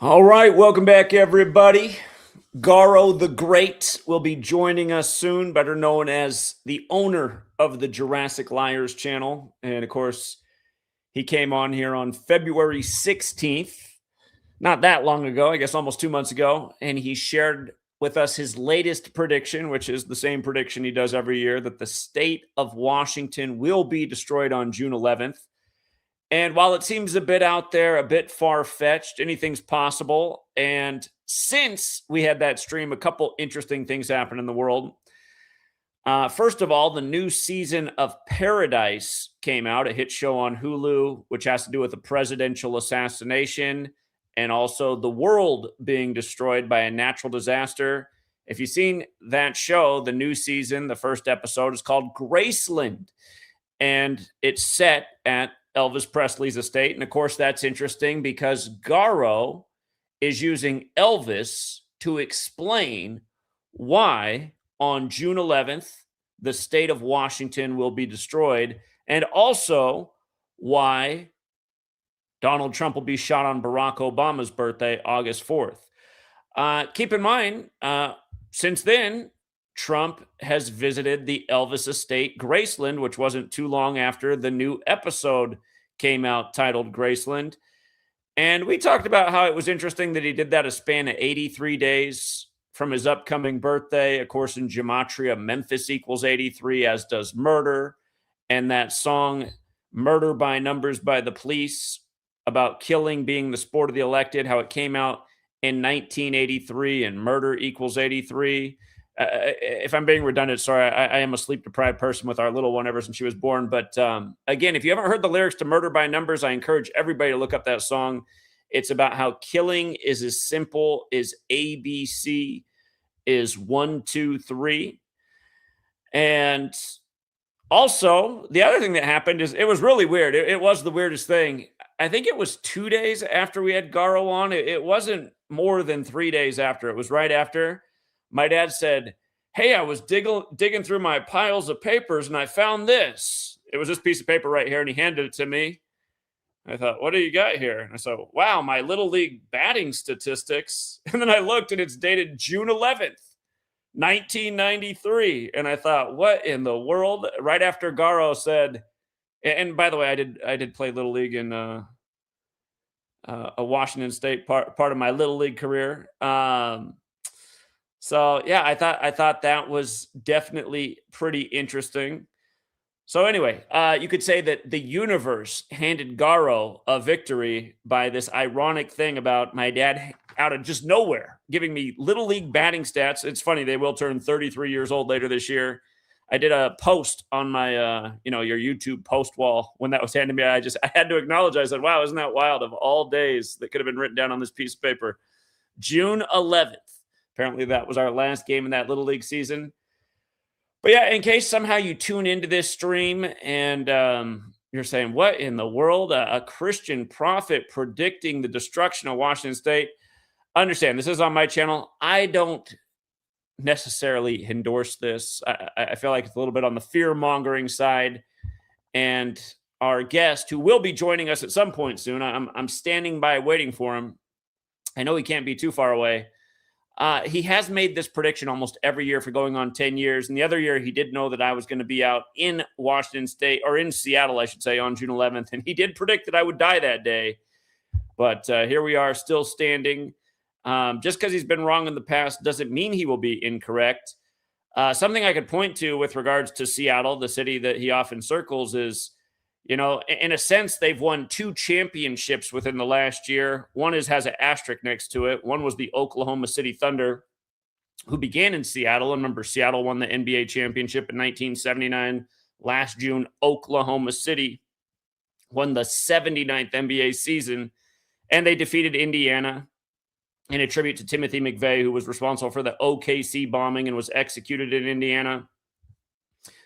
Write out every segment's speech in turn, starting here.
All right, welcome back, everybody. Garo the Great will be joining us soon, better known as the owner of the JEWrassic Liars channel. And of course, he came on here on February 16th, not that long ago, I guess almost 2 months ago. And he shared with us his latest prediction, which is the same prediction he does every year, that the state of Washington will be destroyed on June 11th. And while it seems a bit out there, a bit far-fetched, anything's possible. And since we had that stream, a couple interesting things happened in the world. First of all, the new season of Paradise came out, a hit show on Hulu, which has to do with a presidential assassination and also the world being destroyed by a natural disaster. If you've seen that show, the new season, the first episode is called Graceland, and it's set at Elvis Presley's estate. And of course, that's interesting because Garo is using Elvis to explain why on June 11th, the state of Washington will be destroyed, and also why Donald Trump will be shot on Barack Obama's birthday, August 4th. Keep in mind, since then, Trump has visited the Elvis estate, Graceland, which wasn't too long after the new episode came out titled Graceland. And we talked about how it was interesting that he did that a span of 83 days from his upcoming birthday. Of course, in Gematria, Memphis equals 83, as does murder. And that song, Murder by Numbers by the Police, about killing being the sport of the elected, how it came out in 1983 and murder equals 83. If I'm being redundant, sorry, I am a sleep-deprived person with our little one ever since she was born. But again, if you haven't heard the lyrics to Murder by Numbers, I encourage everybody to look up that song. It's about how killing is as simple as ABC is 1, 2, 3. And also, the other thing that happened is it was really weird. It was the weirdest thing. I think it was 2 days after we had Garo on. It wasn't more than 3 days after. It was right after. My dad said, "Hey, I was digging through my piles of papers and I found this." It was this piece of paper right here, and he handed it to me. I thought, "What do you got here?" And I said, "Wow, my Little League batting statistics." And then I looked, and it's dated June 11th, 1993. And I thought, what in the world? Right after Garo said, and by the way, I did play Little League in a Washington State part of my Little League career. So yeah, I thought that was definitely pretty interesting. So anyway, you could say that the universe handed Garo a victory by this ironic thing about my dad out of just nowhere giving me Little League batting stats. It's funny, they will turn 33 years old later this year. I did a post on my your YouTube post wall when that was handed to me. I had to acknowledge. I said, "Wow, isn't that wild? Of all days that could have been written down on this piece of paper, June 11th." Apparently, that was our last game in that Little League season. But yeah, in case somehow you tune into this stream and you're saying, "What in the world? A Christian prophet predicting the destruction of Washington State?" Understand, this is on my channel. I don't necessarily endorse this. I feel like it's a little bit on the fear-mongering side. And our guest, who will be joining us at some point soon, I'm standing by waiting for him. I know he can't be too far away. He has made this prediction almost every year for going on 10 years. And the other year, he did know that I was going to be out in Washington State, or in Seattle, I should say, on June 11th. And he did predict that I would die that day. But here we are, still standing. Just because he's been wrong in the past doesn't mean he will be incorrect. Something I could point to with regards to Seattle, the city that he often circles, is, in a sense, they've won 2 championships within the last year. One has an asterisk next to it. One was the Oklahoma City Thunder, who began in Seattle. And remember, Seattle won the NBA championship in 1979. Last June, Oklahoma City won the 79th NBA season, and they defeated Indiana in a tribute to Timothy McVeigh, who was responsible for the OKC bombing and was executed in Indiana.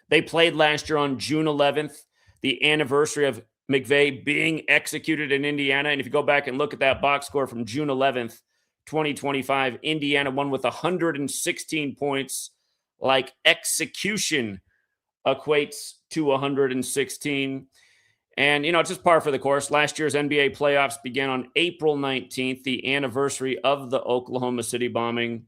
They played last year on June 11th, the anniversary of McVeigh being executed in Indiana. And if you go back and look at that box score from June 11th, 2025, Indiana won with 116 points, like execution equates to 116. And, it's just par for the course. Last year's NBA playoffs began on April 19th, the anniversary of the Oklahoma City bombing.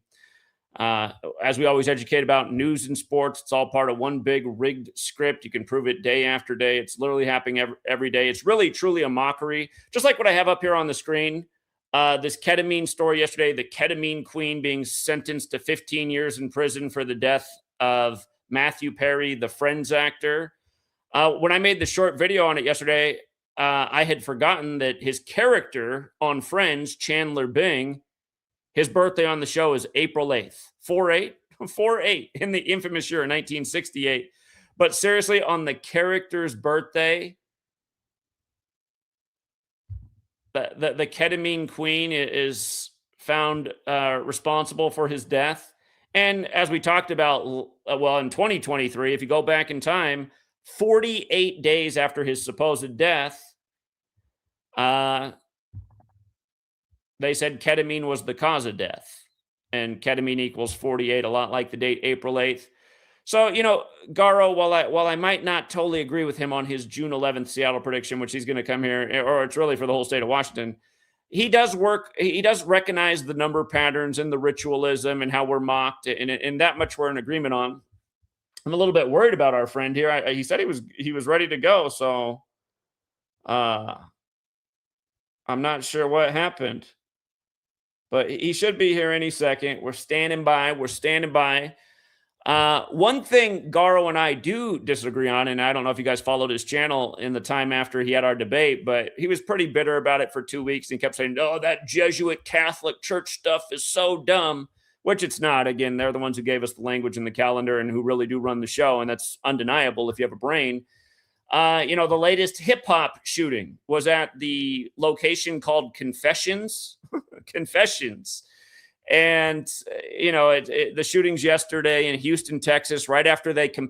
As we always educate about news and sports, it's all part of one big rigged script. You can prove it day after day. It's literally happening every day. It's really, truly a mockery. Just like what I have up here on the screen. This ketamine story yesterday, the ketamine queen being sentenced to 15 years in prison for the death of Matthew Perry, the Friends actor. When I made the short video on it yesterday, I had forgotten that his character on Friends, Chandler Bing, his birthday on the show is April 8th. 4-8? 4-8 in the infamous year of 1968. But seriously, on the character's birthday, the ketamine queen is found responsible for his death. And as we talked about, in 2023, if you go back in time, 48 days after his supposed death, they said ketamine was the cause of death. And ketamine equals 48, a lot like the date April 8th. So, Garo, while I might not totally agree with him on his June 11th Seattle prediction, which he's going to come here, or it's really for the whole state of Washington, he does recognize the number patterns and the ritualism and how we're mocked, and that much we're in agreement on. I'm a little bit worried about our friend here. He said he was ready to go, so I'm not sure what happened. But he should be here any second. We're standing by. One thing Garo and I do disagree on, and I don't know if you guys followed his channel in the time after he had our debate, but he was pretty bitter about it for 2 weeks and kept saying, "Oh, that Jesuit Catholic Church stuff is so dumb," which it's not. Again, they're the ones who gave us the language and the calendar and who really do run the show, and that's undeniable if you have a brain. The latest hip hop shooting was at the location called Confessions. Confessions. And, the shootings yesterday in Houston, Texas, right after they come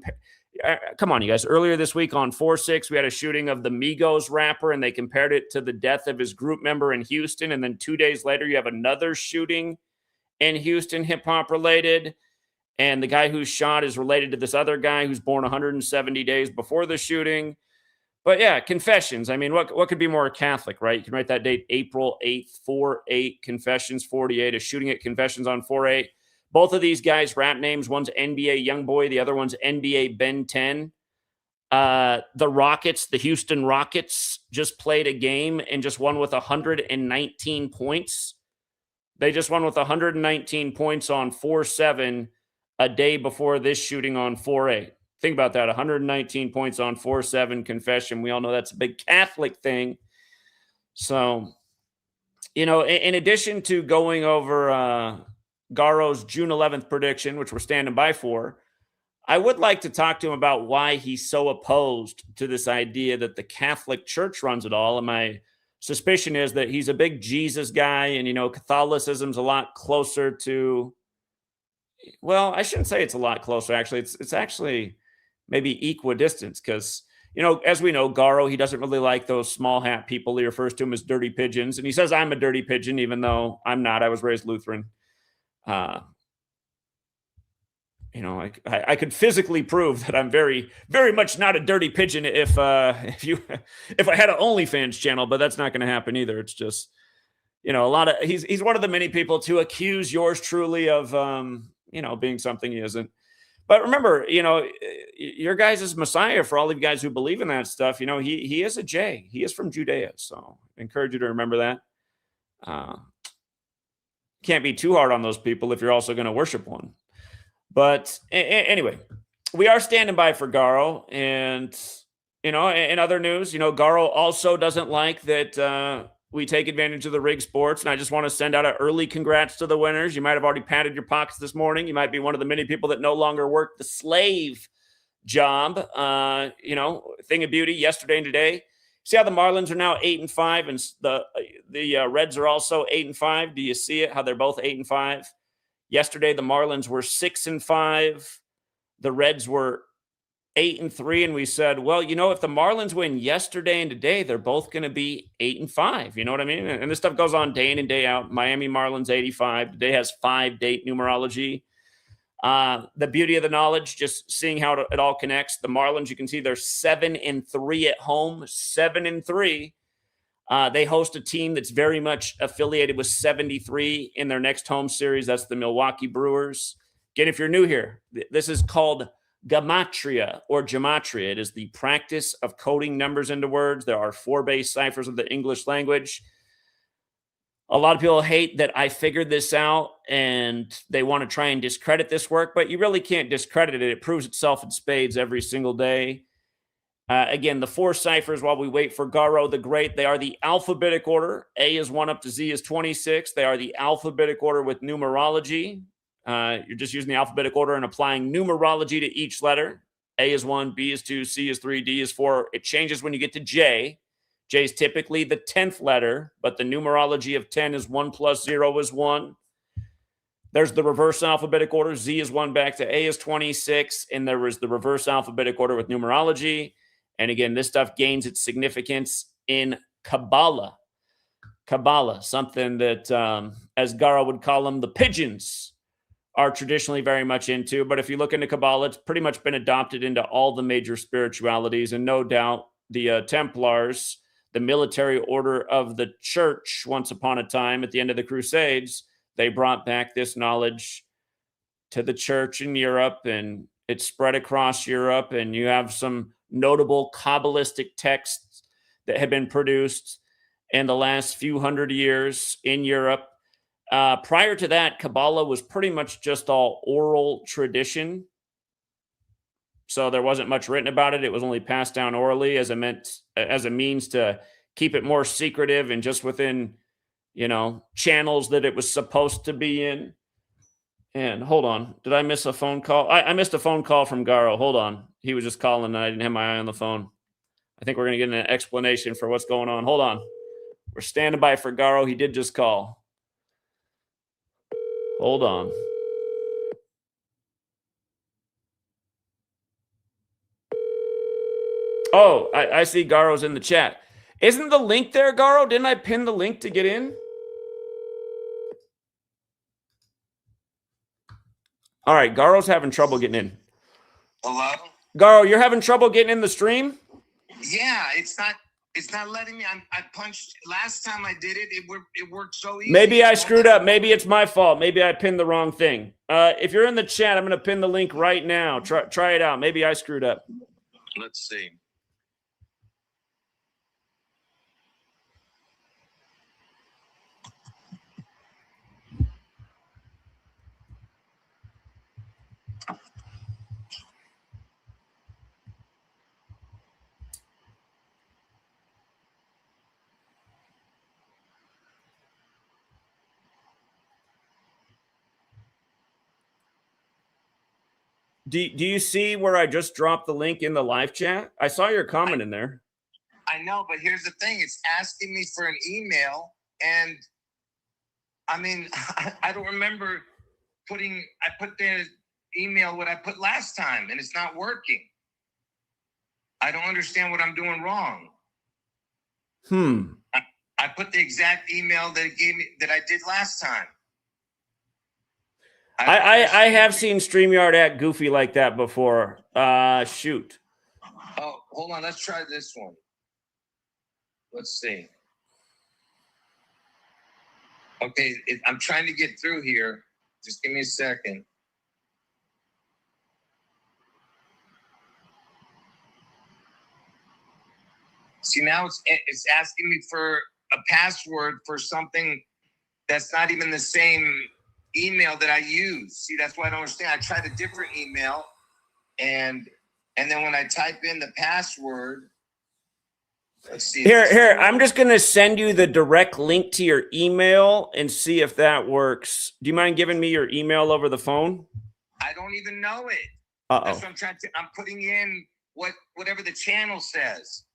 on, you guys. Earlier this week on 4/6, we had a shooting of the Migos rapper, and they compared it to the death of his group member in Houston. And then 2 days later, you have another shooting in Houston, hip hop related. And the guy who's shot is related to this other guy who's born 170 days before the shooting. But yeah, Confessions. I mean, what could be more Catholic, right? You can write that date, April 8th, 4/8, Confessions, 48, a shooting at Confessions on 4/8. Both of these guys' rap names, one's NBA Youngboy, the other one's NBA Ben 10. The Rockets, the Houston Rockets, just played a game and just won with 119 points. They just won with 119 points on 4/7 a day before this shooting on 4/8. Think about that, 119 points on 4/7 Confession. We all know that's a big Catholic thing. So, in addition to going over Garo's June 11th prediction, which we're standing by for, I would like to talk to him about why he's so opposed to this idea that the Catholic Church runs it all. And my suspicion is that he's a big Jesus guy, and, Catholicism's a lot closer to, well, I shouldn't say it's a lot closer, actually. It's actually maybe equidistant because, as we know, Garo, he doesn't really like those small hat people. He refers to them as dirty pigeons. And he says I'm a dirty pigeon, even though I'm not. I was raised Lutheran. I could physically prove that I'm very, very much not a dirty pigeon if I had an OnlyFans channel, but that's not going to happen either. It's just, a lot of, he's one of the many people to accuse yours truly of, being something he isn't. But remember, your guys' Messiah, for all of you guys who believe in that stuff, he is a J. He is from Judea. So I encourage you to remember that. Can't be too hard on those people if you're also going to worship one. But anyway, we are standing by for Garo. And, in other news, Garo also doesn't like that we take advantage of the rig sports. And I just want to send out an early congrats to the winners. You might have already patted your pockets this morning. You might be one of the many people that no longer work the slave job. Thing of beauty yesterday and today. See how the Marlins are now 8-5 and the Reds are also 8-5. Do you see it? How they're both 8-5. Yesterday, the Marlins were 6-5. The Reds were 8-3, and we said, well, if the Marlins win yesterday and today, they're both going to be 8-5. You know what I mean? And this stuff goes on day in and day out. Miami Marlins 85. Today has 5 date numerology. The beauty of the knowledge, just seeing how it all connects. The Marlins, you can see they're 7-3 at home, 7-3. They host a team that's very much affiliated with 73 in their next home series. That's the Milwaukee Brewers. Again, if you're new here, this is called Gematria or Gematria. It is the practice of coding numbers into words. There are 4 base ciphers of the English language. A lot of people hate that I figured this out and they want to try and discredit this work, but you really can't discredit it. It proves itself in spades every single day. Again, the 4 ciphers while we wait for Garo the Great, they are the alphabetic order. A is 1 up to Z is 26. They are the alphabetic order with numerology. You're just using the alphabetic order and applying numerology to each letter. A is 1, B is 2, C is 3, D is 4. It changes when you get to J. J is typically the 10th letter, but the numerology of 10 is 1 plus 0 is 1. There's the reverse alphabetic order. Z is 1 back to A is 26. And there is the reverse alphabetic order with numerology. And again, this stuff gains its significance in Kabbalah. Kabbalah, something that, as Gara would call them, the pigeons are traditionally very much into. But if you look into Kabbalah, it's pretty much been adopted into all the major spiritualities. And no doubt the Templars, the military order of the church, once upon a time at the end of the Crusades, they brought back this knowledge to the church in Europe, and it spread across Europe. And you have some notable Kabbalistic texts that have been produced in the last few hundred years in Europe. Prior to that, Kabbalah was pretty much just all oral tradition. So there wasn't much written about it. It was only passed down orally as a means to keep it more secretive and just within, channels that it was supposed to be in. And hold on, did I miss a phone call? I missed a phone call from Garo. Hold on. He was just calling and I didn't have my eye on the phone. I think we're going to get an explanation for what's going on. Hold on. We're standing by for Garo. He did just call. Hold on. Oh, I see Garo's in the chat. Isn't the link there, Garo? Didn't I pin the link to get in? All right, Garo's having trouble getting in. Hello? Garo, you're having trouble getting in the stream? Yeah, it's not letting me. I punched last time I did it. It worked so easy. Maybe I screwed up. Maybe it's my fault. Maybe I pinned the wrong thing. If you're in the chat, I'm going to pin the link right now. Try it out. Maybe I screwed up. Let's see. Do you see where I just dropped the link in the live chat? I saw your comment in there. I know, but here's the thing. It's asking me for an email. And I mean, I don't remember I put the email what I put last time, and it's not working. I don't understand what I'm doing wrong. I put the exact email that it gave me that I did last time. I have seen StreamYard act goofy like that before. Shoot. Oh, hold on. Let's try this one. Let's see. Okay, I'm trying to get through here. Just give me a second. See, now it's asking me for a password for something that's not even the same email that I use. See, that's why I don't understand. I tried a different email, and then when I type in the password, let's see. Here, I'm just going to send you the direct link to your email and see if that works. Do you mind giving me your email over the phone? I don't even know it. Uh-oh. That's what I'm putting in whatever the channel says.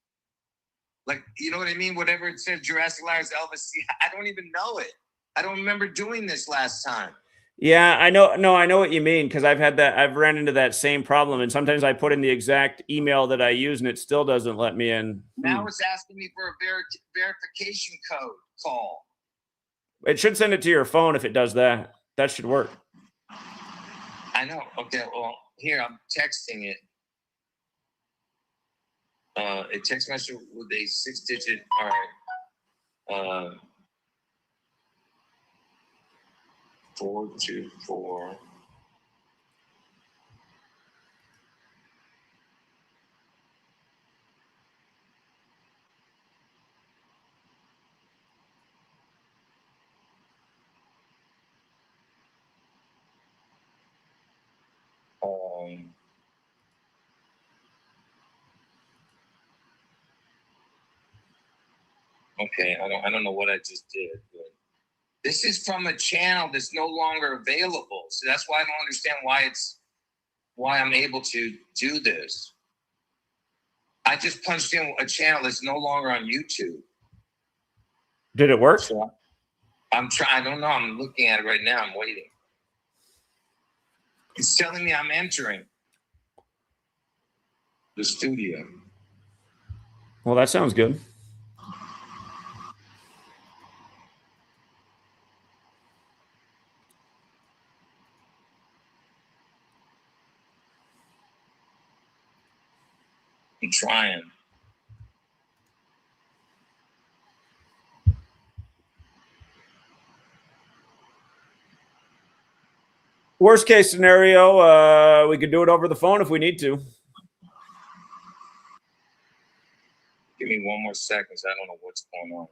Like, you know what I mean? Whatever it says, JEWrassic Liars, Elvis. I don't even know it. I don't remember doing this last time. Yeah, I know. No, I know what you mean, because I've ran into that same problem. And sometimes I put in the exact email that I use and it still doesn't let me in. Now it's asking me for a verification code call. It should send it to your phone if it does that. That should work. I I know. Okay, well, here, I'm texting it. A text message with a 6-digit, all right. 424. Okay, I don't know what I just did, but this is from a channel that's no longer available. So that's why I don't understand why I'm able to do this. I just punched in a channel that's no longer on YouTube. Did it work? So I'm trying. I don't know. I'm looking at it right now. I'm waiting. It's telling me I'm entering the studio. Well, that sounds good. I'm trying. Worst case scenario, we could do it over the phone if we need to. Give me one more second. I don't know what's going on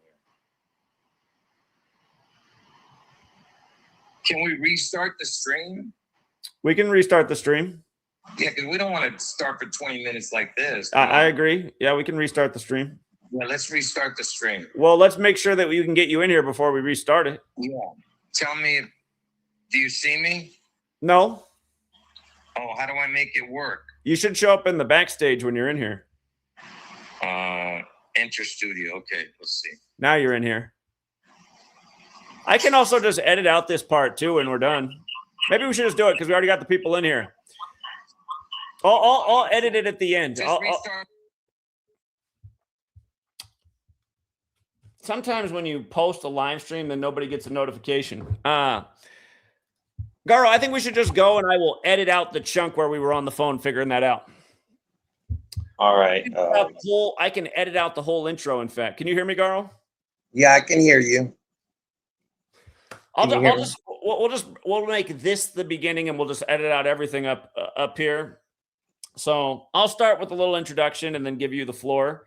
here. Can we restart the stream? We can restart the stream. Yeah, because we don't want to start for 20 minutes like this. I agree. Yeah, we can restart the stream. Yeah, let's restart the stream. Well, let's make sure that we can get you in here before we restart it. Yeah. Tell me, do you see me? No. Oh, how do I make it work? You should show up in the backstage when you're in here. Enter studio. Okay, let's see. Now you're in here. I can also just edit out this part too when we're done. Maybe we should just do it because we already got the people in here. I'll edit it at the end. Sometimes when you post a live stream, then nobody gets a notification. Garo, I think we should just go and I will edit out the chunk where we were on the phone figuring that out. All right. I can edit out the whole intro, in fact. Can you hear me, Garo? Yeah, I can hear you. We'll make this the beginning and we'll just edit out everything up here. So I'll start with a little introduction and then give you the floor.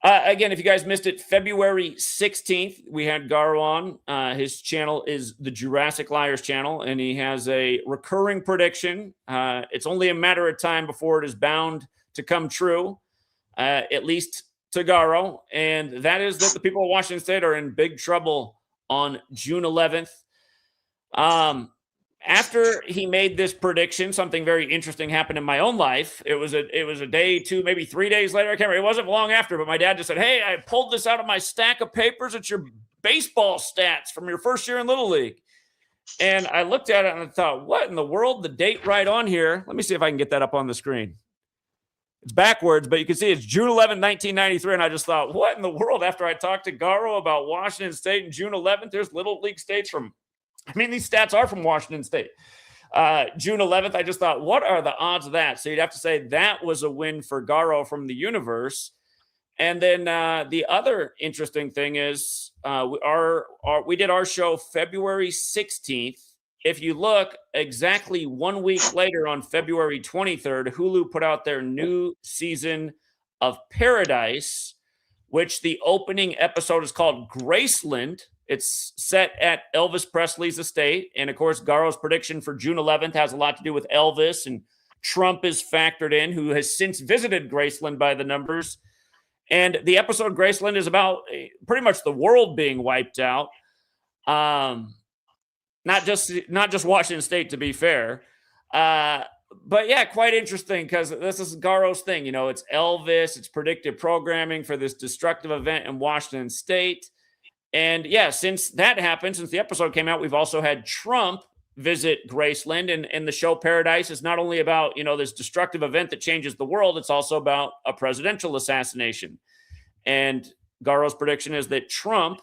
Again, if you guys missed it, February 16th, we had Garo on. His channel is the JEWrassic Liars channel, and he has a recurring prediction. It's only a matter of time before it is bound to come true, at least to Garo, and that is that the people of Washington State are in big trouble on June 11th. After he made this prediction, something very interesting happened in my own life. It was a day, 2, maybe 3 days later. I can't remember. It wasn't long after, but my dad just said, "Hey, I pulled this out of my stack of papers. It's your baseball stats from your first year in Little League." And I looked at it and I thought, what in the world? The date right on here. Let me see if I can get that up on the screen. It's backwards, but you can see it's June 11, 1993. And I just thought, what in the world? After I talked to Garo about Washington State and June 11th, there's Little League states from, these stats are from Washington State. June 11th, I just thought, what are the odds of that? So you'd have to say that was a win for Garo from the universe. And then the other interesting thing is we did our show February 16th. If you look, exactly 1 week later on February 23rd, Hulu put out their new season of Paradise, which the opening episode is called Graceland. It's set at Elvis Presley's estate. And of course, Garo's prediction for June 11th has a lot to do with Elvis, and Trump is factored in, who has since visited Graceland by the numbers. And the episode Graceland is about pretty much the world being wiped out. Not just Washington State, to be fair. But yeah, quite interesting because this is Garo's thing. It's Elvis, it's predictive programming for this destructive event in Washington State. And yeah, since that happened, since the episode came out, we've also had Trump visit Graceland. And the show Paradise is not only about, this destructive event that changes the world, it's also about a presidential assassination. And Garo's prediction is that Trump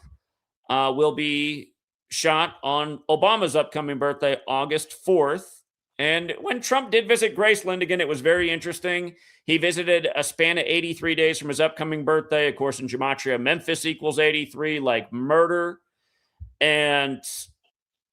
will be shot on Obama's upcoming birthday, August 4th. And when Trump did visit Graceland, again, it was very interesting. He visited a span of 83 days from his upcoming birthday. Of course, in Gematria, Memphis equals 83, like murder. And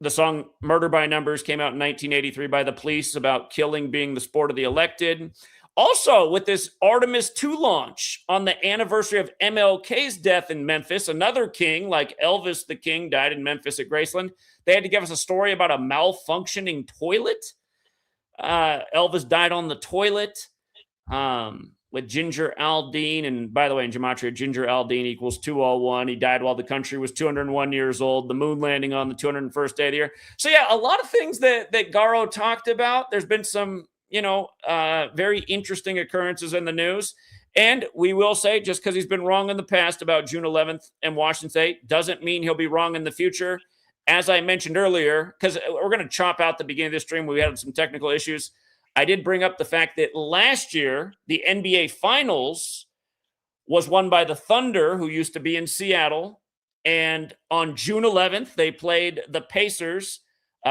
the song Murder by Numbers came out in 1983 by the Police about killing being the sport of the elected. Also, with this Artemis 2 launch on the anniversary of MLK's death in Memphis, another king like Elvis the King died in Memphis at Graceland. They had to give us a story about a malfunctioning toilet. Elvis died on the toilet with Ginger Aldine. And by the way, in Gematria, Ginger Aldine equals 201. He died while the country was 201 years old. The moon landing on the 201st day of the year. So yeah, a lot of things that Garo talked about. There's been some, very interesting occurrences in the news. And we will say, just because he's been wrong in the past about June 11th and Washington State doesn't mean he'll be wrong in the future. As I mentioned earlier, because we're going to chop out the beginning of this stream, we had some technical issues. I did bring up the fact that last year, the NBA Finals was won by the Thunder, who used to be in Seattle. And on June 11th, they played the Pacers.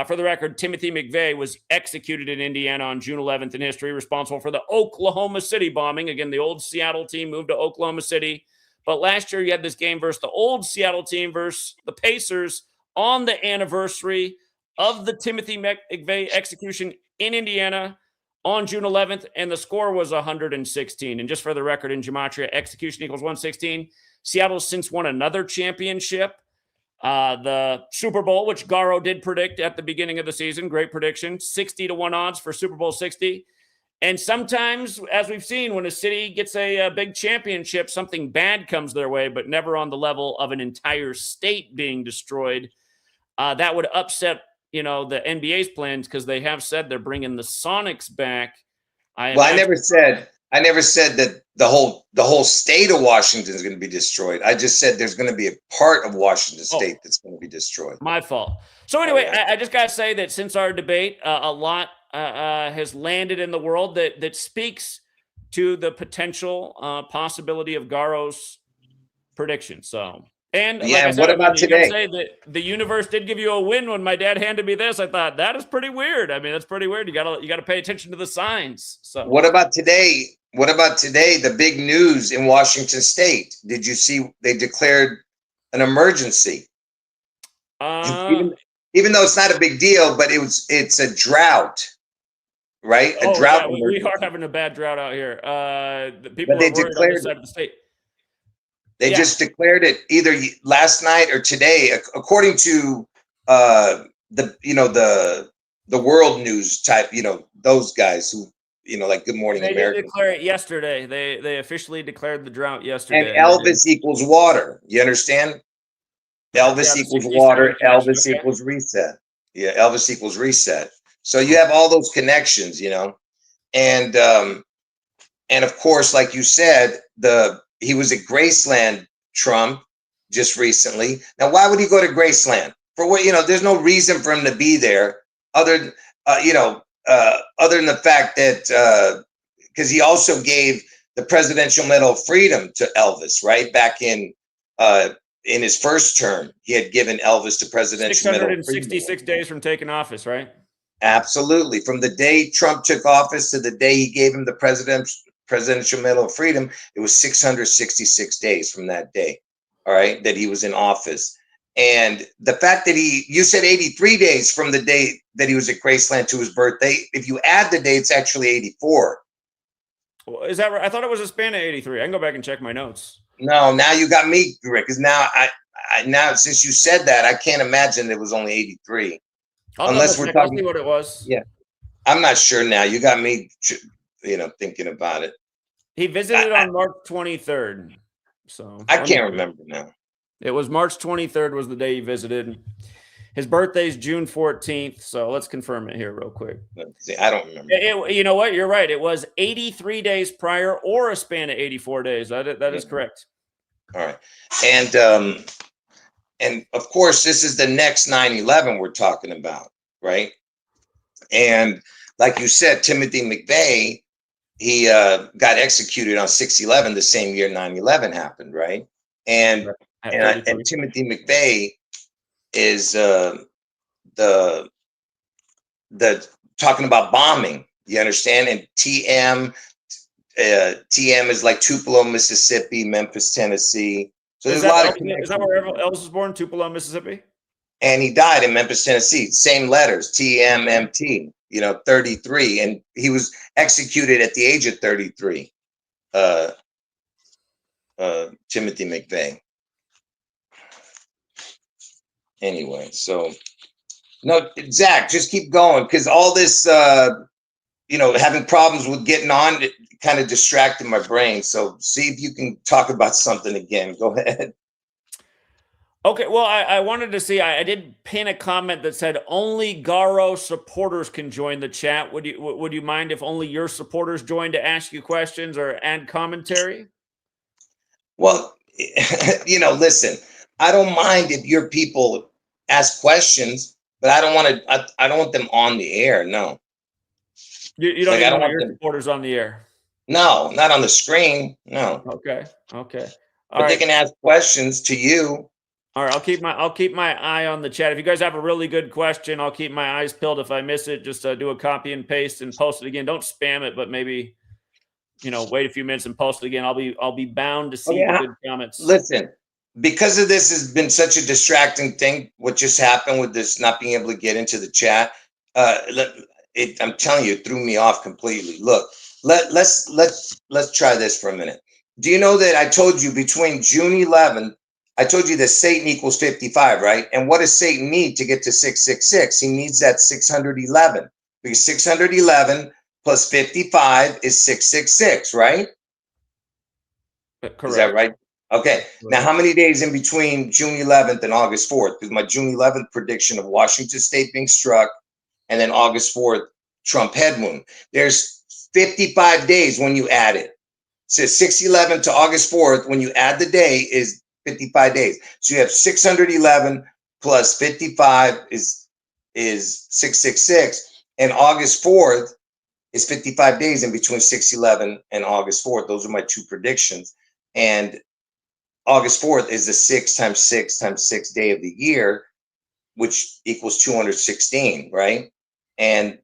For the record, Timothy McVeigh was executed in Indiana on June 11th in history, responsible for the Oklahoma City bombing. Again, the old Seattle team moved to Oklahoma City. But last year, you had this game versus the old Seattle team versus the Pacers on the anniversary of the Timothy McVeigh execution in Indiana on June 11th, and the score was 116. And just for the record, in Gematria, execution equals 116. Seattle's since won another championship. The Super Bowl, which Garo did predict at the beginning of the season, great prediction, 60-1 odds for Super Bowl 60. And sometimes, as we've seen, when a city gets a big championship, something bad comes their way, but never on the level of an entire state being destroyed. That would upset, the NBA's plans, because they have said they're bringing the Sonics back. I never said that the whole state of Washington is going to be destroyed. I just said there's going to be a part of Washington State that's going to be destroyed. My fault. So anyway, I just got to say that since our debate, a lot has landed in the world that speaks to the potential possibility of Garo's prediction. So, and yeah, like I said, what about today? Say that the universe did give you a win when my dad handed me this. I thought that is pretty weird. I mean, that's pretty weird. You gotta pay attention to the signs. So, what about today? What about today? The big news in Washington State. Did you see they declared an emergency? Even though it's not a big deal, but it's a drought, right? A drought. Yeah, we are having a bad drought out here. The people are worried on this side of the state. They just declared it either last night or today, according to the world news type, those guys who, like Good Morning America. They did declare it yesterday. They officially declared the drought yesterday. And Elvis equals water. You understand? Elvis equals water. Elvis equals reset. Yeah, Elvis equals reset. So you have all those connections, and of course, like you said, he was at Graceland, Trump, just recently. Now, why would he go to Graceland? For what? There's no reason for him to be there other than the fact that because he also gave the Presidential Medal of Freedom to Elvis, right? Back in his first term, he had given Elvis the Presidential Medal of Freedom. 666 days from taking office, right? Absolutely. From the day Trump took office to the day he gave him the Presidential Medal of Freedom, it was 666 days from that day, all right, that he was in office. And the fact that you said 83 days from the day that he was at Graceland to his birthday, if you add the day, it's actually 84. Well, is that right? I thought it was a span of 83. I can go back and check my notes. No, now you got me, Rick, because now now since you said that, I can't imagine it was only 83. Unless we're talking, see what it was. Yeah, I'm not sure now. You got me, thinking about it. He visited on March 23rd. So I can't remember now. It was March 23rd was the day he visited. His birthday's June 14th. So let's confirm it here real quick. See, I don't remember. You know what? You're right. It was 83 days prior or a span of 84 days. That is correct. All right. And of course, this is the next 9/11 we're talking about, right? And like you said, Timothy McVeigh, he got executed on 6/11, the same year 9/11 happened, right? And Timothy McVeigh is the talking about bombing. You understand? And TM is like Tupelo, Mississippi, Memphis, Tennessee. So there's a lot of connections. Is that where Elvis was born? Tupelo, Mississippi? And he died in Memphis, Tennessee. Same letters, TMMT, 33. And he was executed at the age of 33. Timothy McVeigh. Anyway, so no, Zach, just keep going, because all this, having problems with getting on, it kind of distracted my brain. So see if you can talk about something again. Go ahead. Okay, well, I wanted to see. I did pin a comment that said only Garo supporters can join the chat. Would you mind if only your supporters joined to ask you questions or add commentary? Well, listen, I don't mind if your people ask questions, but I don't want them on the air. No. You don't even want your supporters on the air. No, not on the screen. No. Okay. But they can ask questions to you. All right, I'll keep my eye on the chat. If you guys have a really good question, I'll keep my eyes peeled. If I miss it, just do a copy and paste and post it again. Don't spam it, but maybe wait a few minutes and post it again. I'll be bound to see the good comments. Listen, because of this has been such a distracting thing. What just happened with this not being able to get into the chat? I'm telling you, it threw me off completely. Look, let's try this for a minute. Do you know that I told you between June 11th? I told you that Satan equals 55, right? And what does Satan need to get to 666? He needs that 611, because 611 plus 55 is 666, right? Correct. Is that right? Okay. Now, how many days in between June 11th and August 4th? Because my June 11th prediction of Washington State being struck, and then August 4th, Trump head wound. There's 55 days when you add it. So 611 to August 4th, when you add the day, is 55 days. So you have 611 plus 55 is 666. And August 4th is 55 days in between 611 and August 4th. Those are my two predictions. And August 4th is the 6 times 6 times 6 day of the year, which equals 216, right? And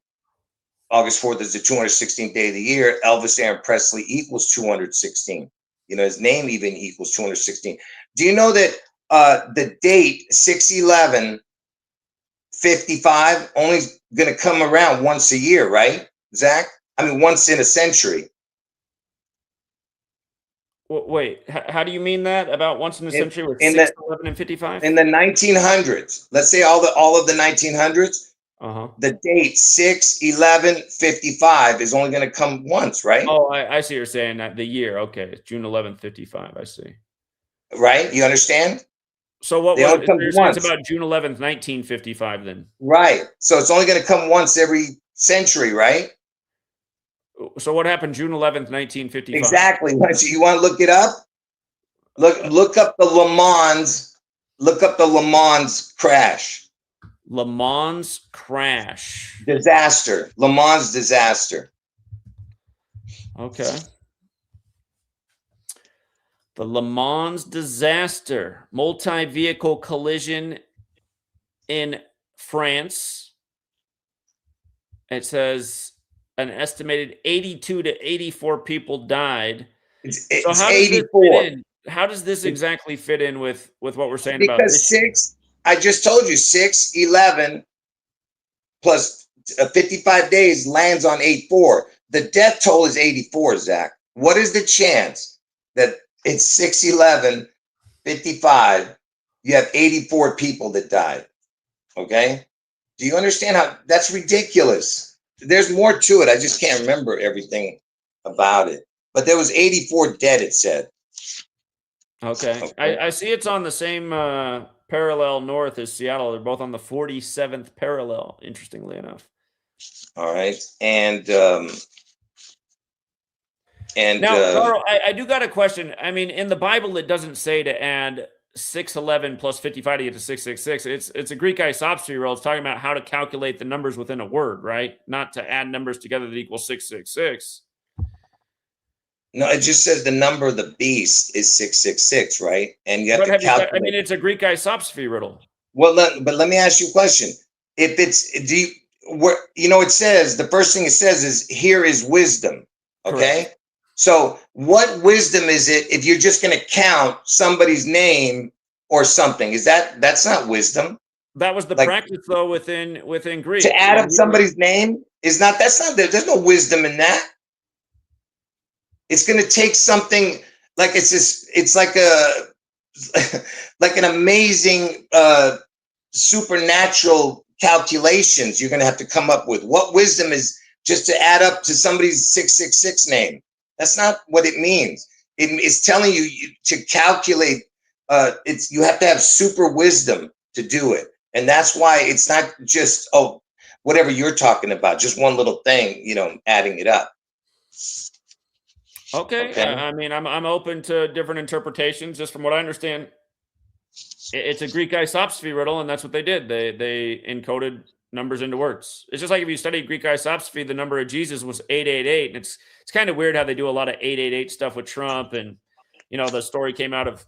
August 4th is the 216th day of the year. Elvis Aaron Presley equals 216. His name even equals 216. Do you know that the date 6/11/55 only going to come around once a year, right, Zach? I mean, once in a century. Wait, how do you mean that? About once in a century with 6, 11, and 55? In the 1900s, let's say all of the 1900s. The date 6/11/55 is only going to come once, right? Oh, I see what you're saying. That the year, okay, June 11th, 55. I see. Right, you understand? So what was it's about June 11th, 1955 then? Right. So it's only going to come once every century, right? So what happened June 11th, 1955? Exactly. You want to look it up? Look up the Le Mans. Look up the Le Mans crash. Le Mans crash. Disaster. Le Mans disaster. Okay. The Le Mans disaster. Multi-vehicle collision in France. It says an estimated 82 to 84 people died. It's how 84. How does this exactly fit in with what we're saying because about this? I just told you 6/11 plus 55 days lands on 8/4. The death toll is 84, Zach. What is the chance that it's 6/11/55? You have 84 people that died. Okay. Do you understand how that's ridiculous? There's more to it. I just can't remember everything about it. But there was 84 dead, it said. Okay. I see it's on the same parallel north as Seattle. They're both on the 47th parallel, interestingly enough. All right. And now, Carl, I do got a question. I mean, in the Bible, it doesn't say to add 6/11 plus 55 to get to 666. It's a Greek isopsephy rule. It's talking about how to calculate the numbers within a word, right? Not to add numbers together that equal 666. No, it just says the number of the beast is 666, right? And you have to calculate. I mean, it's a Greek isopsephy riddle. Well, but let me ask you a question. If it's what, you know, it says, the first thing it says is, here is wisdom. Okay. Correct. So what wisdom is it if you're just going to count somebody's name or something? That's not wisdom. That was the Like, practice though within Greek. to add up somebody's name is not, that's not there. There's no wisdom in that. It's going to take something like, it's like like an amazing supernatural calculations you're going to have to come up with. What wisdom is just to add up to somebody's 666 name? That's not what it means. It's telling you to calculate. You have to have super wisdom to do it. And that's why it's not just, oh, whatever you're talking about, just one little thing, you know, adding it up. Okay. I mean, I'm open to different interpretations. Just from what I understand, it's a Greek isopsephy riddle, and that's what they did. They encoded numbers into words. It's just like if you study Greek isopsephy, the number of Jesus was 888, and it's kind of weird how they do a lot of 888 stuff with Trump. And you know, the story came out of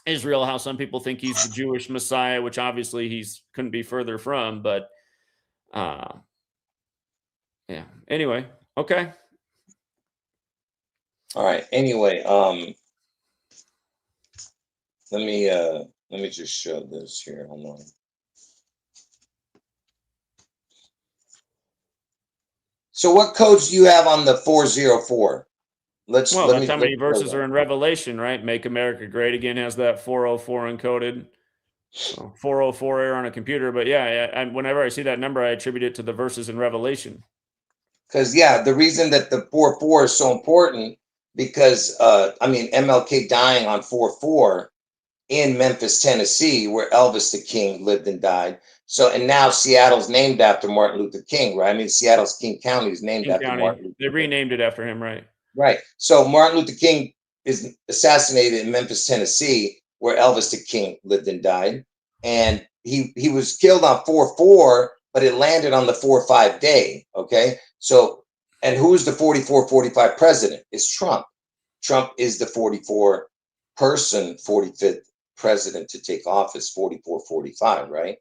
Israel how some people think he's the Jewish Messiah, which obviously he's couldn't be further from. But yeah. Anyway, okay. All right. Anyway, let me just show this here. Hold on. So what codes do you have on the 404? That's how many verses are in Revelation, right? Make America Great Again has that 404 encoded. So 404 error on a computer. But yeah, whenever I see that number, I attribute it to the verses in Revelation. Because yeah, the reason that the 4-4 is so important, because I mean, MLK dying on 4-4 in Memphis, Tennessee, where Elvis the King lived and died. So, and now Seattle's named after Martin Luther King, right? I mean, Seattle's King County is named after Martin Luther King. They renamed it after him, right? Right. So Martin Luther King is assassinated in Memphis, Tennessee, where Elvis the King lived and died. And he was killed on 4-4, but it landed on the 4-5 day. Okay. So, and who's the 44-45 president? It's Trump. Trump is the 44 person, 45th president to take office, 44-45, right?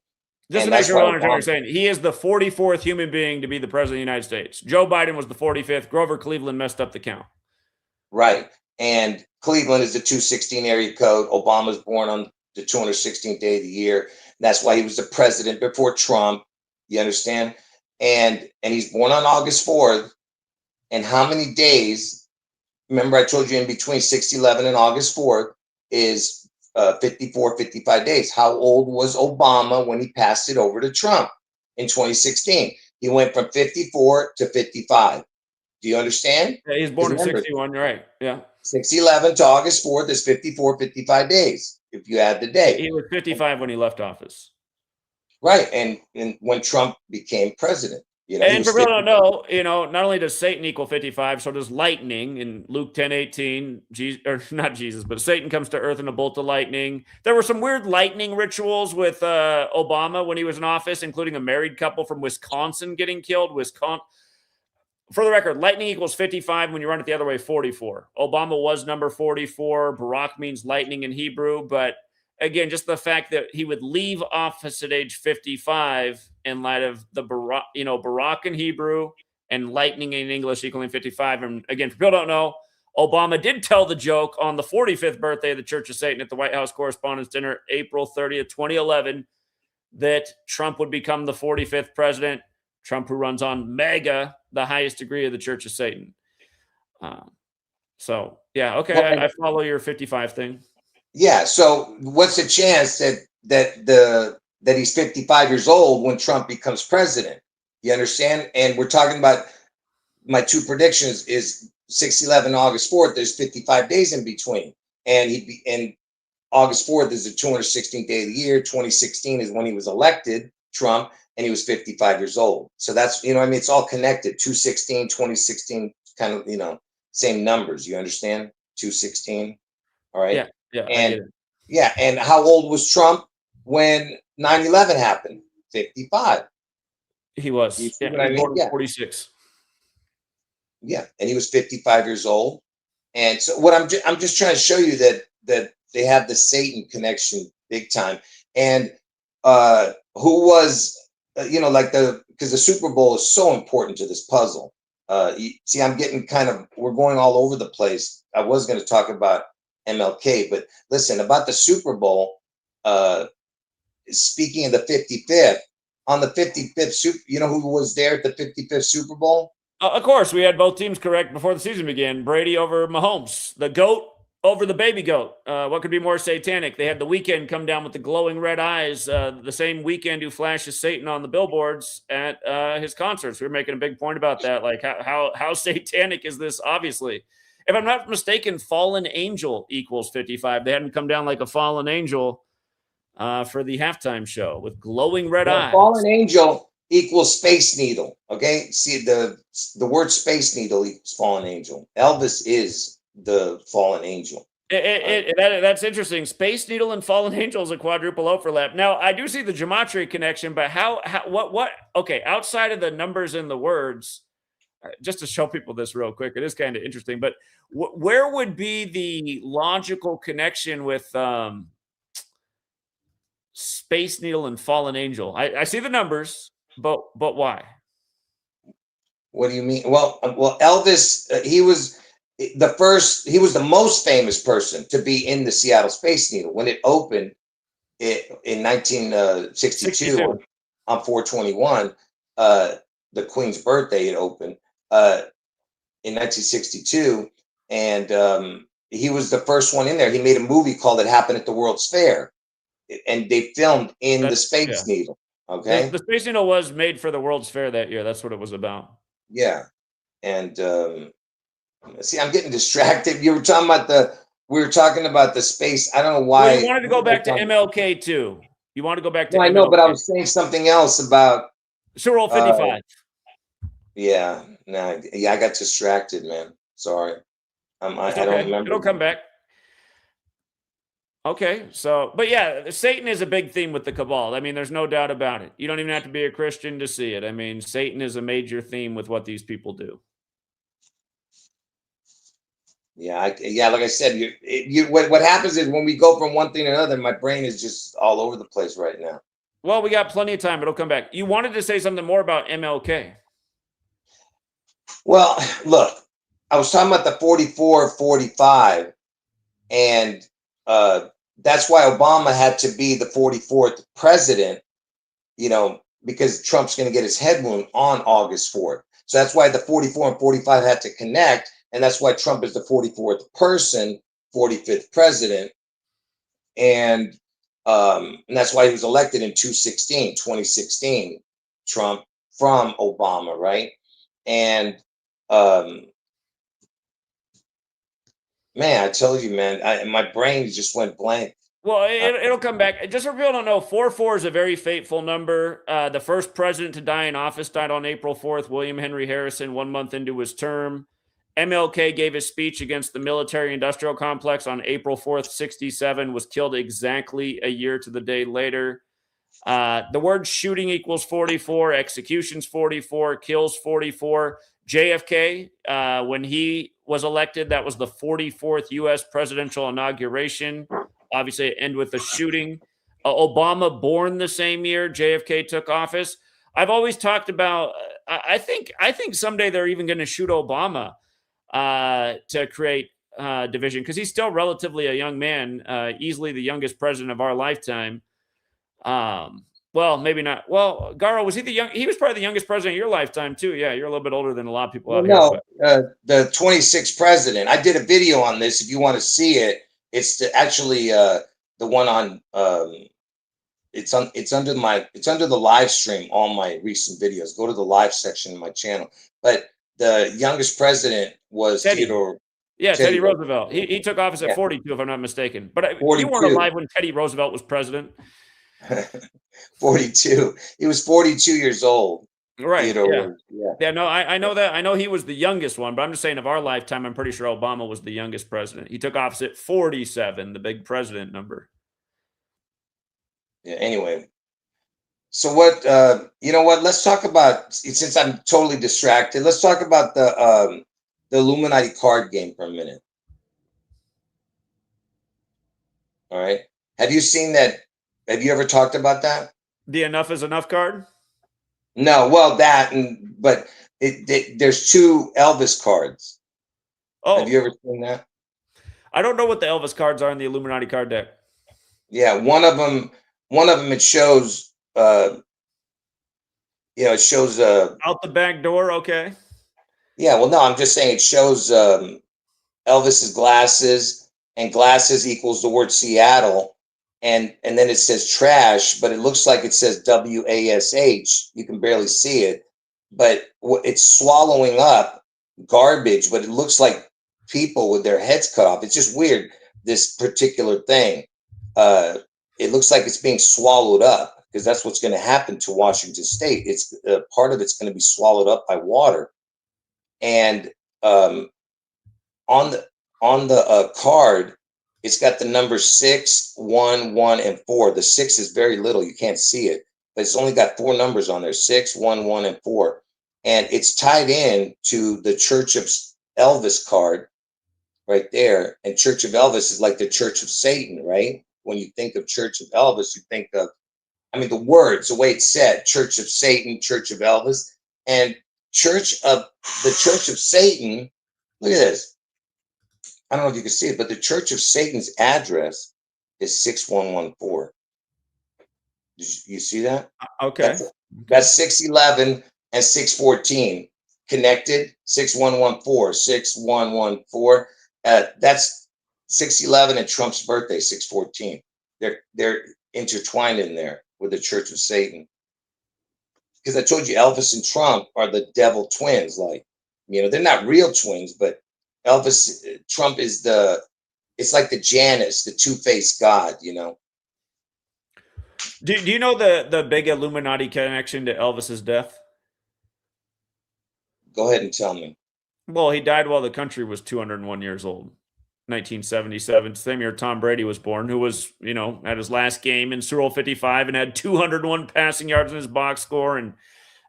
Just to make sure what I'm saying, he is the 44th human being to be the president of the United States. Joe Biden was the 45th. Grover Cleveland messed up the count. Right. And Cleveland is the 216 area code. Obama's born on the 216th day of the year. That's why he was the president before Trump. You understand? And he's born on August 4th. And how many days? Remember, I told you in between 6/11 and August 4th is 55 days. How old was Obama when he passed it over to Trump in 2016? He went from 54 to 55. Do you understand? Yeah, he's born in 61. You're right. Yeah. 6/11 to August 4th is 55 days if you add the day. He was 55 when he left office. Right. And when Trump became president. You know, and for people who don't know, you know, not only does Satan equal 55, so does lightning in Luke 10:18. Or not Jesus, but Satan comes to earth in a bolt of lightning. There were some weird lightning rituals with Obama when he was in office, including a married couple from Wisconsin getting killed. For the record, lightning equals 55. When you run it the other way, 44. Obama was number 44. Barak means lightning in Hebrew, but again, just the fact that he would leave office at age 55 in light of the Barak in Hebrew and lightning in English equaling 55. And again, for people who don't know, Obama did tell the joke on the 45th birthday of the Church of Satan at the White House Correspondents' Dinner, April 30th, 2011, that Trump would become the 45th president. Trump, who runs on MAGA, the highest degree of the Church of Satan. So, yeah, okay, I follow your 55 thing. Yeah. So what's the chance that he's 55 years old when Trump becomes president? You understand? And we're talking about, my two predictions is 6/11, August 4th. There's 55 days in between, and August 4th is the 216th day of the year. 2016 is when he was elected, Trump, and he was 55 years old. So that's, you know, I mean, it's all connected. 216, 2016, kind of, you know, same numbers. You understand? 216. All right. Yeah. Yeah. And yeah. And how old was Trump when 9/11 happened? 55. He was. Yeah, I mean? Yeah. 46. Yeah. And he was 55 years old. And so what I'm just trying to show you that they have the Satan connection big time. And who was, you know, like the because the Super Bowl is so important to this puzzle. See, I'm getting we're going all over the place. I was going to talk about MLK, but listen, about the Super Bowl, speaking of the 55th, on the 55th you know who was there at the 55th Super Bowl? Of course, we had both teams correct before the season began. Brady over Mahomes, the GOAT over the baby goat. What could be more satanic? They had the Weeknd come down with the glowing red eyes, the same Weeknd who flashes Satan on the billboards at his concerts. We were making a big point about that. Like, how satanic is this? Obviously, if I'm not mistaken, fallen angel equals 55. They hadn't come down like a fallen angel for the halftime show with glowing red eyes. Fallen angel equals Space Needle. Okay, see, the word Space Needle equals fallen angel. Elvis is the fallen angel. That's interesting. Space Needle and Fallen Angel is a quadruple overlap. Now, I do see the gematria connection, but what? Okay, outside of the numbers and the words, just to show people this real quick, it is kind of interesting. But where would be the logical connection with Space Needle and Fallen Angel? I see the numbers, but why? What do you mean? Well, Elvis, he was the most famous person to be in the Seattle Space Needle when it opened in 1962 on 4/21, the Queen's birthday. It opened in 1962, and he was the first one in there. He made a movie called "It Happened at the World's Fair," and they filmed in the Space Needle. Okay, the Space Needle was made for the World's Fair that year. That's what it was about. Yeah, and see, I'm getting distracted. We were talking about the space. I don't know why. Well, you wanted to go back to MLK too. You want to go back to? I know, but I was saying something else about Super Bowl 55. Yeah, I got distracted, man. Sorry. I don't remember. It'll come back. Okay, so, but yeah, Satan is a big theme with the cabal. I mean, there's no doubt about it. You don't even have to be a Christian to see it. I mean, Satan is a major theme with what these people do. Yeah, like I said, what happens is when we go from one thing to another, my brain is just all over the place right now. Well, we got plenty of time. It'll come back. You wanted to say something more about MLK. Well, look, I was talking about the 44-45, and that's why Obama had to be the 44th president, because Trump's going to get his head wound on August 4th. So that's why the 44 and 45 had to connect. And that's why Trump is the 44th person, 45th president. And that's why he was elected in 2016, Trump from Obama, right? And man, I told you, man, my brain just went blank. Well, it'll come back. Just so people don't know, 44 is a very fateful number. The first president to die in office died on April 4th, William Henry Harrison, 1 month into his term. MLK gave his speech against the military-industrial complex on April 4th, 67, was killed exactly a year to the day later. The word shooting equals 44, executions 44, kills 44. JFK, when he was elected, that was the 44th U.S. presidential inauguration. Obviously, it ended with a shooting. Obama, born the same year JFK took office. I've always talked about, I think someday they're even going to shoot Obama to create division, because he's still relatively a young man, easily the youngest president of our lifetime. Well, maybe not. Well, Garo, was he he was probably the youngest president of your lifetime too. Yeah, you're a little bit older than a lot of people out here. The 26th president. I did a video on this. If you want to see it, it's actually the one on. It's under the live stream. All my recent videos. Go to the live section of my channel. But the youngest president was Theodore. Yeah, Teddy Roosevelt. He took office at 42, if I'm not mistaken. But 42. You weren't alive when Teddy Roosevelt was president. 42. He was 42 years old. Right. Yeah. No, I know that. I know he was the youngest one, but I'm just saying of our lifetime, I'm pretty sure Obama was the youngest president. He took office at 47, the big president number. Yeah. Anyway. So what, let's talk about, since I'm totally distracted, let's talk about the Illuminati card game for a minute. All right. Have you seen that? Have you ever talked about that? The Enough is Enough card? No, well, but there's two Elvis cards. Have you Oh, ever seen that? I don't know what the Elvis cards are in the Illuminati card deck. Yeah, one of them it shows it shows Out the back door, okay. yeah, well no, I'm just saying it shows Elvis's glasses, and glasses equals the word Seattle, and then it says trash, but it looks like it says WASH. You can barely see it, but it's swallowing up garbage, but it looks like people with their heads cut off. It's just weird, this particular thing. It looks like it's being swallowed up, because that's what's going to happen to Washington State. It's part of it's going to be swallowed up by water, and on the card, it's got the number 6, 1, 1, and 4. The 6 is very little; you can't see it, but it's only got 4 numbers on there: 6, 1, 1, and 4. And it's tied in to the Church of Elvis card right there. And Church of Elvis is like the Church of Satan, right? When you think of Church of Elvis, you think of, I mean, the words, the way it's said: Church of Satan, Church of Elvis, and Church of Satan. Look at this. I don't know if you can see it, but the Church of Satan's address is 6114. You see that? Okay. That's 611 and 614 connected. 6114, 6114. That's 611 and Trump's birthday, 614. They're intertwined in there with the Church of Satan. Because I told you Elvis and Trump are the devil twins. Like, they're not real twins, but Trump is it's like the Janus, the two-faced God, Do you know the big Illuminati connection to Elvis's death? Go ahead and tell me. Well, he died while the country was 201 years old. 1977, same year Tom Brady was born, who was, at his last game in Super Bowl 55 and had 201 passing yards in his box score. And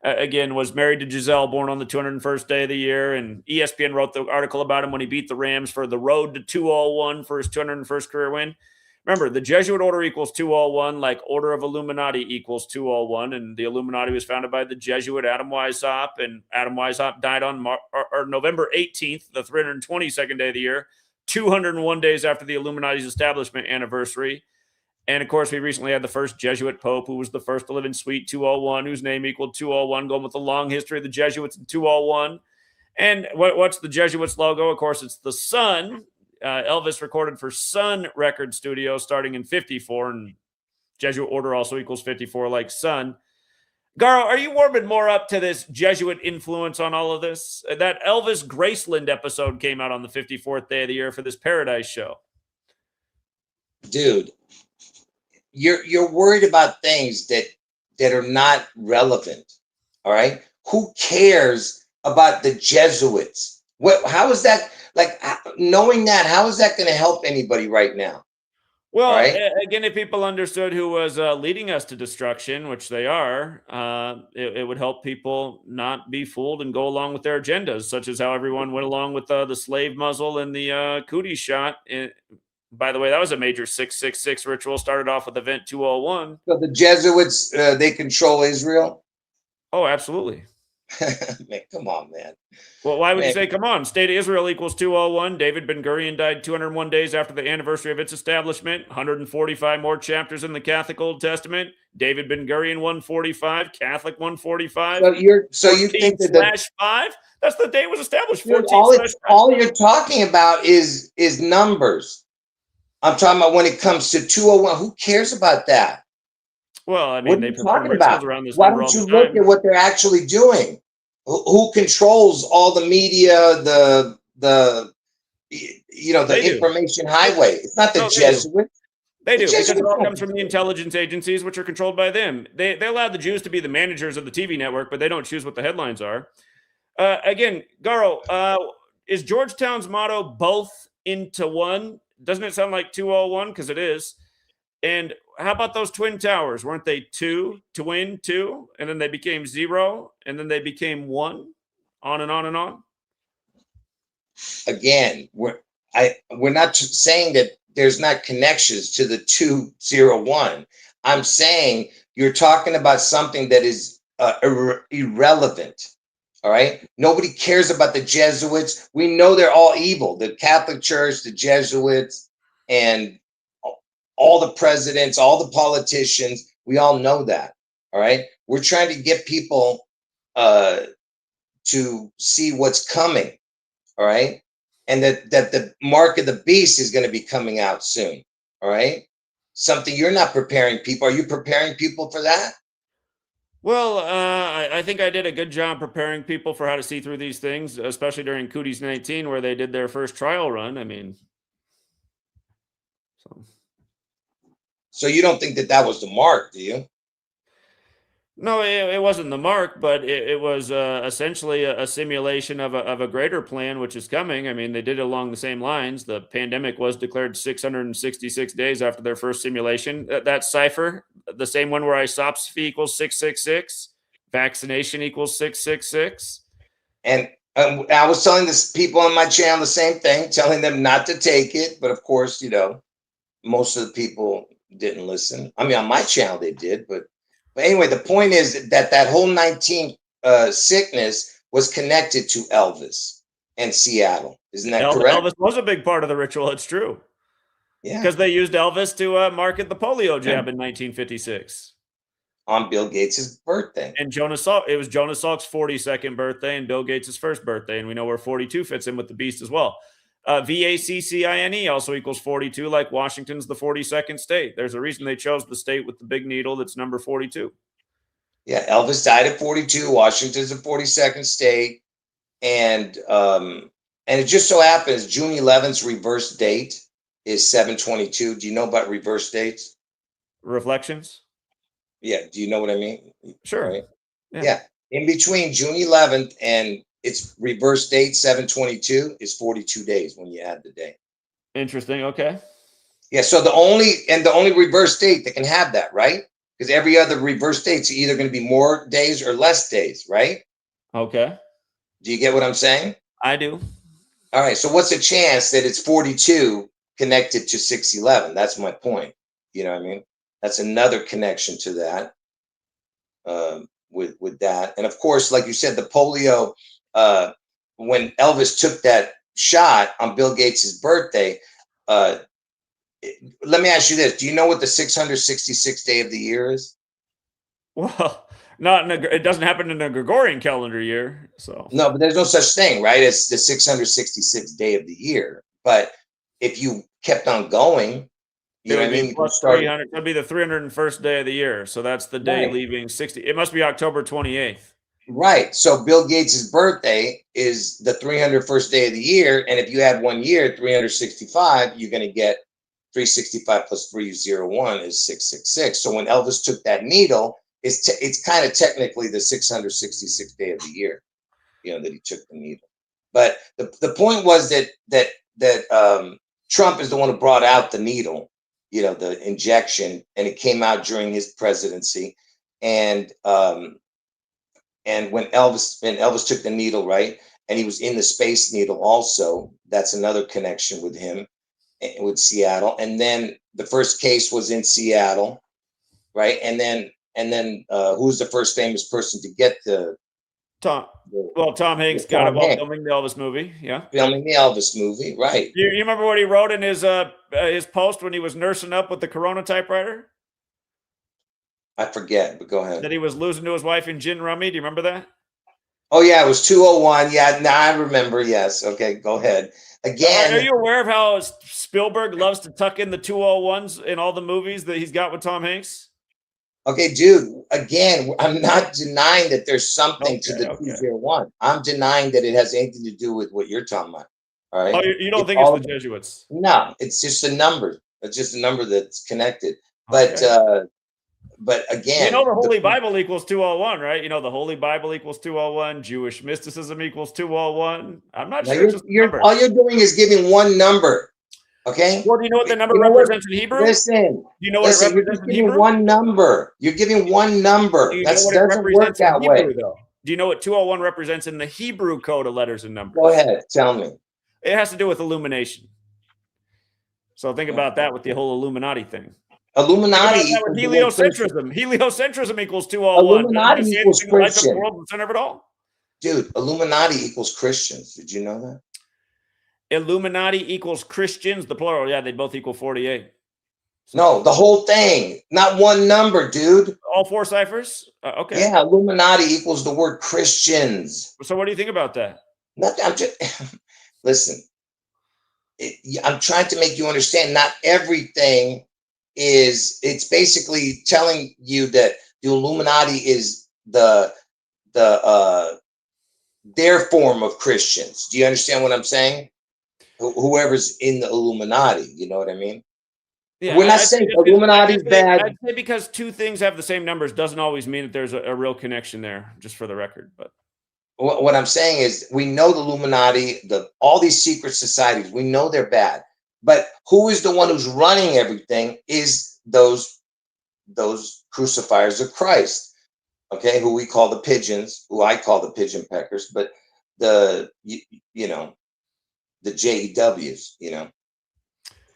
again, was married to Giselle, born on the 201st day of the year. And ESPN wrote the article about him when he beat the Rams for the road to 201 for his 201st career win. Remember, the Jesuit order equals 201, like Order of Illuminati equals 201. And the Illuminati was founded by the Jesuit Adam Weishaupt. And Adam Weishaupt died on November 18th, the 322nd day of the year, 201 days after the Illuminati's establishment anniversary. And of course, we recently had the first Jesuit Pope, who was the first to live in Suite 201, whose name equaled 201, going with the long history of the Jesuits in 201. And what's the Jesuits logo? Of course, it's the sun. Elvis recorded for Sun Record Studio starting in 54, and Jesuit order also equals 54, like Sun. Garo, are you warming more up to this Jesuit influence on all of this? That Elvis Graceland episode came out on the 54th day of the year for this Paradise show. Dude, you're worried about things that are not relevant. All right? Who cares about the Jesuits? How is that, like, knowing that, how is that going to help anybody right now? Well, right? Again, if people understood who was leading us to destruction, which they are, it would help people not be fooled and go along with their agendas, such as how everyone went along with the slave muzzle and the cootie shot. By the way, that was a major 666 ritual. Started off with Event 201. So the Jesuits, they control Israel? Oh, absolutely. Man, come on, man. Well, why would you say, come on? State of Israel equals 201. David Ben-Gurion died 201 days after the anniversary of its establishment. 145 more chapters in the Catholic Old Testament. David Ben-Gurion 145, Catholic 145. So you think that /5? That's the day it was established. Dude, all you're talking about is numbers. I'm talking about when it comes to 201. Who cares about that? Well, I mean, what are you talking about? Around this Why don't you look at what they're actually doing? Who controls all the media, the information highway? It's not the Jesuits. They do, because it all comes from the intelligence agencies, which are controlled by them. They allow the Jews to be the managers of the TV network, but they don't choose what the headlines are. Again, Garo, is Georgetown's motto both into one? Doesn't it sound like 201? Because it is. And how about those twin towers? Weren't they two to win two? And then they became 0, and then they became 1, on and on and on? Again, we're not saying that there's not connections to the 201. I'm saying you're talking about something that is irrelevant. All right. Nobody cares about the Jesuits. We know they're all evil. The Catholic Church, the Jesuits, and all the presidents, all the politicians. We all know that. All right. We're trying to get people to see what's coming. All right. And that the mark of the beast is going to be coming out soon. All right. Something you're not preparing people. Are you preparing people for that? Well, I think I did a good job preparing people for how to see through these things, especially during Cooties 19, where they did their first trial run. I mean, So you don't think that that was the mark, do you? no, it wasn't the mark, but it was essentially a simulation of a greater plan, which is coming. I mean, they did it along the same lines. The pandemic was declared 666 days after their first simulation. That cipher, the same one where isopsephy equals 666, vaccination equals 666. And I was telling this people on my channel the same thing, telling them not to take it. But of course, most of the people didn't listen. I mean, on my channel they did, but anyway, the point is that whole 19 sickness was connected to Elvis and Seattle. Isn't that correct? Elvis was a big part of the ritual. It's true. Yeah. Because they used Elvis to market the polio jab in 1956. On Bill Gates' birthday. And it was Jonas Salk's 42nd birthday and Bill Gates' first birthday. And we know where 42 fits in with the beast as well. VACCINE also equals 42, like Washington's the 42nd state. There's a reason they chose the state with the big needle that's number 42. Yeah, Elvis died at 42. Washington's the 42nd state. And it just so happens June 11th's reverse date is 7/22. Do you know about reverse dates? Reflections? Yeah. Do you know what I mean? Sure. Right? Yeah. In between June 11th and its reverse date, 7/22, is 42 days when you add the day. Interesting. Okay. Yeah. So the only reverse date that can have that, right? Because every other reverse date's either going to be more days or less days, right? Okay. Do you get what I'm saying? I do. All right. So what's the chance that it's 42 connected to 6/11? That's my point. You know what I mean? That's another connection to that. With that, and of course, like you said, the polio. When Elvis took that shot on Bill Gates' birthday, let me ask you this: do you know what the 666th day of the year is? Well, it doesn't happen in a Gregorian calendar year, so no. But there's no such thing, right? It's the 666th day of the year. But if you kept on going, you know what I mean? Plus 300. It'd be the 301st day of the year, so that's the day leaving 60. It must be October 28th. Right. So Bill Gates' birthday is the 301st day of the year, and if you add 1 year, 365, you're going to get 365 plus 301 is 666. So when Elvis took that needle, it's kind of technically the 666th day of the year, that he took the needle. But the point was that Trump is the one who brought out the needle, the injection, and it came out during his presidency. And when Elvis took the needle, right, and he was in the Space Needle also, that's another connection with him, with Seattle. And then the first case was in Seattle, right? And then who's the first famous person to get Tom Hanks got it while filming the Elvis movie. Yeah, filming the Elvis movie, right? You remember what he wrote in his post when he was nursing up with the Corona typewriter? I forget, but go ahead. That he was losing to his wife in gin rummy. Do you remember that? Oh yeah, it was 201. Yeah, now I remember. Yes. Okay, go ahead. Again, are you aware of how Spielberg loves to tuck in the 201s in all the movies that he's got with Tom Hanks? Okay, dude. Again, I'm not denying that there's something to the 201. I'm denying that it has anything to do with what you're talking about. All right. Oh, you don't think it's the Jesuits? No, it's just a number. It's just a number that's connected. But again, the Holy Bible equals 201, right? The Holy Bible equals 201. Jewish mysticism equals 201. I'm not sure. All you're doing is giving one number. Okay. Well, do you know what the number represents in Hebrew? Listen. Do you know what it represents in Hebrew? One number. You're giving one number. That doesn't work that way. Do you know what 201 represents in the Hebrew code of letters and numbers? Go ahead. Tell me. It has to do with illumination. So think about that with the whole Illuminati thing. Illuminati Think about that equals with the word Christian. heliocentrism. Heliocentrism equals 2 all 1. Illuminati Does it equals anything to light up the Christian. world in the center of it all? Dude, Illuminati equals Christians. Did you know that? Illuminati equals Christians, the plural. Yeah, they both equal 48. So, No, the whole thing, not one number, dude. all 4 ciphers? Okay. Yeah, Illuminati equals the word Christians. So what do you think about that? Nothing. I'm just listen. I'm trying to make you understand. Not everything is. It's basically telling you that the Illuminati is their form of Christians. Do you understand what I'm saying? Whoever's in the Illuminati, you know what I mean? Yeah, We're not saying Illuminati's bad. I'd say because 2 things have the same numbers doesn't always mean that there's a real connection there, just for the record. But What I'm saying is, we know the Illuminati, all these secret societies, we know they're bad. But who is the one who's running everything is those crucifiers of Christ, okay, who we call the pigeons, who I call the pigeon peckers, but the JEWs,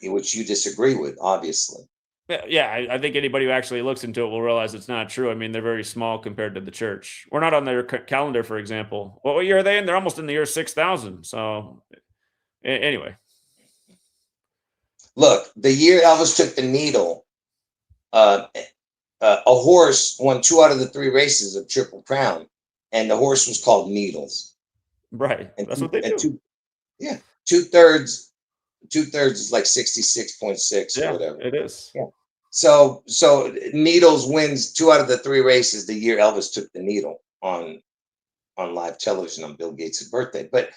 which you disagree with, obviously. yeah, I think anybody who actually looks into it will realize it's not true. I mean, they're very small compared to the church. We're not on their calendar, for example. What year are they in? They're almost in the year 6000. So anyway. Look, the year Elvis took the needle, a horse won 2 out of the 3 races of Triple Crown, and the horse was called Needles. Right. And That's what they do. Yeah, 2/3 is like 66.6 or whatever. It is. Yeah. So Needles wins 2 out of the 3 races the year Elvis took the needle on live television on Bill Gates' birthday. But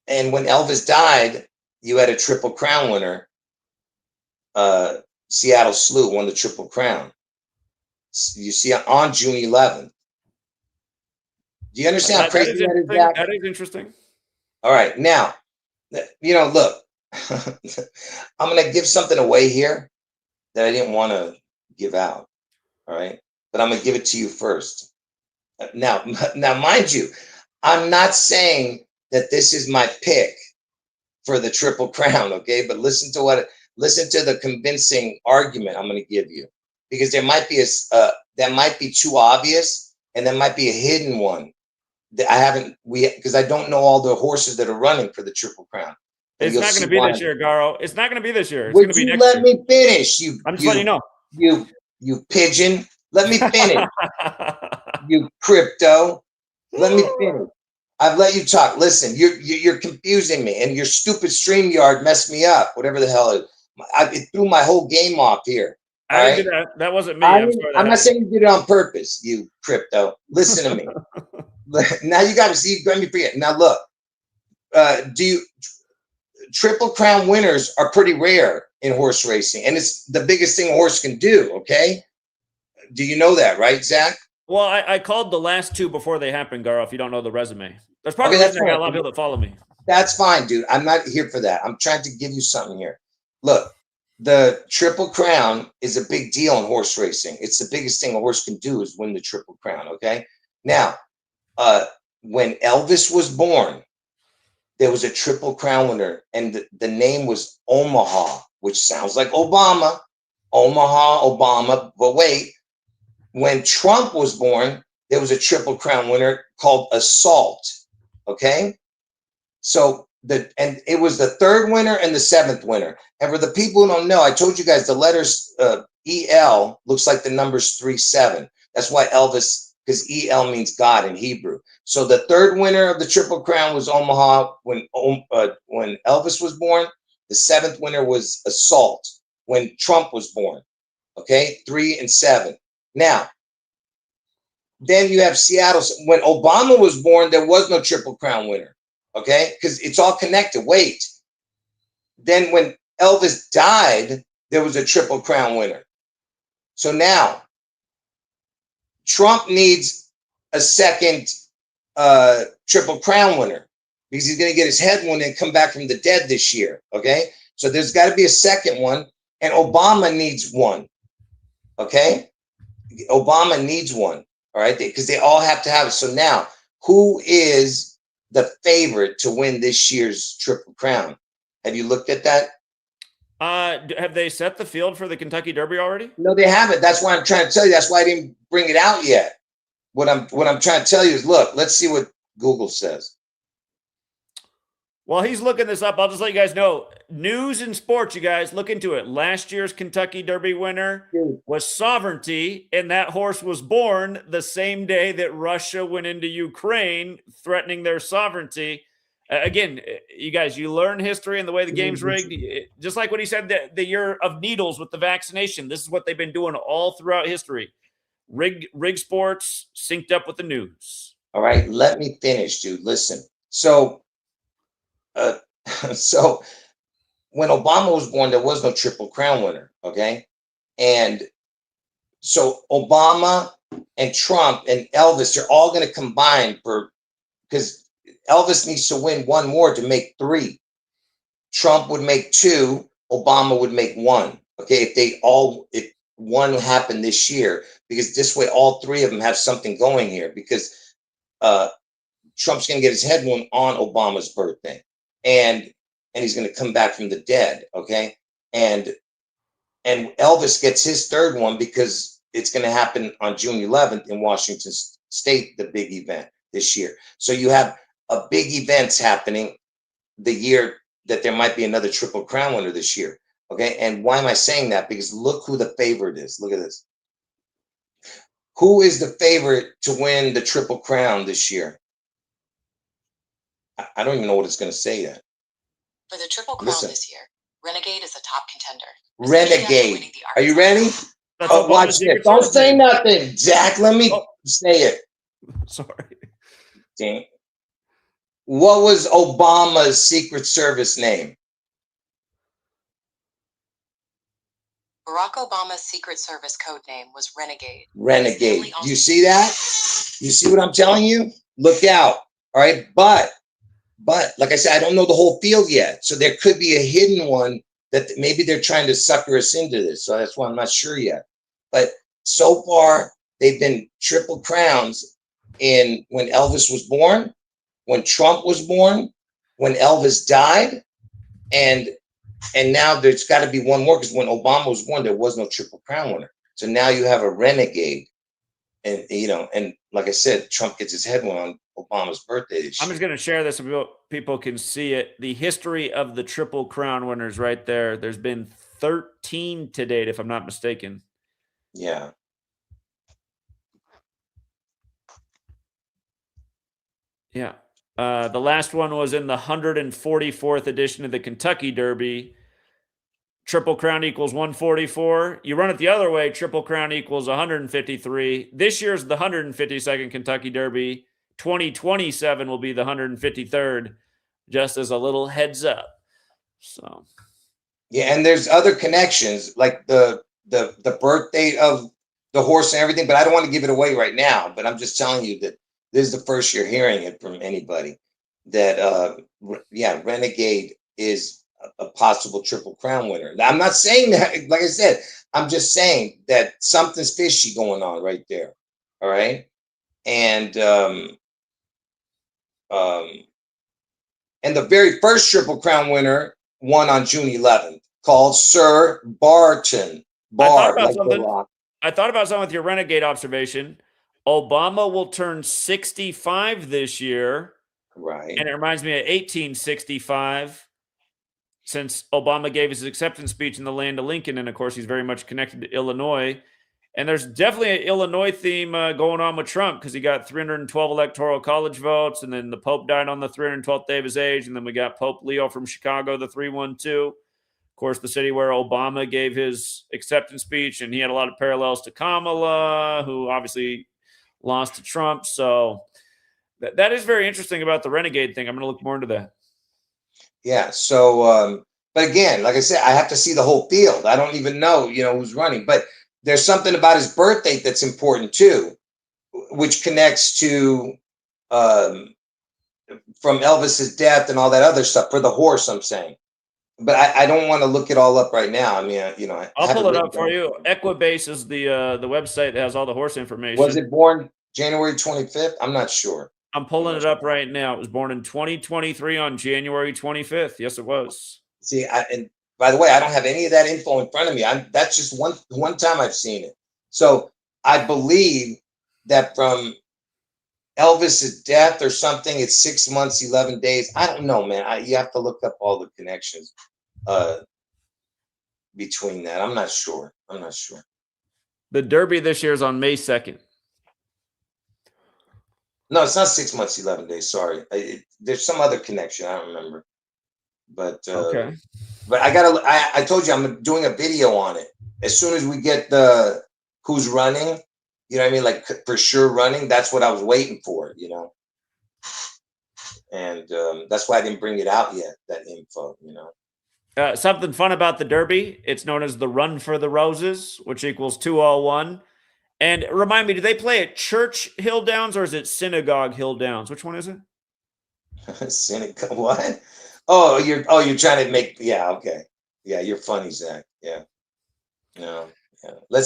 and when Elvis died, you had a Triple Crown winner. Seattle Slew won the Triple Crown. You see on June 11th. Do you understand how crazy that is? That is interesting. All right, now, look, I'm going to give something away here that I didn't want to give out. All right, but I'm going to give it to you first. Now, mind you, I'm not saying that this is my pick for the Triple Crown. Okay, but listen to the convincing argument I'm going to give you, because there might be that might be too obvious, and there might be a hidden one that because I don't know all the horses that are running for the Triple Crown. It's not going to be this year, Garo. It's not going to be this year. It's Would going to be you next year. let me finish? I'm just letting you know. You pigeon. Let me finish. You crypto. Let me finish. I've let you talk. Listen, you're confusing me, and your stupid StreamYard messed me up. Whatever the hell it threw my whole game off here. I didn't do that. That wasn't me. I'm not saying you did it on purpose, you crypto. Listen to me. Now you got to see. Let me forget. Now look, Triple Crown winners are pretty rare in horse racing, and it's the biggest thing a horse can do. Okay, do you know that, right, Zach? Well, I called the last 2 before they happened, Garo. If you don't know the resume, that's probably I got a lot of people that follow me. That's fine, dude. I'm not here for that. I'm trying to give you something here. Look, the Triple Crown is a big deal in horse racing. It's the biggest thing a horse can do is win the Triple Crown. Okay, now. When Elvis was born, there was a Triple Crown winner, and the name was Omaha, which sounds like Obama. Omaha, Obama. But wait, when Trump was born, there was a Triple Crown winner called Assault. Okay, so it was the 3rd winner and the 7th winner. And for the people who don't know, I told you guys the letters EL looks like the numbers 37. That's why Elvis. Because EL means God in Hebrew. So the 3rd winner of the Triple Crown was Omaha when Elvis was born. The 7th winner was Assault when Trump was born. Okay, 3 and 7. Now, then you have Seattle. When Obama was born, there was no Triple Crown winner. Okay, because it's all connected. Wait. Then when Elvis died, there was a Triple Crown winner. So now, Trump needs a second Triple Crown winner because he's going to get his head one and come back from the dead this year. Okay, so there's got to be a second one, and Obama needs one. Okay, Obama needs one. All right, because they all have to have it. So now, who is the favorite to win this year's Triple Crown? Have you looked at that? Have they set the field for the Kentucky Derby already? No, they haven't. That's why I'm trying to tell you. That's why I didn't bring it out yet. What I'm trying to tell you is, look, let's see what Google says. While he's looking this up, I'll just let you guys know. News and sports, you guys, look into it. Last year's Kentucky Derby winner was Sovereignty, and that horse was born the same day that Russia went into Ukraine, threatening their sovereignty. Again, you guys, you learn history and the way the game's rigged. Just like what he said, the year of needles with the vaccination. This is what they've been doing all throughout history. Rig sports synced up with the news. All right, let me finish, dude. Listen. So so when Obama was born, there was no Triple Crown winner, okay? And so Obama and Trump and Elvis are all going to combine because Elvis needs to win one more to make 3. Trump would make 2, Obama would make 1. Okay, if one happened this year, because this way all 3 of them have something going here, because Trump's going to get his head won on Obama's birthday. And he's going to come back from the dead, okay? And Elvis gets his 3rd one because it's going to happen on June 11th in Washington State, the big event this year. So you have a big events happening the year that there might be another Triple Crown winner this year, okay? And why am I saying that? Because look who the favorite is. Look at this. Who is the favorite to win the Triple Crown this year? I don't even know what it's going to say yet. For the Triple Crown this year, Renegade is a top contender. Renegade. Are you ready? Oh, watch this. Don't say nothing, Jack. Let me say it. Sorry. Dang. What was Obama's Secret Service name? Barack Obama's Secret Service code name was Renegade. Renegade. Do you see that? You see what I'm telling you? Look out. All right. But like I said, I don't know the whole field yet. So there could be a hidden one that maybe they're trying to sucker us into this. So that's why I'm not sure yet. But so far, they've been Triple Crowns in when Elvis was born, when Trump was born, when Elvis died, and now there's got to be one more, because when Obama was born, there was no Triple Crown winner. So now you have a Renegade. And, and like I said, Trump gets his head won on Obama's birthday this year. I'm just going to share this so people can see it. The history of the Triple Crown winners right there. There's been 13 to date, if I'm not mistaken. Yeah. Yeah. The last one was in the 144th edition of the Kentucky Derby. Triple Crown equals 144. You run it the other way, Triple Crown equals 153. This year's the 152nd Kentucky Derby. 2027 will be the 153rd, just as a little heads up. So, yeah, and there's other connections, like the birth date of the horse and everything, but I don't want to give it away right now. But I'm just telling you that this is the first you're hearing it from anybody, that Renegade is a possible Triple Crown winner. Now, I'm not saying that, like I said, I'm just saying that something's fishy going on right there. All right. And the very first Triple Crown winner won on June 11th, called Sir Barton. I thought about something with your Renegade observation. Obama will turn 65 this year. Right. And it reminds me of 1865. Since Obama gave his acceptance speech in the land of Lincoln, and of course he's very much connected to Illinois. And there's definitely an Illinois theme going on with Trump, because he got 312 electoral college votes, and then the Pope died on the 312th day of his age, and then we got Pope Leo from Chicago, the 312. Of course, the city where Obama gave his acceptance speech, and he had a lot of parallels to Kamala, who obviously lost to Trump. So that is very interesting about the Renegade thing. I'm going to look more into that. Yeah. So, but again, like I said, I have to see the whole field. I don't even know, who's running. But there's something about his birth date that's important too, which connects to from Elvis's death and all that other stuff for the horse, I'm saying. But I don't want to look it all up right now. I mean, I'll pull it up for you. Equibase is the website that has all the horse information. Was it born January 25th? I'm not sure. I'm pulling it up right now. It was born in 2023 on January 25th. Yes, it was. See, By the way, I don't have any of that info in front of me. That's just one time I've seen it. So I believe that from Elvis's death or something, it's 6 months, 11 days. I don't know, man. You have to look up all the connections between that. I'm not sure. The Derby this year is on May 2nd. No, it's not 6 months, 11 days. Sorry. There's some other connection. I don't remember. But Okay. But I told you I'm doing a video on it. As soon as we get the who's running, you know what I mean? Like for sure running. That's what I was waiting for, you know. And that's why I didn't bring it out yet, that info, you know. Something fun about the Derby. It's known as the Run for the Roses, which equals 201. And remind me, do they play at Church Hill Downs or is it Synagogue Hill Downs? Which one is it? Synagogue, what? Oh, you're trying to make, yeah, okay. Yeah, you're funny, Zach. Yeah. No.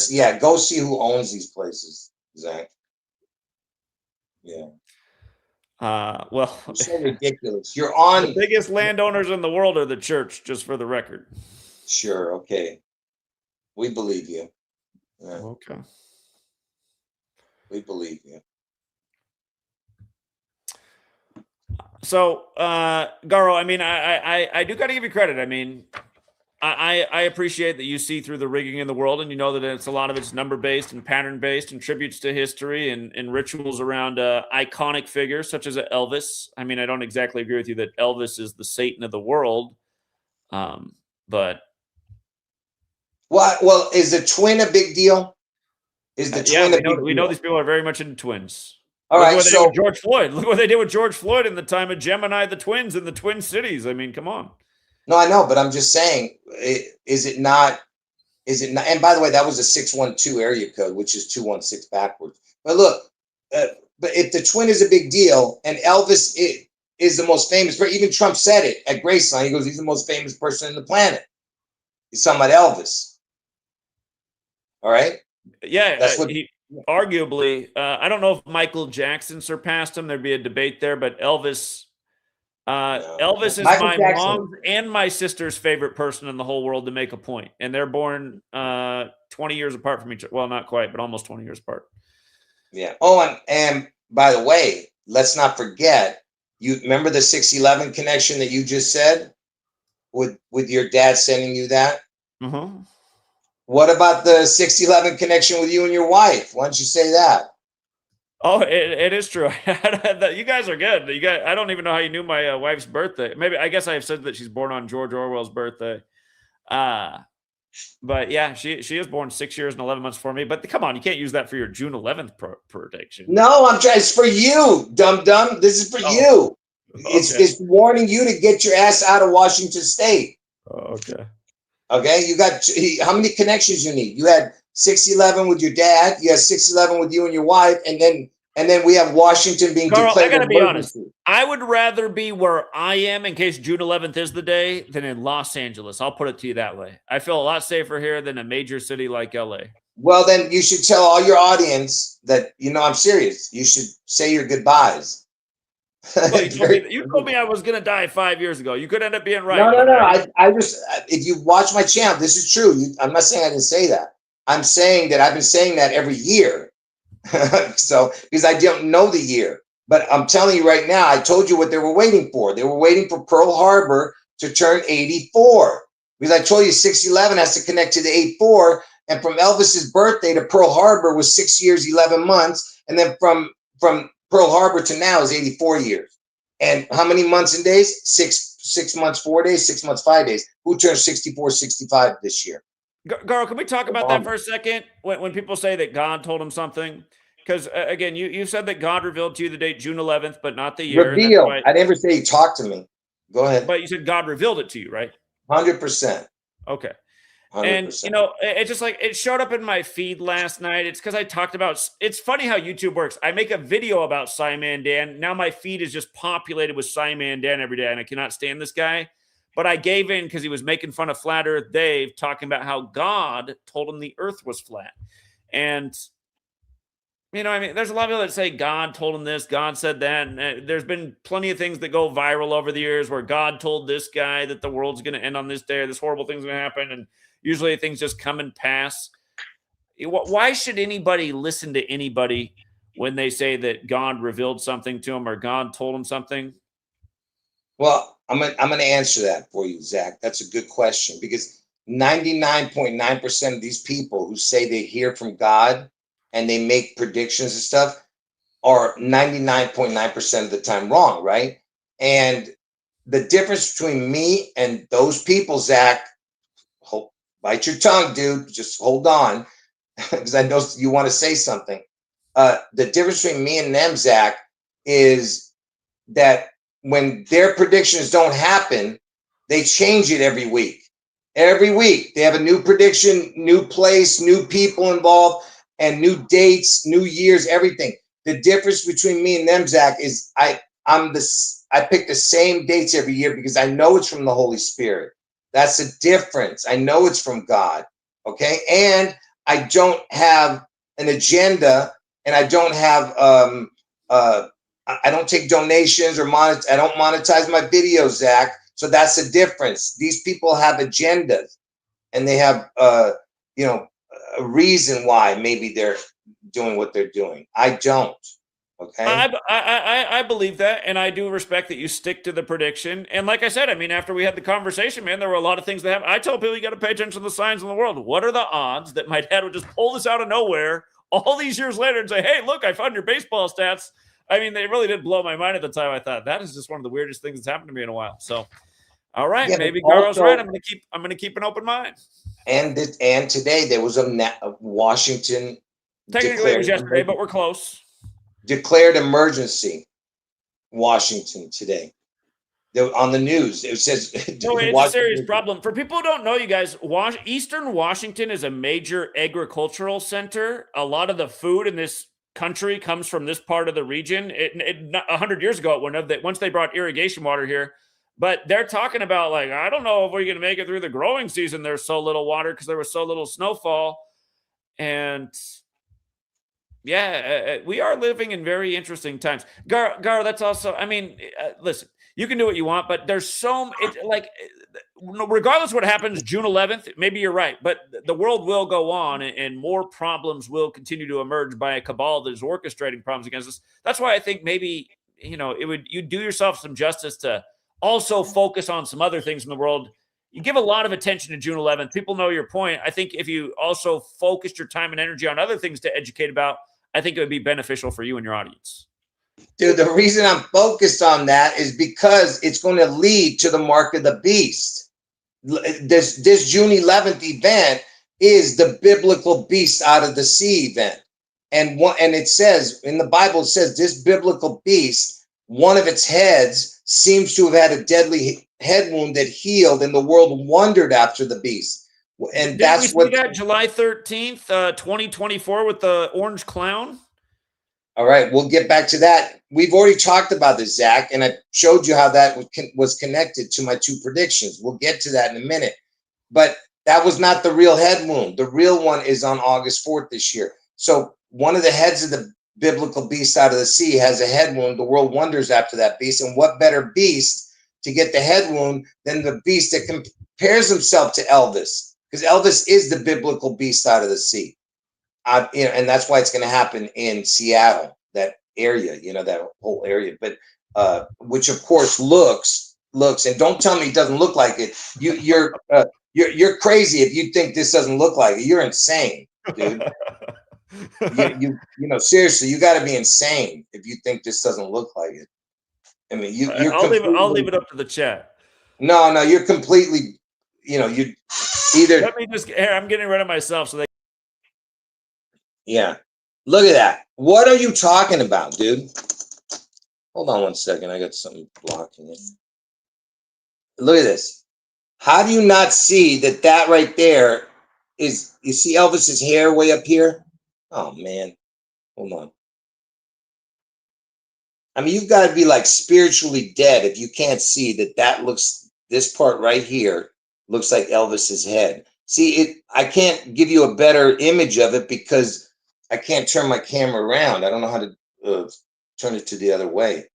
Yeah. Go see who owns these places, Zach. Yeah. Well, it's so ridiculous. You're on the biggest landowners in the world are the church, just for the record. Sure, okay. We believe you. Yeah. Okay. We believe you. So, Garo, I mean, I do got to give you credit. I mean, I appreciate that you see through the rigging in the world, and you know that it's a lot of it's number based and pattern based, and tributes to history and rituals around iconic figures such as Elvis. I mean, I don't exactly agree with you that Elvis is the Satan of the world, but well, is the twin a big deal? Is the twin a big deal? We know these people are very much into twins. All right, so George Floyd. Look what they did with George Floyd in the time of Gemini the twins in the Twin Cities. I mean, come on. No, I know, but I'm just saying, is it not? And by the way, that was a 612 area code, which is 216 backwards. But look, but if the twin is a big deal, and Elvis is the most famous, even Trump said it at Graceland. He goes, he's the most famous person on the planet. He's talking about Elvis. All right. Yeah, that's what arguably. I don't know if Michael Jackson surpassed him. There'd be a debate there, but Elvis. Elvis is my mom's and my sister's favorite person in the whole world to make a point, and they're born 20 years apart from each other. Well, not quite, but almost 20 years apart. Yeah. Oh, and by the way, let's not forget. You remember the 611 connection that you just said, with your dad sending you that. Mm-hmm. What about the 611 connection with you and your wife? Why don't you say that? Oh, it is true. You guys are good. I don't even know how you knew my wife's birthday. Maybe I guess I have said that she's born on George Orwell's birthday. But yeah, she is born 6 years and 11 months before me. But come on, you can't use that for your June 11th prediction. No, I'm trying. It's for you, dum. This is for you. It's warning you to get your ass out of Washington State. Okay. Okay, you got how many connections you need? You had 611 with your dad. You had 611 with you and your wife, and then we have Washington being Carl, declared. I gotta be honest. I would rather be where I am in case June 11th is the day than in Los Angeles. I'll put it to you that way. I feel a lot safer here than a major city like LA. Well, then you should tell all your audience that I'm serious. You should say your goodbyes. Well, you told me I was going to die 5 years ago. You could end up being right. No. I just, if you watch my channel, this is true. I'm not saying I didn't say that. I'm saying that I've been saying that every year. So, because I don't know the year, but I'm telling you right now, I told you what they were waiting for. They were waiting for Pearl Harbor to turn 84. Because I told you 611 has to connect to the 84. And from Elvis's birthday to Pearl Harbor was 6 years, 11 months. And then from Pearl Harbor to now is 84 years. And how many months and days? 6 months, 4 days, 6 months, 5 days. Who turned 64, 65 this year? Garo, can we talk about that for a second? When people say that God told him something, because again, you said that God revealed to you the date June 11th, but not the year. Revealed. I never say he talked to me. Go ahead. But you said God revealed it to you, right? 100%. Okay. 100%. And it's just like it showed up in my feed last night. It's because I talked about. It's funny how YouTube works. I make a video about Simon Dan. Now my feed is just populated with Simon Dan every day, and I cannot stand this guy. But I gave in because he was making fun of Flat Earth Dave, talking about how God told him the Earth was flat, and You know, I mean, there's a lot of people that say God told him this, God said that. And there's been plenty of things that go viral over the years where God told this guy that the world's going to end on this day, or this horrible thing's going to happen. And usually things just come and pass. Why should anybody listen to anybody when they say that God revealed something to him or God told him something? Well, I'm gonna answer that for you, Zach. That's a good question, because 99.9% of these people who say they hear from God and they make predictions and stuff are 99.9% of the time wrong, right? And the difference between me and those people, Zach, bite your tongue, dude. Just hold on, because I know you want to say something. The difference between me and them, Zach, is that when their predictions don't happen, they change it every week. Every week they have a new prediction, new place, new people involved, and new dates, new years, everything. The difference between me and them, Zach, is I pick the same dates every year because I know it's from the Holy Spirit. That's the difference. I know it's from God. Okay. And I don't have an agenda, and I don't have I don't take donations or I don't monetize my videos, Zach. So that's the difference. These people have agendas, and they have you know, a reason why maybe they're doing what they're doing. I don't. Okay. I believe that, and I do respect that you stick to the prediction. And like I said, I mean, after we had the conversation, man, there were a lot of things that happened. I tell people you got to pay attention to the signs in the world. What are the odds that my dad would just pull this out of nowhere all these years later and say, "Hey, look, I found your baseball stats"? I mean, they really did blow my mind at the time. I thought that is just one of the weirdest things that's happened to me in a while. So, all right, Yeah, maybe but Garo's right. also, I'm gonna keep an open mind. and today there was a Washington Technically, it was yesterday, but we're close. declared emergency. Washington today. On the news, it says No, it's a serious problem. For people who don't know, you guys, Eastern Washington is a major agricultural center. A lot of the food in this country comes from this part of the region. 100 years ago, it wouldn't have. That once they brought irrigation water here, but they're talking about, like, I don't know if we're going to make it through the growing season. There's so little water because there was so little snowfall, and yeah, we are living in very interesting times. Gar, that's also, I mean, listen, you can do what you want, but there's regardless of what happens June 11th, maybe you're right, but the world will go on, and more problems will continue to emerge by a cabal that is orchestrating problems against us. That's why I think maybe, you do yourself some justice to also focus on some other things in the world. You give a lot of attention to June 11th. People know your point. I think if you also focused your time and energy on other things to educate about, I think it would be beneficial for you and your audience. Dude, the reason I'm focused on that is because it's going to lead to the mark of the beast. This June 11th event is the biblical beast out of the sea event. And it says in the Bible, it says this biblical beast, one of its heads seems to have had a deadly head wound that healed, and the world wondered after the beast. And that's what July 13th, 2024 with the orange clown. All right, we'll get back to that. We've already talked about this, Zach, and I showed you how that was connected to my two predictions. We'll get to that in a minute. But that was not the real head wound. The real one is on August 4th this year. So one of the heads of the biblical beast out of the sea has a head wound. The world wonders after that beast. And what better beast to get the head wound than the beast that compares himself to Elvis? Because Elvis is the biblical beast out of the sea. And that's why it's going to happen in Seattle, that area, that whole area. But which of course looks, and don't tell me it doesn't look like it. You're crazy if you think this doesn't look like it. You're insane, dude. Seriously, you got to be insane if you think this doesn't look like it. I mean, I'll leave it up to the chat. No, you're completely, you either. Let me just. Here, I'm getting rid of myself so they. Yeah. Look at that. What are you talking about, dude? Hold on one second. I got something blocking it. Look at this. How do you not see that right there is, you see Elvis's hair way up here? Oh, man. Hold on. I mean, you've got to be like spiritually dead if you can't see that looks, this part right here looks like Elvis's head. See, I can't give you a better image of it because I can't turn my camera around. I don't know how to turn it to the other way.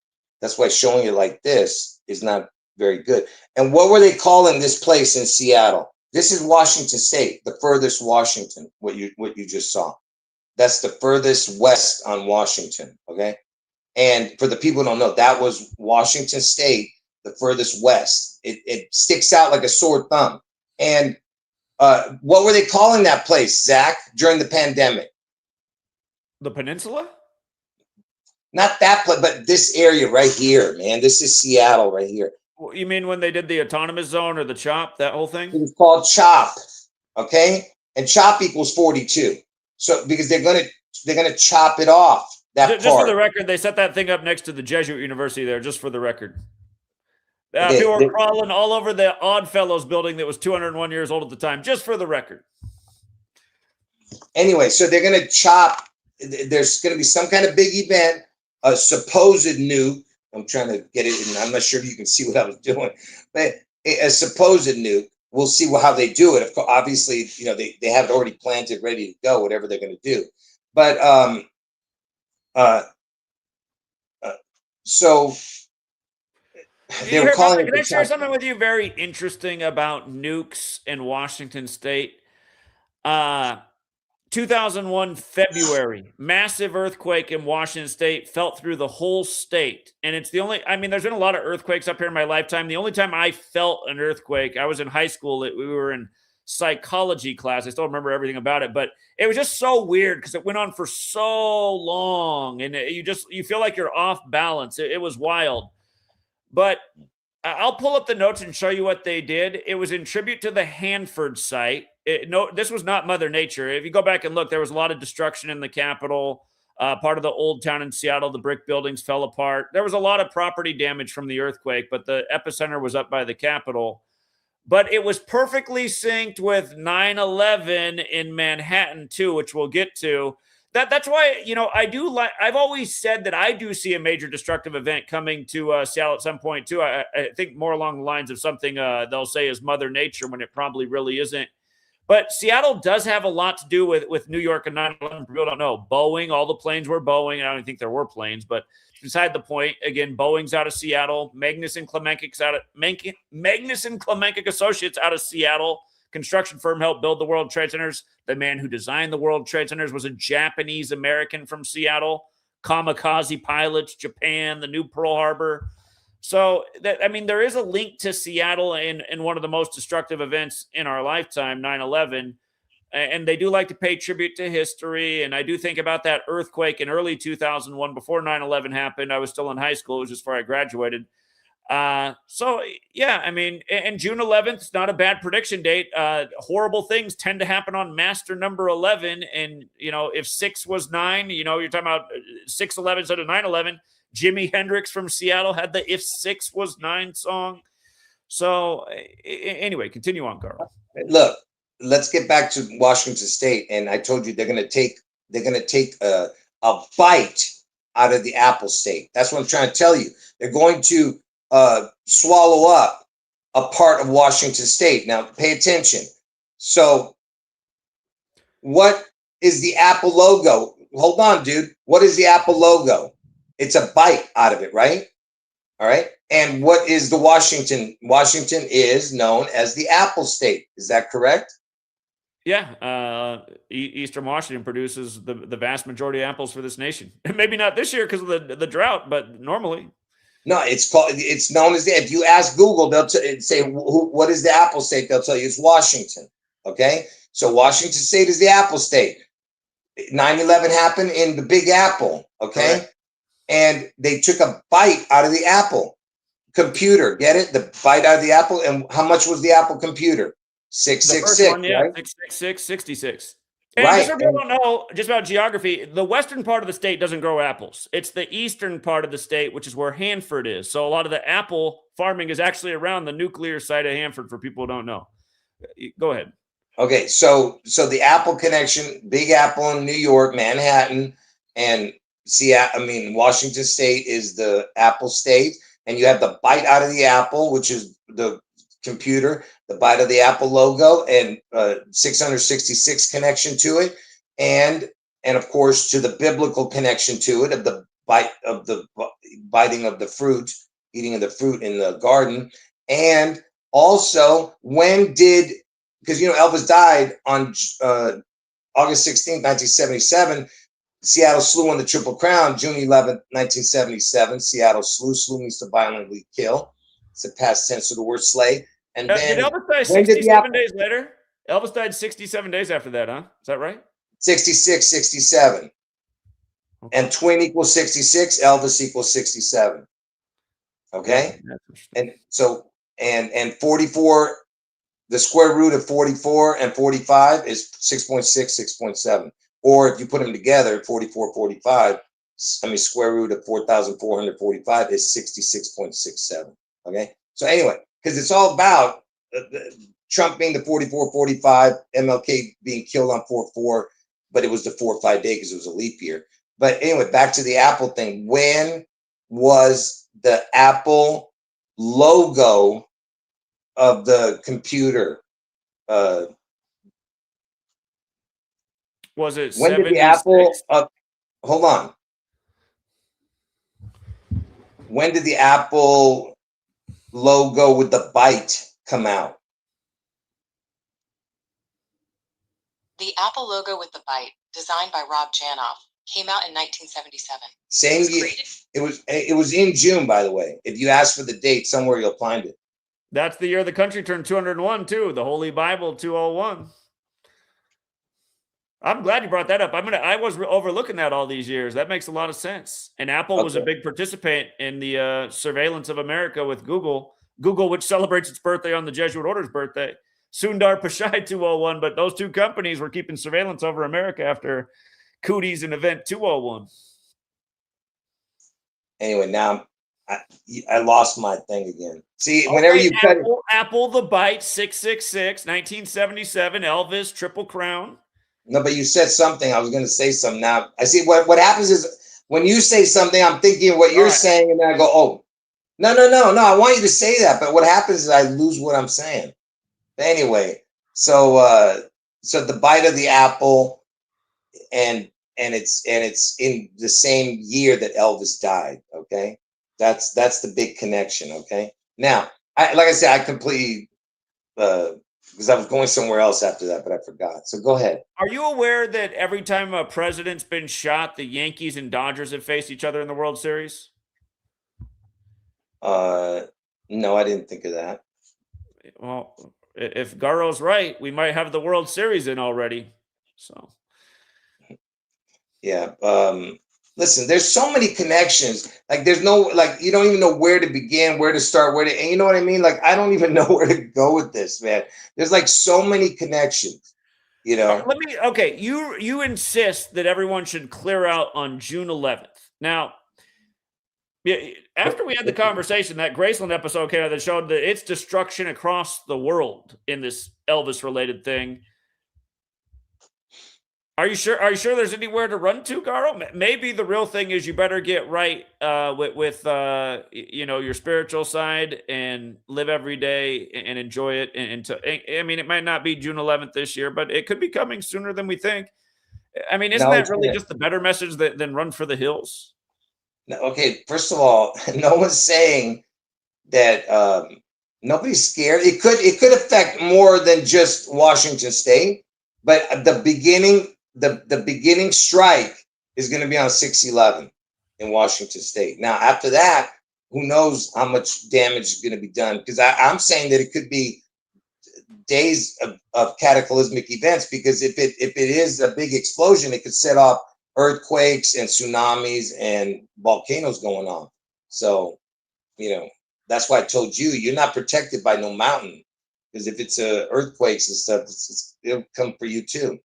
That's why showing it like this is not very good. And what were they calling this place in Seattle? This is Washington State, the furthest Washington, what you just saw. That's the furthest west on Washington, okay? And for the people who don't know, that was Washington State, the furthest west. It sticks out like a sore thumb. And what were they calling that place, Zach, during the pandemic? The peninsula? Not that place, but this area right here, man. This is Seattle right here. You mean when they did the autonomous zone or the CHOP, that whole thing? It was called CHOP, okay? And CHOP equals 42. So because they're gonna chop it off. That just part. For the record, they set that thing up next to the Jesuit University there, just for the record. Okay, people were crawling all over the Oddfellows building that was 201 years old at the time, just for the record. Anyway, so they're going to chop. There's going to be some kind of big event, a supposed nuke. I'm trying to get it, and I'm not sure if you can see what I was doing, but a supposed nuke. We'll see how they do it. Of course, obviously, you know, they have it already planted, ready to go, whatever they're going to do. But so they were calling. Can I share something with you very interesting about nukes in Washington State? 2001 February, massive earthquake in Washington State, felt through the whole state. And it's the only, I mean, there's been a lot of earthquakes up here in my lifetime. The only time I felt an earthquake, I was in high school. We were in psychology class. I still remember everything about it, but it was just so weird because it went on for so long and you feel like you're off balance. It was wild. But I'll pull up the notes and show you what they did. It was in tribute to the Hanford site. This was not Mother Nature. If you go back and look, there was a lot of destruction in the Capitol. Part of the old town in Seattle, the brick buildings fell apart. There was a lot of property damage from the earthquake, but the epicenter was up by the Capitol. But it was perfectly synced with 9/11 in Manhattan too, which we'll get to. That's why, you know, I've always said that I do see a major destructive event coming to Seattle at some point too. I think more along the lines of something they'll say is Mother Nature when it probably really isn't. But Seattle does have a lot to do with New York and 9/11. People don't know. Boeing, all the planes were Boeing. I don't think there were planes, but beside the point, again, Boeing's out of Seattle. Magnuson Klemenkic Associates out of Seattle. Construction firm helped build the World Trade Centers. The man who designed the World Trade Centers was a Japanese American from Seattle. Kamikaze pilots, Japan, the new Pearl Harbor. So, there is a link to Seattle in one of the most destructive events in our lifetime, 9/11. And they do like to pay tribute to history. And I do think about that earthquake in early 2001 before 9/11 happened. I was still in high school. It was just before I graduated. And June 11th is not a bad prediction date. Horrible things tend to happen on master number 11. And, you know, if 6 was 9, you know, you're talking about 6/11 instead of 9/11. Jimi Hendrix from Seattle had the If 6 Was 9 song. So anyway, continue on, Carl. Look, let's get back to Washington State. And I told you they're going to take a bite out of the Apple State. That's what I'm trying to tell you. They're going to swallow up a part of Washington State. Now, pay attention. So what is the Apple logo? Hold on, dude. What is the Apple logo? It's a bite out of it, right? All right. And what is the Washington? Washington is known as the Apple State. Is that correct? Yeah. Eastern Washington produces the vast majority of apples for this nation. Maybe not this year because of the drought, but normally. No, it's known as if you ask Google, they'll say, what is the Apple State? They'll tell you it's Washington. Okay. So Washington State is the Apple State. 9/11 happened in the Big Apple. Okay. Right. And they took a bite out of the Apple computer. Get it? The bite out of the Apple. And how much was the Apple computer? 666. Yeah, right? 666, 66. And right. Just so people don't know just about geography, the western part of the state doesn't grow apples. It's the eastern part of the state, which is where Hanford is. So a lot of the apple farming is actually around the nuclear site of Hanford, for people who don't know. Go ahead. Okay, so the Apple connection, Big Apple in New York, Manhattan, and Washington State is the Apple State, and you have the bite out of the Apple, which is the computer, the bite of the Apple logo, and 666 connection to it, and and of course to the biblical connection to it of the biting of the fruit, eating of the fruit in the garden. And also, when did, because Elvis died on August 16th, 1977. Seattle slew on the Triple Crown, June 11th, 1977. Seattle slew. Slew means to violently kill. It's a past tense of the word slay. And then did Elvis die when did the 67 days later? Elvis died 67 days after that, huh? Is that right? 66, 67. Okay. And twin equals 66, Elvis equals 67. Okay? And so, and 44, the square root of 44 and 45 is 6.6, 6.7. Or if you put them together, 44, 45, square root of 4,445 is 66.67. Okay? So anyway, because it's all about Trump being the 44, 45, MLK being killed on 4/4, but it was the 4/5 day because it was a leap year. But anyway, back to the Apple thing. When was the Apple logo of the computer? Was it when 76? did the Apple? Hold on. When did the Apple logo with the byte come out? The Apple logo with the byte, designed by Rob Janoff, came out in 1977. Same year. It was in June, by the way. If you ask for the date, somewhere you'll find it. That's the year the country turned 201 too. The Holy Bible 201. I'm glad you brought that up. I was overlooking that all these years. That makes a lot of sense. And Apple was a big participant in the surveillance of America with Google. Google, which celebrates its birthday on the Jesuit Order's birthday. Sundar Pichai 201, but those two companies were keeping surveillance over America after Cooties and Event 201. Anyway, now I lost my thing again. See, whenever you cut Apple the Byte 666, 1977, Elvis, Triple Crown. No, but you said something. I was going to say something. Now I see what happens is when you say something, I'm thinking what you're saying, and then I go, "Oh, no! I want you to say that." But what happens is I lose what I'm saying. But anyway, so the bite of the apple, and it's in the same year that Elvis died. Okay, that's the big connection. Okay, now like I said, I completely. Because I was going somewhere else after that, but I forgot. So go ahead. Are you aware that every time a president's been shot, the Yankees and Dodgers have faced each other in the World Series? No, I didn't think of that. Well, if Garo's right, we might have the World Series in already. So, yeah. Listen, there's so many connections. Like there's no, like, you don't even know where to begin, where to start, and you know what I mean? Like, I don't even know where to go with this, man. There's like so many connections, okay. You insist that everyone should clear out on June 11th. Now, after we had the conversation, that Graceland episode came out that showed that it's destruction across the world in this Elvis related thing. Are you sure there's anywhere to run to, Garo? Maybe the real thing is you better get right with your spiritual side and live every day and enjoy it. I mean, it might not be June 11th this year, but it could be coming sooner than we think. I mean, isn't that really just the better message than run for the hills? No, okay, first of all, no one's saying that nobody's scared. It could affect more than just Washington State, but the beginning strike is going to be on 6/11 in Washington State. Now, after that, who knows how much damage is going to be done? Because I'm saying that it could be days of cataclysmic events. Because if it is a big explosion, it could set off earthquakes and tsunamis and volcanoes going on. So, that's why I told you you're not protected by no mountain. Because if it's earthquakes and stuff, it'll come for you too.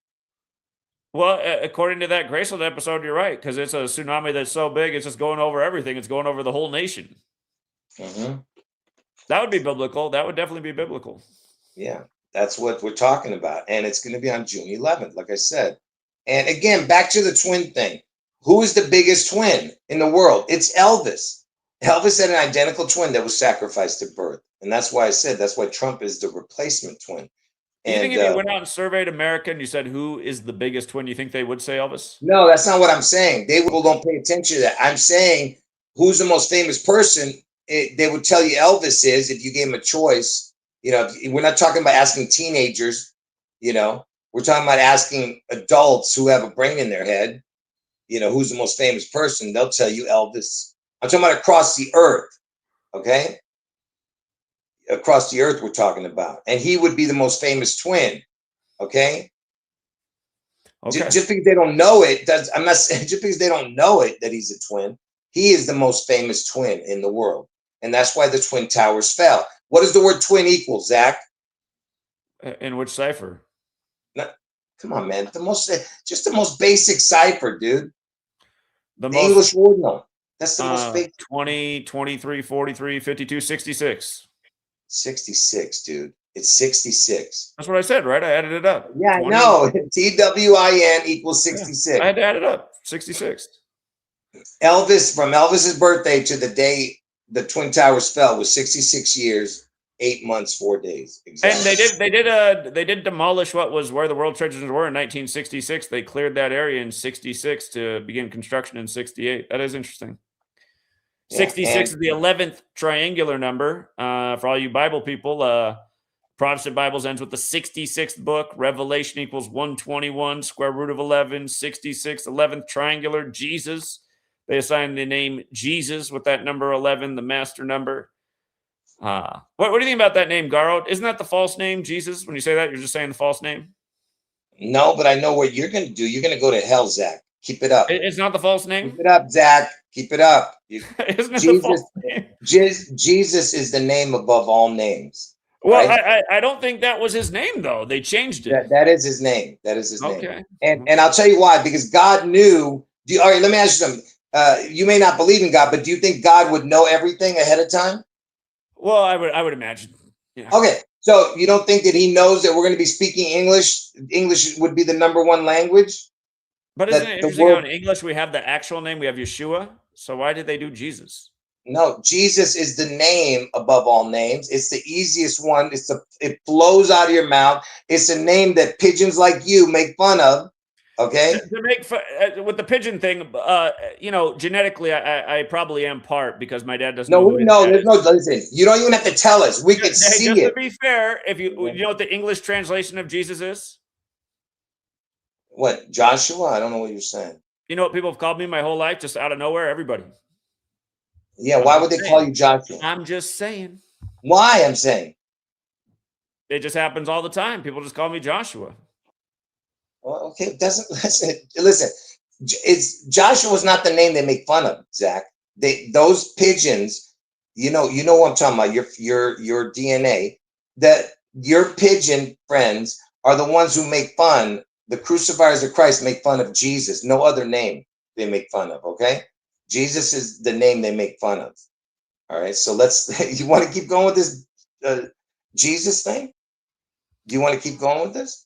Well, according to that Graceland episode, you're right, because it's a tsunami that's so big, it's just going over everything. It's going over the whole nation. Mm-hmm. That would be biblical. That would definitely be biblical. Yeah, that's what we're talking about. And it's going to be on June 11th, like I said. And again, back to the twin thing. Who is the biggest twin in the world? It's Elvis. Elvis had an identical twin that was sacrificed at birth. And that's why I said, that's why Trump is the replacement twin. Do you And think if you went out and surveyed America and you said, who is the biggest twin, you think they would say Elvis? no, that's not what I'm saying. They don't pay attention to that. I'm saying who's the most famous person. They would tell you Elvis is if you gave him a choice. You know, we're not talking about asking teenagers. You know, we're talking about asking adults who have a brain in their head. You know, who's the most famous person? They'll tell you Elvis. I'm talking about across the earth. Okay, across the earth we're talking about, and he would be the most famous twin. Okay. Okay. Just because they don't know it does. I'm not saying just because they don't know it that he's a twin. He is the most famous twin in the world, and that's why the Twin Towers fell. What does the word twin equal, Zach? In which cipher? No, come on, man. The most basic cipher, dude. The English ordinal. That's the most basic. 20, 23, 43, 52, 66. 66, dude. It's 66. That's what I said, right? I added it up. Yeah, 20, no. TWIN equals 66. I had to add it up. 66. Elvis, from Elvis's birthday to the day the Twin Towers fell, was 66 years, 8 months, 4 days. Exactly. And they did demolish what was where the World Trade Centers were in 1966. They cleared that area in 66 to begin construction in 68. That is interesting. Yeah, 66 is the 11th triangular number. For all you Bible people, Protestant Bibles ends with the 66th book. Revelation equals 121, square root of 11, 66, 11th triangular, Jesus. They assigned the name Jesus with that number 11, the master number. What do you think about that name, Garo? Isn't that the false name, Jesus? When you say that, you're just saying the false name? No, but I know what you're going to do. You're going to go to hell, Zach. Keep it up. It's not the false name? Keep it up, Zach. Keep it up. Isn't it the false name? Jesus is the name above all names. Well, right? I don't think that was his name, though. They changed it. That is his name. That is his Okay. name. And I'll tell you why. Because God knew. All right, let me ask you something. You may not believe in God, but do you think God would know everything ahead of time? Well, I would imagine. Yeah. Okay, so you don't think that he knows that we're going to be speaking English? English would be the #1 language? But isn't it interesting how in English we have the actual name? We have Yeshua. So why did they do Jesus? No, Jesus is the name above all names. It's the easiest one. It flows out of your mouth. It's a name that pigeons like you make fun of. Okay. To make fun, with the pigeon thing, genetically, I probably am part because my dad doesn't. No, there's no. Listen, you don't even have to tell us. We can see it. Just to be fair, if you know what the English translation of Jesus is? What, Joshua? I don't know what you're saying. You know what people have called me my whole life, just out of nowhere? Everybody. Yeah, why would they call you Joshua? I'm just saying. Why? I'm saying. It just happens all the time. People just call me Joshua. Well, okay, it doesn't listen. It's Joshua's not the name they make fun of, Zach. Those pigeons, you know what I'm talking about. Your DNA. That your pigeon friends are the ones who make fun. The crucifiers of Christ make fun of Jesus. No other name they make fun of. Okay, Jesus is the name they make fun of. All right, so you want to keep going with this Jesus thing? Do you want to keep going with this?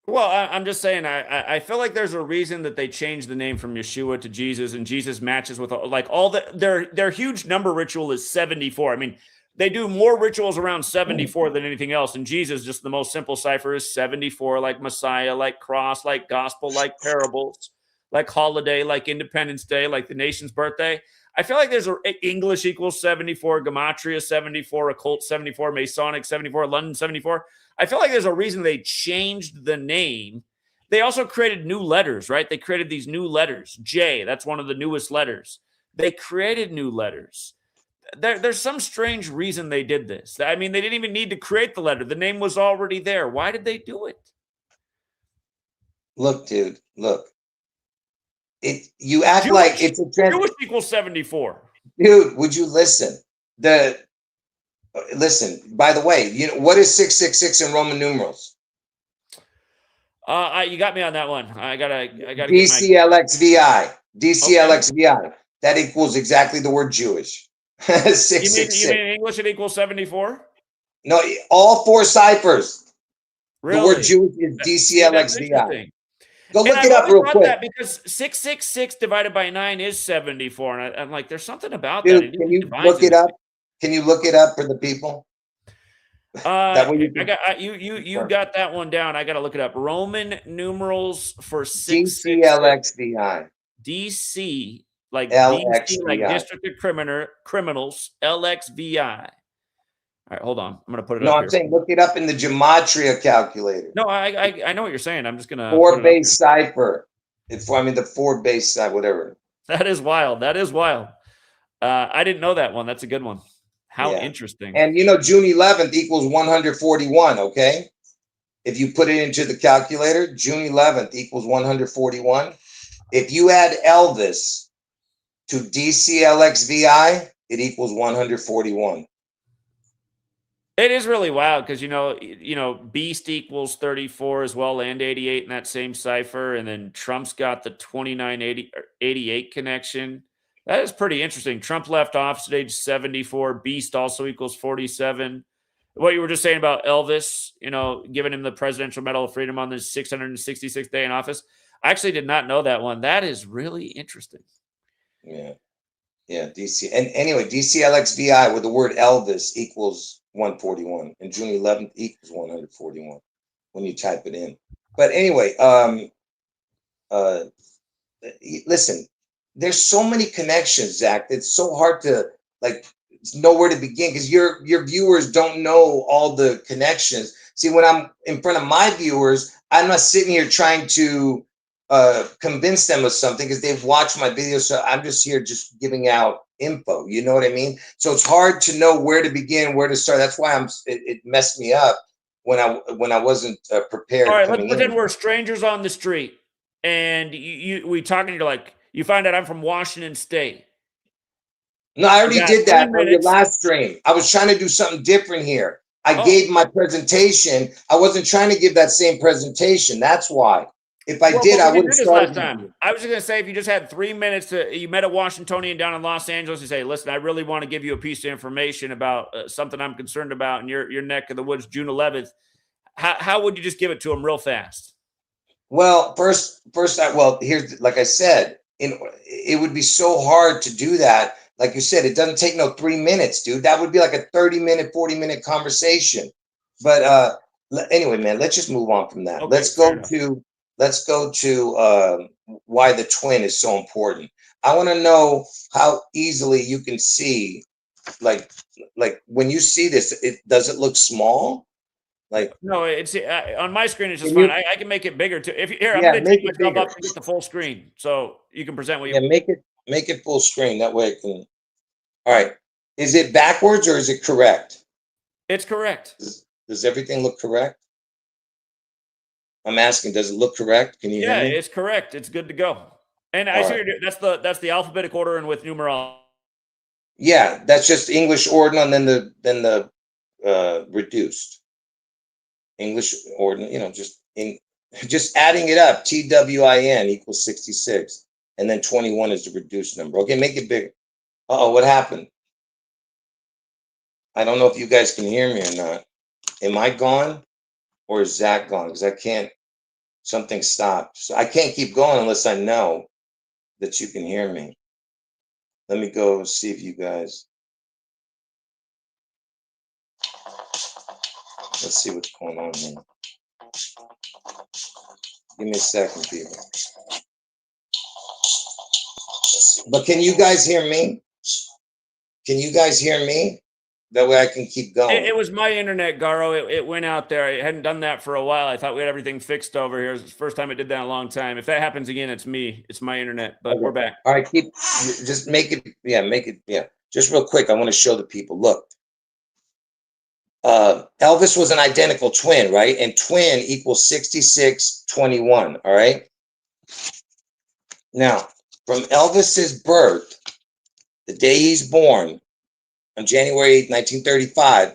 Well, I'm just saying, I feel like there's a reason that they changed the name from Yeshua to Jesus, and Jesus matches with like all their huge number ritual is 74. I mean, they do more rituals around 74 than anything else, and Jesus, just the most simple cipher, is 74, like Messiah, like cross, like gospel, like parables, like holiday, like Independence Day, like the nation's birthday. I feel like there's English equals 74, Gematria 74, occult 74, Masonic 74, London 74. I feel like there's a reason they changed the name. They also created new letters, right? They created these new letters. J, that's one of the newest letters. They created new letters. There's some strange reason they did this. I mean, they didn't even need to create the letter. The name was already there. Why did they do it? Look, dude, look. You act Jewish, like it's a trend. Jewish equals 74. Dude, would you listen? Listen, by the way, you know what is 666 in Roman numerals? You got me on that one. I gotta DCLXVI. DCLXVI. Okay. That equals exactly the word Jewish. 666. You mean in English it equals 74? No, all 4 ciphers. Really? The word Jewish is DCLXVI. Go look it up real quick. That because 666 divided by 9 is 74, and I'm like, there's something about Dude, that. Can you look it up? Can you look it up for the people? That way you I can got you got that one down. I got to look it up. Roman numerals for 666. DCLXVI. DC, like DC, like LXVI. District of Criminals, LXVI. All right, hold on. I'm gonna put it No, up I'm here. saying look it up in the Gematria calculator. No, I know what you're saying. I'm just gonna put Four it up base cipher. The 4 base side, whatever. here. That is wild. That is wild. I didn't know that one. That's a good one. How Yeah. interesting. And June 11th equals 141. Okay. If you put it into the calculator, June 11th equals 141. If you add Elvis to DCLXVI, it equals 141. It is really wild because Beast equals 34 as well, and 88 in that same cipher, and then Trump's got the 8988 connection. That is pretty interesting. Trump left office at age 74. Beast also equals 47. What you were just saying about Elvis, giving him the Presidential Medal of Freedom on his 666th day in office. I actually did not know that one. That is really interesting. Yeah. Yeah. DC. And anyway, DCLXVI with the word Elvis equals 141, and June 11th equals 141 when you type it in. But anyway, listen, there's so many connections, Zach. It's so hard to know where to begin because your viewers don't know all the connections. See, when I'm in front of my viewers, I'm not sitting here trying to convince them of something because they've watched my videos. So I'm just here just giving out info. You know what I mean? So it's hard to know where to begin, where to start. That's why it messed me up when I wasn't prepared. All right, let's coming pretend in. we're strangers on the street, and we talking. You're like, you find out I'm from Washington State. No, I already did that on your minutes. last stream. I was trying to do something different here. I gave my presentation. I wasn't trying to give that same presentation. That's why. If I did, I would have started last time. I was just going to say, if you just had 3 minutes you met a Washingtonian down in Los Angeles, you say, listen, I really want to give you a piece of information about something I'm concerned about in your neck of the woods, June 11th. How would you just give it to him real fast? Well, first, here's, like I said, it would be so hard to do that. Like you said, it doesn't take no 3 minutes, dude. That would be like a 30-minute, 40-minute conversation. But anyway, man, let's just move on from that. Okay, let's go to why the twin is so important. I want to know how easily you can see, like when you see this, does it look small? No, it's on my screen. It's just fine. I can make it bigger too. I'm going to make take it myself bigger. up and get the full screen, so you can present what you. Yeah, make it full screen. That way it can. All right. Is it backwards or is it correct? It's correct. Does everything look correct? I'm asking, does it look correct? Can you hear me? It's correct. It's good to go. And I see that's the alphabetic order and with numerology. Yeah, that's just English ordinal and then the reduced English ordinal. Just adding it up. TWIN equals 66, and then 21 is the reduced number. Okay, make it bigger. Uh-oh, what happened? I don't know if you guys can hear me or not. Am I gone or is Zach gone? Because I can't, something stopped. So I can't keep going unless I know that you can hear me. Let me go see if you guys, let's see what's going on here. Give me a second, people. But can you guys hear me? Can you guys hear me? That way I can keep going. It was my internet, Garo. It went out there. I hadn't done that for a while. I thought we had everything fixed over here. It's the first time it did that in a long time. If that happens again, it's me. It's my internet, but we're back. All right, just make it. Just real quick, I want to show the people. Look, Elvis was an identical twin, right? And twin equals 6621, all right? Now, from Elvis's birth, the day he's born, on January 8, 1935,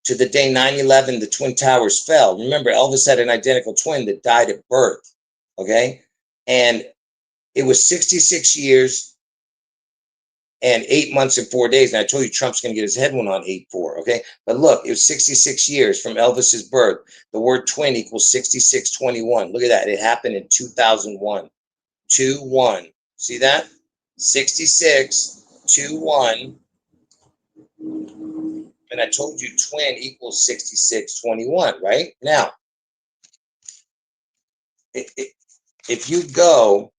to the day 9/11, the Twin Towers fell. Remember, Elvis had an identical twin that died at birth, okay? And it was 66 years and 8 months and 4 days. And I told you Trump's going to get his head one on 8/4, okay? But look, it was 66 years from Elvis's birth. The word twin equals 6621. Look at that. It happened in 2001. 2-1. See that? 66, 2-1. And I told you twin equals 6621, right? Now, if you go,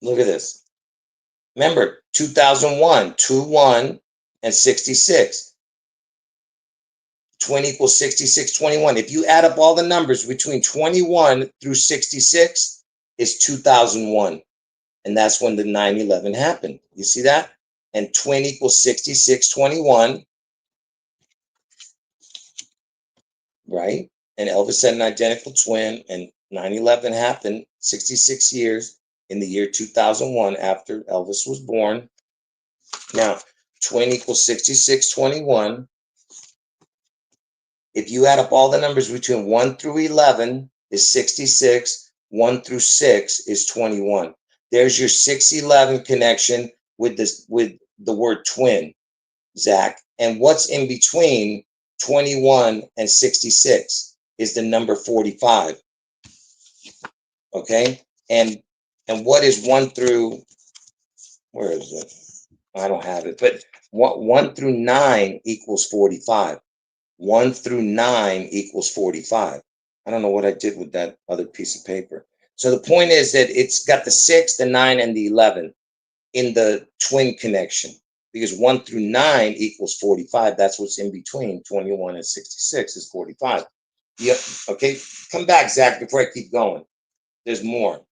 look at this. Remember, 2001, 21 and 66. Twin equals 6621. If you add up all the numbers between 21 through 66 is 2001. And that's when the 9/11 happened. You see that? And twin equals 6621. Right? And Elvis had an identical twin, and 9/11 happened 66 years in the year 2001 after Elvis was born. Now, twin equals 6621. If you add up all the numbers between 1 through 11 is 66, 1 through 6 is 21. There's your 611 connection with this, with the word twin, Zach. And what's in between 21 and 66 is the number 45. Okay? And what is 1 through, where is it? I don't have it, but 1 through 9 equals 45. 1 through 9 equals 45. I don't know what I did with that other piece of paper. So the point is that it's got the 6, the 9, and the 11 in the twin connection, because 1 through 9 equals 45. That's what's in between 21 and 66 is 45. Yep. Okay. Come back, Zach, before I keep going. There's more.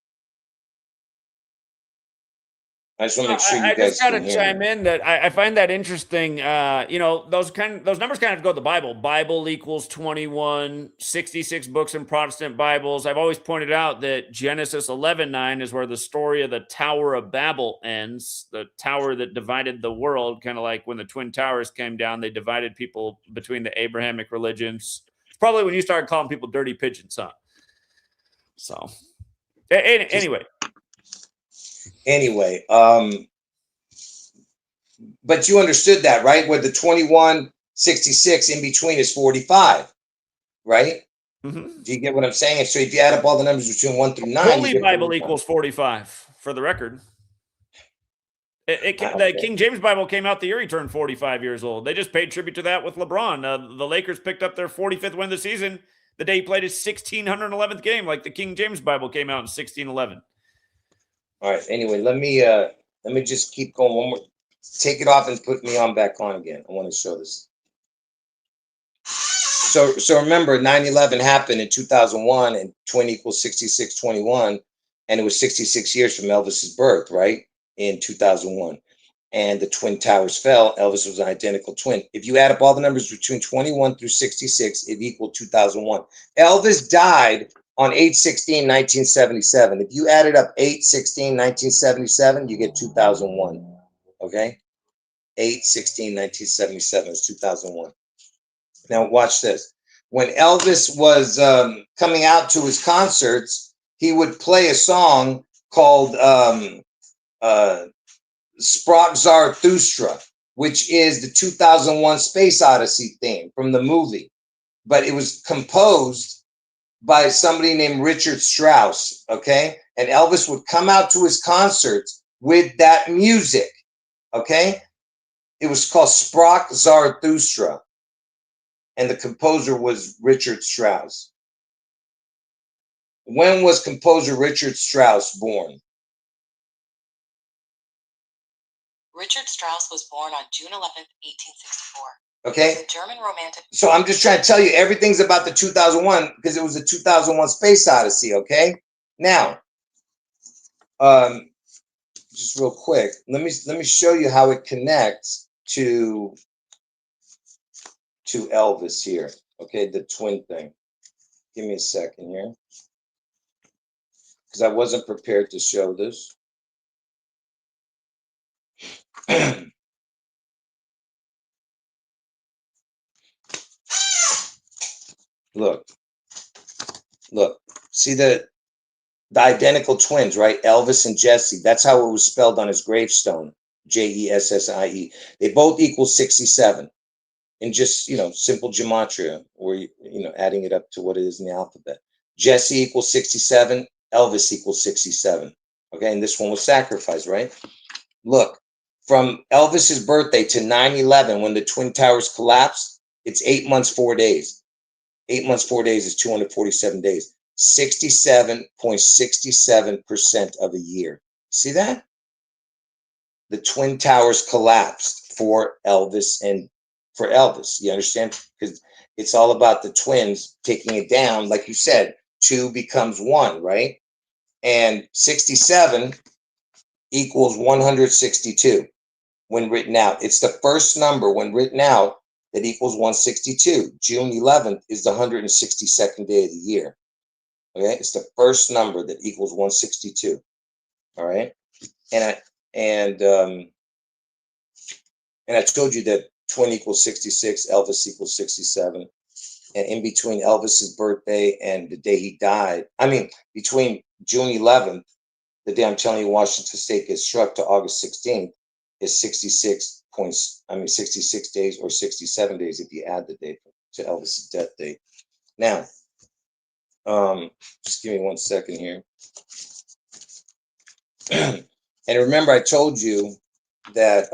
I just want to make sure you guys can hear me. I just got to chime in that I find that interesting. You know, those numbers kind of go to the Bible. Bible equals 21, 66 books in Protestant Bibles. I've always pointed out that Genesis 11:9 is where the story of the Tower of Babel ends, the tower that divided the world, kind of like when the Twin Towers came down, they divided people between the Abrahamic religions. It's probably when you started calling people dirty pigeons, huh? So, anyway. Anyway, but you understood that, right? Where the 21, 66 in between is 45, right? Mm-hmm. Do you get what I'm saying? So if you add up all the numbers between 1 through 9, Holy Bible equals 45, for the record. The King James Bible came out the year he turned 45 years old. They just paid tribute to that with LeBron. The Lakers picked up their 45th win of the season the day he played his 1611th game, like the King James Bible came out in 1611. All right. Anyway, let me just keep going one more. Take it off and put me on back on again. I want to show this. So remember, 9/11 happened in 2001, and twin equals 6621, and it was 66 years from Elvis's birth, right? In 2001, and the Twin Towers fell. Elvis was an identical twin. If you add up all the numbers between 21 through 66, it equaled 2001. Elvis died on 8/16/1977. If you added up 8/16/1977, you get 2001. Okay, 8/16/1977 is 2001. Now watch this. When Elvis was coming out to his concerts, he would play a song called Sprach Zarathustra, which is the 2001 Space Odyssey theme from the movie. But it was composed by somebody named Richard Strauss, okay? And Elvis would come out to his concerts with that music, okay? It was called Sprach Zarathustra, and the composer was Richard Strauss. When was composer Richard Strauss born? Richard Strauss was born on June 11th, 1864. Okay. The German romantic. So I'm just trying to tell you everything's about the 2001 because it was the 2001 Space Odyssey. Okay. Now, just real quick, let me show you how it connects to Elvis here. Okay, the twin thing. Give me a second here, because I wasn't prepared to show this. Look, see the identical twins, right? Elvis and Jesse. That's how it was spelled on his gravestone. Jessie. They both equal 67. And just, simple gematria, or, adding it up to what it is in the alphabet. Jesse equals 67. Elvis equals 67. Okay. And this one was sacrificed, right? Look, From Elvis's birthday to 9/11, when the Twin Towers collapsed, it's 8 months, 4 days. 8 months, 4 days is 247 days. 67.67% of a year. See that? The Twin Towers collapsed for Elvis and for Elvis. You understand? Because it's all about the twins taking it down. Like you said, 2 becomes 1, right? And 67 equals 162 when written out. It's the first number when written out that equals 162. June 11th is the 162nd day of the year. Okay, it's the first number that equals 162. All right, and I told you that twin equals 66, Elvis equals 67, and in between Elvis's birthday and the day he died, I mean between June 11th, the day I'm telling you Washington State gets struck, to August 16th, is 66 days or 67 days if you add the date to Elvis's death date. Now, just give me 1 second here. And remember, I told you that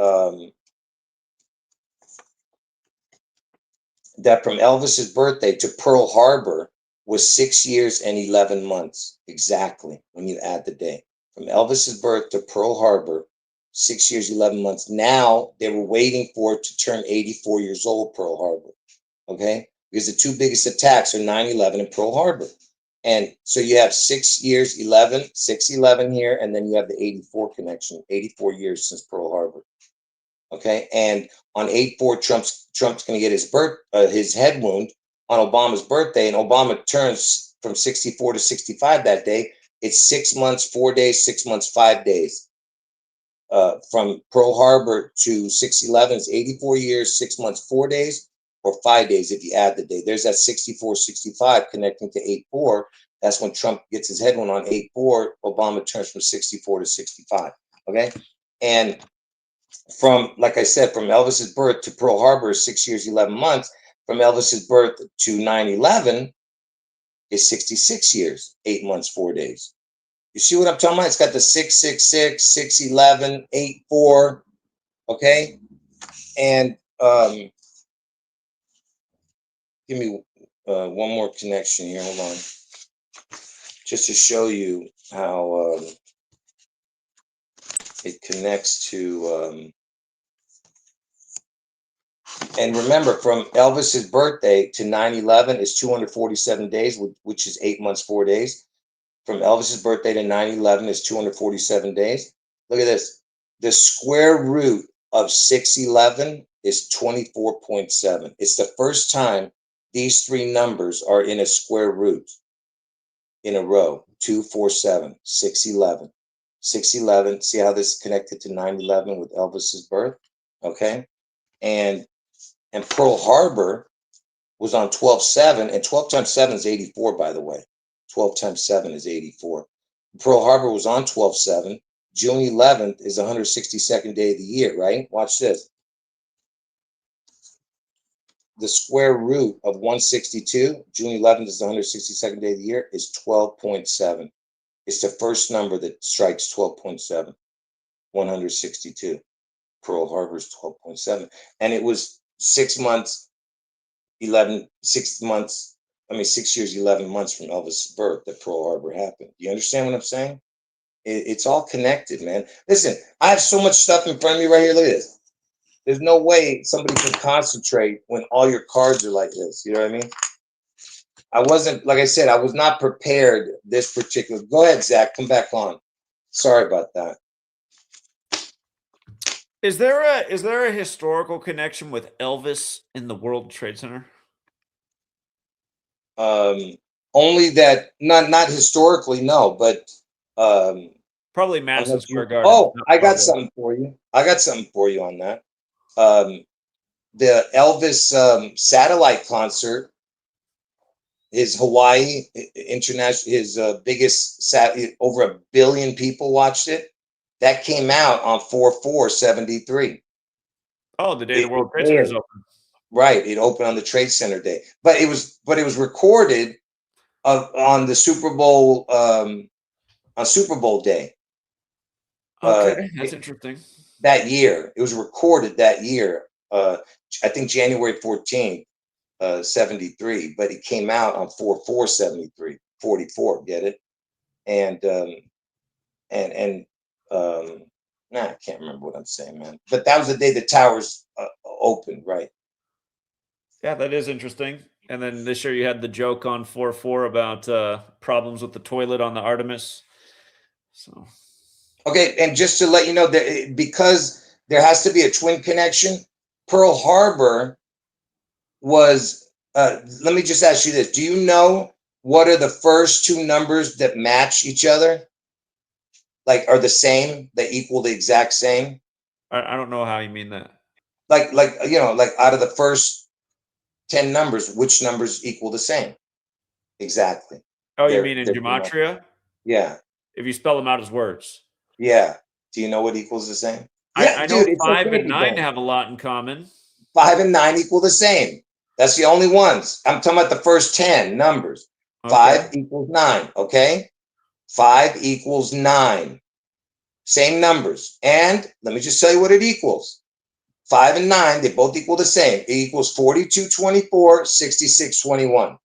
that from Elvis's birthday to Pearl Harbor was 6 years and 11 months exactly when you add the day. From Elvis's birth to Pearl Harbor, 6 years, 11 months. Now they were waiting for it to turn 84 years old, Pearl Harbor. Okay? Because the 2 biggest attacks are 9/11 and Pearl Harbor. And so you have 6 years, 6/11 here, and then you have the 84 connection, 84 years since Pearl Harbor. Okay? And on 8/4, Trump's going to get his head wound on Obama's birthday, and Obama turns from 64 to 65 that day. It's 6 months, 4 days, 6 months, 5 days. From Pearl Harbor to 6/11 is 84 years, 6 months, 4 days, or 5 days if you add the day. There's that 64, 65 connecting to 8/4. That's when Trump gets his head one on 8/4. Obama turns from 64 to 65. Okay. And from, like I said, from Elvis's birth to Pearl Harbor is 6 years, 11 months. From Elvis's birth to 9/11 is 66 years, 8 months, 4 days. You see what I'm talking about? It's got the 666, 6/11, 8/4. Okay. And give me one more connection here. Hold on. Just to show you how it connects to. And remember, from Elvis's birthday to 9/11 is 247 days, which is 8 months, 4 days. From Elvis's birthday to 9/11 is 247 days. Look at this. The square root of 6/11 is 24.7. It's the first time these 3 numbers are in a square root in a row. 247, 6/11. 6/11. See how this is connected to 9/11 with Elvis's birth? Okay. And Pearl Harbor was on 12/7, and 12 times 7 is 84, by the way. 12 times 7 is 84. Pearl Harbor was on 12/7. June 11th is the 162nd day of the year, right? Watch this. The square root of 162, June 11th is the 162nd day of the year, is 12.7. It's the first number that strikes 12.7, 162. Pearl Harbor is 12.7. And it was 6 months, 6 years, 11 months from Elvis' birth that Pearl Harbor happened. You understand what I'm saying? It's all connected, man. Listen, I have so much stuff in front of me right here. Look at this. There's no way somebody can concentrate when all your cards are like this. You know what I mean? I wasn't, like I said, I was not prepared this particular. Go ahead, Zach. Come back on. Sorry about that. Is there a historical connection with Elvis in the World Trade Center? Only that, not historically, no, but probably Madison Square Garden. Oh, I got something for you. I got something for you on that. The Elvis satellite concert, his Hawaii international, his biggest over 1 billion people watched it. That came out on 4/4/73. Oh, the day the World Trade Center is open. Right, it opened on the Trade Center day, but it was recorded on the Super Bowl on Super Bowl day. Okay, that's interesting. That year. It was recorded that year. I think January 14th, 73, but it came out on 4/4/73, 44. Get it? And nah, I can't remember what I'm saying, man. But that was the day the towers opened, right? Yeah, that is interesting. And then this year you had the joke on 4/4 about problems with the toilet on the Artemis. So Okay, and just to let you know that because there has to be a twin connection, Pearl Harbor was. Let me just ask you this: do you know what are the first two numbers that match each other? Like, are the same? They equal the exact same? I don't know how you mean that. Like like out of the first 10 numbers, which numbers equal the same? Exactly. Oh, you They're mean in they're Gematria? yeah. If you spell them out as words. Yeah. Do you know what equals the same? Yeah, I know dude, it's 5 okay if and you 9 don't. have a lot in common. 5 and 9 equal the same. That's the only ones. I'm talking about the first 10 numbers. Okay. 5 equals 9. Okay. 5 equals 9. Same numbers. And let me just tell you what it equals. 5 and 9, they both equal the same. It equals 42, 24, 66, 21.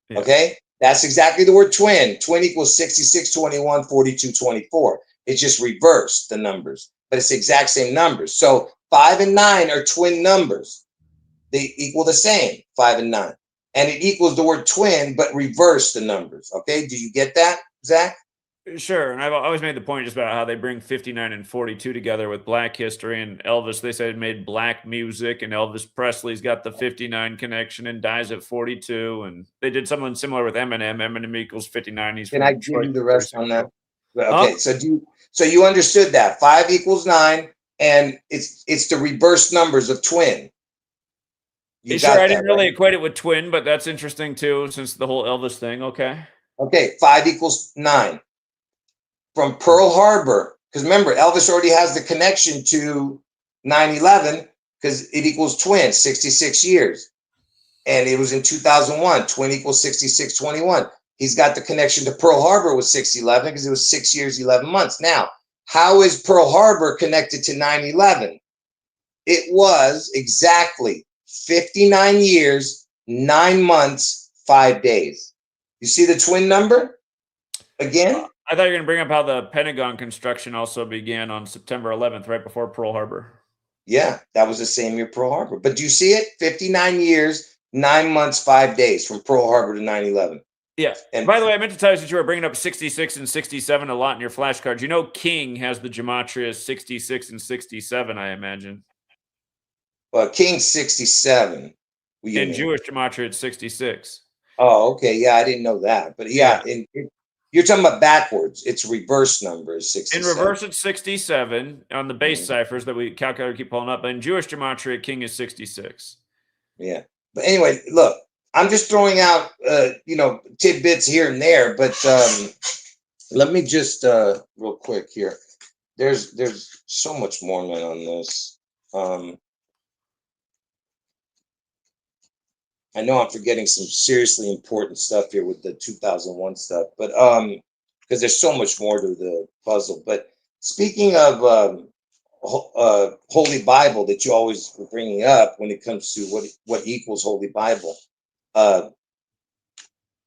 Yeah. Okay. That's exactly the word twin. Twin equals 66, 21, 42, 24. It's just reversed the numbers, but it's the exact same numbers. So 5 and 9 are twin numbers. They equal the same, 5 and 9. And it equals the word twin, but reverse the numbers. Okay. Do you get that, Zach? Sure, and I've always made the point just about how they bring 59 and 42 together with Black history and Elvis. They said made black music, and Elvis Presley's got the 59 connection and dies at 42. And they did something similar with Eminem. Eminem equals 59. He's Can from I give Detroit. you the rest on that? Huh? Okay. So you understood that 5 equals 9, and it's the reverse numbers of twin. You Sure, I got that, didn't really right? equate it with twin, but that's interesting too, since the whole Elvis thing. Okay. Okay, 5 equals 9. From Pearl Harbor, because remember, Elvis already has the connection to 9/11 because it equals twin, 66 years. And it was in 2001, twin equals 66, 21. He's got the connection to Pearl Harbor with 6/11 because it was 6 years, 11 months. Now, how is Pearl Harbor connected to 9/11? It was exactly 59 years, 9 months, 5 days. You see the twin number again? I thought you were going to bring up how the Pentagon construction also began on September 11th, right before Pearl Harbor. Yeah, that was the same year Pearl Harbor. But do you see it? 59 years, 9 months, 5 days from Pearl Harbor to 9/11. Yeah. And By the way, I meant to tell you, since you were bringing up 66 and 67 a lot in your flashcards, you know King has the gematria 66 and 67, I imagine. King 67. What do you In mean? Jewish gematria, it's 66. Oh, okay. Yeah, I didn't know that. But yeah, you're talking about backwards. It's reverse number is In 67. reverse, it's 67 on the base ciphers that we calculator keep pulling up. But in Jewish gematria, King is 66. Yeah. But anyway, look, I'm just throwing out tidbits here and there, but let me just real quick here. There's so much more, man, on this. I know I'm forgetting some seriously important stuff here with the 2001 stuff, but because there's so much more to the puzzle. But speaking of Holy Bible that you always were bringing up when it comes to what equals Holy Bible,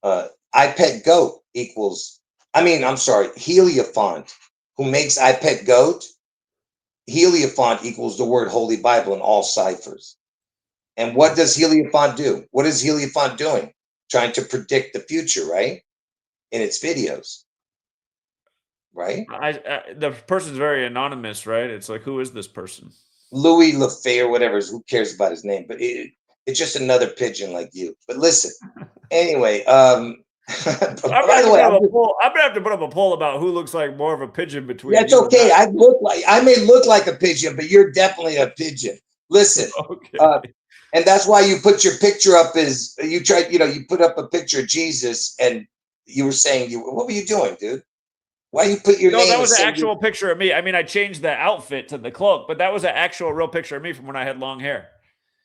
iPet Goat equals. I'm sorry, Heliofont, who makes iPet Goat. Heliofont equals the word Holy Bible in all ciphers. And what does Heliofont do? What is Heliofont doing? Trying to predict the future, right? In its videos, right? The person's very anonymous, right? It's like, who is this person? Louis Lefay or whatever. Who cares about his name? But it's just another pigeon like you. But listen, anyway. By the way, I'm gonna have to put up a poll about who looks like more of a pigeon between. That's you okay. and I may look like a pigeon, but you're definitely a pigeon. Listen, okay. And that's why you put your picture up as you tried, you put up a picture of Jesus and you were saying what were you doing, dude? Why you put your name? No, that was an actual picture of me. I mean, I changed the outfit to the cloak, but that was an actual real picture of me from when I had long hair.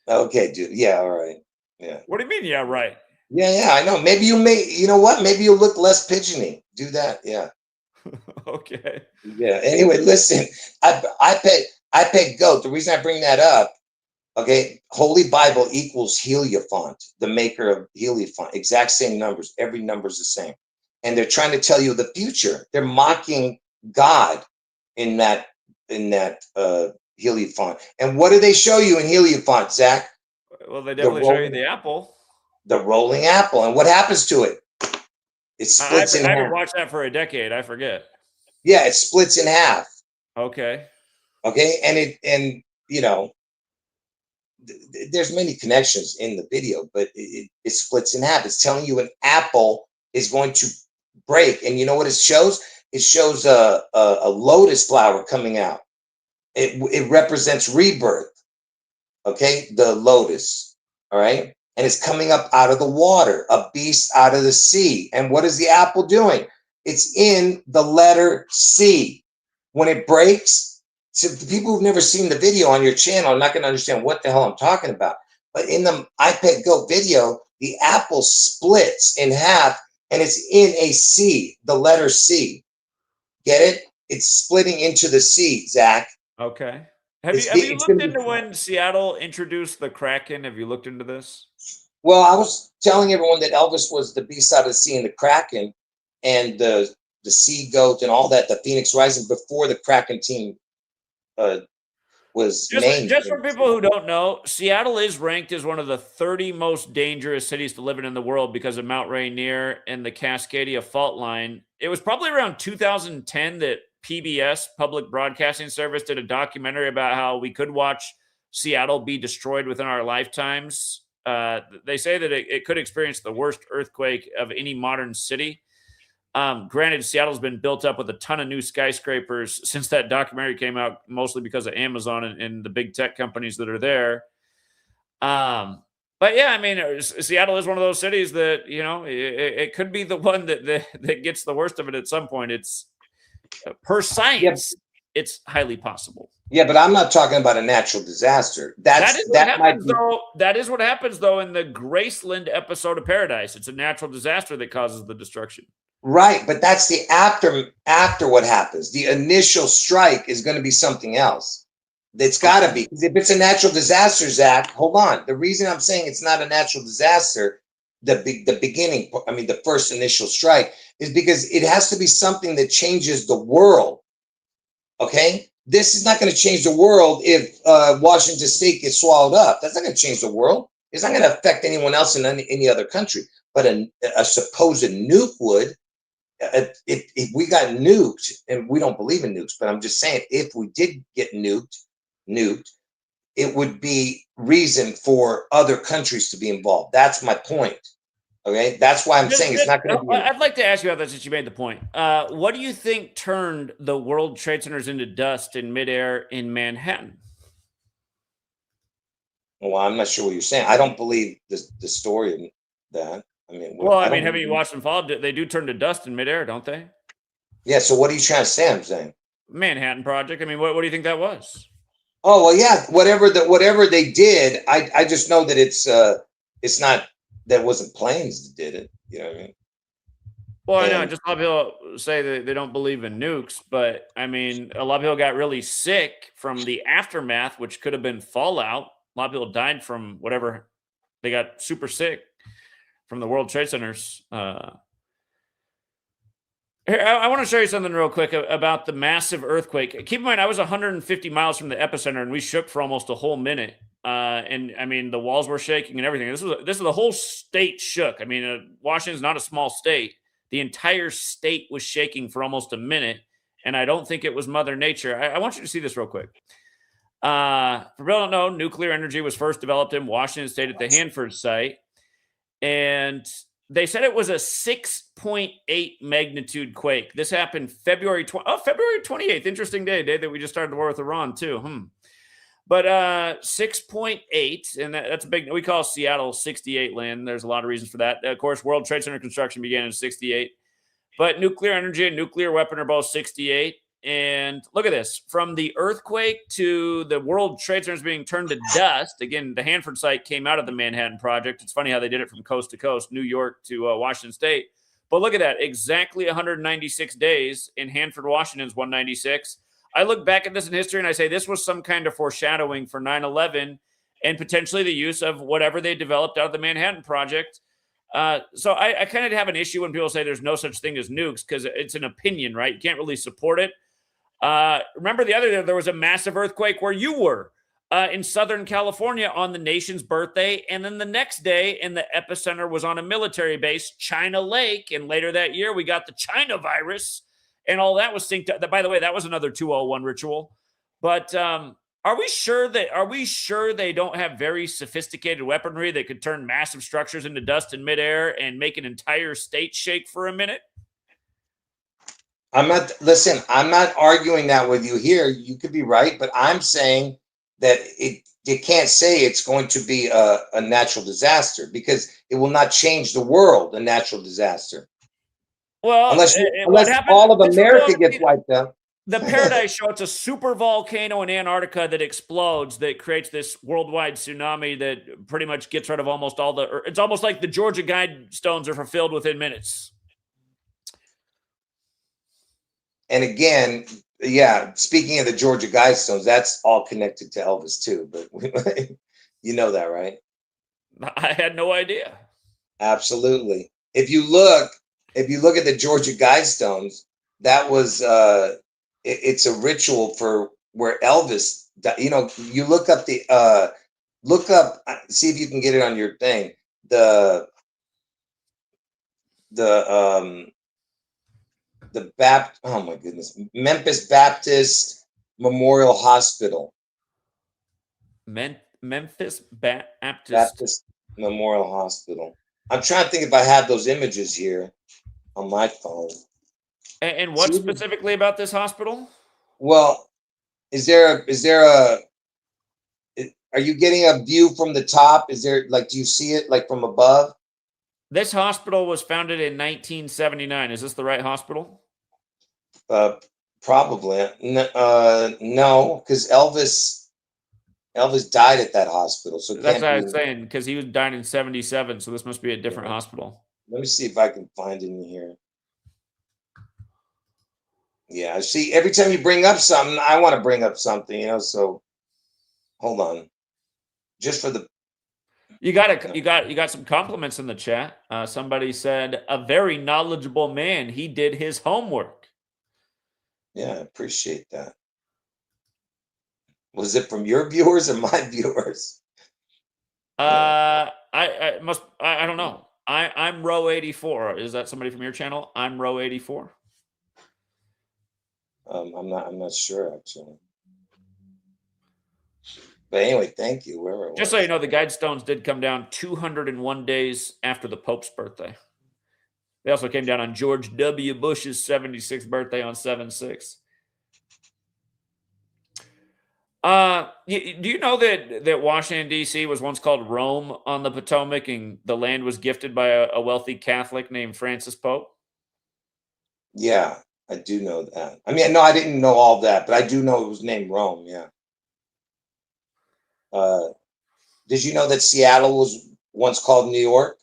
Okay, dude. Yeah, all right. Yeah. What do you mean? Yeah, right. Yeah, I know. Maybe you know what? Maybe you'll look less pigeony. Do that. Yeah. Okay. Yeah. Anyway, listen, I peg goat. The reason I bring that up, okay, Holy Bible equals Heliofont, the maker of Heliofont. Exact same numbers. Every number's the same. And they're trying to tell you the future. They're mocking God in that Heliofont. And what do they show you in Heliofont, Zach? Well, they definitely show you the apple. The rolling apple. And what happens to it? It splits in half. I haven't watched that for a decade. I forget. Yeah, it splits in half. Okay. Okay. And you know, there's many connections in the video, but it splits in half. It's telling you an apple is going to break. And you know what it shows? It shows a lotus flower coming out. It represents rebirth. Okay. The lotus. All right. And it's coming up out of the water, a beast out of the sea. And what is the apple doing? It's in the letter C. When it breaks, so the people who've never seen the video on your channel are not going to understand what the hell I'm talking about. But in the iPad Go video, the apple splits in half and it's in a C, the letter C. Get it? It's splitting into the C, Zach. Okay. Have you looked into when Seattle introduced the Kraken? Have you looked into this? Well, I was telling everyone that Elvis was the beast out of the sea and the Kraken and the sea goat and all that, the Phoenix Rising, before the Kraken team was named. Just for people who don't know, Seattle is ranked as one of the 30 most dangerous cities to live in the world because of Mount Rainier and the Cascadia fault line. It was probably around 2010 that PBS, Public Broadcasting Service, did a documentary about how we could watch Seattle be destroyed within our lifetimes. They say that it could experience the worst earthquake of any modern city. Granted, Seattle's been built up with a ton of new skyscrapers since that documentary came out, mostly because of Amazon and the big tech companies that are there. But yeah, I mean, Seattle is one of those cities that, you know, it could be the one that gets the worst of it at some point. It's per science, it's highly possible. Yeah, but I'm not talking about a natural disaster. That is what happens though in the Graceland episode of Paradise. It's a natural disaster that causes the destruction. Right, but that's the after what happens. The initial strike is going to be something else. It's got to be. If it's a natural disaster, Zach, hold on. The reason I'm saying it's not a natural disaster, the beginning, I mean, the first initial strike, is because it has to be something that changes the world. Okay? This is not going to change the world if Washington State gets swallowed up. That's not going to change the world. It's not going to affect anyone else in any other country. But a supposed nuke would. If we got nuked, and we don't believe in nukes, but I'm just saying, if we did get nuked, it would be reason for other countries to be involved. That's my point. Okay, that's why I'm saying it's not going to be. I'd like to ask you about that since you made the point. What do you think turned the World Trade Centers into dust in midair in Manhattan? Well, I'm not sure what you're saying. I don't believe the story of that. I mean, have you watched them fall? They do turn to dust in midair, don't they? Yeah. So what are you trying to say? I'm saying Manhattan Project. I mean, what do you think that was? Oh well, yeah. Whatever they did, I just know that it's not. That wasn't planes that did it. You know what I mean? Well, I know. Just a lot of people say that they don't believe in nukes, but I mean, a lot of people got really sick from the aftermath, which could have been fallout. A lot of people died from whatever. They got super sick from the World Trade Centers. Here, I want to show you something real quick about the massive earthquake. Keep in mind, I was 150 miles from the epicenter, and we shook for almost a whole minute. And I mean, the walls were shaking and everything. This is the whole state shook. I mean, Washington's not a small state. The entire state was shaking for almost a minute, and I don't think it was Mother Nature. I want you to see this real quick. For people who don't know, nuclear energy was first developed in Washington State at the Hanford site. And they said it was a 6.8 magnitude quake. This happened February 28th. Interesting day that we just started the war with Iran, too. But 6.8, and that's a big. We call Seattle 68 land. There's a lot of reasons for that. Of course, World Trade Center construction began in 68. But nuclear energy and nuclear weapon are both 68. And look at this. From the earthquake to the World Trade Centers being turned to dust, again, the Hanford site came out of the Manhattan Project. It's funny how they did it from coast to coast, New York to Washington State. But look at that, exactly 196 days in Hanford, Washington's 196. I look back at this in history and I say this was some kind of foreshadowing for 9/11 and potentially the use of whatever they developed out of the Manhattan Project. So I kind of have an issue when people say there's no such thing as nukes because it's an opinion, right? You can't really support it. Remember the other day, there was a massive earthquake where you were in Southern California on the nation's birthday. And then the next day, and the epicenter was on a military base, China Lake. And later that year, we got the China virus and all that was synced up. By the way, that was another 201 ritual. But are we sure they don't have very sophisticated weaponry that could turn massive structures into dust in midair and make an entire state shake for a minute? I'm not arguing that with you here. You could be right, but I'm saying that you can't say it's going to be a natural disaster because it will not change the world, a natural disaster. Well, unless all of America gets wiped out. The Paradise Show, it's a super volcano in Antarctica that explodes, that creates this worldwide tsunami that pretty much gets rid of almost all the, it's almost like the Georgia Guidestones are fulfilled within minutes. And again, yeah, speaking of the Georgia Guidestones, that's all connected to Elvis too, but you know that, right? I had no idea. Absolutely. If you look at the Georgia Guidestones, that was it's a ritual for where Elvis, you look up see if you can get it on your thing, the oh my goodness, Memphis Baptist Memorial Hospital. Memphis Baptist Memorial Hospital. I'm trying to think if I have those images here on my phone. And what specifically about this hospital? Well, are you getting a view from the top? Is there, like, do you see it like from above? This hospital was founded in 1979. Is this the right hospital? Probably. No, because Elvis died at that hospital. So that's what I was saying, because he died in 77. So this must be a different hospital. Let me see if I can find it in here. Yeah, see, every time you bring up something, I want to bring up something, so hold on. Just for the you got some compliments in the chat. Somebody said, a very knowledgeable man. He did his homework. Yeah, I appreciate that. Was it from your viewers or my viewers? I don't know. I'm row 84. Is that somebody from your channel? I'm row 84. I'm not sure actually. But anyway, thank you. Just so you know, the Guidestones did come down 201 days after the Pope's birthday. They also came down on George W. Bush's 76th birthday on 7/6. Do you know that Washington, D.C. was once called Rome on the Potomac, and the land was gifted by a wealthy Catholic named Francis Pope? Yeah, I do know that. I mean, no, I didn't know all that, but I do know it was named Rome, yeah. Did you know that Seattle was once called New York?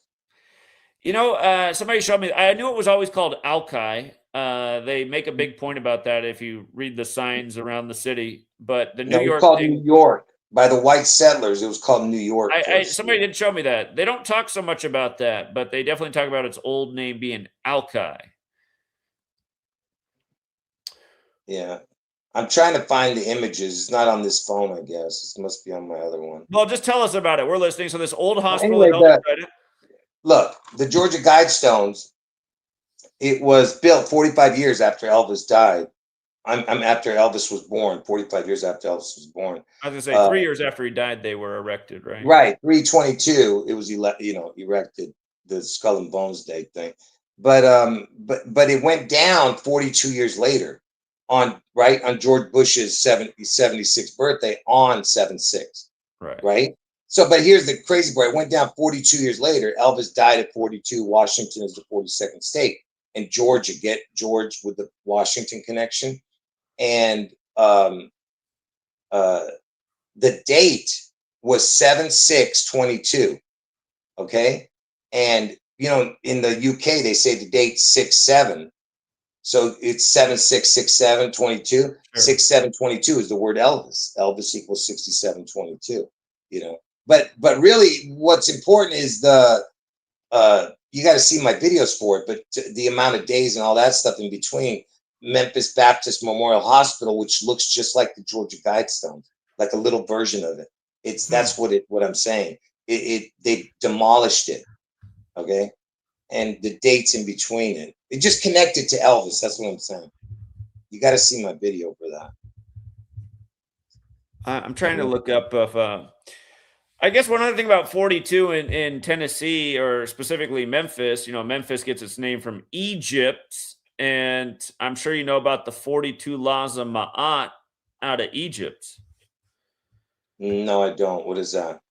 Somebody showed me. I knew it was always called Alki. They make a big point about that if you read the signs around the city. But the New York thing, New York by the white settlers. It was called New York. Somebody did show me that. They don't talk so much about that, but they definitely talk about its old name being Alki. Yeah. I'm trying to find the images. It's not on this phone, I guess. It must be on my other one. Well, just tell us about it. We're listening. So this old hospital. Look, the Georgia Guidestones, it was built 45 years after Elvis died. I'm after Elvis was born, 45 years after Elvis was born. I was going to say 3 years after he died, they were erected, right? Right. 3/22, it was erected, the Skull and Bones Day thing. But it went down 42 years later on George Bush's 76th birthday on 7/6. Right. So, but here's the crazy part. It went down 42 years later. Elvis died at 42. Washington is the 42nd state. And Georgia, get George with the Washington connection. And the date was 7/6/22. Okay. And in the UK, they say the date 6/7. So it's 7/6/6/7/22. Sure. 6/7/22 is the word Elvis. Elvis equals 67/22. But really, what's important is you got to see my videos for it. But the amount of days and all that stuff in between. Memphis Baptist Memorial Hospital, which looks just like the Georgia Guidestone, like a little version of it. That's what I'm saying. They demolished it. Okay. And the dates in between it just connected to Elvis. That's what I'm saying. You got to see my video for that. I'm trying to look up if I guess one other thing about 42 in Tennessee, or specifically Memphis, Memphis gets its name from Egypt, and I'm sure you know about the 42 laws of Ma'at out of Egypt. No, I don't. What is that?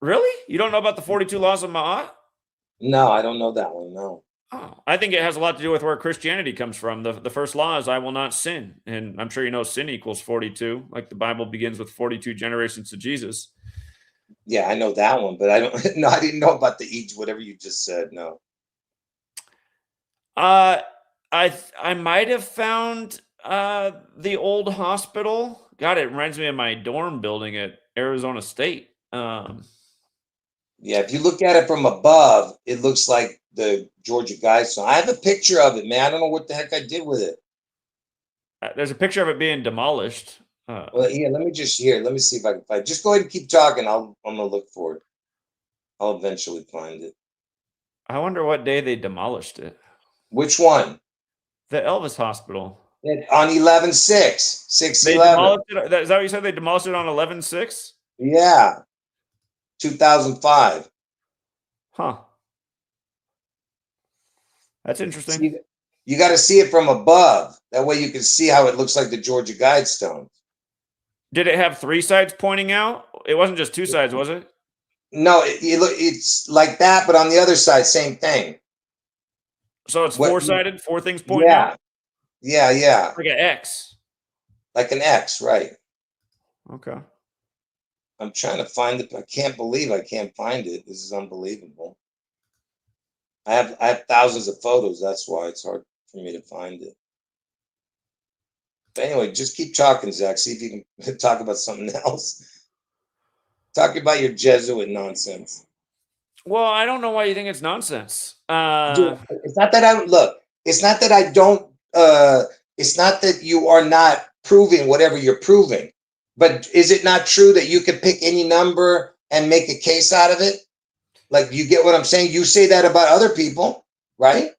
Really? You don't know about the 42 laws of Ma'at? No, I don't know that one. No. Oh, I think it has a lot to do with where Christianity comes from. The first law is I will not sin. And I'm sure you know sin equals 42. Like the Bible begins with 42 generations to Jesus. Yeah, I know that one, but I don't. No, I didn't know about the Egypt. Whatever you just said. No. I might have found the old hospital. God, it reminds me of my dorm building at Arizona State. Yeah, if you look at it from above, it looks like the Georgia Guidestone. I have a picture of it, man. I don't know what the heck I did with it. There's a picture of it being demolished. Well, yeah, let me see if I can find it. Just go ahead and keep talking. I'm gonna look for it. I'll eventually find it. I wonder what day they demolished it. Which one? The Elvis Hospital. On 11/6, 6/11. Is that what you said? They demolished it on 11/6? Yeah, 2005. Huh. That's interesting. You got to see it from above. That way you can see how it looks like the Georgia Guidestone. Did it have 3 sides pointing out? It wasn't just 2 sides, was it? No, it's like that, but on the other side, same thing. So it's 4-sided, 4 things pointing out? Yeah. Like an X. Like an X, right. Okay. I'm trying to find it. I can't believe I can't find it. This is unbelievable. I have thousands of photos. That's why it's hard for me to find it. But anyway, just keep talking, Zach. See if you can talk about something else. Talk about your Jesuit nonsense. Well, I don't know why you think it's nonsense. Dude, it's not that I look. It's not that I don't. It's not that you are not proving whatever you're proving. But is it not true that you could pick any number and make a case out of it? Like, you get what I'm saying? You say that about other people, right?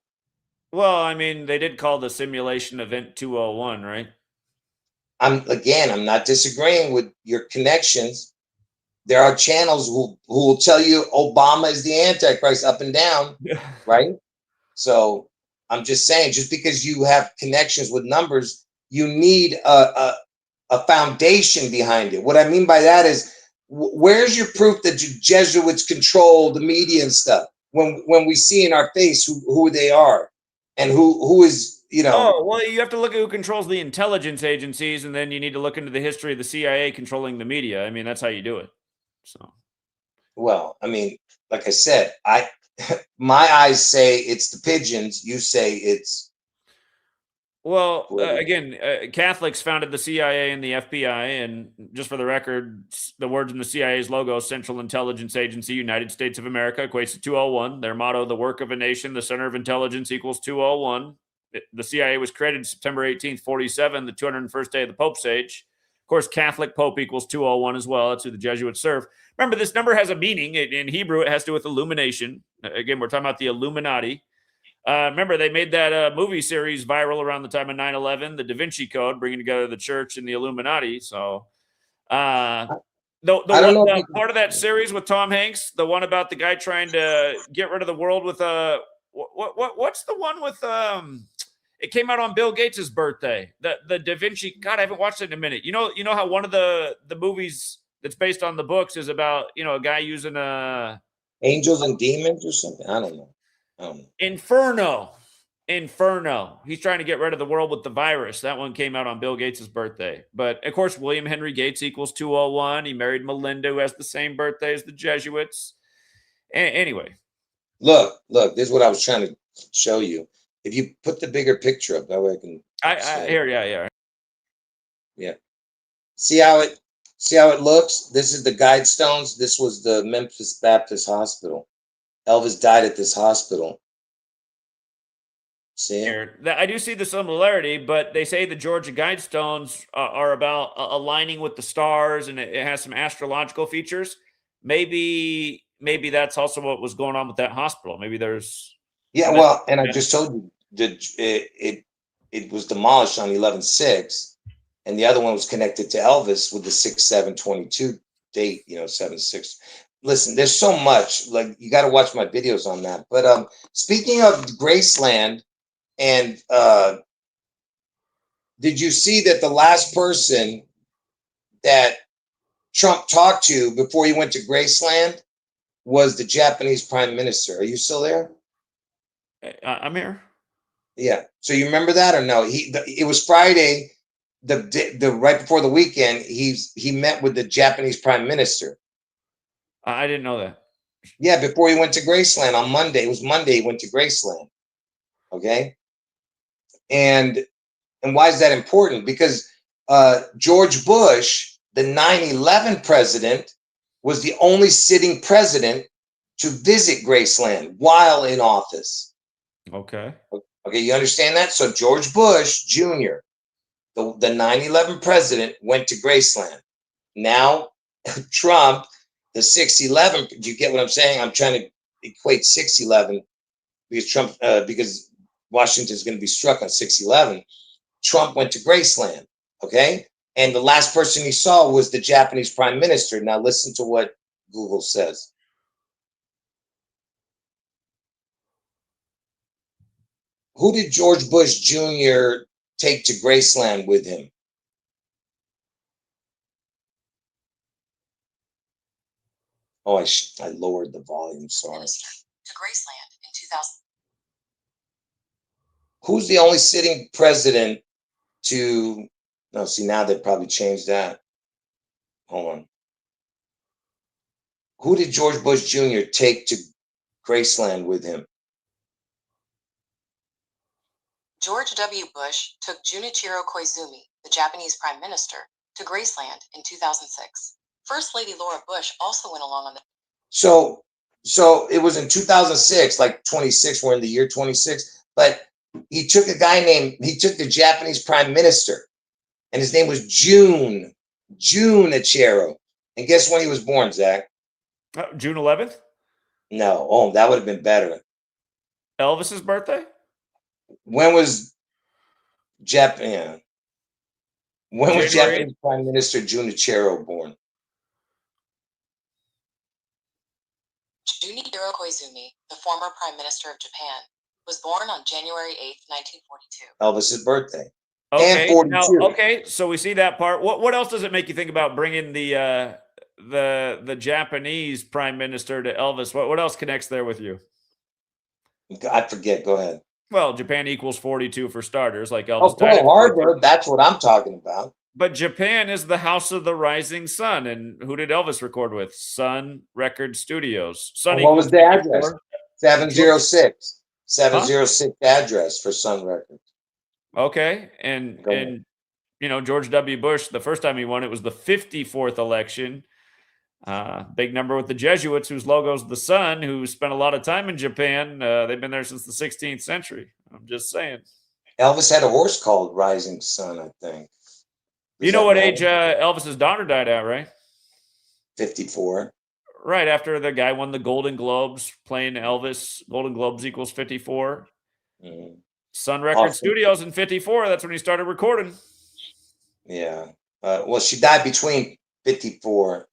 Well, I mean, they did call the simulation event 201, right? I'm not disagreeing with your connections. There are channels who will tell you Obama is the Antichrist up and down, right? So I'm just saying, just because you have connections with numbers, you need a foundation behind it. What I mean by that is, where's your proof that Jesuits control the media and stuff? When we see in our face who they are and who is, Oh, well, you have to look at who controls the intelligence agencies, and then you need to look into the history of the CIA controlling the media. I mean, that's how you do it. So, well, I mean, like I said, my eyes say it's the pigeons. You say it's. Well, again, Catholics founded the CIA and the FBI, and just for the record, the words in the CIA's logo, Central Intelligence Agency, United States of America, equates to 201. Their motto, the work of a nation, the center of intelligence equals 201. The CIA was created September 18th, 47, the 201st day of the Pope's age. Of course, Catholic Pope equals 201 as well. That's who the Jesuits serve. Remember, this number has a meaning. In Hebrew, it has to do with illumination. Again, we're talking about the Illuminati. Remember, they made that movie series viral around the time of 9/11, the Da Vinci Code, bringing together the church and the Illuminati. So, part of that series with Tom Hanks, the one about the guy trying to get rid of the world with what's the one with it came out on Bill Gates's birthday, the Da Vinci. God, I haven't watched it in a minute. You know how one of the movies that's based on the books is about a guy using angels and demons or something. I don't know. Inferno. He's trying to get rid of the world with the virus. That one came out on Bill Gates's birthday. But of course, William Henry Gates equals 201. He married Melinda, who has the same birthday as the Jesuits. Anyway, Look, this is what I was trying to show you. If you put the bigger picture up, that way I can I here, yeah. Yeah. See how it looks? This is the Guidestones. This was the Memphis Baptist Hospital. Elvis died at this hospital. See it? Here, I do see the similarity, but they say the Georgia Guidestones are about aligning with the stars, and it has some astrological features. Maybe that's also what was going on with that hospital. Maybe there's Yeah, mess- well, and I just told you that it was demolished on 11/6, and the other one was connected to Elvis with the 6/7/22 date, 7/6. Listen, there's so much. Like, you got to watch my videos on that. But speaking of Graceland, and did you see that the last person that Trump talked to before he went to Graceland was the Japanese Prime Minister? Are you still there? I'm here. Yeah. So you remember that or no? It was Friday, the right before the weekend. He met with the Japanese Prime Minister. I didn't know that. Yeah, before he went to Graceland on Monday. It was Monday he went to Graceland. Okay. And why is that important? Because George Bush, the 9/11 president, was the only sitting president to visit Graceland while in office. Okay. Okay, you understand that? So George Bush Jr., the 9/11 president, went to Graceland. Now Trump, the 6/11. Do you get what I'm saying? I'm trying to equate 6/11 because Washington's going to be struck on 6/11. Trump went to Graceland, okay? And the last person he saw was the Japanese Prime Minister. Now listen to what Google says. Who did George Bush Jr. take to Graceland with him? Oh, I lowered the volume, sorry. To Graceland in 2000. Who's the only sitting president to, no, see, now they've probably changed that. Hold on. Who did George Bush Jr. take to Graceland with him? George W. Bush took Junichiro Koizumi, the Japanese Prime Minister, to Graceland in 2006. First Lady Laura Bush also went along on the. So it was in 2006, like 26, we're in the year 26, but he took the Japanese Prime Minister, and his name was Junichiro. And guess when he was born, Zach? June 11th. No. Oh, that would have been better. Elvis's birthday. When was Japan? Yeah. When was January Japanese Prime Minister Junichiro born? Junichiro Koizumi, the former Prime Minister of Japan, was born on January 8th, 1942. Elvis's birthday. Okay. And 42. Now, okay, so we see that part. What else does it make you think about bringing the Japanese Prime Minister to Elvis? What else connects there with you? I forget. Go ahead. Well, Japan equals 42 for starters, like Elvis. Oh, Pearl Harbor. That's what I'm talking about. But Japan is the house of the rising sun. And who did Elvis record with? Sun Record Studios. Sun What was the address? 706. 706 address for Sun Records. Okay. And George W. Bush, the first time he won, it was the 54th election. Big number with the Jesuits, whose logo is the sun, who spent a lot of time in Japan. They've been there since the 16th century. I'm just saying. Elvis had a horse called Rising Sun, I think. You know what age Elvis's daughter died at, right? 54. Right after the guy won the Golden Globes playing Elvis. Golden Globes equals 54. Mm-hmm. Sun Record Studios in 54. That's when he started recording. Yeah. Well, she died between 54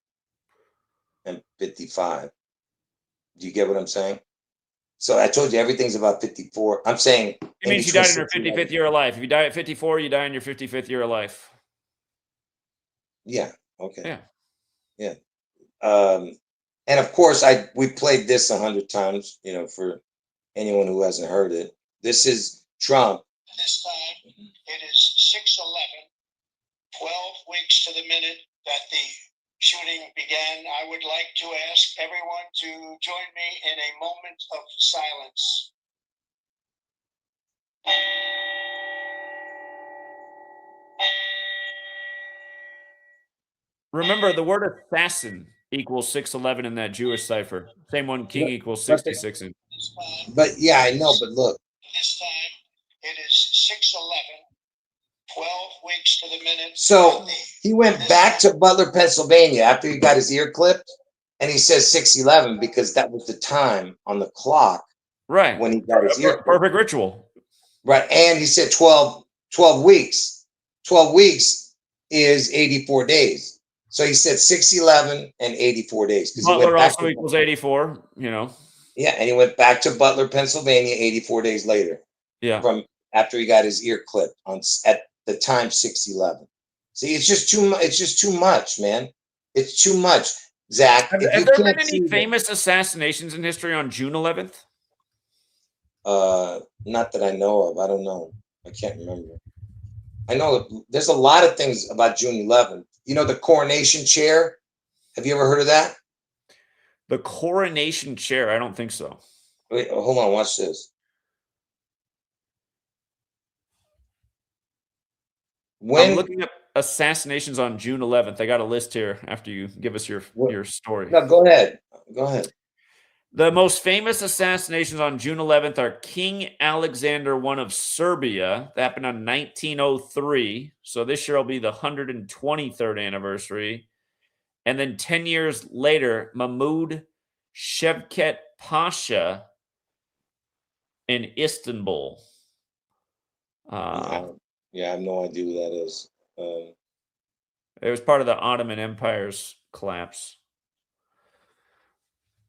and 55. Do you get what I'm saying? So I told you everything's about 54. I'm saying. It means she died in her 55th year of life. If you die at 54, you die in your 55th year of life. Yeah. Okay. Yeah. Yeah. And of course, we played this 100 times, for anyone who hasn't heard it. This is Trump. This time, it is 6/11, 12 weeks to the minute that the shooting began, I would like to ask everyone to join me in a moment of silence. Remember, the word assassin equals 611 in that Jewish cipher. Same one, king equals 66 in. But yeah, I know. But look, This time it is 6:11, 12 weeks to the minute. so he went back to Butler, Pennsylvania after he got his ear clipped, and he says 6:11 because that was the time on the clock Right. when he got his ear clipped. Perfect ritual. Right. And he said 12 weeks. 12 weeks is 84 days. So he said 6:11 and 84 days. Because he went Butler back also equals 84, you know. Yeah, and he went back to Butler, Pennsylvania 84 days later. Yeah. From after he got his ear clipped at the time 6:11. See, it's just too much. It's just too much, man. It's too much. Zach, Have there been any famous assassinations in history on June 11th? Not that I know of. I don't know. I can't remember. I know there's a lot of things about June 11th. You know, the coronation chair. Have you ever heard of that? The coronation chair? I don't think so. Wait, hold on. Watch this. I'm looking up assassinations on June 11th. I got a list here after you give us your story. No, go ahead. Go ahead. The most famous assassinations on June 11th are King Alexander I of Serbia. That happened on 1903. So this year will be the 123rd anniversary. And then 10 years later, Mahmud Şevket Pasha in Istanbul. Yeah, I have no idea who that is. It was part of the Ottoman Empire's collapse.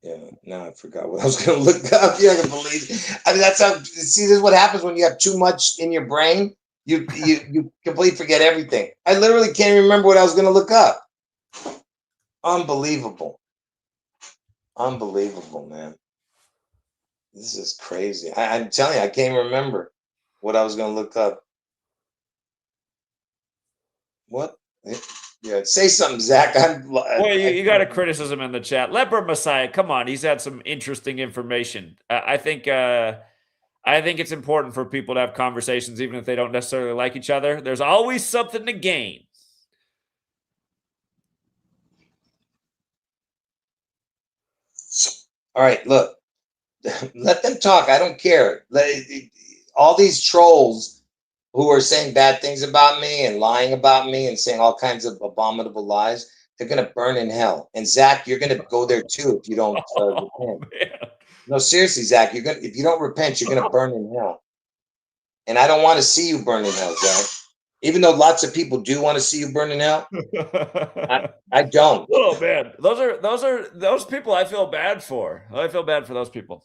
Yeah, now I forgot what I was going to look up. You can believe it. I mean, that's how. See, this is what happens when you have too much in your brain. You completely forget everything. I literally can't remember what I was going to look up. Unbelievable, unbelievable, man. This is crazy. I'm telling you, I can't remember what I was going to look up. What? Yeah, say something, Zach. Well, you got a criticism in the chat. Leopard Messiah, come on, he's had some interesting information. I think it's important for people to have conversations, even if they don't necessarily like each other. There's always something to gain. All right, look, let them talk. I don't care. All these trolls who are saying bad things about me and lying about me and saying all kinds of abominable lies, they're going to burn in hell. And Zach, you're going to go there too if you don't repent. Man. No, seriously, Zach, if you don't repent, you're going to burn in hell. And I don't want to see you burn in hell, Zach. Even though lots of people do want to see you burn in hell, I don't. Oh man, those people I feel bad for. I feel bad for those people.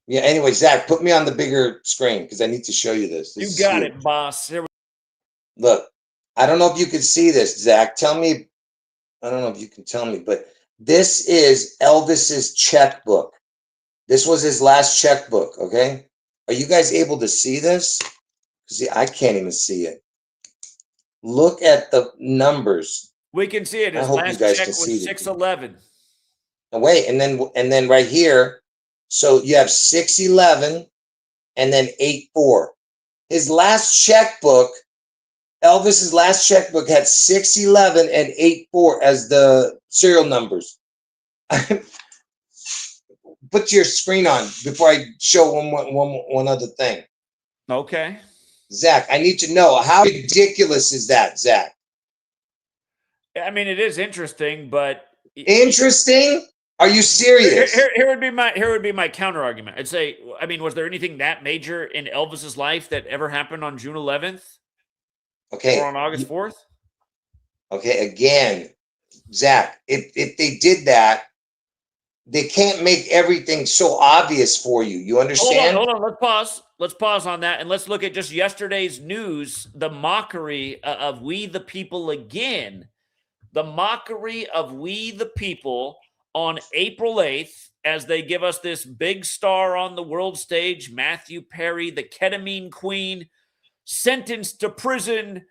Yeah. Anyway, Zach, put me on the bigger screen because I need to show you this. You got it, boss. Here we Look, I don't know if you can see this, Zach. Tell me. I don't know if you can tell me, but this is Elvis's checkbook. This was his last checkbook. Okay. Are you guys able to see this? See, I can't even see it. Look at the numbers. We can see it. His last check was 611. Wait, and then right here, so you have 611 and then 84. His last checkbook, Elvis's last checkbook had 611 and 84 as the serial numbers. Put your screen on before I show one other thing. Okay. Zach, I need to know, how ridiculous is that, Zach? I mean, it is interesting, but interesting? Are you serious? Here would be my counter argument. I'd say, I mean, was there anything that major in Elvis's life that ever happened on June 11th? Okay. Or on August 4th? Okay, again, Zach, if they did that, they can't make everything so obvious for you. You understand? Hold on. Let's pause. Let's pause on that, and let's look at just yesterday's news, the mockery of We the People again. The mockery of We the People on April 8th as they give us this big star on the world stage, Matthew Perry, the ketamine queen, sentenced to prison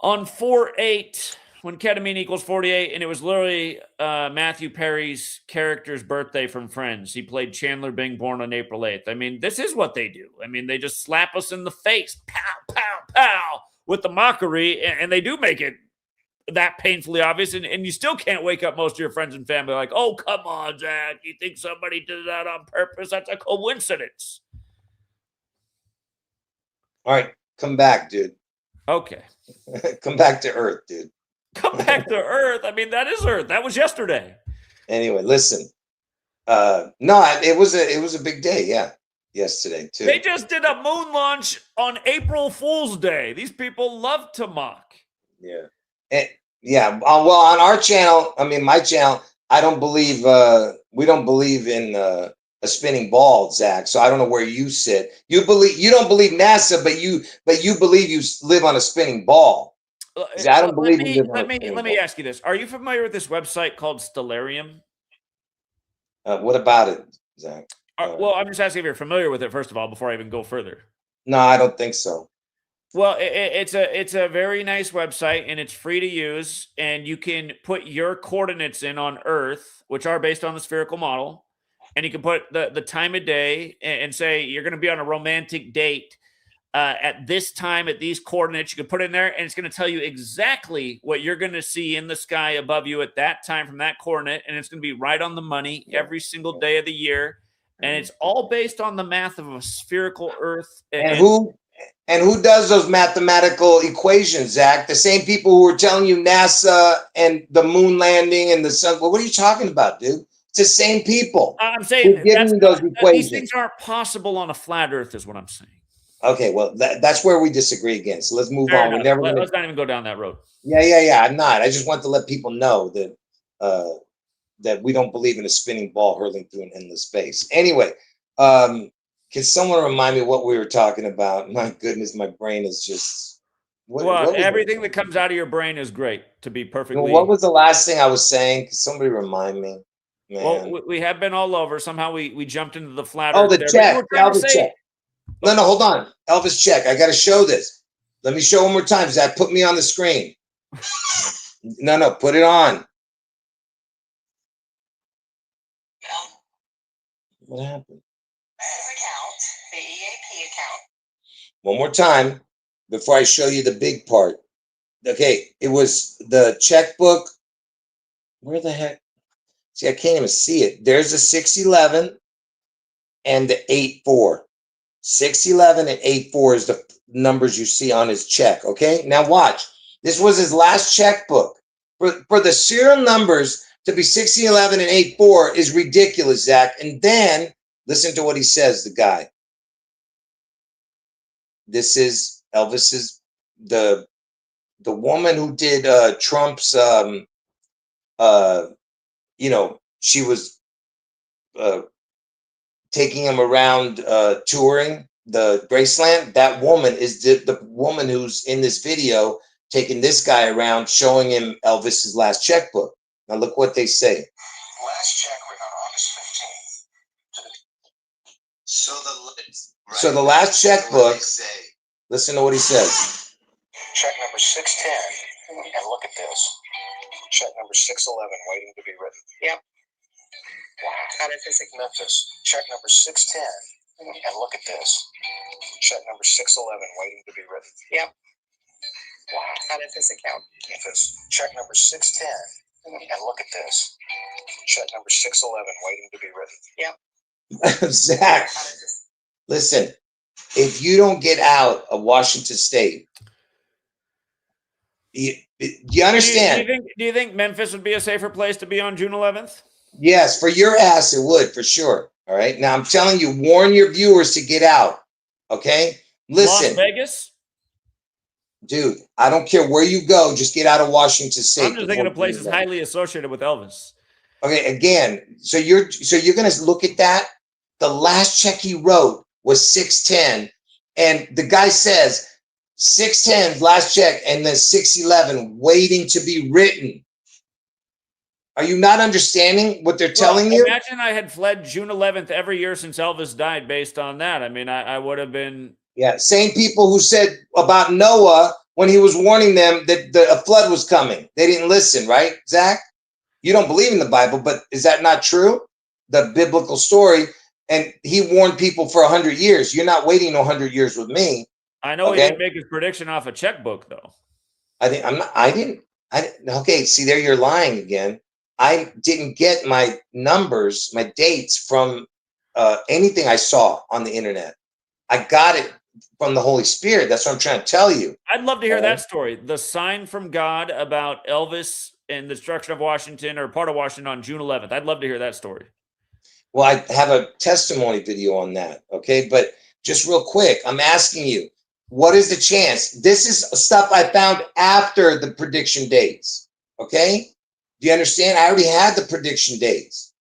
on 4/8 when ketamine equals 48, and it was literally Matthew Perry's character's birthday from Friends. He played Chandler Bing, born on April 8th. I mean, this is what they do. I mean, they just slap us in the face, pow, pow, pow, with the mockery, and they do make it that painfully obvious, and you still can't wake up most of your friends and family like, oh, come on, Zach, you think somebody did that on purpose? That's a coincidence. All right, come back, dude. Okay. Come back to Earth, dude. Come back to Earth. I mean, that is Earth. That was yesterday. Anyway, listen. No, it was a big day. Yeah, yesterday too. They just did a moon launch on April Fool's Day. These people love to mock. Yeah, yeah. Well, on our channel, I mean, my channel, I don't believe. We don't believe in a spinning ball, Zach. So I don't know where you sit. You don't believe NASA, but you believe you live on a spinning ball. I don't believe in let me ask you this. Are you familiar with this website called Stellarium? What about it, Zach? Well, I'm just asking if you're familiar with it, first of all, before I even go further. No, I don't think so. Well, it's a very nice website, and it's free to use, and you can put your coordinates in on Earth, which are based on the spherical model, and you can put the time of day and say you're going to be on a romantic date at this time, at these coordinates. You can put in there, and it's going to tell you exactly what you're going to see in the sky above you at that time from that coordinate, and it's going to be right on the money every single day of the year. And it's all based on the math of a spherical Earth. And who does those mathematical equations, Zach? The same people who were telling you NASA and the moon landing and the sun. Well, what are you talking about, dude? It's the same people. I'm saying those equations. These things aren't possible on a flat Earth, is what I'm saying. Okay, well, that's where we disagree again. So let's move on. Let's not even go down that road. Yeah. I'm not. I just want to let people know that that we don't believe in a spinning ball hurtling through an endless space. Anyway, can someone remind me what we were talking about? My goodness, my brain is just. What everything that comes out of your brain is great. To be perfectly. What was the last thing I was saying? Can somebody remind me? Man. Well, we have been all over. Somehow we jumped into the flat. Oh, the check. Elvis check. No, hold on. Elvis check. I got to show this. Let me show one more time. Zach, put me on the screen. No, put it on. What happened? Account, the EAP account. One more time before I show you the big part. Okay, it was the checkbook. Where the heck? See, I can't even see it. There's a 611 and the 84. 611 and 84 is the numbers you see on his check. Okay, now watch. This was his last checkbook. For the serial numbers to be 611 and 84 is ridiculous, Zach. And then listen to what he says, the guy. This is Elvis's, the woman who did Trump's, she was taking him around touring the Graceland. That woman is the woman who's in this video taking this guy around, showing him Elvis's last checkbook. Now look what they say. Last check written on August 15th. So the last checkbook, listen to what he says. Check number 610, and look at this. Check number 611 waiting to be written. Yep. Wow. Metaphysic Memphis. Check number 610, and look at this. Check number 611 waiting to be written. Yep. Wow. Metaphysic account. Memphis. Check number 610, and look at this. Check number 611 waiting to be written. Yep. Zach, listen, if you don't get out of Washington State, you understand? Do you think Memphis would be a safer place to be on June 11th? Yes, for your ass, it would, for sure. All right. Now I'm telling you, warn your viewers to get out. Okay. Listen. Las Vegas? Dude, I don't care where you go, just get out of Washington State. I'm just thinking of places highly associated with Elvis. Okay, again, so you're gonna look at that. The last check he wrote was 610, and the guy says 610 last check, and then 611 waiting to be written. Are you not understanding what they're telling you? Imagine I had fled June 11th every year since Elvis died based on that. I mean, I would have been. Yeah, same people who said about Noah when he was warning them that a flood was coming. They didn't listen, right, Zach? You don't believe in the Bible, but is that not true? The biblical story. And he warned people for 100 years. You're not waiting 100 years with me. I know okay? he didn't make his prediction off a checkbook, though. I didn't. Okay, see, there you're lying again. I didn't get my numbers, my dates from anything I saw on the internet. I got it from the Holy Spirit. That's what I'm trying to tell you. I'd love to hear that story. The sign from God about Elvis and the destruction of Washington, or part of Washington, on June 11th. I'd love to hear that story. Well, I have a testimony video on that. Okay, but just real quick, I'm asking you, what is the chance? This is stuff I found after the prediction dates. Okay, do you understand? I already had the prediction dates.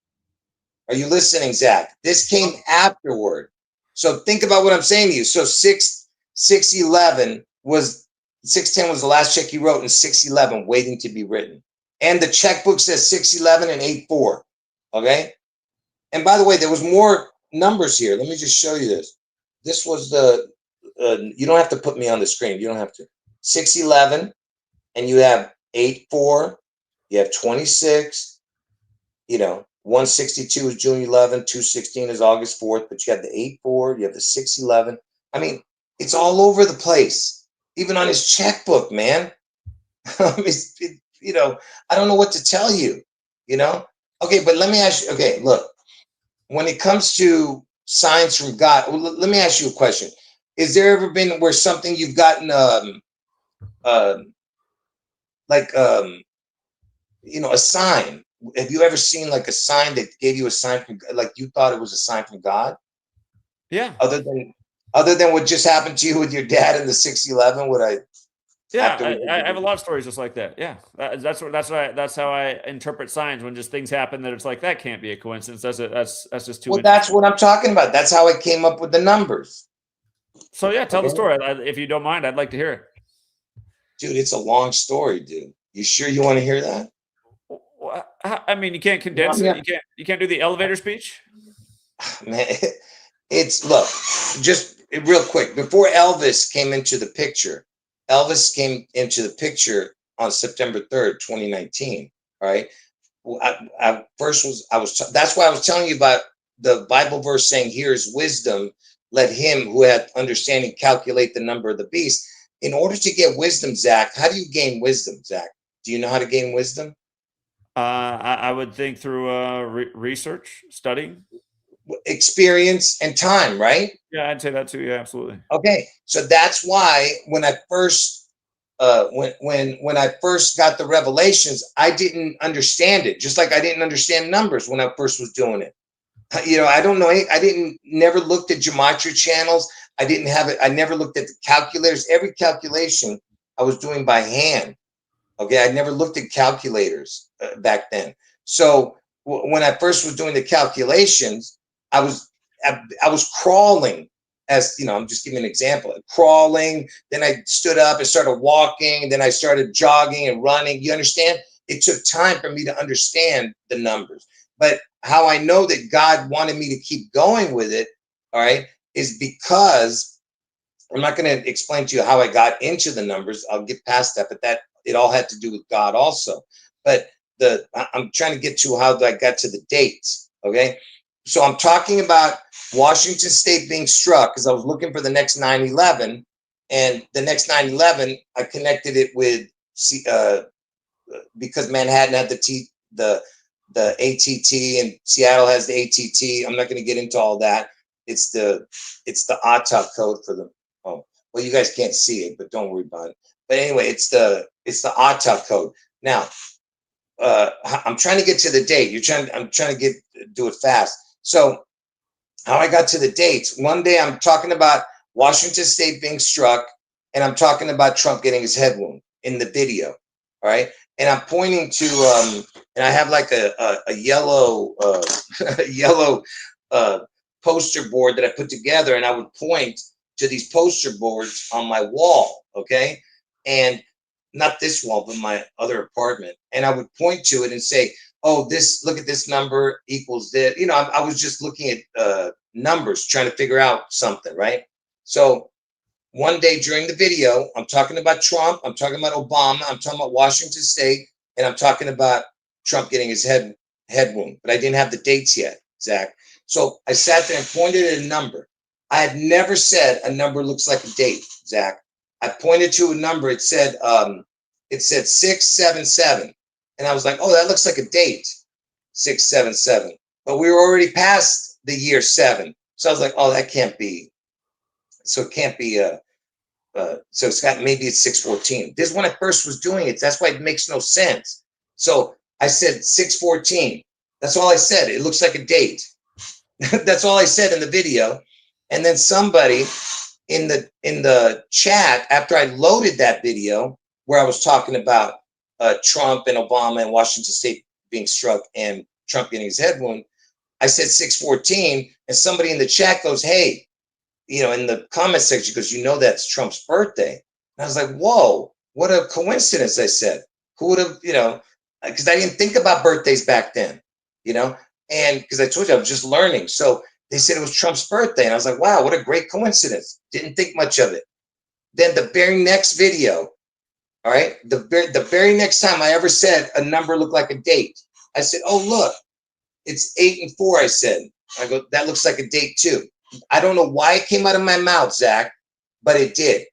Are you listening, Zach? This came afterward. So think about what I'm saying to you. So 611 was 610 was the last check you wrote, and 611 waiting to be written. And the checkbook says 611 and 84. Okay. And by the way, there was more numbers here. Let me just show you this. This was the, you don't have to put me on the screen. You don't have to. 611, and you have 84, you have 26, 162 is June 11, 216 is August 4th, but you have the 84, you have the 611. I mean, it's all over the place, even on his checkbook, man. I don't know what to tell you, Okay, but let me ask you, okay, look, when it comes to signs from God, let me ask you a question. Is there ever been where something you've gotten, a sign? Have you ever seen like a sign that gave you a sign from, like you thought it was a sign from God? Yeah. Other than what just happened to you with your dad in the 611, would I? Yeah, I have a lot of stories just like that. Yeah, that's how I interpret signs, when just things happen that it's like, that can't be a coincidence. That's just too. Well, that's what I'm talking about. That's how I came up with the numbers. So yeah, tell the story. If you don't mind, I'd like to hear it. Dude, it's a long story, dude. You sure you want to hear that? I mean, you can't condense it. You can't do the elevator speech. Man, look, just real quick, before Elvis came into the picture. Elvis came into the picture on September 3rd, 2019. All right. Well, that's why I was telling you about the Bible verse saying, here is wisdom. Let him who hath understanding calculate the number of the beast. In order to get wisdom, Zach, how do you gain wisdom, Zach? Do you know how to gain wisdom? I would think through research, studying, experience, and time, right? Yeah, I'd say that too. Yeah, absolutely. Okay, so that's why when I first when I first got the revelations, I didn't understand it. Just like I didn't understand numbers when I first was doing it. I don't know. I never looked at gematria channels. I didn't have it. I never looked at the calculators. Every calculation I was doing by hand. Okay, I never looked at calculators back then. So when I first was doing the calculations, I was crawling. As I'm just giving an example. Crawling, then I stood up and started walking, then I started jogging and running. You understand? It took time for me to understand the numbers. But how I know that God wanted me to keep going with it, all right, is because I'm not going to explain to you how I got into the numbers. I'll get past that, but that it all had to do with God also. But I'm trying to get to how I got to the dates. Okay, so I'm talking about Washington State being struck because I was looking for the next 9/11, and the next 9/11 I connected it with because Manhattan had the ATT and Seattle has the ATT. I'm not going to get into all that. It's the ATA code for them. Oh, well, you guys can't see it, but don't worry about it. But anyway, it's the ATA code. Now, I'm trying to get to the date. I'm trying to do it fast. So how I got to the dates. One day I'm talking about Washington State being struck, and I'm talking about Trump getting his head wound in the video. All right. And I'm pointing to and I have like a yellow yellow poster board that I put together, and I would point to these poster boards on my wall, okay? And not this wall, but my other apartment. And I would point to it and say, oh, look at this number equals this. I was just looking at numbers, trying to figure out something, right? So one day during the video, I'm talking about Trump, I'm talking about Obama, I'm talking about Washington State, and I'm talking about Trump getting his head wound, but I didn't have the dates yet, Zach. So I sat there and pointed at a number. I had never said a number looks like a date, Zach. I pointed to a number. It said 677, and I was like, oh, that looks like a date, 677. But we were already past the year 7, so I was like, oh, that can't be. So it can't be so it's got, maybe it's 614. This is when I first was doing it. That's why it makes no sense. So I said 614. That's all I said. It looks like a date. That's all I said in the video. And then somebody in the chat, after I loaded that video where I was talking about Trump and Obama and Washington State being struck and Trump getting his head wound, I said 614, and somebody in the chat goes, hey, you know, in the comment section, goes, you know, that's Trump's birthday. And I was like, whoa, what a coincidence, I said. Who would have, you know, because I didn't think about birthdays back then, you know, and because I told you I was just learning. So they said it was Trump's birthday. And I was like, wow, what a great coincidence. Didn't think much of it. Then the very next video, all right, the very next time I ever said a number looked like a date, I said, oh, look, it's 8 and 4, I said. I go, that looks like a date too. I don't know why it came out of my mouth, Zach, but it did.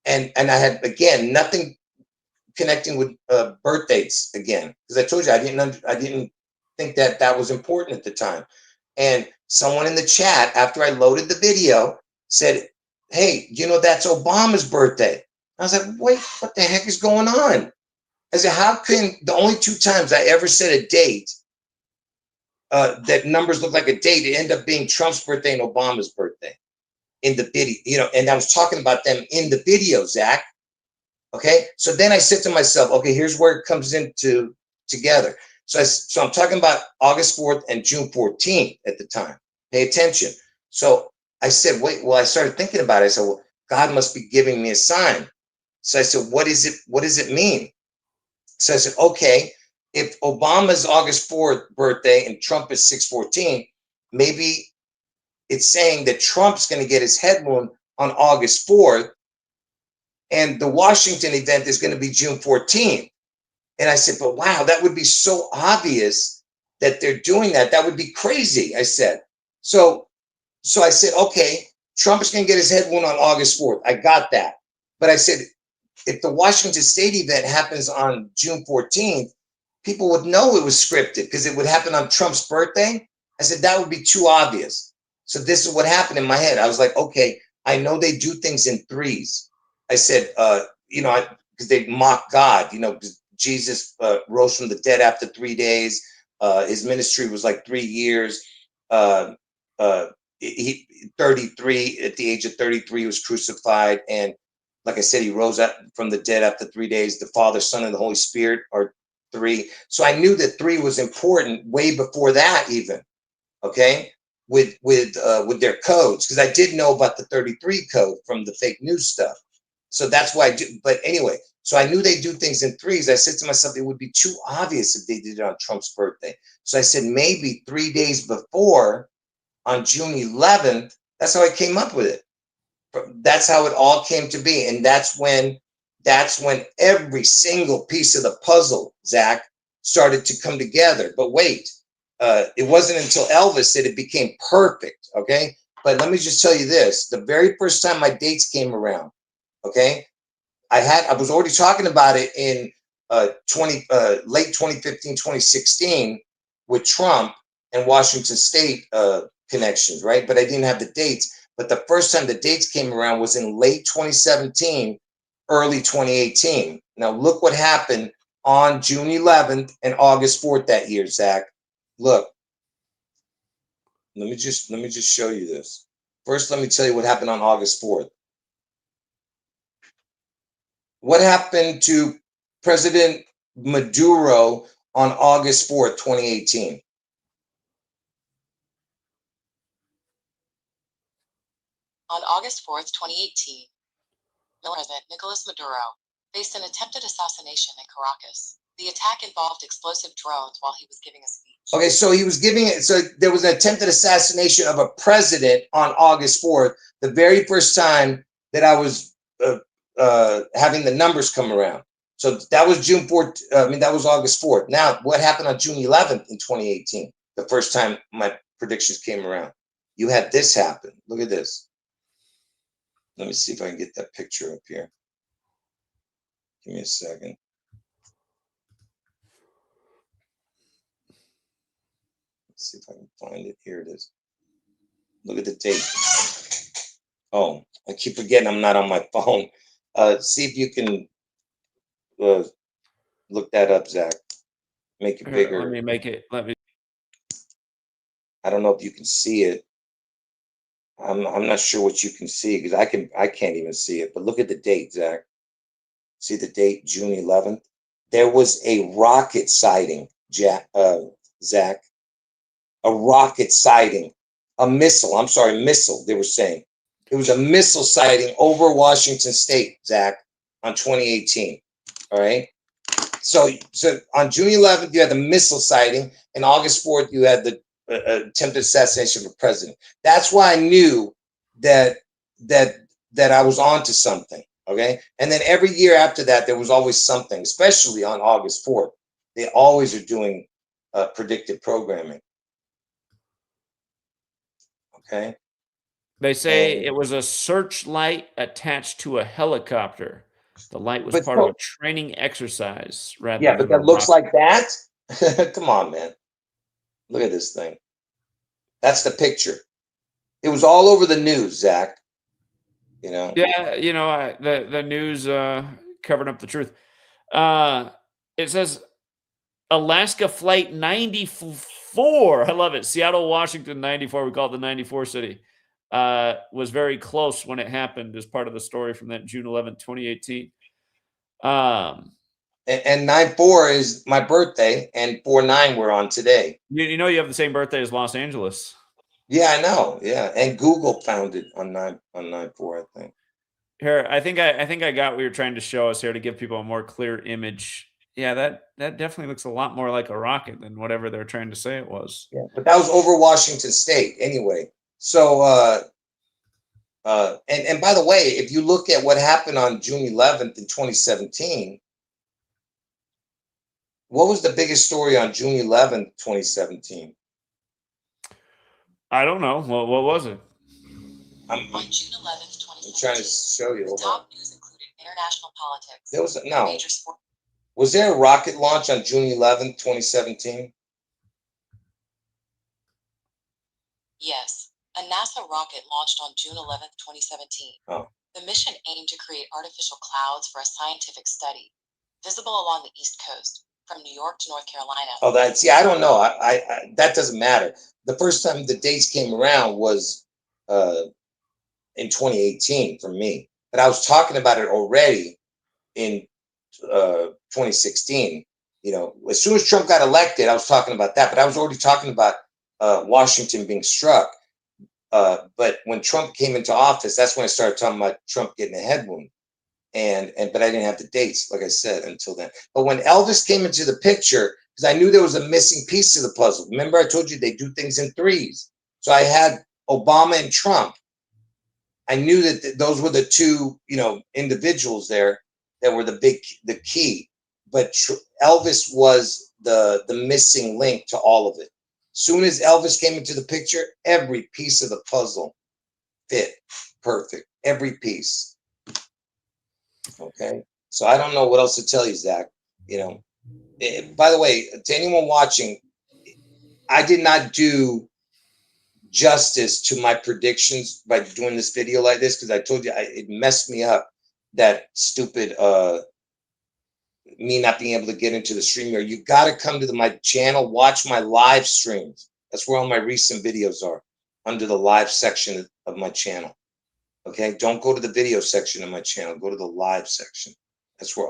And I had, again, nothing connecting with birth dates again, because I told you I didn't think that that was important at the time. And someone in the chat, after I loaded the video, said, hey, you know, that's Obama's birthday. I was like, wait, what the heck is going on? I said, how can the only 2 times I ever said a date that numbers look like a date, it ended up being Trump's birthday and Obama's birthday in the video, you know, and I was talking about them in the video, Zach. Okay. So then I said to myself, okay, here's where it comes into together. So I'm talking about August 4th and June 14th at the time. Pay attention. So I said, wait, well, I started thinking about it. I said, well, God must be giving me a sign. So I said, what is it? What does it mean? So I said, okay, if Obama's August 4th birthday and Trump is 6/14, maybe it's saying that Trump's going to get his head wound on August 4th, and the Washington event is going to be June 14th. And I said, but wow, that would be so obvious that they're doing that. That would be crazy, I said. So I said, okay, Trump is going to get his head wound on August 4th. I got that. But I said, if the Washington State event happens on June 14th, people would know it was scripted because it would happen on Trump's birthday. I said, that would be too obvious. So this is what happened in my head. I was like, okay, I know they do things in threes. I said, you know, because they mock God, you know, because Jesus rose from the dead after 3 days. His ministry was like 3 years. He 33, at the age of 33, he was crucified. And like I said, he rose up from the dead after 3 days. The Father, Son, and the Holy Spirit are 3. So I knew that 3 was important way before that even, okay, with their codes, because I did know about the 33 code from the fake news stuff. So that's why I do. But anyway, so I knew they do things in threes. I said to myself, it would be too obvious if they did it on Trump's birthday. So I said, maybe 3 days before, on June 11th, that's how I came up with it. That's how it all came to be. And that's when every single piece of the puzzle, Zach, started to come together. But wait, it wasn't until Elvis that it became perfect, okay? But let me just tell you this. The very first time my dates came around, okay, I was already talking about it in late 2015, 2016 with Trump and Washington State connections, right? But I didn't have the dates. But the first time the dates came around was in late 2017, early 2018. Now look what happened on June 11th and August 4th that year, Zach. Look, let me just show you this. First, let me tell you what happened on August 4th. What happened to President Maduro on August 4th, 2018? On August 4th, 2018, President Nicolas Maduro faced an attempted assassination in Caracas. The attack involved explosive drones while he was giving a speech. Okay, so he was giving it. So there was an attempted assassination of a president on August 4th, the very first time that I was having the numbers come around. So that was June 4th. I mean, that was August 4th. Now, what happened on June 11th in 2018? The first time my predictions came around, you had this happen. Look at this. Let me see if I can get that picture up here. Give me a second. Let's see if I can find it. Here it is. Look at the date. Oh, I keep forgetting I'm not on my phone. See if you can look that up, Zach. Make it bigger. Let me make it. Let me. I don't know if you can see it. I'm not sure what you can see because I can't even see it. But look at the date, Zach. See the date, June 11th. There was a rocket sighting, Zach. A rocket sighting, a missile. I'm sorry, missile. They were saying it was a missile sighting over Washington State, Zach, on 2018. All right. So on June 11th, you had the missile sighting, and August 4th, you had the attempted assassination of the president. That's why I knew that I was onto something. Okay, and then every year after that, there was always something, especially on August 4th. They always are doing predictive programming. Okay. They say it was a searchlight attached to a helicopter. The light was part of a training exercise rather Yeah, than but that looks like that. Come on, man. Look at this thing. That's the picture. It was all over the news, Zach. You know. Yeah, you know, the news covered up the truth. It says Alaska Flight 94. I love it. Seattle, Washington 94. We call it the 94 city. Was very close when it happened as part of the story from that June 11th, 2018. And 9/4 is my birthday, and 4/9 we're on today. You know you have the same birthday as Los Angeles. Yeah, I know. Yeah, and Google found it on 9/4, I think. Here, I think I got what you're trying to show us here to give people a more clear image. Yeah, that definitely looks a lot more like a rocket than whatever they're trying to say it was. Yeah, but that was over Washington State anyway. So and by the way, if you look at what happened on June 11th in 2017, what was the biggest story on June 11th, 2017? I don't know. Well, what was it? On June 11th, 2017, I'm trying to show you. the top news included international politics. There was no. Major sport. Was there a rocket launch on June 11th, 2017? Yes, a NASA rocket launched on June 11th, 2017. Oh. The mission aimed to create artificial clouds for a scientific study, visible along the East Coast, from New York to North Carolina. Oh, I don't know. I that doesn't matter. The first time the dates came around was in 2018 for me, but I was talking about it already in 2016. You know, as soon as Trump got elected, I was talking about that, but I was already talking about Washington being struck. But when Trump came into office, that's when I started talking about Trump getting a head wound. But I didn't have the dates, like I said, until then. But when Elvis came into the picture, because I knew there was a missing piece of the puzzle. Remember, I told you they do things in threes. So I had Obama and Trump. I knew that those were the two, individuals there that were the key. But Elvis was the missing link to all of it. Soon as Elvis came into the picture, every piece of the puzzle fit perfect. Every piece. Okay, so I don't know what else to tell you, Zach. By the way, to anyone watching, I did not do justice to my predictions by doing this video like this because I told you it messed me up. That stupid me not being able to get into the stream here. You got to come to my channel, watch my live streams. That's where all my recent videos are, under the live section of my channel. Okay, don't go to the video section of my channel. Go to the live section. That's where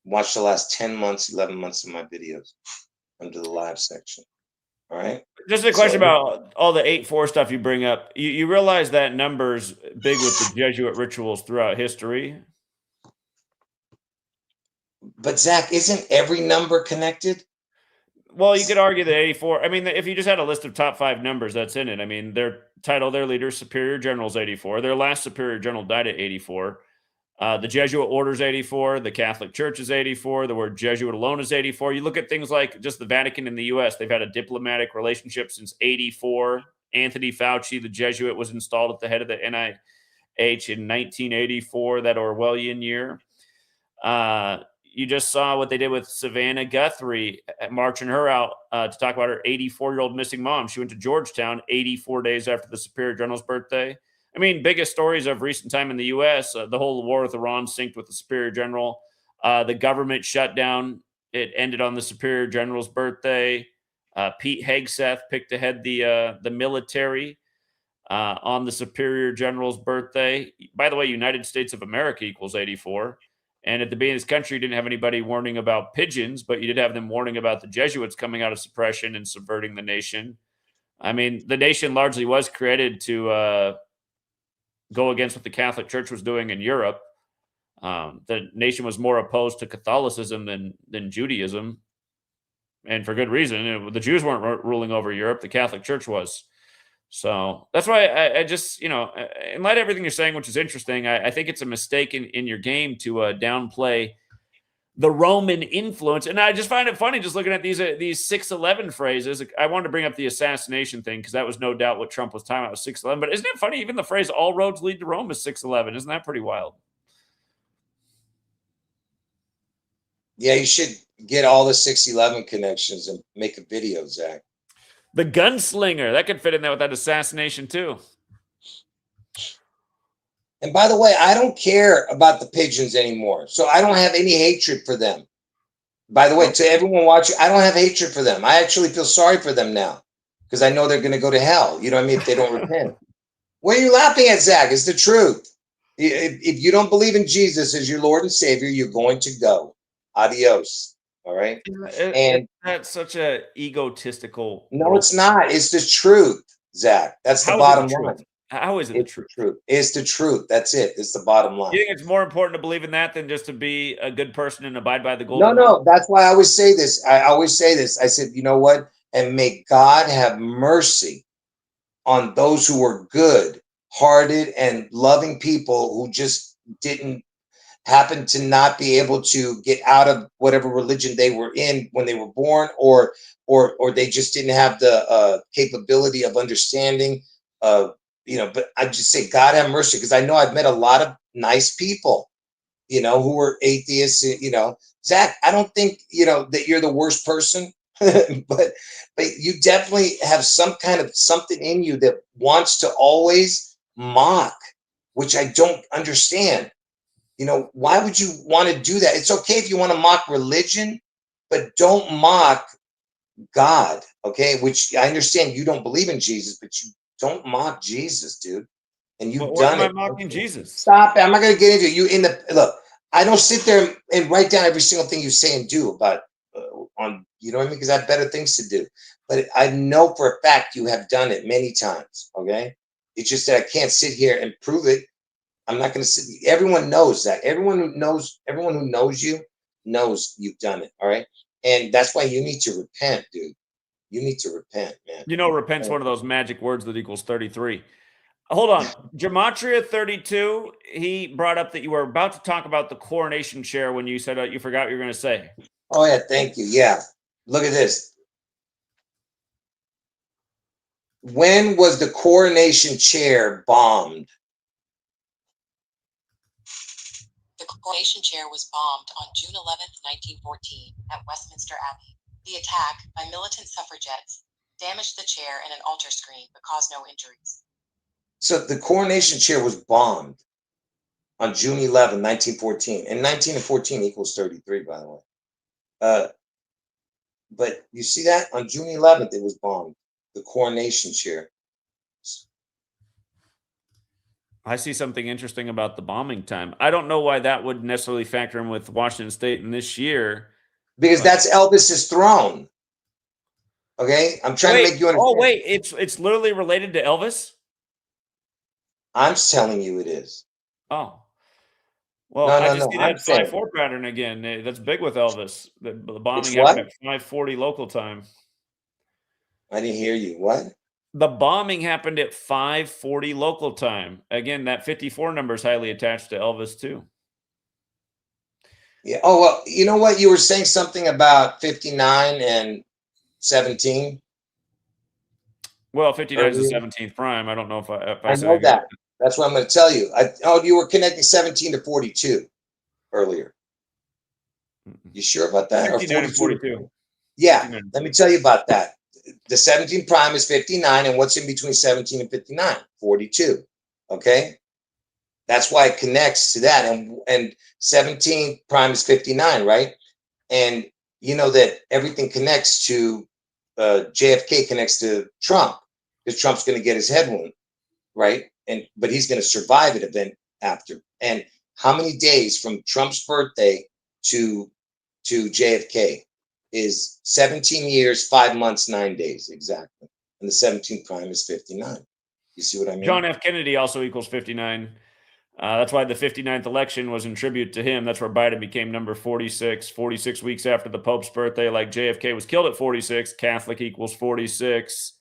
watch the last 10 months, 11 months of my videos under the live section. All right. Just a question about all the 8/4 stuff you bring up. You realize that number's big with the Jesuit rituals throughout history. But Zach, isn't every number connected? Well, you could argue that 84. I mean, if you just had a list of top 5 numbers, that's in it. I mean, their title, their leader, Superior General, is 84. Their last Superior General died at 84. The Jesuit order is 84. The Catholic Church is 84. The word Jesuit alone is 84. You look at things like just the Vatican in the U.S., they've had a diplomatic relationship since 84. Anthony Fauci, the Jesuit, was installed at the head of the NIH in 1984, that Orwellian year. You just saw what they did with Savannah Guthrie, marching her out to talk about her 84-year-old missing mom. She went to Georgetown 84 days after the Superior General's birthday. I mean, biggest stories of recent time in the U.S., the whole war with Iran synced with the Superior General. The government shutdown, it ended on the Superior General's birthday. Pete Hegseth picked to head the military on the Superior General's birthday. By the way, United States of America equals 84. And at the beginning of this country, you didn't have anybody warning about pigeons, but you did have them warning about the Jesuits coming out of suppression and subverting the nation. I mean, the nation largely was created to go against what the Catholic Church was doing in Europe. The nation was more opposed to Catholicism than Judaism, and for good reason. The Jews weren't ruling over Europe; the Catholic Church was. So that's why I just, in light of everything you're saying, which is interesting, I think it's a mistake in your game to downplay the Roman influence. And I just find it funny just looking at these 611 phrases. I wanted to bring up the assassination thing because that was no doubt what Trump was talking about with 611. But isn't it funny? Even the phrase "all roads lead to Rome" is 611. Isn't that pretty wild? Yeah, you should get all the 611 connections and make a video, Zach. The gunslinger, that could fit in there with that assassination too. And by the way, I don't care about the pigeons anymore. So I don't have any hatred for them. By the way, to everyone watching, I don't have hatred for them. I actually feel sorry for them now because I know they're going to go to hell. You know what I mean? If they don't repent. What are you laughing at, Zach? It's the truth. If you don't believe in Jesus as your Lord and Savior, you're going to go. Adios. All right. And that's such a egotistical. No, world. it's not. It's the truth, Zach. That's the bottom line. How is it the truth? It's the truth. That's it. It's the bottom line. You think it's more important to believe in that than just to be a good person and abide by the golden rule? No. That's why I always say this. I always say this. I said, you know what? And may God have mercy on those who were good-hearted and loving people who just didn't happen to not be able to get out of whatever religion they were in when they were born, or they just didn't have the capability of understanding. But I just say God have mercy, because I know I've met a lot of nice people, who were atheists. Zach, I don't think that you're the worst person, but you definitely have some kind of something in you that wants to always mock, which I don't understand. Why would you want to do that? It's okay if you want to mock religion, but don't mock God, okay? Which I understand you don't believe in Jesus, but you don't mock Jesus, dude. And you've done it. Am I mocking Jesus? Stop it. I'm not going to get into it. Look, I don't sit there and write down every single thing you say and do about you know what I mean? Because I have better things to do. But I know for a fact you have done it many times, okay? It's just that I can't sit here and prove it. I'm not going to sit. Everyone knows that. Everyone who knows you knows you've done it. All right. And that's why you need to repent, dude. You need to repent, man. Repent's one of those magic words that equals 33. Hold on. Gematria 32, he brought up that you were about to talk about the coronation chair when you said you forgot what you were going to say. Oh, yeah. Thank you. Yeah. Look at this. When was the coronation chair bombed? The coronation chair was bombed on June 11th, 1914, at Westminster Abbey. The attack, by militant suffragettes, damaged the chair and an altar screen, but caused no injuries. So the coronation chair was bombed on June 11, 1914. And 19 and 14 equals 33, by the way. But you see that? On June 11th, it was bombed. The coronation chair. I see something interesting about the bombing time. I don't know why that would necessarily factor in with Washington State in this year. Because that's Elvis's throne. Okay? I'm trying to make you understand. Oh, wait. It's literally related to Elvis? I'm telling you it is. Oh. Well, No, I no, just no. see I'm that saying 5-4 pattern again. That's big with Elvis. The it's bombing what? happened at 5:40 local time. I didn't hear you. What? The bombing happened at 5:40 local time. Again, that 54 number is highly attached to Elvis too. Yeah. Oh, well, you know what? You were saying something about 59 and 17 Well, 59 is the earlier. 17th prime. I don't know if I I said know anything about that. That's what I'm going to tell you. You were connecting 17 to 42 earlier. that. You sure about that? Or 59 and 42? 42. Yeah. 59 and Let me 42. tell you about that. The 17 prime is 59, and what's in between 17 and 59? 42. Okay. That's why it connects to that. And 17 prime is 59, right? And you know that everything connects to JFK connects to Trump, because Trump's going to get his head wound, right? But he's going to survive it event after. And how many days from Trump's birthday to JFK is 17 years, 5 months, 9 days exactly. And the 17th prime is 59. You see what I mean? John F. Kennedy also equals 59. That's why the 59th election was in tribute to him. That's where Biden became number 46, 46 weeks after the Pope's birthday. Like JFK was killed at 46, Catholic equals 46,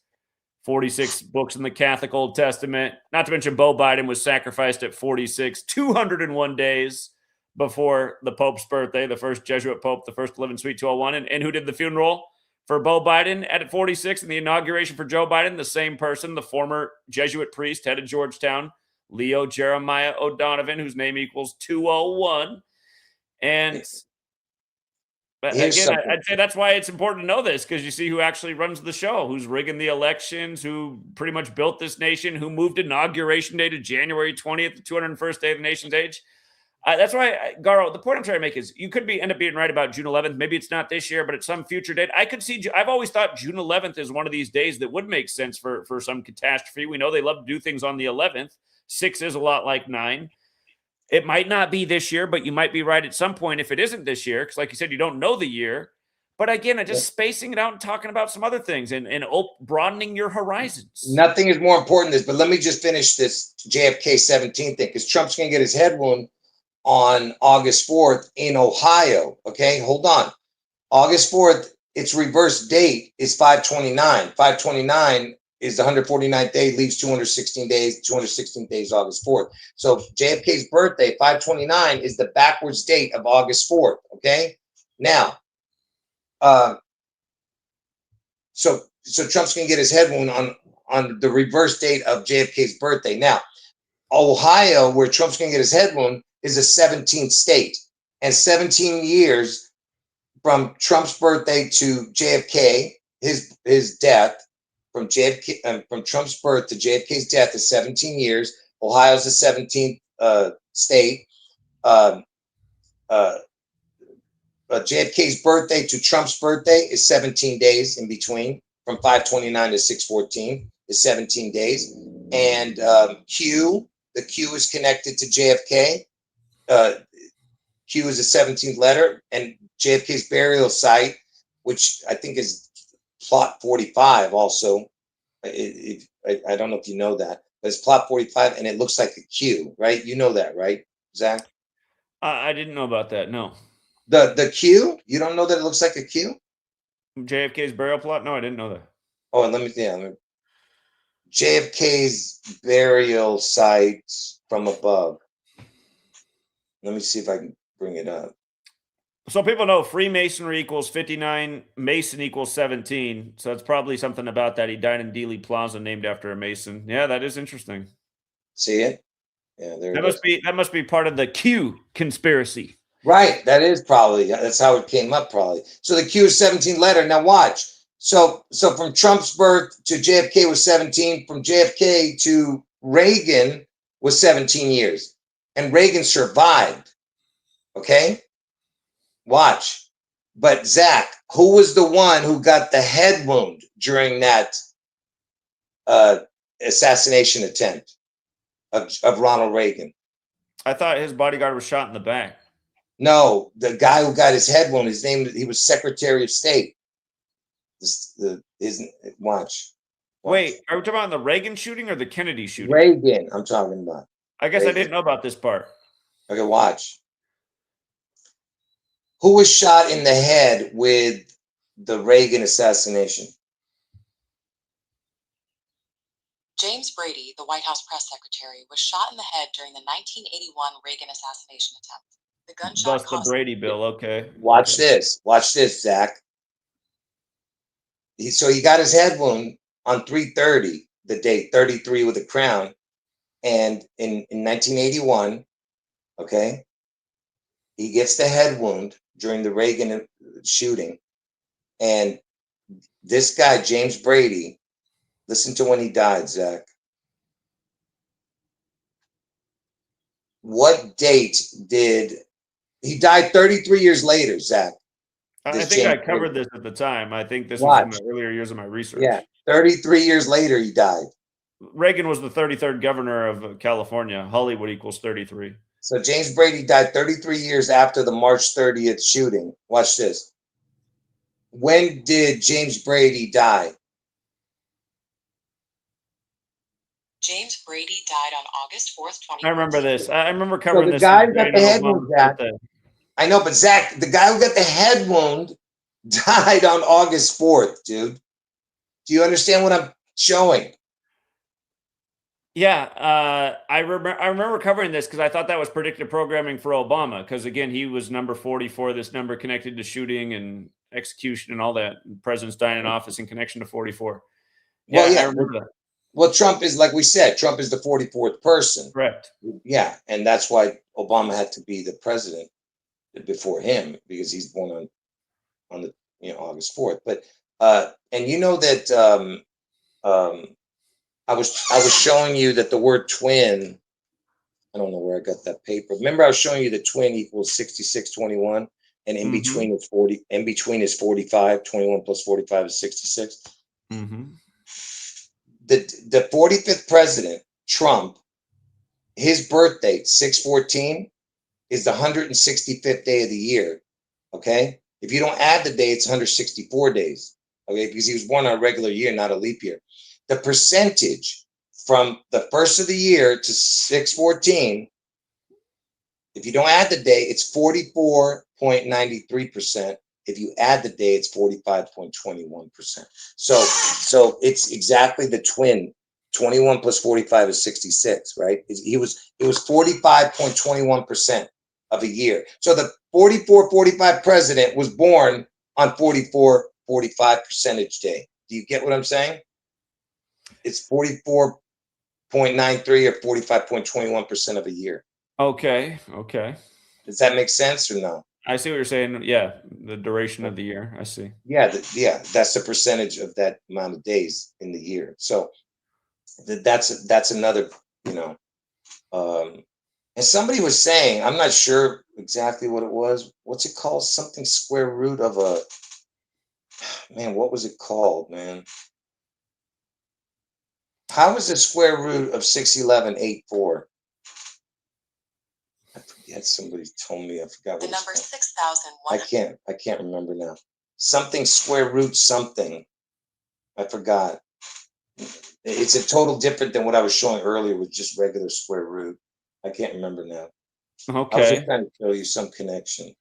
46 books in the Catholic Old Testament. Not to mention Beau Biden was sacrificed at 46, 201 days before the Pope's birthday, the first Jesuit Pope, the first to live in Suite 201. And who did the funeral for Beau Biden at 46 and the inauguration for Joe Biden? The same person, the former Jesuit priest, head of Georgetown, Leo Jeremiah O'Donovan, whose name equals 201. And Here's again, something. I'd say that's why it's important to know this, because you see who actually runs the show, who's rigging the elections, who pretty much built this nation, who moved inauguration day to January 20th, the 201st day of the nation's age. That's why, Garo, the point I'm trying to make is you could end up being right about June 11th. Maybe it's not this year, but at some future date. I could see, I've always thought June 11th is one of these days that would make sense for some catastrophe. We know they love to do things on the 11th. 6 is a lot like 9. It might not be this year, but you might be right at some point if it isn't this year, because like you said, you don't know the year. But again, just spacing it out and talking about some other things and broadening your horizons. Nothing is more important than this, but let me just finish this JFK 17 thing, because Trump's going to get his head wound on August 4th in Ohio. Okay, hold on. August 4th, its reverse date is 529. 529 is the 149th day, leaves 216 days, 216 days, August 4th. So JFK's birthday, 529, is the backwards date of August 4th. Okay, now, so Trump's gonna get his head wound on the reverse date of JFK's birthday. Now, Ohio, where Trump's gonna get his head wound, is a 17th state, and 17 years from Trump's birthday to JFK, his death, from JFK, from Trump's birth to JFK's death is 17 years. Ohio's the 17th state. JFK's birthday to Trump's birthday is 17 days in between. From 529 to 614 is 17 days. And Q, the Q is connected to JFK. Q is the 17th letter, and JFK's burial site, which I think is plot 45 also. I don't know if you know that, but it's plot 45, and it looks like a Q, right? You know that, right, Zach? I didn't know about that, no. The Q? You don't know that it looks like a Q? JFK's burial plot? No, I didn't know that. Oh, and let me JFK's burial site from above. Let me see if I can bring it up. So people know Freemasonry equals 59, Mason equals 17. So it's probably something about that. He died in Dealey Plaza, named after a Mason. Yeah, that is interesting. See it? Yeah, there That it is. that must be part of the Q conspiracy. Right, that's how it came up probably. So the Q is 17 letter. Now watch. So from Trump's birth to JFK was 17. From JFK to Reagan was 17 years, and Reagan survived. Okay, watch. But Zach, who was the one who got the head wound during that assassination attempt of Ronald Reagan? I thought his bodyguard was shot in the back. No, the guy who got his head wound, he was Secretary of State. Watch. Wait, are we talking about the Reagan shooting or the Kennedy shooting? Reagan, I'm talking about. I guess Reagan. I didn't know about this part. Okay, watch. Who was shot in the head with the Reagan assassination? James Brady, the White House press secretary, was shot in the head during the 1981 Reagan assassination attempt. The gunshot Thus the caused Brady bill. Okay. Watch Okay. this. Watch this, Zach. So he got his head wound on 3/30, the date 33 with a crown. And in 1981, okay, he gets the head wound during the Reagan shooting. And this guy, James Brady, listen to when he died, Zach. What date did he die? 33 years later, Zach. I think I covered this at the time. I think this was in Watch. the earlier years of my research. Yeah, 33 years later, he died. Reagan was the 33rd governor of California. Hollywood equals 33. So James Brady died 33 years after the March 30th shooting. Watch this. When did James Brady die? James Brady died on August 4th, 2014. I remember this. I remember covering the this. guy who got the head Obama's wound, Zach. birthday. I know, but Zach, the guy who got the head wound died on August 4th, dude. Do you understand what I'm showing? Yeah, I remember covering this because I thought that was predictive programming for Obama. Because again, he was number 44. This number connected to shooting and execution and all that. Presidents dying in office in connection to 44. Yeah, Well, yeah. I remember that. Well, Trump is, like we said, Trump is the 44th person. Correct. Yeah, and that's why Obama had to be the president before him, because he's born on the August 4th. But and you know that I was showing you that the word twin. I don't know where I got that paper. Remember, I was showing you the twin equals 6621, and in between is 40. In between is 45. 21 plus 45 is 66. The 45th president, Trump, his birth date 6/14 is the 165th day of the year. Okay, if you don't add the day, it's 164 days. Okay, because he was born on a regular year, not a leap year. The percentage from the first of the year to 6/14, if you don't add the day, it's 44.93%. If you add the day, it's 45.21%. So it's exactly the twin. 21 plus 45 is 66, right? It was 45.21% of a year. So the 44-45 president was born on 44-45 percentage day. Do you get what I'm saying? It's 44.93 or 45.21% of a year. Okay. Okay. Does that make sense or no? I see what you're saying. Yeah, the duration of the year. I see. Yeah, that's the percentage of that amount of days in the year. So that's another, and somebody was saying, I'm not sure exactly what it was. What's it called? Something square root of a, man, what was it called, man? How is the square root of 61184? I forget. Somebody told me. I forgot The what number it's 6,001. I can't remember now. Something square root something. I forgot. It's a total different than what I was showing earlier with just regular square root. I can't remember now. I was Okay. just trying to show you some connection.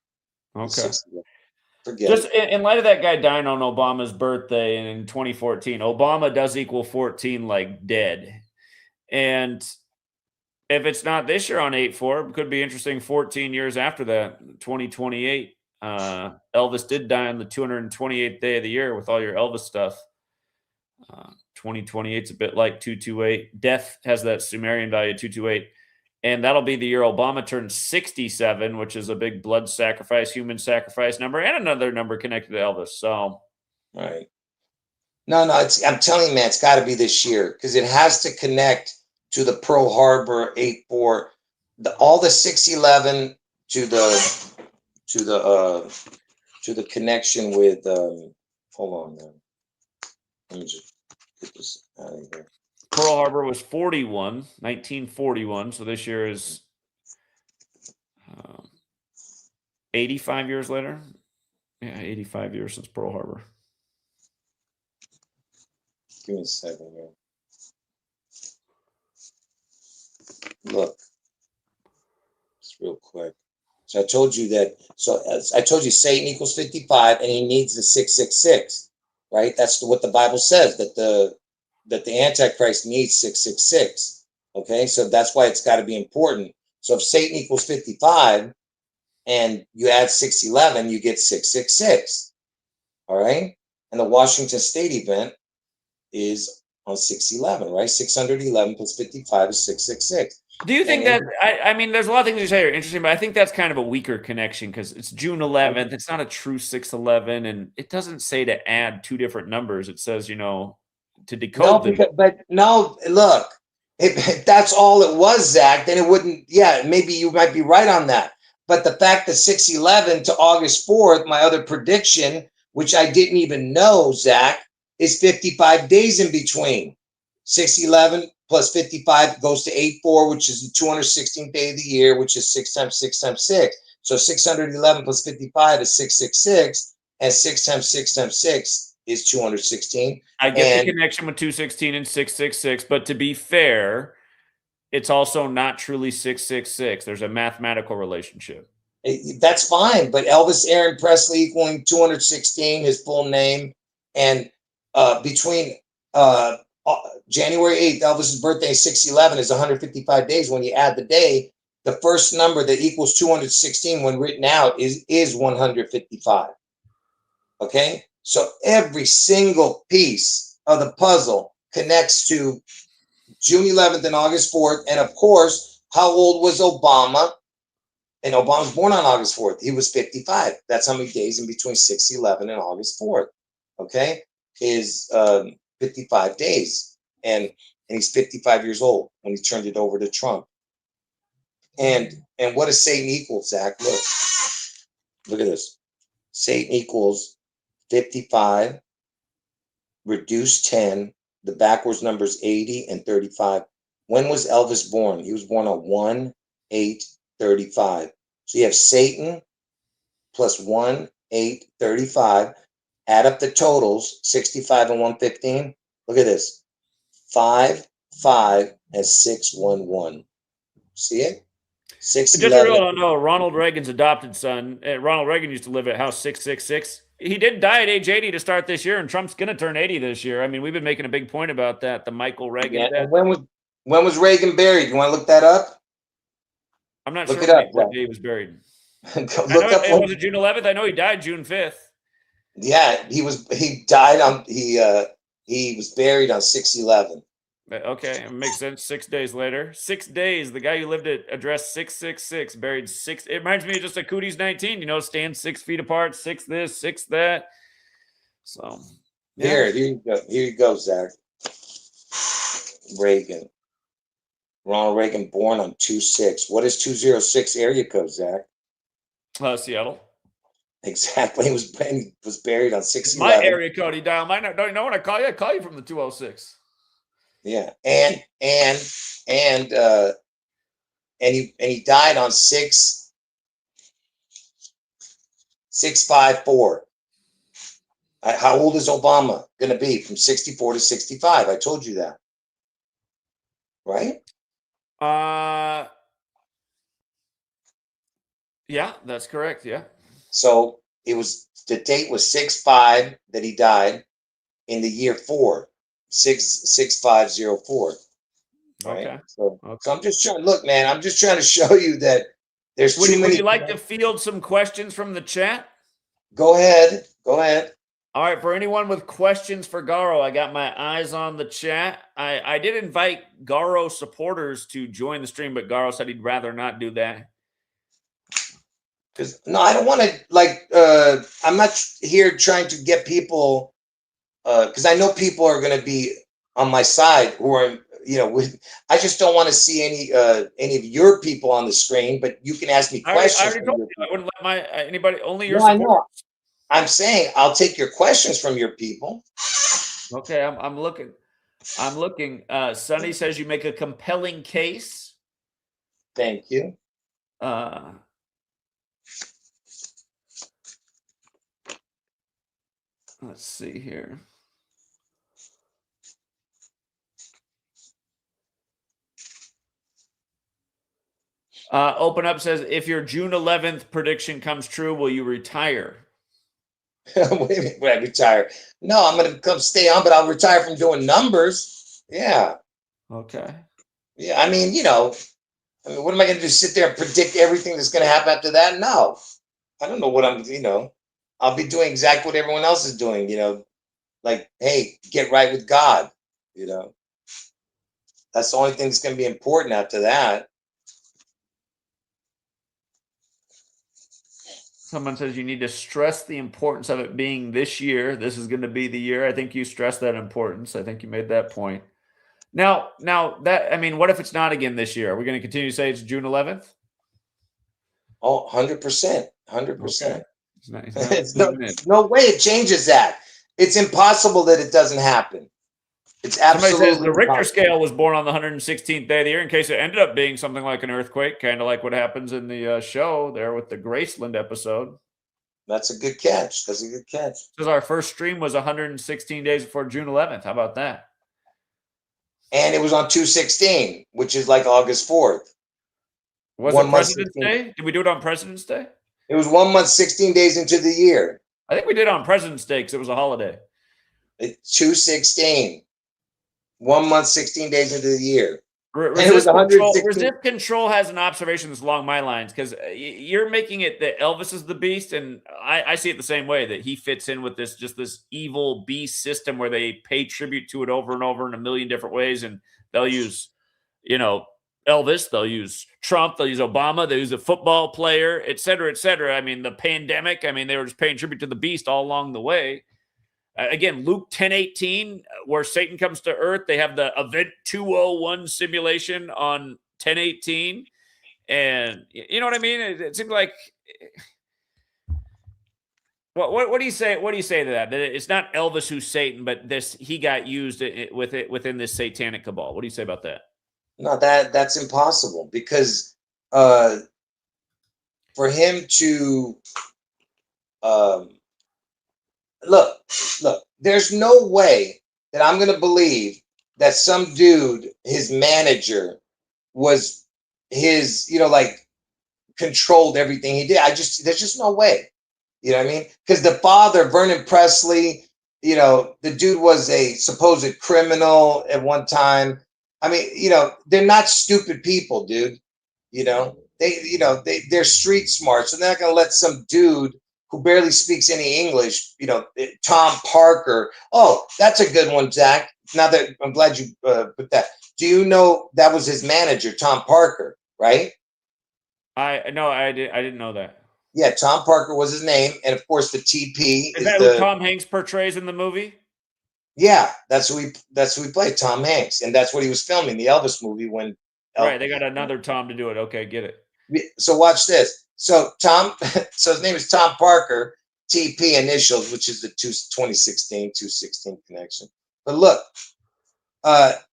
Okay. Forget Just it. in light of that guy dying on Obama's birthday in 2014, Obama does equal 14 like dead. And if it's not this year on 8/4, it could be interesting 14 years after that, 2028. Elvis did die on the 228th day of the year with all your Elvis stuff. 2028 is a bit like 228. Death has that Sumerian value 228. And that'll be the year Obama turns 67, which is a big blood sacrifice, human sacrifice number, and another number connected to Elvis. So, Right. No, I'm telling you, man, it's got to be this year because it has to connect to the Pearl Harbor 8/4, all the 611 to the connection with. Hold on, man. Let me just get this out of here. Pearl Harbor was 1941. So this year is 85 years later. Yeah, 85 years since Pearl Harbor. Give me a second here. Look, just real quick. So I told you that. So I told you Satan equals 55, and he needs the 666, right? That's what the Bible says, that the Antichrist needs 666. Okay, so that's why it's got to be important. So if Satan equals 55, and you add 611, you get 666. All right, and the Washington State event is on 611, right? 611 plus 55 is 666. Do you think that, I mean, there's a lot of things you say are interesting, but I think that's kind of a weaker connection because it's June 11th. It's not a true 611, and it doesn't say to add two different numbers. It says, to decode them. But no, look, if that's all it was, Zach, then it wouldn't, yeah, maybe you might be right on that. But the fact that 611 to August 4th, my other prediction, which I didn't even know, Zach, is 55 days in between. 611 plus 55 goes to 84, which is the 216th day of the year, which is 6 times 6 times 6. So 611 plus 55 is 666, and 6 times 6 times 6 is 216. I get the connection with 216 and 666, but to be fair, it's also not truly 666. There's a mathematical relationship. That's fine, but Elvis Aaron Presley equaling 216, his full name, and between January 8th, Elvis's birthday, 611, is 155 days. When you add the day, the first number that equals 216 when written out is 155. Okay, so every single piece of the puzzle connects to June 11th and August 4th, and of course, how old was Obama? And Obama was born on August 4th. He was 55. That's how many days in between 6/11 and August 4th. Okay, is 55 days, and he's 55 years old when he turned it over to Trump. And what does Satan equal, Zach? Look at this. Satan equals 55 reduce 10. The backwards numbers 80 and 35. When was Elvis born? He was born on 1/8/35. So you have Satan plus 1/8/35. Add up the totals, 65 and 115. Look at this. 5, 5, and 611. See it? 6, Just so you don't know, Ronald Reagan's adopted son. Ronald Reagan used to live at house 666. He did die at age 80 to start this year, and Trump's going to turn 80 this year. I mean, we've been making a big point about that. The Michael Reagan. Yeah, when was Reagan buried? You want to look that up? I'm not look sure it up, what day he was buried. look up. It was June 11th. I know he died June 5th. Yeah, he died on he was buried on 6/11. Okay, it makes sense. 6 days later. 6 days. The guy who lived at address 666 buried 6. It reminds me of just a Cooties 19, stand 6 feet apart, 6 this, 6 that. So yeah. Here you go, Zach. Reagan. Ronald Reagan born on 2/6. What is 206 area code, Zach? Seattle. Exactly. He was buried on 6/11. My area code. He dialed mine. Don't you know when I call you? I call you from the 206. Yeah, and he died on 6/5/4. How old is Obama going to be from 64 to 65? I told you that, right? Yeah, that's correct. Yeah. So the date was 6/5 that he died in the year 4. 6/5/04. Right. Okay. So I'm just trying. Look, man, I'm just trying to show you that there's too many. Would you like to field some questions from the chat? Go ahead. Go ahead. All right. For anyone with questions for Garo, I got my eyes on the chat. I did invite Garo supporters to join the stream, but Garo said he'd rather not do that. Because no, I don't want to I'm not here trying to get people. Because I know people are going to be on my side who are, I just don't want to see any of your people on the screen. But you can ask me questions. I already told you I wouldn't let anybody, only your supporters. I know. I'm saying I'll take your questions from your people. Okay, I'm looking. Sonny says you make a compelling case. Thank you. Let's see here. Open Up says, if your June 11th prediction comes true, will you retire? Wait a minute, will I retire? No, I'm gonna come stay on, but I'll retire from doing numbers. Yeah. Okay. Yeah. I mean, what am I gonna do? Sit there and predict everything that's gonna happen after that? No. I don't know what I'll be doing exactly what everyone else is doing, like, hey, get right with God, That's the only thing that's gonna be important after that. Someone says you need to stress the importance of it being this year. This is going to be the year. I think you stressed that importance. I think you made that point. Now what if it's not again this year? Are we going to continue to say it's June 11th? Oh, 100%. 100%. Okay. It's no way it changes that. It's impossible that it doesn't happen. It's absolutely Somebody says the Richter impossible. scale was born on the 116th day of the year in case it ended up being something like an earthquake, kind of like what happens in the show there with the Graceland episode. That's a good catch. That's a good catch. Because our first stream was 116 days before June 11th. How about that? And it was on 2/16, which is like August 4th. Was it President's Day? Did we do it on President's Day? It was 1 month, 16 days into the year. I think we did it on President's Day because it was a holiday. 2/16. 1 month, 16 days into the year. Resist Control has an observation that's along my lines because you're making it that Elvis is the beast, and I see it the same way, that he fits in with this evil beast system where they pay tribute to it over and over in a million different ways, and they'll use, Elvis, they'll use Trump, they'll use Obama, they'll use a football player, et cetera, et cetera. I mean, the pandemic, they were just paying tribute to the beast all along the way. Again, Luke 10:18, where Satan comes to earth, they have the Event 201 simulation on 10:18. And you know what I mean? It seems like, what do you say? What do you say to that? That it's not Elvis who's Satan, but he got used within this satanic cabal. What do you say about that? No, that's impossible because for him to look, there's no way that I'm going to believe that some dude, his manager, was his, controlled everything he did. There's just no way. You know what I mean? Because the father, Vernon Presley, the dude was a supposed criminal at one time. They're not stupid people, dude. They're street smart. So they're not going to let some dude who barely speaks any English, Tom Parker. Oh, that's a good one, Zach. Now that I'm glad you put that. Do you know that was his manager, Tom Parker, right? I didn't know that. Yeah, Tom Parker was his name, and of course the TP is that who Tom Hanks portrays in the movie? Yeah, that's who he played, Tom Hanks, and that's what he was filming, the Elvis movie when. Right, they got another Tom to do it. Okay, get it. So watch this. So his name is Tom Parker, TP initials, which is the 2016 connection. But look,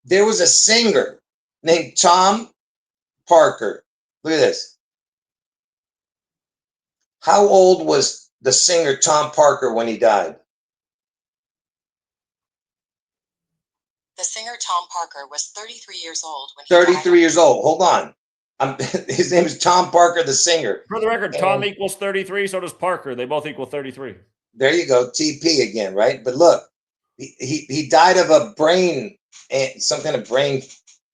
there was a singer named Tom Parker. Look at this. How old was the singer Tom Parker when he died? The singer Tom Parker was 33 years old when he died. 33 years old. Hold on. His name is Tom Parker, the singer. For the record, Tom equals 33, so does Parker. They both equal 33. There you go, TP again, right? But look, he died of some kind of brain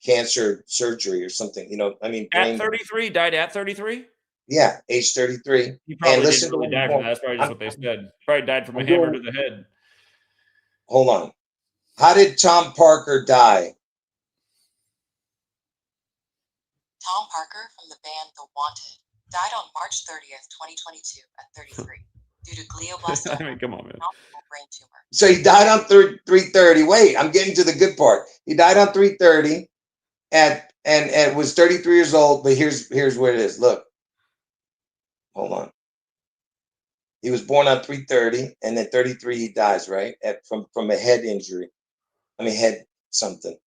cancer surgery or something. At 33, died at 33. Yeah, age 33. He probably didn't really die from that. That's probably just what they said. Probably died from a hammer to the head. Hold on. How did Tom Parker die? Tom Parker from the band The Wanted died on March 30th, 2022 at 33 due to glioblastoma. Come on, man. Brain tumor. So he died on 3:30. Wait, I'm getting to the good part. He died on 3:30 and was 33 years old, but here's where it is. Look. Hold on. He was born on 3:30 and then 33 he dies, right? From a head injury. Head something.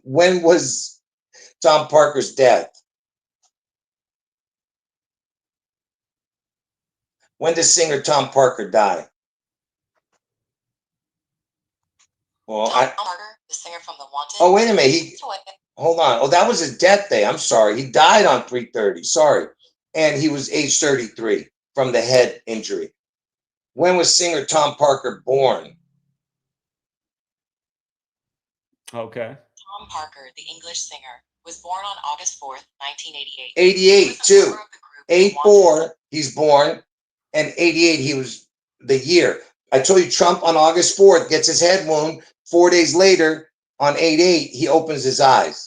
When was Tom Parker's death? When did singer Tom Parker die? Well, Tom Parker, the singer from The Wanted. Oh, wait a minute. Hold on. Oh, that was his death day. I'm sorry. He died on 3/30. Sorry. And he was age 33 from the head injury. When was singer Tom Parker born? Okay. Tom Parker, the English singer, was born on August 4th, 1988. 88 too. 84 he's born, and 88 he was the year. I told you Trump on August 4th gets his head wound. 4 days later on 8/8 he opens his eyes.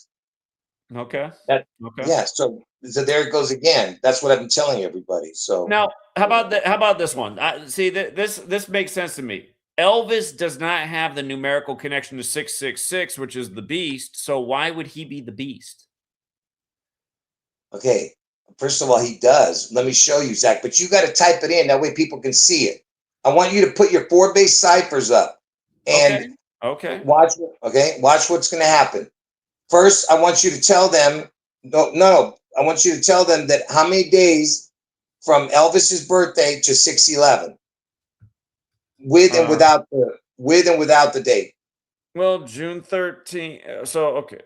Okay. That, Okay. yeah, so there it goes again. That's what I've been telling everybody. So Now, how about this one? See, this makes sense to me. Elvis does not have the numerical connection to 666, which is the beast. So why would he be the beast? okay, first of all, he does. Let me show you, Zach. But you got to type it in. That way people can see it. I want you to put your 4-base ciphers up and Okay. watch. Okay, watch what's going to happen. First, I want you to tell them. No. I want you to tell them that how many days from Elvis's birthday to 6/11, with and without the date. Well, June 13th. So okay.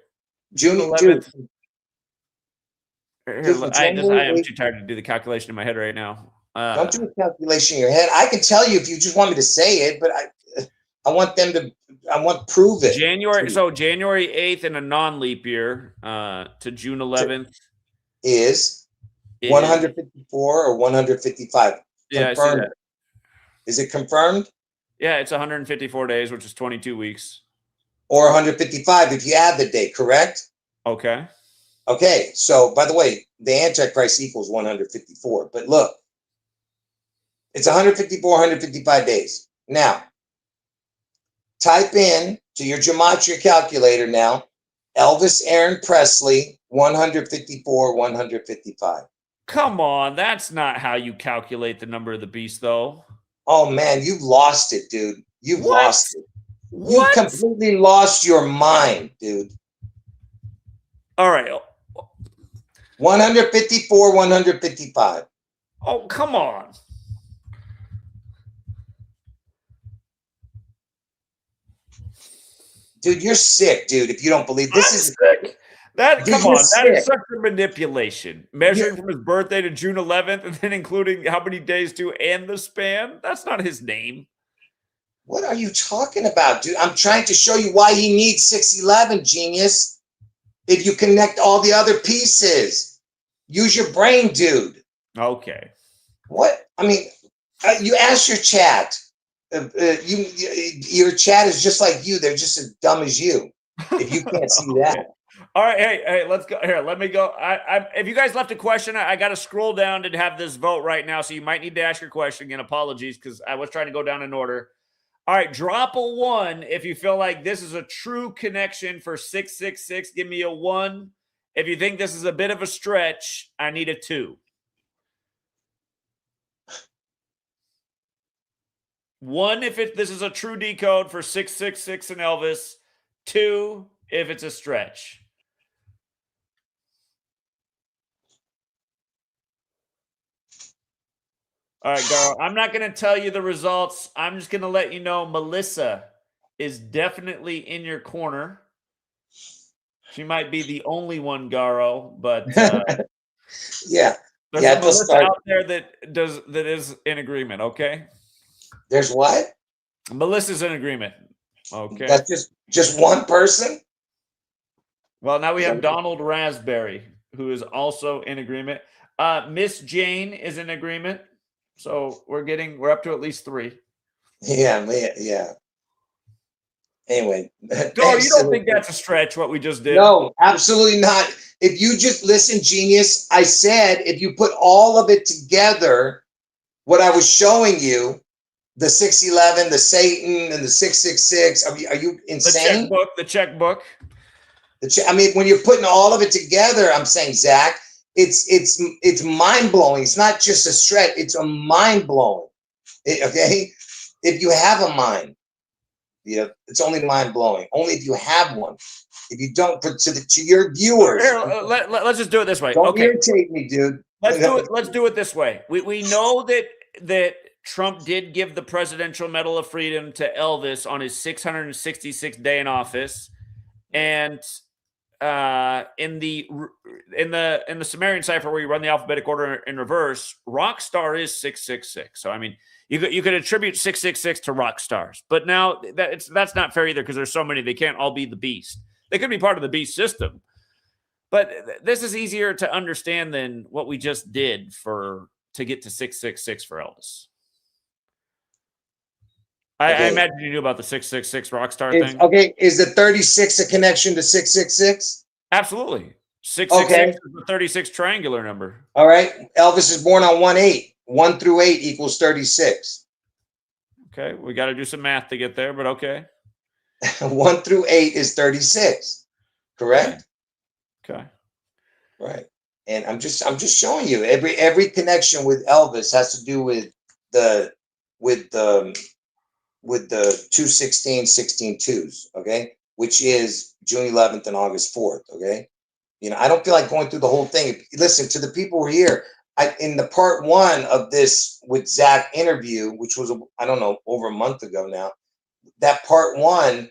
June 11th. Here, Dude, I am too tired to do the calculation in my head right now. Don't do a calculation in your head. I can tell you if you just want me to say it, but I want them to. I want to prove it. January 8th in a non-leap year to June 11th is 154 or 155. Yeah, confirmed. I see that. Is it confirmed? Yeah, it's 154 days, which is 22 weeks. Or 155 if you add the day, correct? Okay. Okay, so by the way, the Antichrist equals 154. But look, it's 154, 155 days. Now, type in to your Gematria calculator now, Elvis Aaron Presley, 154, 155. Come on, that's not how you calculate the number of the beast, though. Oh, man, you've lost it, dude. You've lost it. What? You've completely lost your mind, dude. All right. 154, 155. Oh, come on. Dude, you're sick, dude, if you don't believe this. I'm is sick. That, dude, come on, sick. that is such a manipulation. Measuring from his birthday to June 11th and then including how many days to and the span. That's not his name. What are you talking about, dude? I'm trying to show you why he needs 611, genius. If you connect all the other pieces, use your brain, dude. Okay. What? I mean, you ask your chat. Your chat is just like you. They're just as dumb as you. If you can't see that. All right, hey, let's go. Here, let me go. If you guys left a question, I got to scroll down to have this vote right now, so you might need to ask your question again. Apologies, because I was trying to go down in order. All right, drop a 1 if you feel like this is a true connection for 666. Give me a 1. If you think this is a bit of a stretch, I need a 2. 1 if this is a true decode for 666 and Elvis. 2 if it's a stretch. All right, Garo, I'm not going to tell you the results. I'm just going to let you know Melissa is definitely in your corner. She might be the only one, Garo, but yeah. There's a Melissa out there that is in agreement, okay? There's what? Melissa's in agreement. Okay. That's just one person? Well, now we have Donald Raspberry, who is also in agreement. Miss Jane is in agreement. So we're up to at least 3. Yeah. Anyway. Gar, you don't think that's a stretch, what we just did? No, absolutely not. If you just listen, genius, I said if you put all of it together, what I was showing you, the 611, the Satan, and the 666, are you insane? The checkbook. I mean, when you're putting all of it together, I'm saying, Zach, it's mind-blowing. It's not just a stretch, it's a mind-blowing. Okay? If you have a mind, yeah, it's only mind-blowing. Only if you have one. If you don't, to your viewers. Here, let's just do it this way. Don't irritate me, dude. Let's do it this way. We know that Trump did give the Presidential Medal of Freedom to Elvis on his 666th day in office. And in the Sumerian cipher where you run the alphabetic order in reverse, rock star is 666. So I mean, you could attribute 666 to rock stars, but now that's not fair either because there's so many. They can't all be the beast. They could be part of the beast system, but this is easier to understand than what we just did to get to 666 for Elvis. I imagine you knew about the 666 Rockstar thing. Okay, is the 36 a connection to 666? Absolutely. 666 is the 36 triangular number. All right. Elvis is born on 1/8. 1 through 8 equals 36. Okay, we got to do some math to get there, but okay. 1 through 8 is 36. Correct? Okay. Right. And I'm just showing you every connection with Elvis has to do with the 216 16 twos, okay, which is June 11th and August 4th, okay. I don't feel like going through the whole thing. Listen to the people who are here. In the part 1 of this with Zach interview, which was I don't know, over a month ago now, that part 1,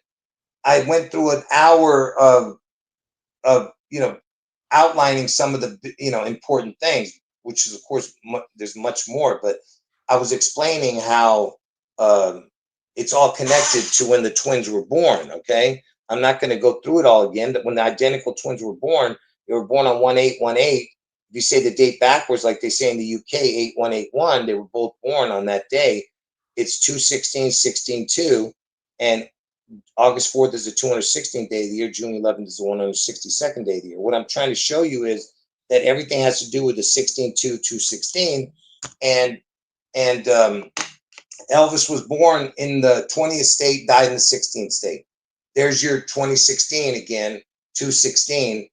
I went through an hour of outlining some of the important things, which is of course there's much more, but I was explaining how it's all connected to when the twins were born. Okay, I'm not going to go through it all again. But when the identical twins were born, they were born on 1818. If you say the date backwards, like they say in the UK, 8181, they were both born on that day. It's 216 16 2, and August 4th is the 216th day of the year. June 11th is the 162nd day of the year. What I'm trying to show you is that everything has to do with the 16 2 216, and Elvis was born in the 20th state, died in the 16th state. There's your 2016 again, 216,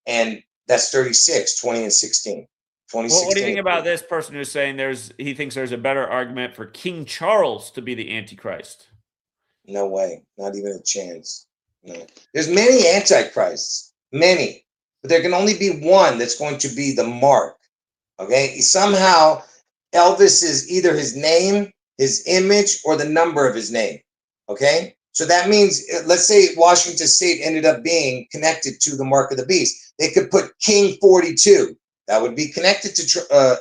and that's 36, 20 and 16. Well, what do you think about this person who's saying he thinks there's a better argument for King Charles to be the Antichrist? No way, not even a chance. No. There's many antichrists, many, but there can only be one that's going to be the mark. Okay, somehow Elvis is either his name, his image, or the number of his name. Okay, so that means, let's say Washington State ended up being connected to the mark of the beast. They could put King 42. That would be connected to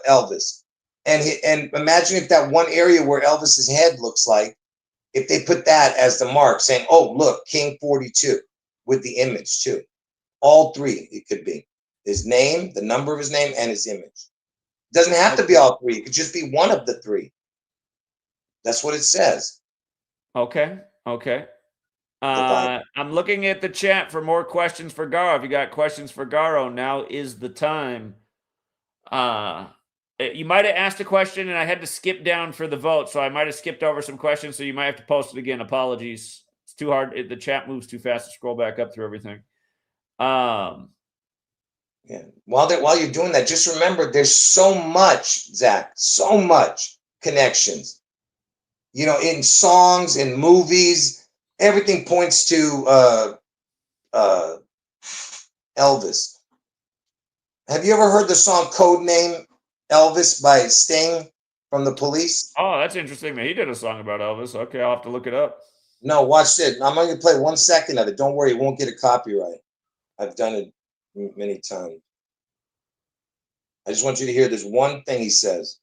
Elvis. And imagine if that one area where Elvis's head looks like, if they put that as the mark, saying, "Oh, look, King 42," with the image too. All three, it could be his name, the number of his name, and his image. It doesn't have to be all three. It could just be one of the three. That's what it says. Okay. I'm looking at the chat for more questions for Garo. If you got questions for Garo, now is the time. You might have asked a question and I had to skip down for the vote, so I might have skipped over some questions, so you might have to post it again. Apologies. It's too hard. The chat moves too fast to scroll back up through everything. Yeah. While you're doing that, just remember there's so much, Zach, so much connections. In songs, in movies, everything points to Elvis. Have you ever heard the song Codename Elvis by Sting from the Police? Oh, that's interesting that he did a song about Elvis. Okay, I'll have to look it up. No, watch it. I'm going to play 1 second of it. Don't worry, it won't get a copyright. I've done it many times. I just want you to hear this one thing he says.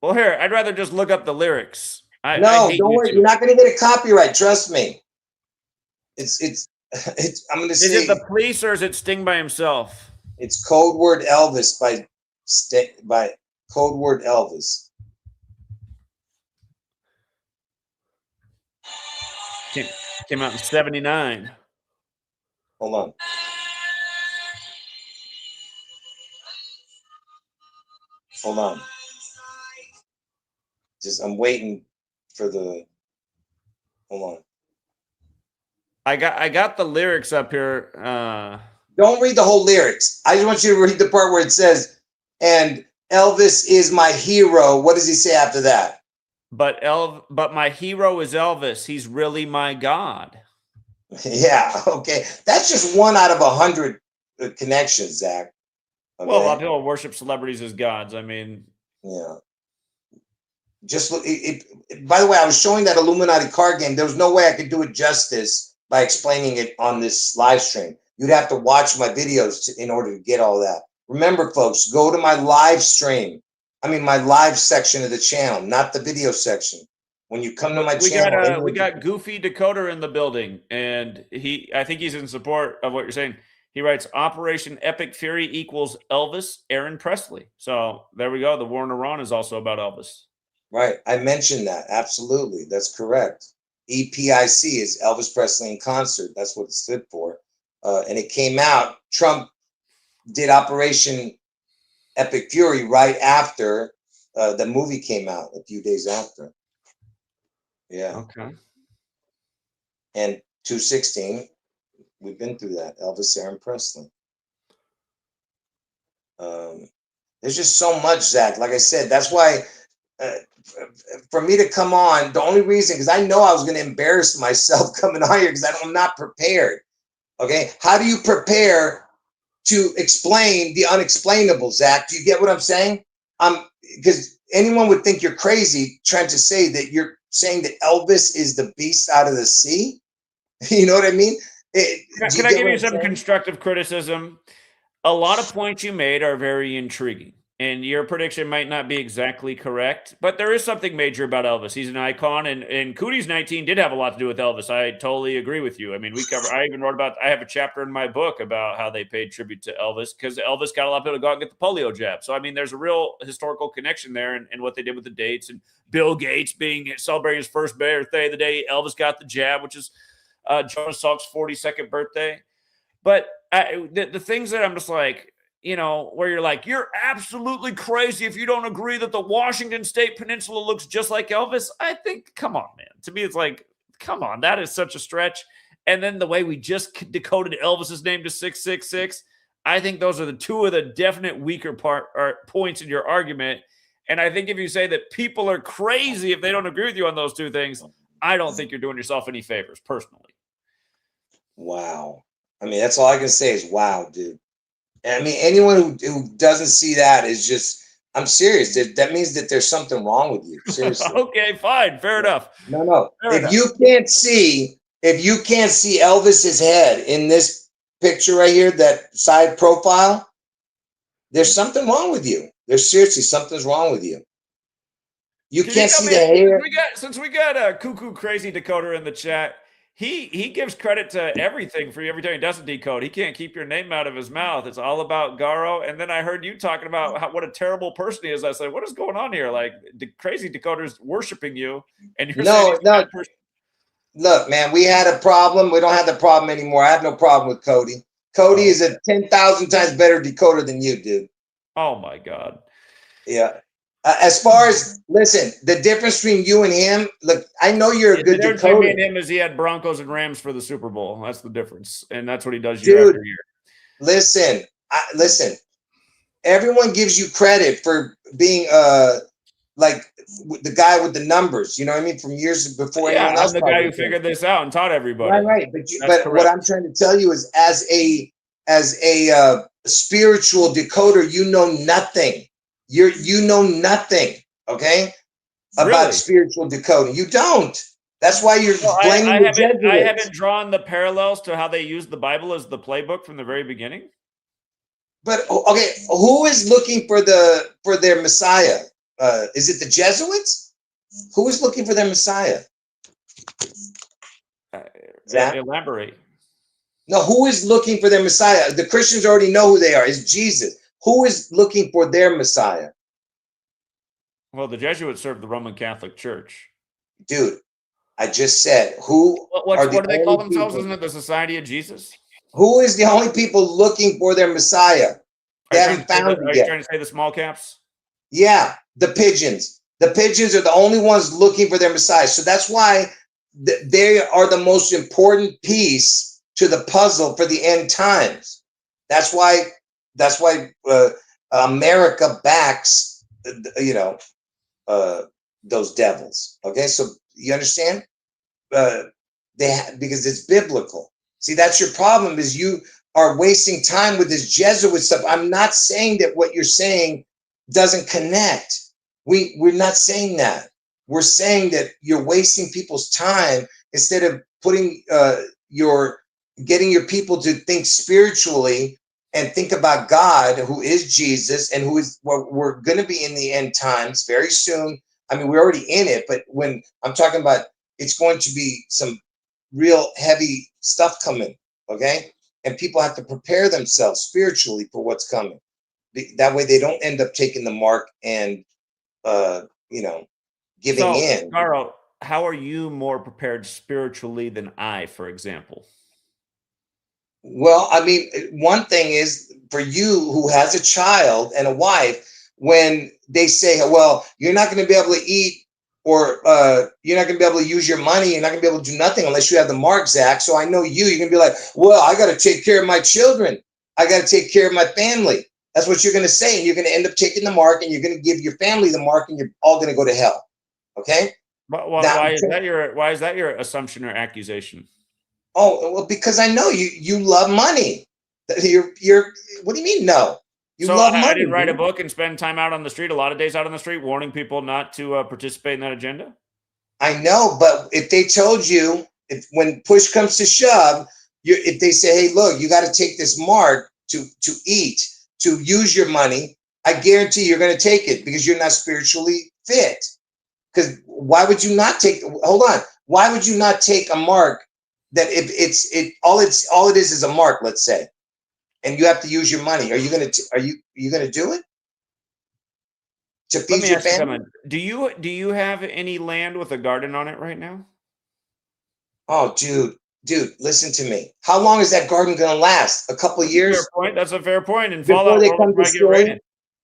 Well, here, I'd rather just look up the lyrics. No, don't worry. You're not going to get a copyright. Trust me. It's. I'm going to say. Is it the Police or is it Sting by himself? It's Code Word Elvis by Code Word Elvis. Came out in '79. Hold on. Hold on. I'm waiting for the. Hold on. I got the lyrics up here. Don't read the whole lyrics. I just want you to read the part where it says, "And Elvis is my hero." What does he say after that? But my hero is Elvis. He's really my God. Yeah. Okay. That's just 1 out of 100 connections, Zach. Okay? Well, a lot of people worship celebrities as gods. I mean, yeah. Just look. By the way, I was showing that Illuminati card game. There was no way I could do it justice by explaining it on this live stream. You'd have to watch my videos in order to get all that. Remember, folks, go to my live stream. I mean, my live section of the channel, not the video section. When you come to my channel, we got Goofy Decoder in the building, and I think he's in support of what you're saying. He writes, Operation Epic Fury equals Elvis Aaron Presley. So there we go. The war in Iran is also about Elvis. Right. I mentioned that. Absolutely. That's correct. EPIC is Elvis Presley in concert. That's what it stood for. And it came out. Trump did Operation Epic Fury right after the movie came out, a few days after. Yeah. Okay. And 216, we've been through that. Elvis Aaron Presley. There's just so much, Zach. Like I said, that's why for me to come on, the only reason, because I know I was going to embarrass myself coming on here because I'm not prepared. Okay. How do you prepare to explain the unexplainable, Zach? Do you get what I'm saying? Because anyone would think you're crazy trying to say that you're saying that Elvis is the beast out of the sea. You know what I mean? Can I give you some constructive criticism? A lot of points you made are very intriguing, and your prediction might not be exactly correct, but there is something major about Elvis. He's an icon, and Cootie's 19 did have a lot to do with Elvis. I totally agree with you. I mean, I even wrote about, I have a chapter in my book about how they paid tribute to Elvis because Elvis got a lot of people to go out and get the polio jab. So, I mean, there's a real historical connection there and what they did with the dates, and Bill Gates celebrating his first birthday the day Elvis got the jab, which is Jonas Salk's 42nd birthday. But the things that I'm just like, where you're like, you're absolutely crazy if you don't agree that the Washington State Peninsula looks just like Elvis. I think, come on, man. To me, it's like, come on, that is such a stretch. And then the way we just decoded Elvis's name to 666, I think those are the two of the definite weaker points in your argument. And I think if you say that people are crazy if they don't agree with you on those two things, I don't think you're doing yourself any favors, personally. Wow. I mean, that's all I can say is wow, dude. And I mean, anyone who doesn't see that is just, I'm serious. That means that there's something wrong with you. Seriously. Okay, fine. Fair enough. No. Fair enough. You can't see Elvis's head in this picture right here, that side profile, there's something wrong with you. There's seriously something's wrong with you. You can't see the hair. Since we got a cuckoo crazy decoder in the chat, he gives credit to everything for you every time he doesn't decode. He can't keep your name out of his mouth. It's all about Garo. And then I heard you talking about what a terrible person he is. I said, what is going on here? Like, the crazy decoder's worshiping you, and you're saying he's a bad person. Look, man, we had a problem. We don't have the problem anymore. I have no problem with Cody. Cody is a 10,000 times better decoder than you, dude. Oh my God. Yeah. As far as, listen, the difference between you and him, look, I know you're a good decoder. The difference between him is he had Broncos and Rams for the Super Bowl. That's the difference. And that's what he does year after year. Listen, everyone gives you credit for being like the guy with the numbers, you know what I mean? From years before anyone else. I'm the guy who figured this out and taught everybody. Right. But what I'm trying to tell you is as a spiritual decoder, you know nothing. You know nothing, okay, about spiritual decoding. You don't. That's why you're blaming the Jesuits. I haven't drawn the parallels to how they used the Bible as the playbook from the very beginning. But okay, who is looking for their Messiah? Is it the Jesuits? Who is looking for their Messiah? Elaborate. No, who is looking for their Messiah? The Christians already know who they are. It's Jesus. Who is looking for their Messiah? Well, the Jesuits served the Roman Catholic Church. Dude, I just said, what do they call themselves? Isn't it the Society of Jesus? Who is the only people looking for their Messiah? They haven't found it yet. Are you trying to say the small caps? Yeah, the pigeons. The pigeons are the only ones looking for their Messiah. So that's why they are the most important piece to the puzzle for the end times. That's why America backs, those devils. Okay, so you understand? Because it's biblical. See, that's your problem, is you are wasting time with this Jesuit stuff. I'm not saying that what you're saying doesn't connect. We're not saying that. We're saying that you're wasting people's time instead of putting your getting your people to think spiritually and think about God, who is Jesus, and who is what we're going to be in the end times very soon. I mean, we're already in it, but when I'm talking about, it's going to be some real heavy stuff coming, okay? And people have to prepare themselves spiritually for what's coming. That way they don't end up taking the mark and, you know, giving in. Garo, how are you more prepared spiritually than I, for example? Well, I mean, one thing is for you who has a child and a wife, when they say, well, you're not going to be able to eat, or you're not going to be able to use your money, you're not going to be able to do nothing unless you have the mark, Zach. So I know you're going to be like, well, I got to take care of my children. I got to take care of my family. That's what you're going to say. And you're going to end up taking the mark, and you're going to give your family the mark, and you're all going to go to hell. Okay? But why is that your assumption or accusation? Oh, well, because I know you love money. You're what do you mean? No, you love money. I didn't write a book and spend time out on the street, a lot of days out on the street, warning people not to participate in that agenda. I know, but if they told you, if when push comes to shove, if they say, hey, look, you got to take this mark to eat, to use your money, I guarantee you're going to take it because you're not spiritually fit. Because why would you not take? Hold on, why would you not take a mark? That all it is a mark, let's say, and you have to use your money. Are you gonna do it to feed your family? Do you have any land with a garden on it right now? Oh, dude, listen to me. How long is that garden gonna last? A couple of years? Fair point. That's a fair point. And Before they come destroy it.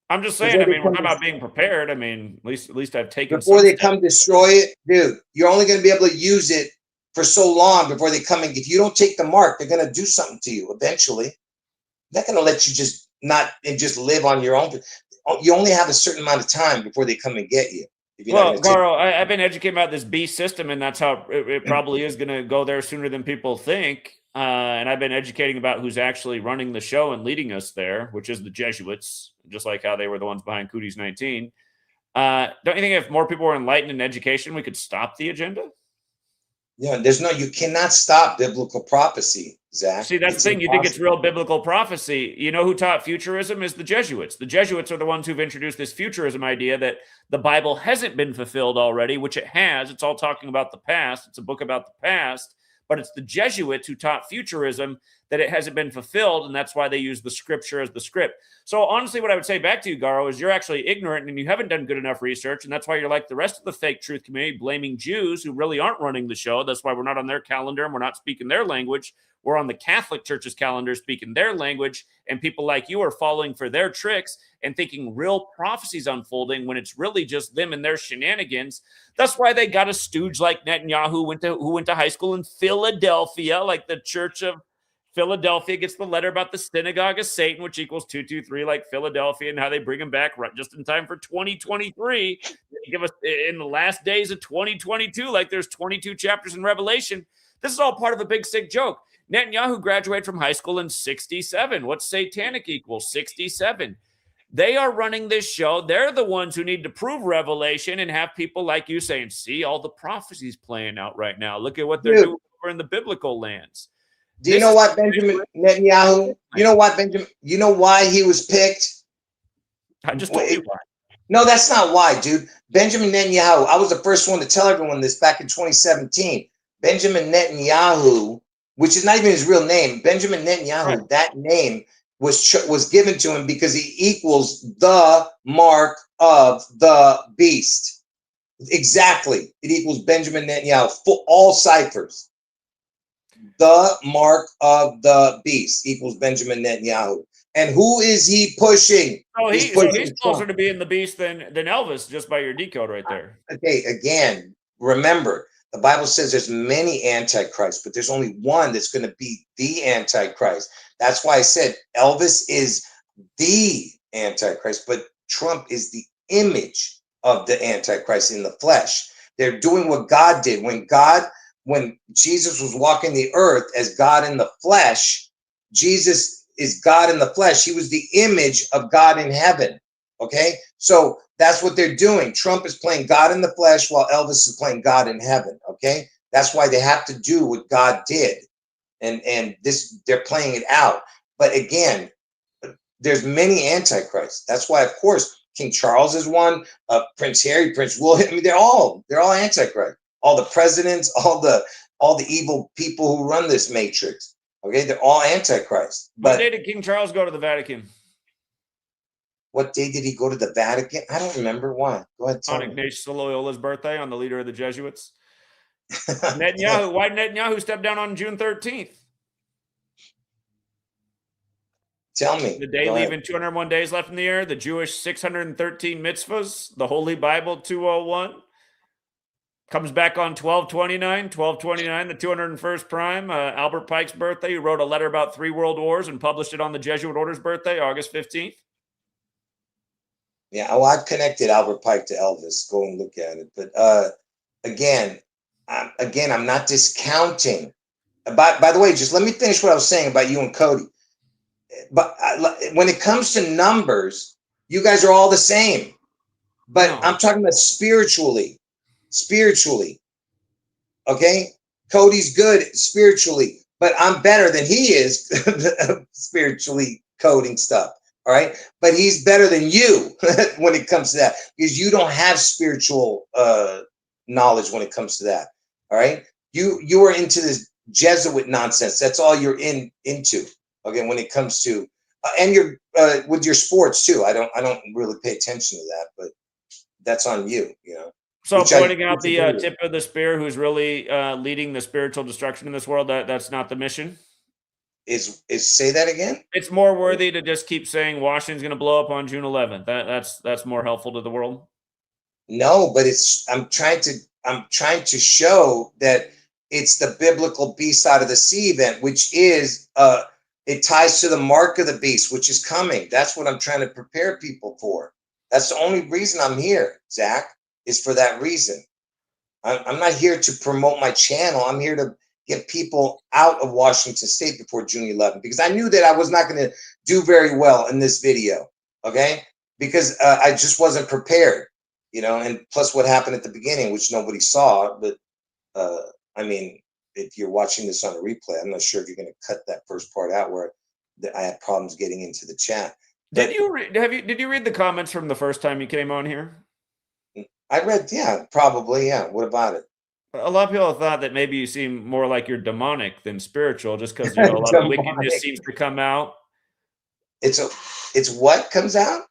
I'm just saying. I mean, we're talking about being prepared. I mean, at least I've taken. Before they come destroy it, dude, you're only gonna be able to use it for so long before they come and if you don't take the mark, they're going to do something to you eventually. They're not going to let you just live on your own. You only have a certain amount of time before they come and get you. Well, Garo, I've been educating about this beast system, and that's how it probably is going to go there sooner than people think. And I've been educating about who's actually running the show and leading us there, which is the Jesuits, just like how they were the ones behind Cooties 19. Don't you think if more people were enlightened in education, we could stop the agenda? Yeah, you cannot stop biblical prophecy, Zach. See, that's the thing. You think it's real biblical prophecy. You know who taught futurism is the Jesuits. The Jesuits are the ones who've introduced this futurism idea that the Bible hasn't been fulfilled already, which it has. It's all talking about the past. It's a book about the past. But it's the Jesuits who taught futurism that it hasn't been fulfilled, and that's why they use the scripture as the script. So honestly, what I would say back to you, Garo, is you're actually ignorant and you haven't done good enough research, and that's why you're like the rest of the fake truth community, blaming Jews who really aren't running the show. That's why we're not on their calendar and we're not speaking their language. We're on the Catholic Church's calendar speaking their language, and people like you are falling for their tricks and thinking real prophecies unfolding when it's really just them and their shenanigans. That's why they got a stooge like Netanyahu who went to high school in Philadelphia, like the Church of Philadelphia gets the letter about the synagogue of Satan, which equals 223, like Philadelphia, and how they bring him back right just in time for 2023. They give us in the last days of 2022, like there's 22 chapters in Revelation. This is all part of a big sick joke. Netanyahu graduated from high school in 67. What's satanic equals? 67. They are running this show. They're the ones who need to prove Revelation and have people like you saying, see, all the prophecies playing out right now. Look at what they're doing over in the biblical lands. Do you know what, Benjamin Netanyahu? You know what, Benjamin? You know why he was picked? I just told you why. No, that's not why, dude. Benjamin Netanyahu, I was the first one to tell everyone this back in 2017. Benjamin Netanyahu, which is not even his real name, Benjamin Netanyahu, right. That name was given to him because he equals the mark of the beast. Exactly. It equals Benjamin Netanyahu for all ciphers. The mark of the beast equals Benjamin Netanyahu. And who is he pushing? Oh, he's closer to being the beast than Elvis, just by your decode right there. Okay, again, remember, the Bible says there's many antichrists, but there's only one that's going to be the antichrist. That's why I said Elvis is the antichrist, but Trump is the image of the antichrist in the flesh. They're doing what God did. When Jesus was walking the earth as God in the flesh, Jesus is God in the flesh. He was the image of God in heaven. Okay, so that's what they're doing. Trump is playing God in the flesh while Elvis is playing God in heaven. Okay, that's why they have to do what God did. and this, they're playing it out. But again, there's many antichrists. That's why, of course, King Charles is one, Prince Harry, Prince William. I mean, they're all antichrist. All the presidents, all the evil people who run this matrix. Okay, they're all antichrist. What day did King Charles go to the Vatican? What day did he go to the Vatican? I don't remember. Why? Go ahead. On Ignatius Loyola's birthday, on the leader of the Jesuits. Netanyahu. Why did Netanyahu step down on June 13th? Tell me. The day leaving 201 days left in the year, the Jewish 613 mitzvahs, the Holy Bible 201. Comes back on 12/29, the 201st prime, Albert Pike's birthday, who wrote a letter about 3 world wars and published it on the Jesuit Order's birthday, August 15th. Yeah, well, I've connected Albert Pike to Elvis. Go and look at it. But again, I'm not discounting. By the way, just let me finish what I was saying about you and Cody. But when it comes to numbers, you guys are all the same. But no. I'm talking about spiritually. Okay? Cody's good spiritually, but I'm better than he is spiritually coding stuff. All right. But he's better than you when it comes to that, because you don't have spiritual knowledge when it comes to that. All right. You are into this Jesuit nonsense. That's all you're into. Okay. When it comes to and you're with your sports too. I don't really pay attention to that, but that's on you, you know. So pointing out the tip of the spear who's really leading the spiritual destruction in this world, that's not the mission. Is say that again? It's more worthy to just keep saying Washington's going to blow up on June 11th. That's more helpful to the world. No, but I'm trying to show that it's the biblical beast out of the sea event, which is it ties to the mark of the beast, which is coming. That's what I'm trying to prepare people for. That's the only reason I'm here, Zach, is for that reason. I'm not here to promote my channel. I'm here to get people out of Washington State before June 11th, because I knew that I was not going to do very well in this video, okay? Because I just wasn't prepared, you know, and plus what happened at the beginning, which nobody saw, but I mean, if you're watching this on a replay, I'm not sure if you're going to cut that first part out where I had problems getting into the chat. But did you read the comments from the first time you came on here? I read, yeah, probably, yeah. What about it? A lot of people thought that maybe you seem more like you're demonic than spiritual, just because, you know, a lot of wickedness seems to come out. It's what comes out?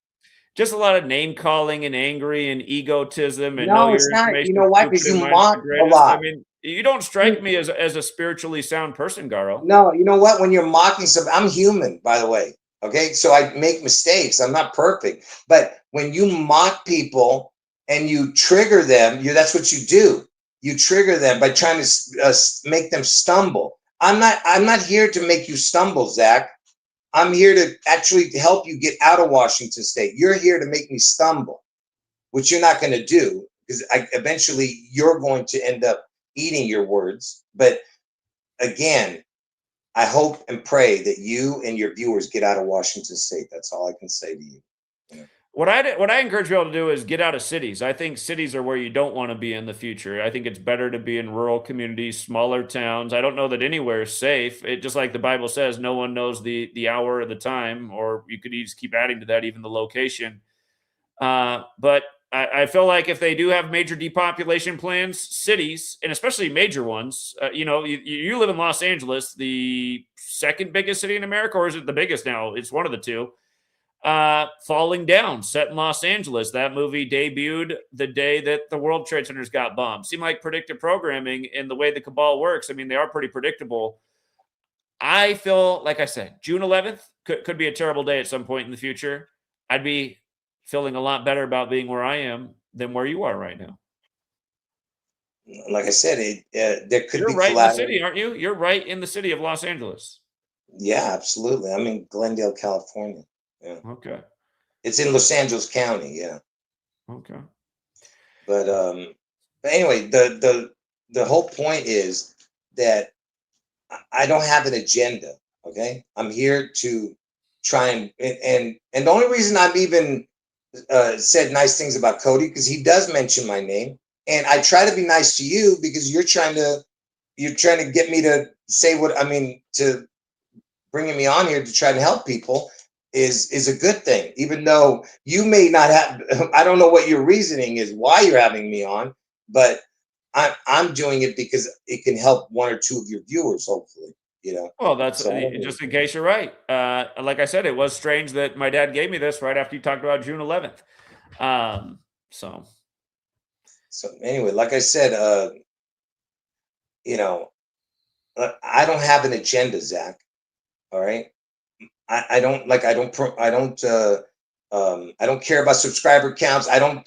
Just a lot of name calling and angry and egotism and no, it's not. You know why? Because you mock a lot. I mean, you don't strike me as a spiritually sound person, Garo. No, you know what? When you're mocking something, I'm human, by the way. Okay, so I make mistakes. I'm not perfect, but when you mock people and you trigger them, that's what you do. You trigger them by trying to make them stumble. I'm not here to make you stumble, Zach. I'm here to actually help you get out of Washington State. You're here to make me stumble, which you're not going to do, because eventually you're going to end up eating your words. But again, I hope and pray that you and your viewers get out of Washington State. That's all I can say to you. What I encourage people to do is get out of cities. I think cities are where you don't want to be in the future. I think it's better to be in rural communities, smaller towns. I don't know that anywhere is safe. It just like the Bible says, no one knows the hour or the time, or you could just keep adding to that, even the location. But I feel like if they do have major depopulation plans, cities, and especially major ones, you know, you live in Los Angeles, the second biggest city in America, or is it the biggest now? It's one of the two. Falling Down, set in Los Angeles. That movie debuted the day that the World Trade Centers got bombed. Seemed like predictive programming in the way the cabal works. I mean, they are pretty predictable. I feel, like I said, June 11th could be a terrible day at some point in the future. I'd be feeling a lot better about being where I am than where you are right now. Like I said, there could be. You're right in the city, aren't you? You're right in the city of Los Angeles. Yeah, absolutely. I'm in Glendale, California. Yeah. Okay. It's in Los Angeles County. Yeah. Okay. But anyway, the whole point is that I don't have an agenda. Okay. I'm here to try and the only reason I've even said nice things about Cody, because he does mention my name, and I try to be nice to you because you're trying to get me to say what I mean to bringing me on here to try to help people is a good thing, even though you may not have. I don't know what your reasoning is why you're having me on, but I'm doing it because it can help one or two of your viewers, hopefully. Well, that's So just in case you're right. Like I said, it was strange that my dad gave me this right after you talked about June 11th. So anyway, like I said, I don't have an agenda, Zach. All right. I don't care about subscriber counts. I don't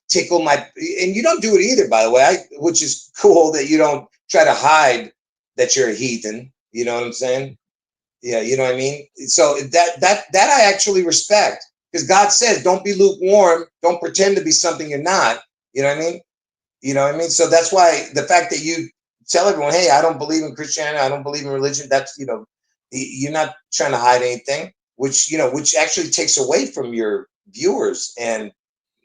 tickle my, and you don't do it either, by the way, which is cool that you don't try to hide that you're a heathen. You know what I'm saying? Yeah. You know what I mean? So that I actually respect, because God says, don't be lukewarm. Don't pretend to be something you're not. You know what I mean? You know what I mean? So that's why the fact that you tell everyone, hey, I don't believe in Christianity, I don't believe in religion, that's, you're not trying to hide anything, which actually takes away from your viewers and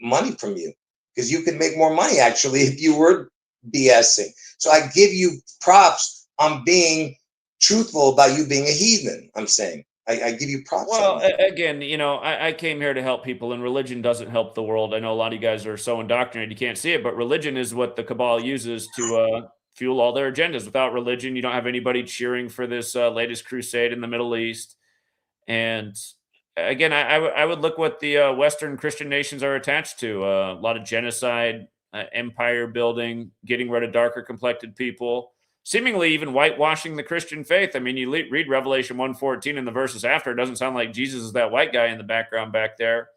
money from you, because you can make more money actually if you were BSing. So I give you props on being truthful about you being a heathen. I'm saying I give you props. Well, again, I came here to help people, and religion doesn't help the world. I know a lot of you guys are so indoctrinated you can't see it, but religion is what the cabal uses to fuel all their agendas. Without religion, you don't have anybody cheering for this latest crusade in the Middle East. And again, I would look what the Western Christian nations are attached to: a lot of genocide, empire building, getting rid of darker complected people, seemingly even whitewashing the Christian faith. I mean, you read Revelation 1:14 and the verses after, it doesn't sound like Jesus is that white guy in the background back there.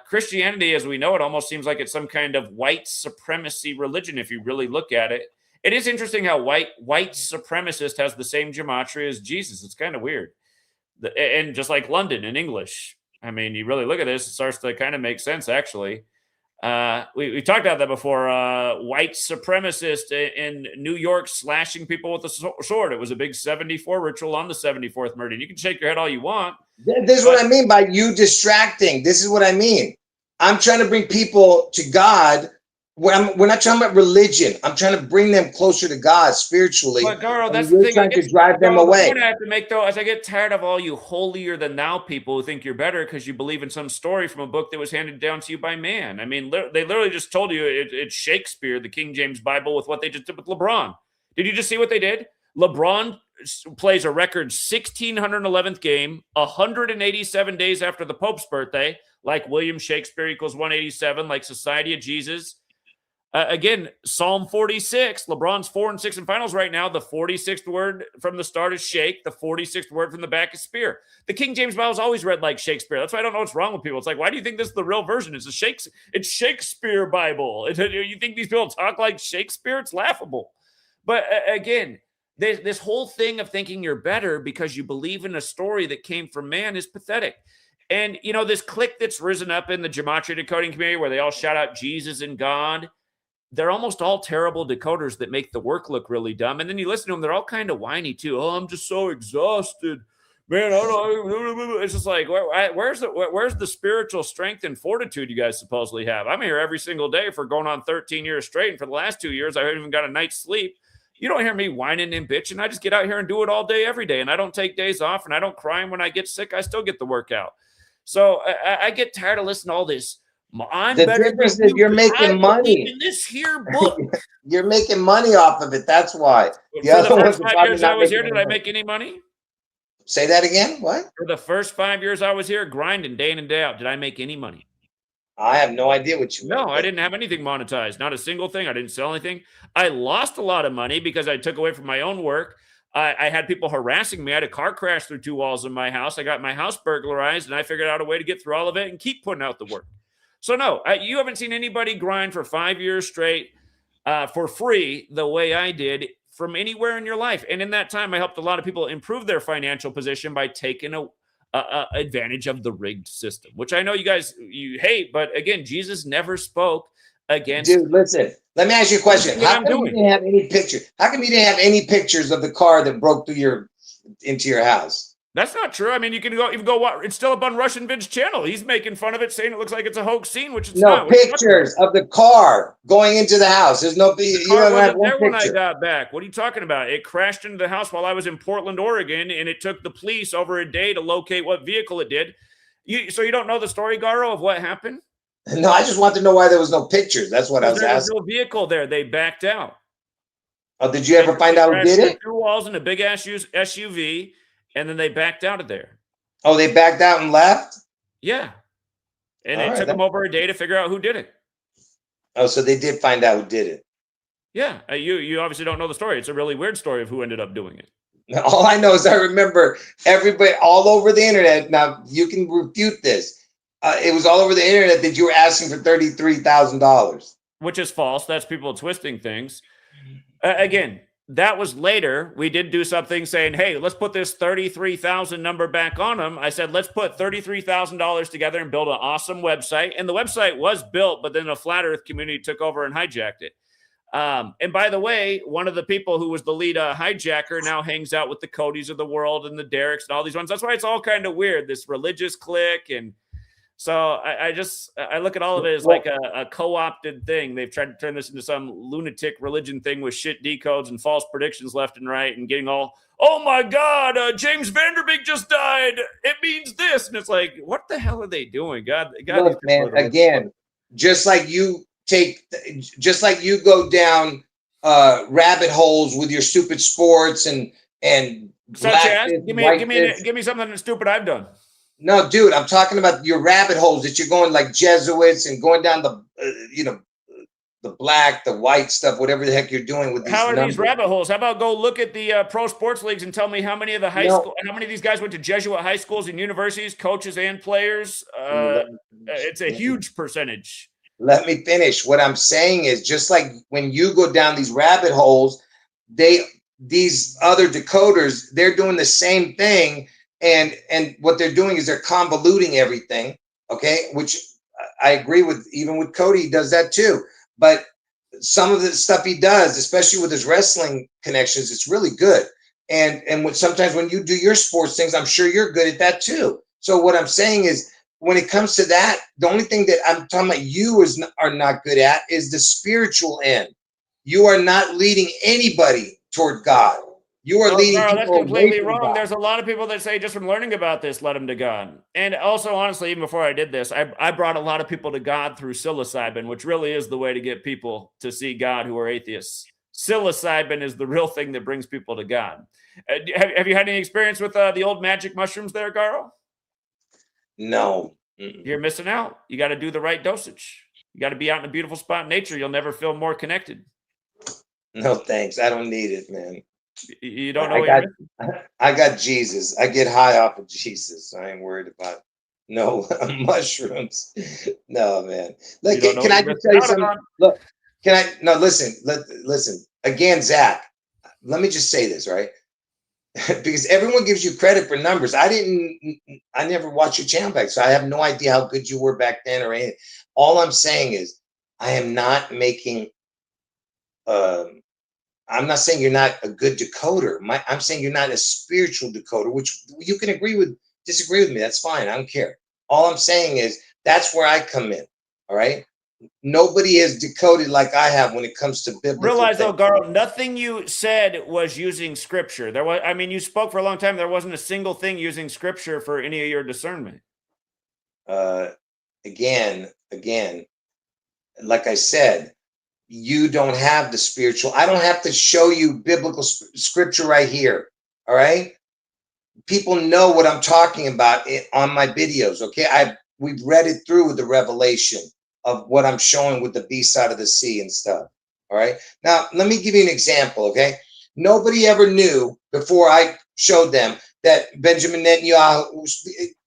Christianity, as we know it, almost seems like it's some kind of white supremacy religion if you really look at it. It is interesting how white supremacist has the same gematria as Jesus. It's kind of weird. And just like London in English, I mean, you really look at this, it starts to kind of make sense, actually. We talked about that before. White supremacist in New York slashing people with a sword. It was a big 74 ritual on the 74th murder. You can shake your head all you want. This is what I mean by you distracting. This is what I mean. I'm trying to bring people to God. We're not talking about religion. I'm trying to bring them closer to God spiritually. But Garo, that's the thing. Trying to drive them away. The point I have to make, though, is I get tired of all you holier than thou people who think you're better because you believe in some story from a book that was handed down to you by man. I mean, they literally just told you it's Shakespeare, the King James Bible, with what they just did with LeBron. Did you just see what they did? LeBron plays a record 1611th game 187 days after the Pope's birthday, like William Shakespeare equals 187, like Society of Jesus. Again, Psalm 46, LeBron's 4-6 in finals right now. The 46th word from the start is shake. The 46th word from the back is spear. The King James Bible's always read like Shakespeare. That's why I don't know what's wrong with people. It's like, why do you think this is the real version? It's Shakespeare Bible. You think these people talk like Shakespeare? It's laughable. But again, this whole thing of thinking you're better because you believe in a story that came from man is pathetic. And, this clique that's risen up in the gematria decoding community where they all shout out Jesus and God, they're almost all terrible decoders that make the work look really dumb. And then you listen to them, they're all kind of whiny too. Oh, I'm just so exhausted. Man, I don't. It's just like, where's the spiritual strength and fortitude you guys supposedly have? I'm here every single day for going on 13 years straight. And for the last 2 years, I haven't even got a night's sleep. You don't hear me whining and bitching. I just get out here and do it all day, every day. And I don't take days off, and I don't cry. And when I get sick, I still get the workout. So I get tired of listening to all this. The difference is you're making money in this here book. You're making money off of it. That's why. For the first 5 years I was here, did I make any money? Say that again. What? For the first 5 years I was here, grinding day in and day out, did I make any money? I have no idea what you mean. No, I didn't have anything monetized. Not a single thing. I didn't sell anything. I lost a lot of money because I took away from my own work. I had people harassing me. I had a car crash through 2 walls in my house. I got my house burglarized, and I figured out a way to get through all of it and keep putting out the work. So no, you haven't seen anybody grind for 5 years straight for free the way I did from anywhere in your life. And in that time, I helped a lot of people improve their financial position by taking advantage of the rigged system, which I know you hate. But again, Jesus never spoke against. Dude, listen. Let me ask you a question. How come you didn't have any pictures? How come you didn't have any pictures of the car that broke into your house? That's not true. I mean, you can go what it's still up on Russian Vid's channel. He's making fun of it, saying it looks like it's a hoax scene, which it's not. Pictures of the car going into the house. There's no you don't have one there when I picture. got back. What are you talking about? It crashed into the house while I was in Portland, Oregon, and it took the police over a day to locate what vehicle it did. So you don't know the story, Garo, of what happened? No, I just want to know why there was no pictures. That's what I was asking. There was no vehicle there. They backed out. Oh, did you ever find out who did it? 2 walls in a big ass SUV, and then they backed out of there. Oh, they backed out and left? Yeah. And it took them over a day to figure out who did it. Oh, so they did find out who did it. Yeah. You obviously don't know the story. It's a really weird story of who ended up doing it. All I know is I remember everybody all over the internet. Now, you can refute this. It was all over the internet that you were asking for $33,000. Which is false. That's people twisting things. Again, that was later. We did do something saying, hey, let's put this 33,000 number back on them. I said, let's put $33,000 together and build an awesome website. And the website was built, but then a flat earth community took over and hijacked it. And by the way, one of the people who was the lead hijacker now hangs out with the Codys of the world and the Derricks and all these ones. That's why it's all kind of weird, this religious clique. And so I look at all of it as like a co-opted thing. They've tried to turn this into some lunatic religion thing with shit decodes and false predictions left and right and getting all, oh my God, James Vanderbeek just died. It means this. And it's like, what the hell are they doing? God, look, man, again, just like you go down rabbit holes with your stupid sports and such as give me something stupid I've done. No, dude, I'm talking about your rabbit holes that you're going like Jesuits and going down the, the black, the white stuff, whatever the heck you're doing with these. How are these rabbit holes? How about go look at the pro sports leagues and tell me how many of the how many of these guys went to Jesuit high schools and universities, coaches and players? It's a huge percentage. Let me finish. What I'm saying is, just like when you go down these rabbit holes, these other decoders, they're doing the same thing. And what they're doing is they're convoluting everything, okay? Which I agree with, even with Cody, he does that too. But some of the stuff he does, especially with his wrestling connections, it's really good. And sometimes when you do your sports things, I'm sure you're good at that too. So what I'm saying is, when it comes to that, the only thing that I'm talking about you are not good at is the spiritual end. You are not leading anybody toward God. You are leading people. That's completely wrong. God. There's a lot of people that say just from learning about this, led them to God. And also, honestly, even before I did this, I brought a lot of people to God through psilocybin, which really is the way to get people to see God who are atheists. Psilocybin is the real thing that brings people to God. Have you had any experience with the old magic mushrooms there, Garo? No. You're missing out. You got to do the right dosage. You got to be out in a beautiful spot in nature. You'll never feel more connected. No, thanks. I don't need it, man. You don't know. I got Jesus. I get high off of Jesus. I ain't worried about no mushrooms. No, man. Look, can I just tell you something? Look, listen. Again, Zach, let me just say this, right? Because everyone gives you credit for numbers. I never watched your channel back, so I have no idea how good you were back then or anything. All I'm saying is I am not making I'm not saying you're not a good decoder. I'm saying you're not a spiritual decoder, which you can disagree with me. That's fine. I don't care. All I'm saying is that's where I come in. All right. Nobody has decoded like I have when it comes to biblical. Realize though, Garo, nothing you said was using scripture. You spoke for a long time. There wasn't a single thing using scripture for any of your discernment. Again, like I said, you don't have the spiritual. I don't have to show you biblical scripture right here. All right. People know what I'm talking about on my videos. Okay. We've read it through with the revelation of what I'm showing with the B side of the sea and stuff. All right. Now, let me give you an example. Okay. Nobody ever knew before I showed them that Benjamin Netanyahu,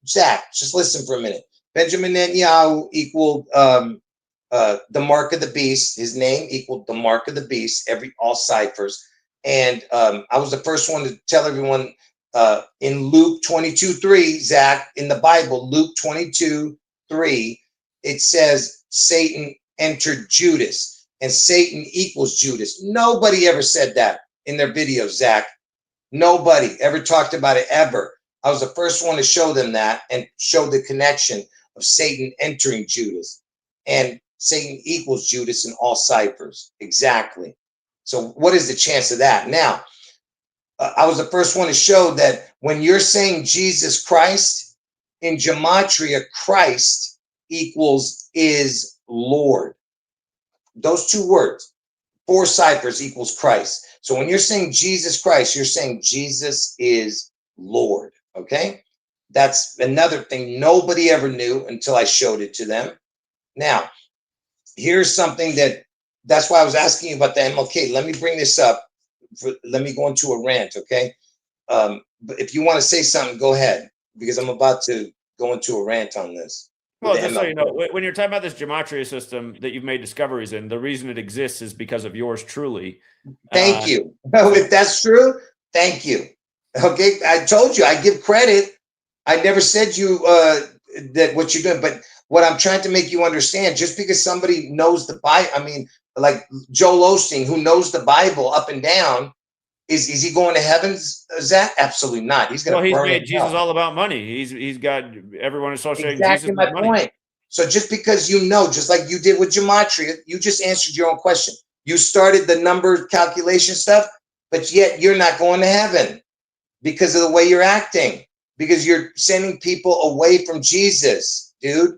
Zach, just listen for a minute. Benjamin Netanyahu equaled the mark of the beast. His name equaled the mark of the beast, all ciphers. And I was the first one to tell everyone in Luke 22:3, Zach, in the Bible, Luke 22:3, it says Satan entered Judas and Satan equals Judas. Nobody ever said that in their videos, Zach. Nobody ever talked about it ever. I was the first one to show them that and show the connection of Satan entering Judas, and Satan equals Judas in all ciphers. Exactly. So what is the chance of that? Now, I was the first one to show that when you're saying Jesus Christ, in Gematria, Christ equals is Lord. Those two words, 4 ciphers equals Christ. So when you're saying Jesus Christ, you're saying Jesus is Lord. Okay? That's another thing nobody ever knew until I showed it to them. Now, here's something that's why I was asking you about the MLK. Let me bring this up. Let me go into a rant, okay? But if you want to say something, go ahead, because I'm about to go into a rant on this. Well, just so you know, when you're talking about this gematria system that you've made discoveries in, the reason it exists is because of yours truly. Thank you. If that's true, thank you. Okay, I told you, I give credit. I never said you that what you're doing, but what I'm trying to make you understand, just because somebody knows the Bible, I mean, like Joel Osteen, who knows the Bible up and down, is he going to heaven, Zach? Absolutely not. He's going to burn. He's made Jesus all about money. He's got everyone associating exactly Jesus with my money. point. So just because you know, just like you did with Gematria, you just answered your own question. You started the number calculation stuff, but yet you're not going to heaven because of the way you're acting, because you're sending people away from Jesus, dude.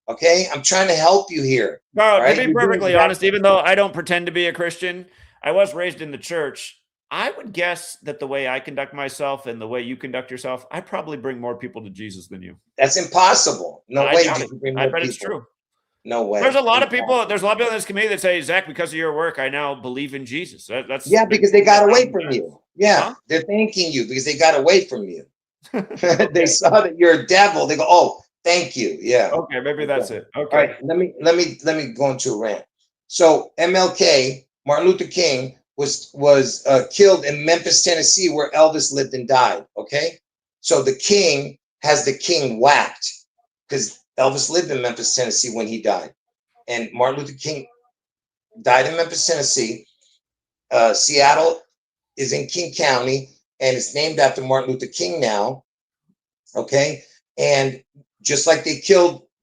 Okay, I'm trying to help you here. No, right? to be perfectly honest, even though I don't pretend to be a Christian, I was raised in the church. I would guess that the way I conduct myself and the way you conduct yourself, I probably bring more people to Jesus than you. That's impossible. No way. I bet it's true. No way. There's a lot of people. There's a lot of people in this community that say, Zach, because of your work, I now believe in Jesus. That's because they got away from you. Yeah, they're thanking you because they got away from you. They saw that you're a devil. They go, oh, thank you. Yeah. Okay, maybe that's it. Okay. All right. Let me go into a rant. So MLK, Martin Luther King, was killed in Memphis, Tennessee, where Elvis lived and died. Okay. So the king has the king whacked because Elvis lived in Memphis, Tennessee when he died. And Martin Luther King died in Memphis, Tennessee. Seattle is in King County, and it's named after Martin Luther King now. Okay. And just like they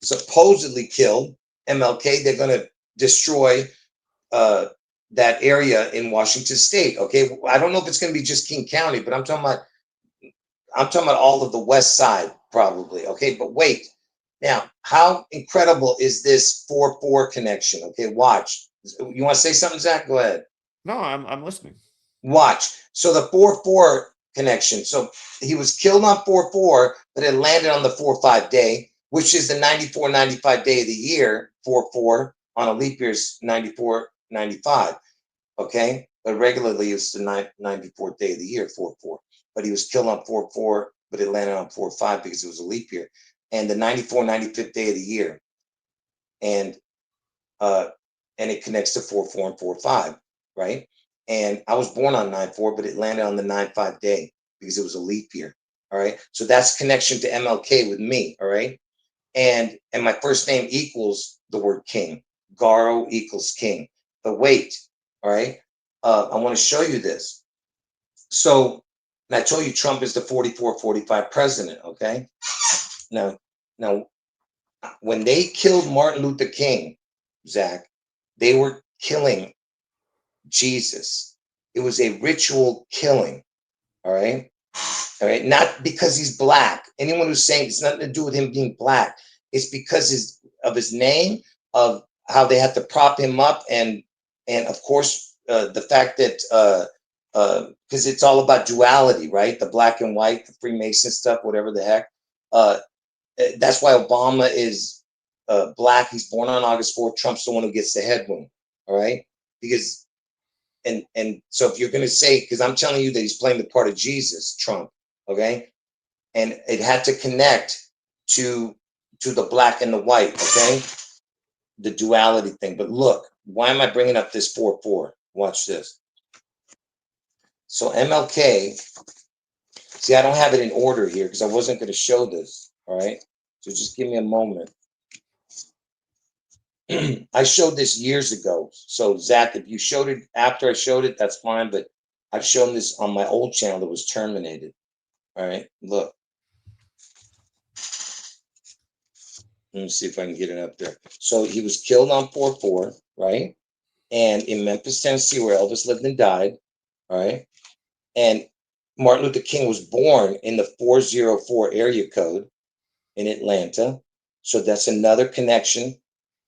supposedly killed MLK, they're going to destroy that area in Washington State. Okay. I don't know if it's going to be just King County, but I'm talking about all of the West Side probably. Okay. But wait, now, how incredible is this 4-4 connection? Okay. Watch. You want to say something, Zach? Go ahead. No, I'm listening. Watch. So the 4-4 connection. So he was killed on 4-4, but it landed on the 4-5 day, which is the 94-95 day of the year. 4-4 on a leap year's 94-95. Okay, but regularly it's the 94th day of the year, 4-4. But he was killed on 4-4, but it landed on 4-5 because it was a leap year, and the 94-95th day of the year, and it connects to 4-4 and 4-5, right? And I was born on 9-4, but it landed on the 9-5 day because it was a leap year. All right. So that's connection to MLK with me. All right. And my first name equals the word king. Garo equals king. But wait. All right. I want to show you this. So, and I told you Trump is the 44-45 president. Okay. Now, when they killed Martin Luther King, Zach, they were killing Jesus. It was a ritual killing. All right. All right. Not because he's black. Anyone who's saying it's nothing to do with him being black. It's because of his name, of how they had to prop him up. And of course, the fact that, because it's all about duality, right? The black and white, the Freemason stuff, whatever the heck. That's why Obama is black. He's born on August 4th. Trump's the one who gets the head wound. All right. Because and so if you're going to say, because I'm telling you that he's playing the part of Jesus, Trump, okay, and it had to connect to the black and the white, okay, the duality thing. But look, why am I bringing up this 4-4? Watch this. So MLK, see, I don't have it in order here because I wasn't going to show this. All right, so just give me a moment. I showed this years ago. So Zach, if you showed it after I showed it, that's fine. But I've shown this on my old channel that was terminated. All right, look. Let me see if I can get it up there. So he was killed on 4/4, right? And in Memphis, Tennessee, where Elvis lived and died, all right? And Martin Luther King was born in the 404 area code in Atlanta. So that's another connection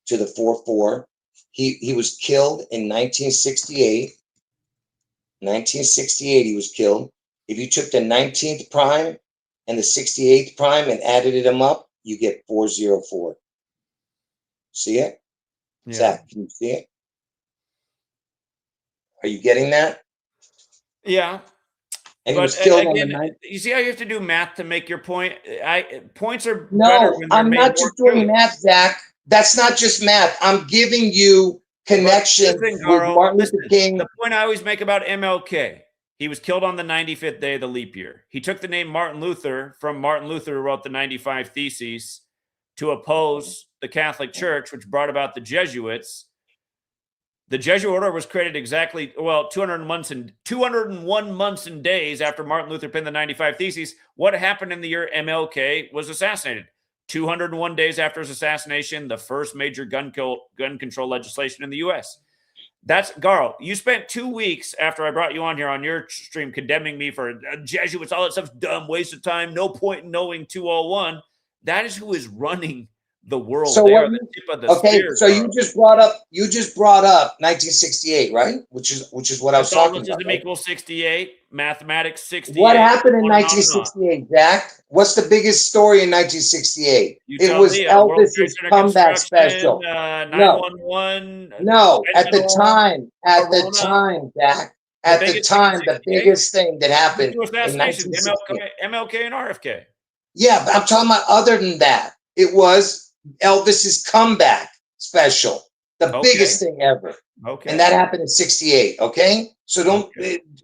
to the 4/4. He was killed in 1968. 1968, he was killed. If you took the 19th prime and the 68th prime and added them up, you get 404. See it? Yeah. Zach, can you see it? Are you getting that? Yeah. And he But was killed on the again, 9th. you see how you have to do math to make your point? Points are better No, when they're I'm made not more just doing clear. math, Zach. That's not just math. I'm giving you connection Listen, with Garo, Martin listen, Luther King. the point I always make about MLK, he was killed on the 95th day of the leap year. He took the name Martin Luther from Martin Luther, who wrote the 95 Theses to oppose the Catholic Church, which brought about the Jesuits. The Jesuit order was created exactly, 201 months and days after Martin Luther penned the 95 Theses. What happened in the year MLK was assassinated? 201 days after his assassination, the first major gun control legislation in the U.S. That's Garo. You spent 2 weeks after I brought you on here on your stream condemning me for Jesuits, all that stuff's dumb, waste of time, no point in knowing 201. That is who is running the world. So they what are the tip of the okay, spear. so you just brought up 1968, right? Which is what I was talking about. Catholicism Right? equals 68. Mathematics 68. What happened in on and on and on. 1968, Zach? What's the biggest story in 1968? You It tell was me. World Trade Elvis's Center comeback construction, special. 911. No, at the fentanyl, time, Corona. Zach, at the biggest thing in time, the 68? biggest thing that happened Two in assassinations, 1968. MLK and RFK. Yeah, but I'm talking about other than that. It was Elvis's comeback special, the Okay. biggest thing ever. Okay. And that happened in 68. Okay. So don't,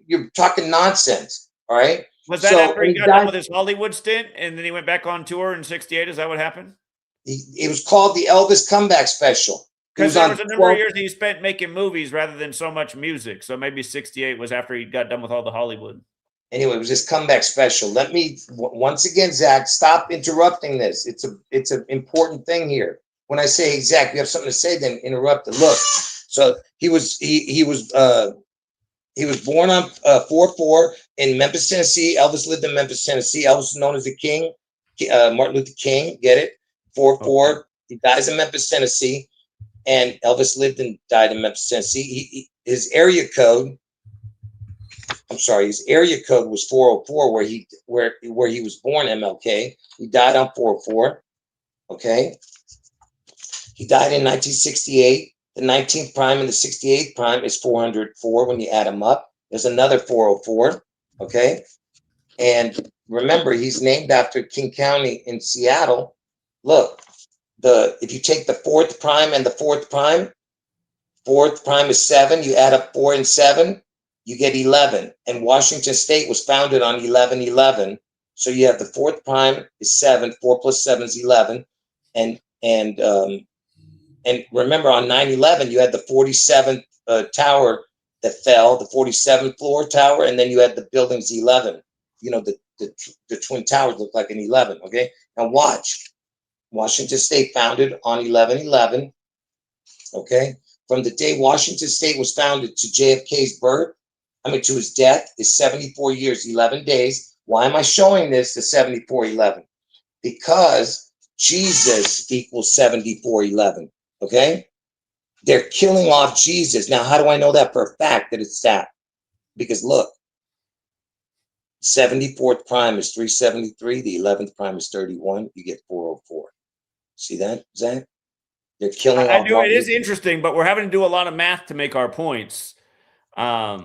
you're talking nonsense. All right. Was that after he got done with his Hollywood stint and then he went back on tour in 68? Is that what happened? It was called the Elvis comeback special. Because there was a number of years he spent making movies rather than so much music. So maybe 68 was after he got done with all the Hollywood. Anyway, it was his comeback special. Let me, once again, Zach, stop interrupting this. It's an important thing here. When I say, hey, Zach, you have something to say, then interrupt it. Look, so he was born on 4/4 in Memphis, Tennessee. Elvis lived in Memphis, Tennessee. Elvis is known as the King, Martin Luther King. Get it? 4/4. He dies in Memphis, Tennessee, and Elvis lived and died in Memphis, Tennessee. His area code was 404, where he was born. MLK. He died on 4/4. Okay. He died in 1968. The 19th prime and the 68th prime is 404 when you add them up. There's another 404. Okay. And remember, he's named after King County in Seattle. Look, if you take the 4th prime and the 4th prime is 7. You add up 4 and 7, you get 11. And Washington State was founded on 11/11. So you have the 4th prime is 7. 4 plus 7 is 11. And remember, on 9/11, you had the 47th tower that fell, the 47th floor tower, and then you had the buildings 11. You know, the twin towers look like an 11. Okay, now watch. Washington State founded on 11/11. Okay, from the day Washington State was founded to JFK's birth, to his death, is 74 years, 11 days. Why am I showing this? The 74/11, because Jesus equals 74/11. Okay, they're killing off Jesus. Now, how do I know that for a fact that it's that? Because look, 74th prime is 373. The 11th prime is 31. You get 404. See that, Zach? They're killing off. I do. It is interesting, but we're having to do a lot of math to make our points. I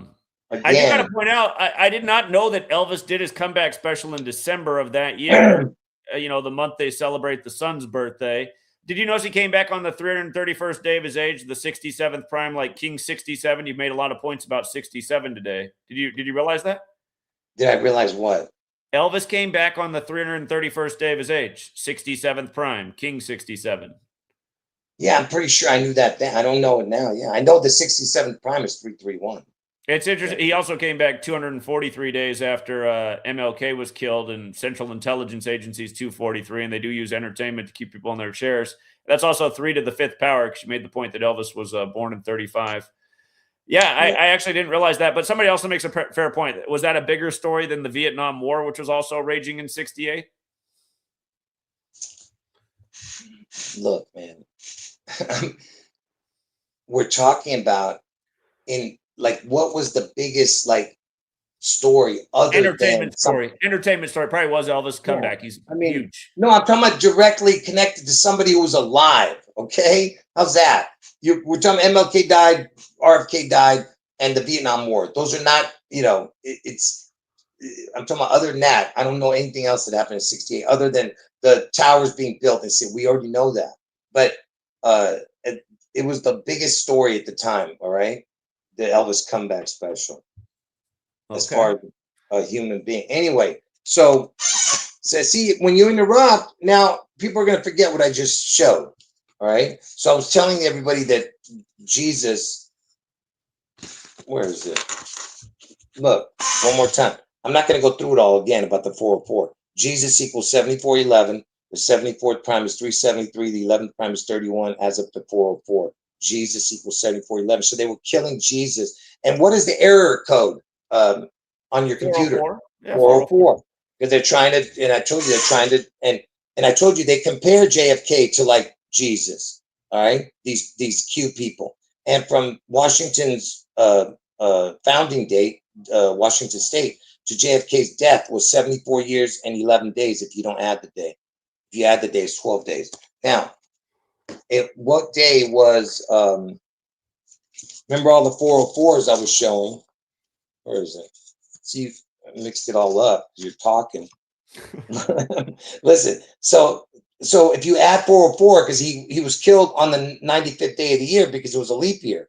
do got to point out, I did not know that Elvis did his comeback special in December of that year. The month they celebrate the son's birthday. Did you notice he came back on the 331st day of his age, the 67th prime, like King 67? You've made a lot of points about 67 today. Did you realize that? Did I realize what? Elvis came back on the 331st day of his age, 67th prime, King 67. Yeah, I'm pretty sure I knew that then. I don't know it now. Yeah, I know the 67th prime is 331. It's interesting. He also came back 243 days after MLK was killed, and Central Intelligence Agency's 243, and they do use entertainment to keep people in their chairs. That's also 3 to the 5th power, because you made the point that Elvis was born in 35. Yeah, I actually didn't realize that, but somebody also makes a fair point. Was that a bigger story than the Vietnam War, which was also raging in 68? Look, man, we're talking about what was the biggest story other Entertainment than story. Entertainment story probably was Elvis' comeback. He's huge. No, I'm talking about directly connected to somebody who was alive. Okay, how's that? We're talking MLK died, RFK died, and the Vietnam War. Those are not, I'm talking about other than that. I don't know anything else that happened in 68 other than the towers being built. And say we already know that, but it was the biggest story at the time. All right, the Elvis comeback special. As far as a human being. Anyway, so see, when you interrupt, now people are going to forget what I just showed. All right. So I was telling everybody that Jesus, where is it? Look, one more time. I'm not going to go through it all again about the 404. Jesus equals 7411. The 74th prime is 373. The 11th prime is 31, as up to 404. Jesus equals 7411. So they were killing Jesus. And what is the error code? On your computer, 404, because they're trying to, and I told you they're trying to, and I told you they compare JFK to Jesus. All right, these Q people, and from Washington's founding date, Washington State, to JFK's death was 74 years and 11 days. If you don't add the day, if you add the days, 12 days. Now, what day was? Remember all the 404s I was showing? Where is it? See, I mixed it all up. You're talking. Listen, so if you add 404, because he was killed on the 95th day of the year because it was a leap year.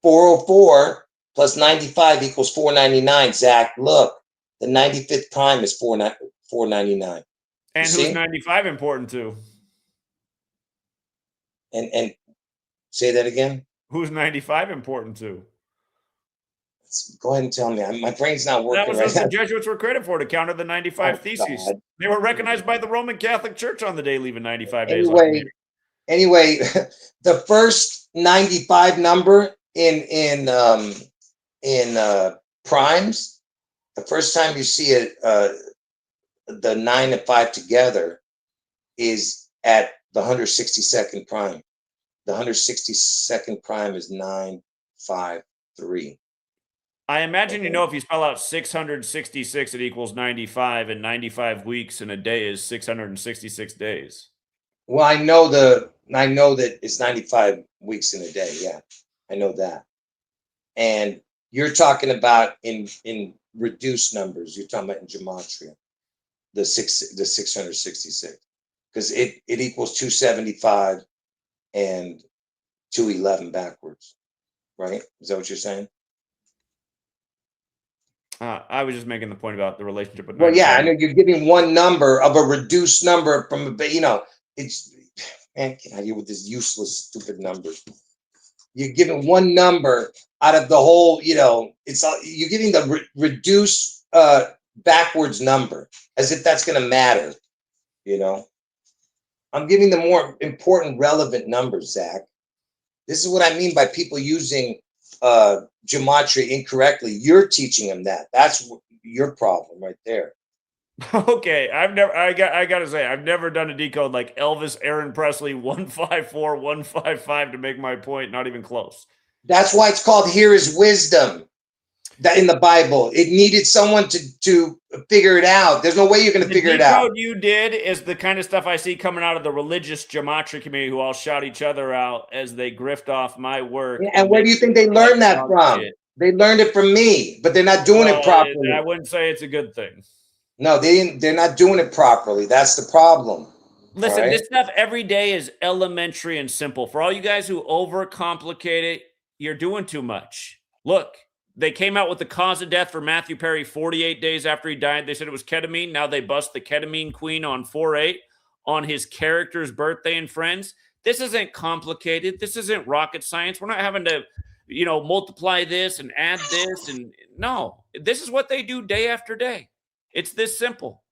404 plus 95 equals 499. Zach, look, the 95th prime is 499. And who's 95 important to? And say that again. Who's 95 important to? Go ahead and tell me. My brain's not working. That was what the Jesuits were credited for, to counter the 95 Theses. God. They were recognized by the Roman Catholic Church on the day leaving 95 days. Anyway, the first 95 number in primes, the first time you see it, the 9 and 5 together is at the 162nd prime. The 162nd prime is 953. I imagine, if you spell out 666, it equals 95, and 95 weeks in a day is 666 days. Well, I know that it's 95 weeks in a day. Yeah, I know that. And you're talking about in reduced numbers. You're talking about in gematria, the 666, because it equals 275 and 211 backwards, right? Is that what you're saying? I was just making the point about the relationship with. Well, yeah, I know you're giving one number of a reduced number from it's, man, get out of here with this useless, stupid number. You're giving one number out of the whole, it's you're giving the reduced backwards number as if that's going to matter. I'm giving the more important, relevant numbers, Zach. This is what I mean by people using gematria incorrectly. You're teaching them that. That's your problem right there. Okay, I gotta say, I've never done a decode like Elvis Aaron Presley 154 155 to make my point. Not even close. That's why it's called "Here is Wisdom." That in the Bible, it needed someone to figure it out. There's no way you're going to figure it out. The decode you did is the kind of stuff I see coming out of the religious gematria community, who all shout each other out as they grift off my work. Yeah, and where do you think they learned that from? Shit. They learned it from me, but they're not doing it properly. I wouldn't say it's a good thing. No, they're not doing it properly. That's the problem. Listen, this stuff every day is elementary and simple. For all you guys who overcomplicate it, you're doing too much. Look, they came out with the cause of death for Matthew Perry 48 days after he died. They said it was ketamine. Now they bust the ketamine queen on 4/8 on his character's birthday and friends. This isn't complicated. This isn't rocket science. We're not having to multiply this and add this. And no, this is what they do day after day. It's this simple.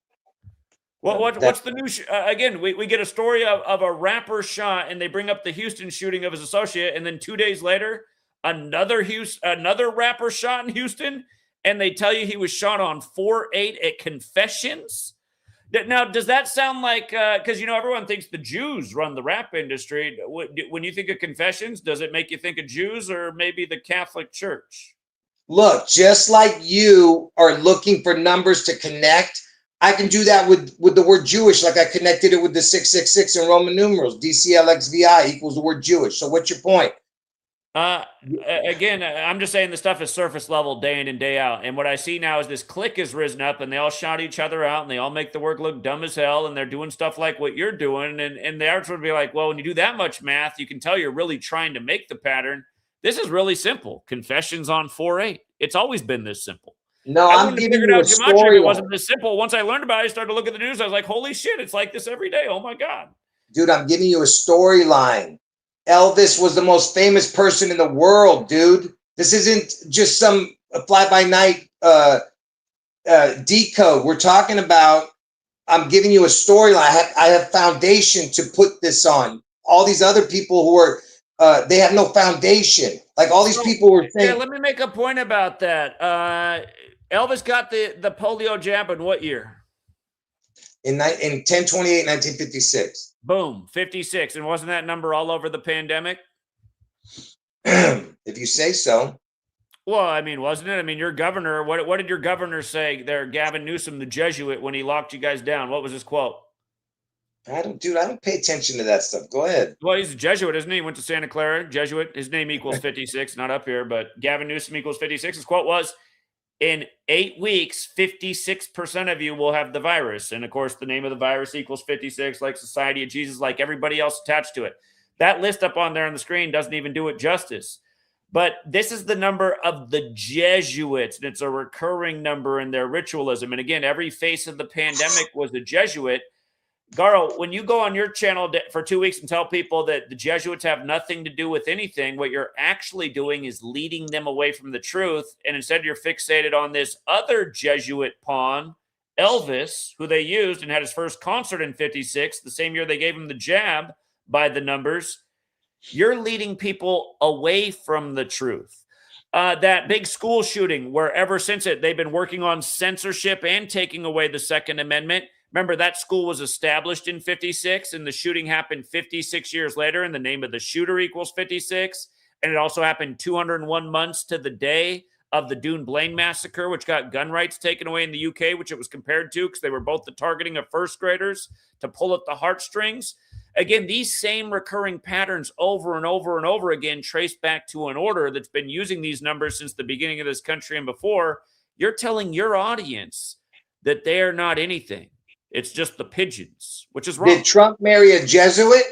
What's the new again, we get a story of a rapper shot, and they bring up the Houston shooting of his associate, and then 2 days later, another rapper shot in Houston, and they tell you he was shot on 4/8 at Confessions. Now, does that sound like, because, everyone thinks the Jews run the rap industry. When you think of Confessions, does it make you think of Jews or maybe the Catholic Church? Look, just like you are looking for numbers to connect, I can do that with the word Jewish, like I connected it with the 666 in Roman numerals. DCLXVI equals the word Jewish. So what's your point? Again, I'm just saying the stuff is surface level day in and day out. And what I see now is this clique has risen up, and they all shout each other out, and they all make the work look dumb as hell, and they're doing stuff like what you're doing. And the average would be like, well, when you do that much math, you can tell you're really trying to make the pattern. This is really simple. Confessions on 4/8. It's always been this simple. No, I'm giving you a story. It wasn't this simple. Once I learned about it, I started to look at the news. I was like, holy shit, it's like this every day. Oh my God. Dude, I'm giving you a storyline. Elvis was the most famous person in the world, dude. This isn't just some fly-by-night decode. We're talking about, I'm giving you a storyline. I have foundation to put this on. All these other people who are, they have no foundation. Like all these people were saying. Yeah, let me make a point about that. Elvis got the polio jab in what year? In 10/28, 1956. Boom, 56. And wasn't that number all over the pandemic? If you say so. Well, I mean, wasn't it? I mean, your governor, what did your governor say there, Gavin Newsom, the Jesuit, when he locked you guys down? What was his quote? I don't pay attention to that stuff. Go ahead. Well, he's a Jesuit, isn't he? He went to Santa Clara, Jesuit. His name equals 56, not up here, but Gavin Newsom equals 56. His quote was, in 8 weeks, 56% of you will have the virus. And of course, the name of the virus equals 56, like Society of Jesus, like everybody else attached to it. That list up on there on the screen doesn't even do it justice. But this is the number of the Jesuits, and it's a recurring number in their ritualism. And again, every face of the pandemic was a Jesuit. Garo, when you go on your channel for 2 weeks and tell people that the Jesuits have nothing to do with anything, what you're actually doing is leading them away from the truth. And instead, you're fixated on this other Jesuit pawn, Elvis, who they used and had his first concert in 56, the same year they gave him the jab by the numbers. You're leading people away from the truth. That big school shooting, where ever since they've been working on censorship and taking away the Second Amendment. Remember, that school was established in 56, and the shooting happened 56 years later, and the name of the shooter equals 56. And it also happened 201 months to the day of the Dune Blaine massacre, which got gun rights taken away in the UK, which it was compared to because they were both the targeting of first graders to pull at the heartstrings. Again, these same recurring patterns over and over and over again trace back to an order that's been using these numbers since the beginning of this country and before. You're telling your audience that they are not anything. It's just the pigeons, which is wrong. Did Trump marry a Jesuit?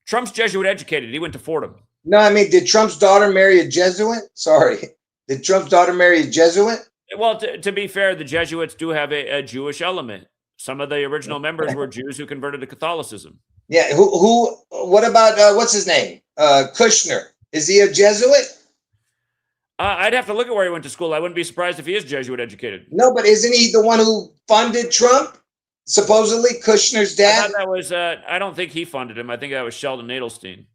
Trump's Jesuit educated. He went to Fordham. No, I mean, did Trump's daughter marry a Jesuit? Sorry. Did Trump's daughter marry a Jesuit? Well, to be fair, the Jesuits do have a Jewish element. Some of the original members were Jews who converted to Catholicism. Yeah. What about, what's his name? Kushner. Is he a Jesuit? I'd have to look at where he went to school. I wouldn't be surprised if he is Jesuit educated. No, but isn't he the one who funded Trump? Supposedly Kushner's dad. I was. I don't think he funded him. I think that was Sheldon Adelstein.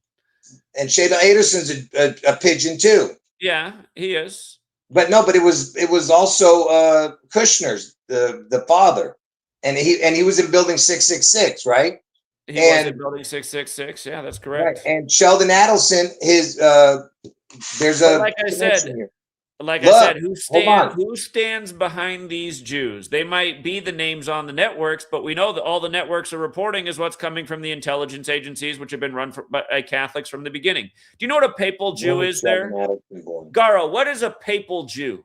And Sheldon Adelstein's a pigeon too. Yeah, he is. But no, but it was also Kushner's the father, and he was in Building 666, right? He was in Building 666. Yeah, that's correct. Right. And Sheldon Adelson, his there's a like I said. here. Like I said, who stands behind these Jews? They might be the names on the networks, but we know that all the networks are reporting is what's coming from the intelligence agencies, which have been run by Catholics from the beginning. Do you know what a papal Jew is there? Garo, what is a papal Jew?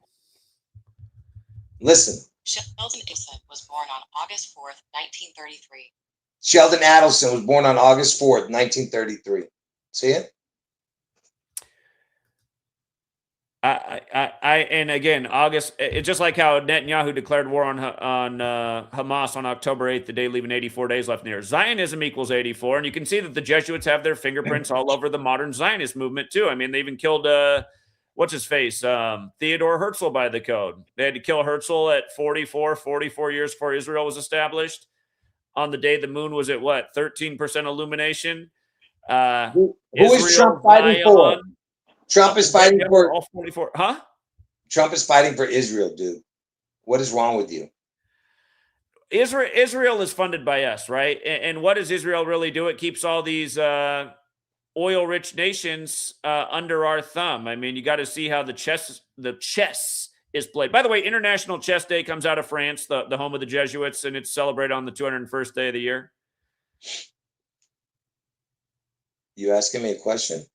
Listen. Sheldon Adelson was born on August 4th, 1933. Sheldon Adelson was born on August 4th, 1933. See it? And again, August. It's just like how Netanyahu declared war on Hamas on October 8th, the day leaving 84 days left in the year. Zionism equals 84, and you can see that the Jesuits have their fingerprints all over the modern Zionist movement too. I mean, they even killed what's his face, Theodore Herzl by the code. They had to kill Herzl at 44 years before Israel was established. On the day the moon was at what, 13% illumination. Who is Trump fighting for? Trump is fighting for all 44, huh? Trump is fighting for Israel, dude. What is wrong with you? Israel is funded by us, right? And what does Israel really do? It keeps all these oil-rich nations under our thumb. I mean, you got to see how the chess is played. By the way, International Chess Day comes out of France, the home of the Jesuits, and it's celebrated on the 201st day of the year. You asking me a question?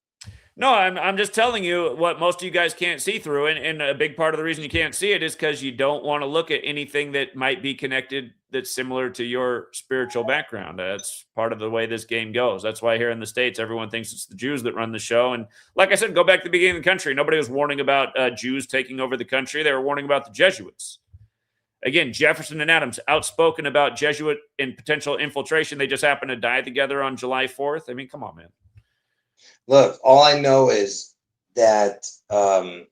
No, I'm just telling you what most of you guys can't see through. And a big part of the reason you can't see it is because you don't want to look at anything that might be connected that's similar to your spiritual background. That's part of the way this game goes. That's why here in the States, everyone thinks it's the Jews that run the show. And like I said, go back to the beginning of the country. Nobody was warning about Jews taking over the country. They were warning about the Jesuits. Again, Jefferson and Adams, outspoken about Jesuit and potential infiltration. They just happened to die together on July 4th. I mean, come on, man. Look, all I know is that you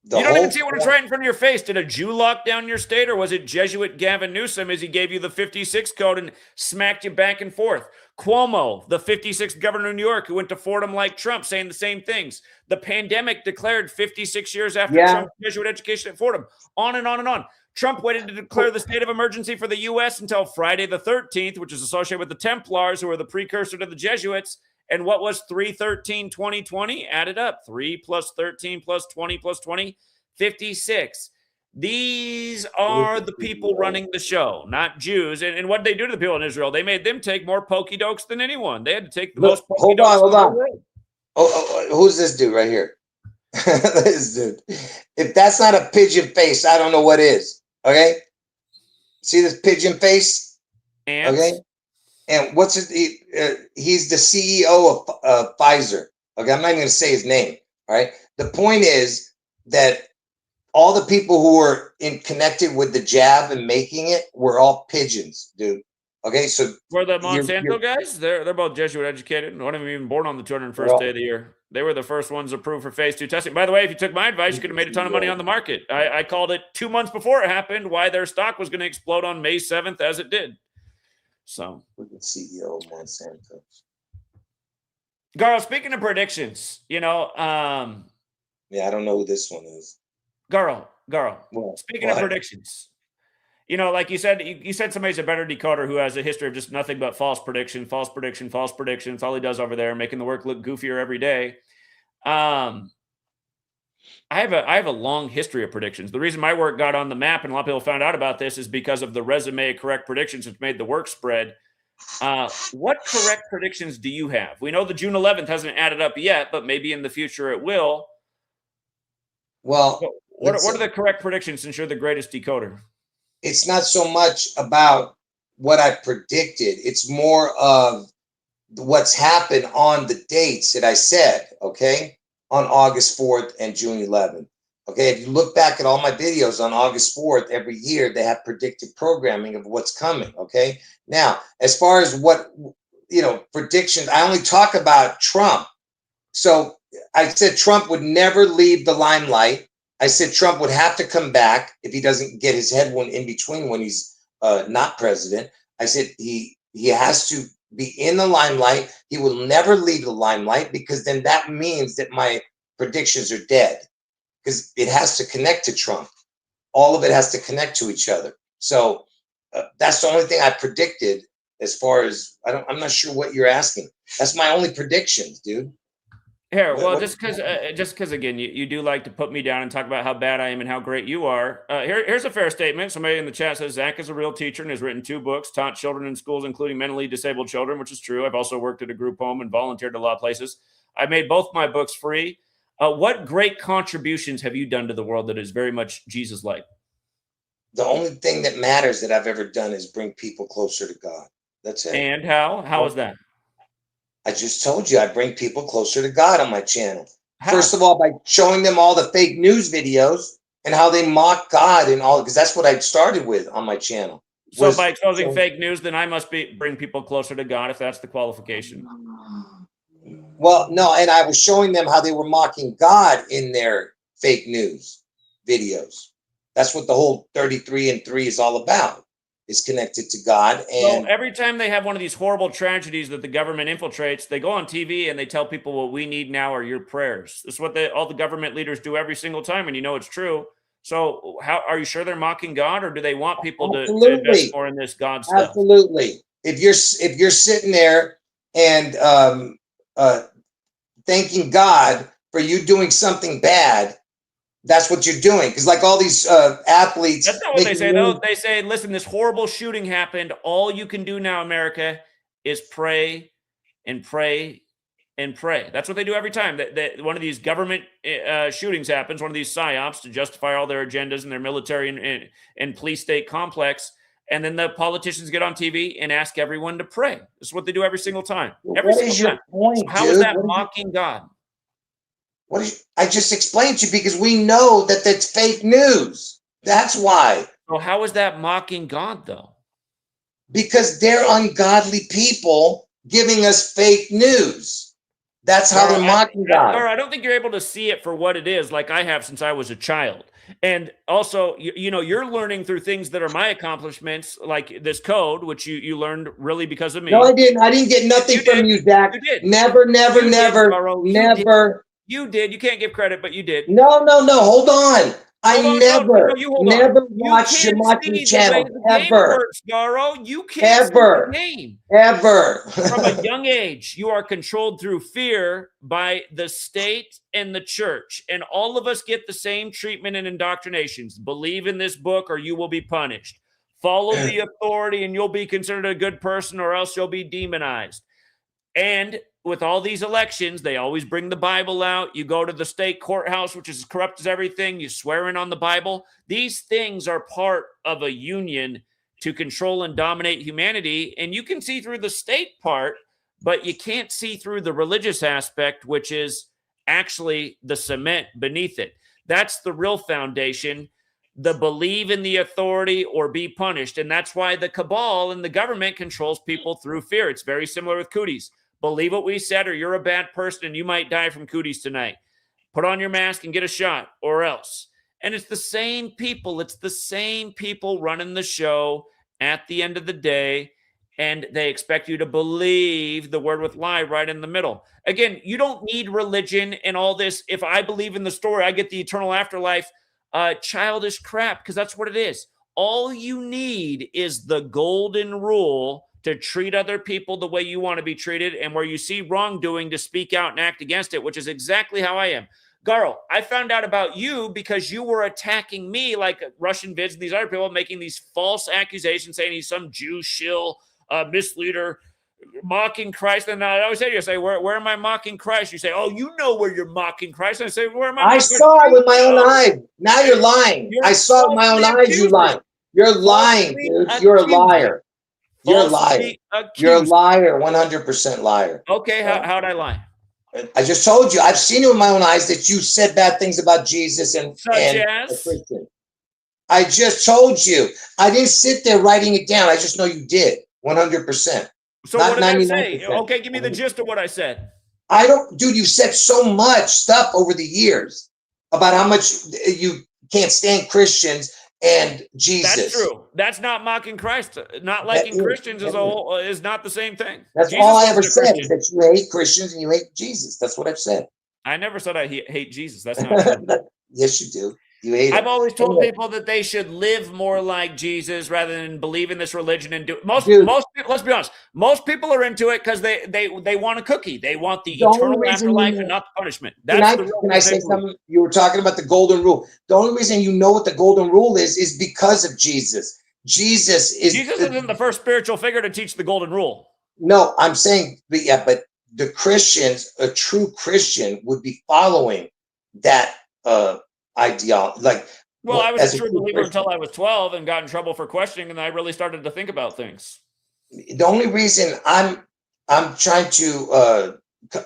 don't even see what it's right in front of your face. Did a Jew lock down your state, or was it Jesuit Gavin Newsom as he gave you the 56 code and smacked you back and forth? Cuomo, the 56th governor of New York, who went to Fordham like Trump, saying the same things. The pandemic declared 56 years after Trump's Jesuit education at Fordham. On and on and on. Trump waited to declare the state of emergency for the U.S. until Friday the 13th, which is associated with the Templars, who were the precursor to the Jesuits. And what was 3/13/2020? Added up. 3 plus 13 plus 20 plus 20, 56. These are the people running the show, not Jews. And what did they do to the people in Israel? They made them take more pokey dokes than anyone. They had to take the most pokey dokes. Hold on. Oh, who's this dude right here? This dude. If that's not a pigeon face, I don't know what is. Okay? See this pigeon face? And okay? And what's his? He's the CEO of Pfizer. Okay, I'm not even going to say his name. All right. The point is that all the people who were connected with the jab and making it were all pigeons, dude. Okay, so were the Monsanto guys? They're both Jesuit educated. One of them even born on the 201st day of the year. They were the first ones approved for phase 2 testing. By the way, if you took my advice, you could have made a ton of money on the market. I called it 2 months before it happened why their stock was going to explode on May 7th as it did. So, with the CEO of Monsanto. Garo, speaking of predictions, yeah, I don't know who this one is. Garo, speaking of predictions, like you said somebody's a better decoder who has a history of just nothing but false prediction. It's all he does over there, making the work look goofier every day. I have a long history of predictions. The reason my work got on the map and a lot of people found out about this is because of the resume of correct predictions, which made the work spread. What correct predictions do you have? We know the June 11th hasn't added up yet, but maybe in the future it will. Well, what are the correct predictions since you're the greatest decoder? It's not so much about what I predicted. It's more of what's happened on the dates that I said, okay? On August 4th and June 11th. Okay, if you look back at all my videos on August 4th, every year they have predictive programming of what's coming. Okay, now as far as what predictions, I only talk about Trump. So I said Trump would never leave the limelight. I said Trump would have to come back if he doesn't get his head wound in between when he's not president. I said he has to be in the limelight. He will never leave the limelight because then that means that my predictions are dead because it has to connect to Trump. All of it has to connect to each other. So that's the only thing I predicted as far as I'm not sure what you're asking. That's my only predictions, dude. Here, well, just because again, you do like to put me down and talk about how bad I am and how great you are. Here's a fair statement. Somebody in the chat says Zach is a real teacher and has written 2 books, taught children in schools, including mentally disabled children, which is true. I've also worked at a group home and volunteered at a lot of places. I made both my books free. What great contributions have you done to the world that is very much Jesus-like? The only thing that matters that I've ever done is bring people closer to God. That's it. And how? How is that? I just told you I bring people closer to God on my channel. How? First of all, by showing them all the fake news videos and how they mock God and all, because that's what I started with on my channel. So by exposing fake news, then I must bring people closer to God if that's the qualification. Well, no, and I was showing them how they were mocking God in their fake news videos. That's what the whole 33 and 3 is all about. Is connected to God. And so every time they have one of these horrible tragedies that the government infiltrates, they go on TV and they tell people what we need now are your prayers. This is what all the government leaders do every single time, and you know it's true. So how are you sure they're mocking God, or do they want people to invest more in this God stuff? Absolutely. If you're sitting there and thanking God for you doing something bad, that's what you're doing. Because like all these athletes. That's not what they say, though. They say, listen, this horrible shooting happened. All you can do now, America, is pray and pray and pray. That's what they do every time. That one of these government shootings happens, one of these psyops to justify all their agendas and their military and police state complex. And then the politicians get on TV and ask everyone to pray. This is what they do every single time. Every single time. Point, so how is that mocking God? I just explained to you because we know that that's fake news. That's why. So how is that mocking God, though? Because they're ungodly people giving us fake news. That's how they're mocking God. I don't think you're able to see it for what it is, like I have since I was a child. And also, you know, you're learning through things that are my accomplishments, like this code, which you learned really because of me. No, I didn't. I didn't get nothing from you, Zach. You did. Never. You did. You can't give credit, but you did. No. Hold on. I never watched Gematria's channel ever. You can't see the game. Ever. From a young age, you are controlled through fear by the state and the church. And all of us get the same treatment and indoctrinations. Believe in this book or you will be punished. Follow the authority and you'll be considered a good person or else you'll be demonized. And with all these elections, they always bring the Bible out. You go to the state courthouse, which is as corrupt as everything. You swear in on the Bible. These things are part of a union to control and dominate humanity. And you can see through the state part, but you can't see through the religious aspect, which is actually the cement beneath it. That's the real foundation. The believe in the authority or be punished. And that's why the cabal and the government controls people through fear. It's very similar with cooties. Believe what we said or you're a bad person and you might die from cooties tonight. Put on your mask and get a shot or else. And it's the same people. It's the same people running the show at the end of the day. And they expect you to believe the word with lie right in the middle. Again, you don't need religion and all this. If I believe in the story, I get the eternal afterlife. Childish crap, because that's what it is. All you need is the golden rule to treat other people the way you want to be treated, and where you see wrongdoing to speak out and act against it, which is exactly how I am. Garo, I found out about you because you were attacking me like Russian vids and these other people making these false accusations saying he's some Jew shill, misleader, mocking Christ. And I always say to you, I say, where am I mocking Christ? You say, oh, you know where you're mocking Christ. And I say, where am I? I saw it with my own eyes. Now you're lying. I saw it with my own eyes. You lying. You're lying, dude. You're a liar. You're a liar. You're a liar. 100% liar. Okay, how'd I lie? I just told you. I've seen it with my own eyes that you said bad things about Jesus and Christian. I just told you. I didn't sit there writing it down. I just know you did. 100%. So what did I say? Okay, give me the gist of what I said. I don't, dude, you said so much stuff over the years about how much you can't stand Christians and Jesus. That's true. That's not mocking Christ. Not liking Christians as a whole is not the same thing. That's Jesus all I ever said is that you hate Christians and you hate Jesus. That's what I've said. I never said I hate Jesus. That's not true. Yes, you do. You hate I've always told people that they should live more like Jesus rather than believe in this religion and do most let's be honest, most people are into it because they want a cookie. They want the eternal afterlife and not the punishment. That's can I say something? You were talking about the golden rule. The only reason you know what the golden rule is because of Jesus. Jesus isn't the first spiritual figure to teach the golden rule. No, I'm saying, but the Christians, a true Christian would be following that ideology. Like, well, I was a true believer until I was 12 and got in trouble for questioning, and I really started to think about things. The only reason I'm trying to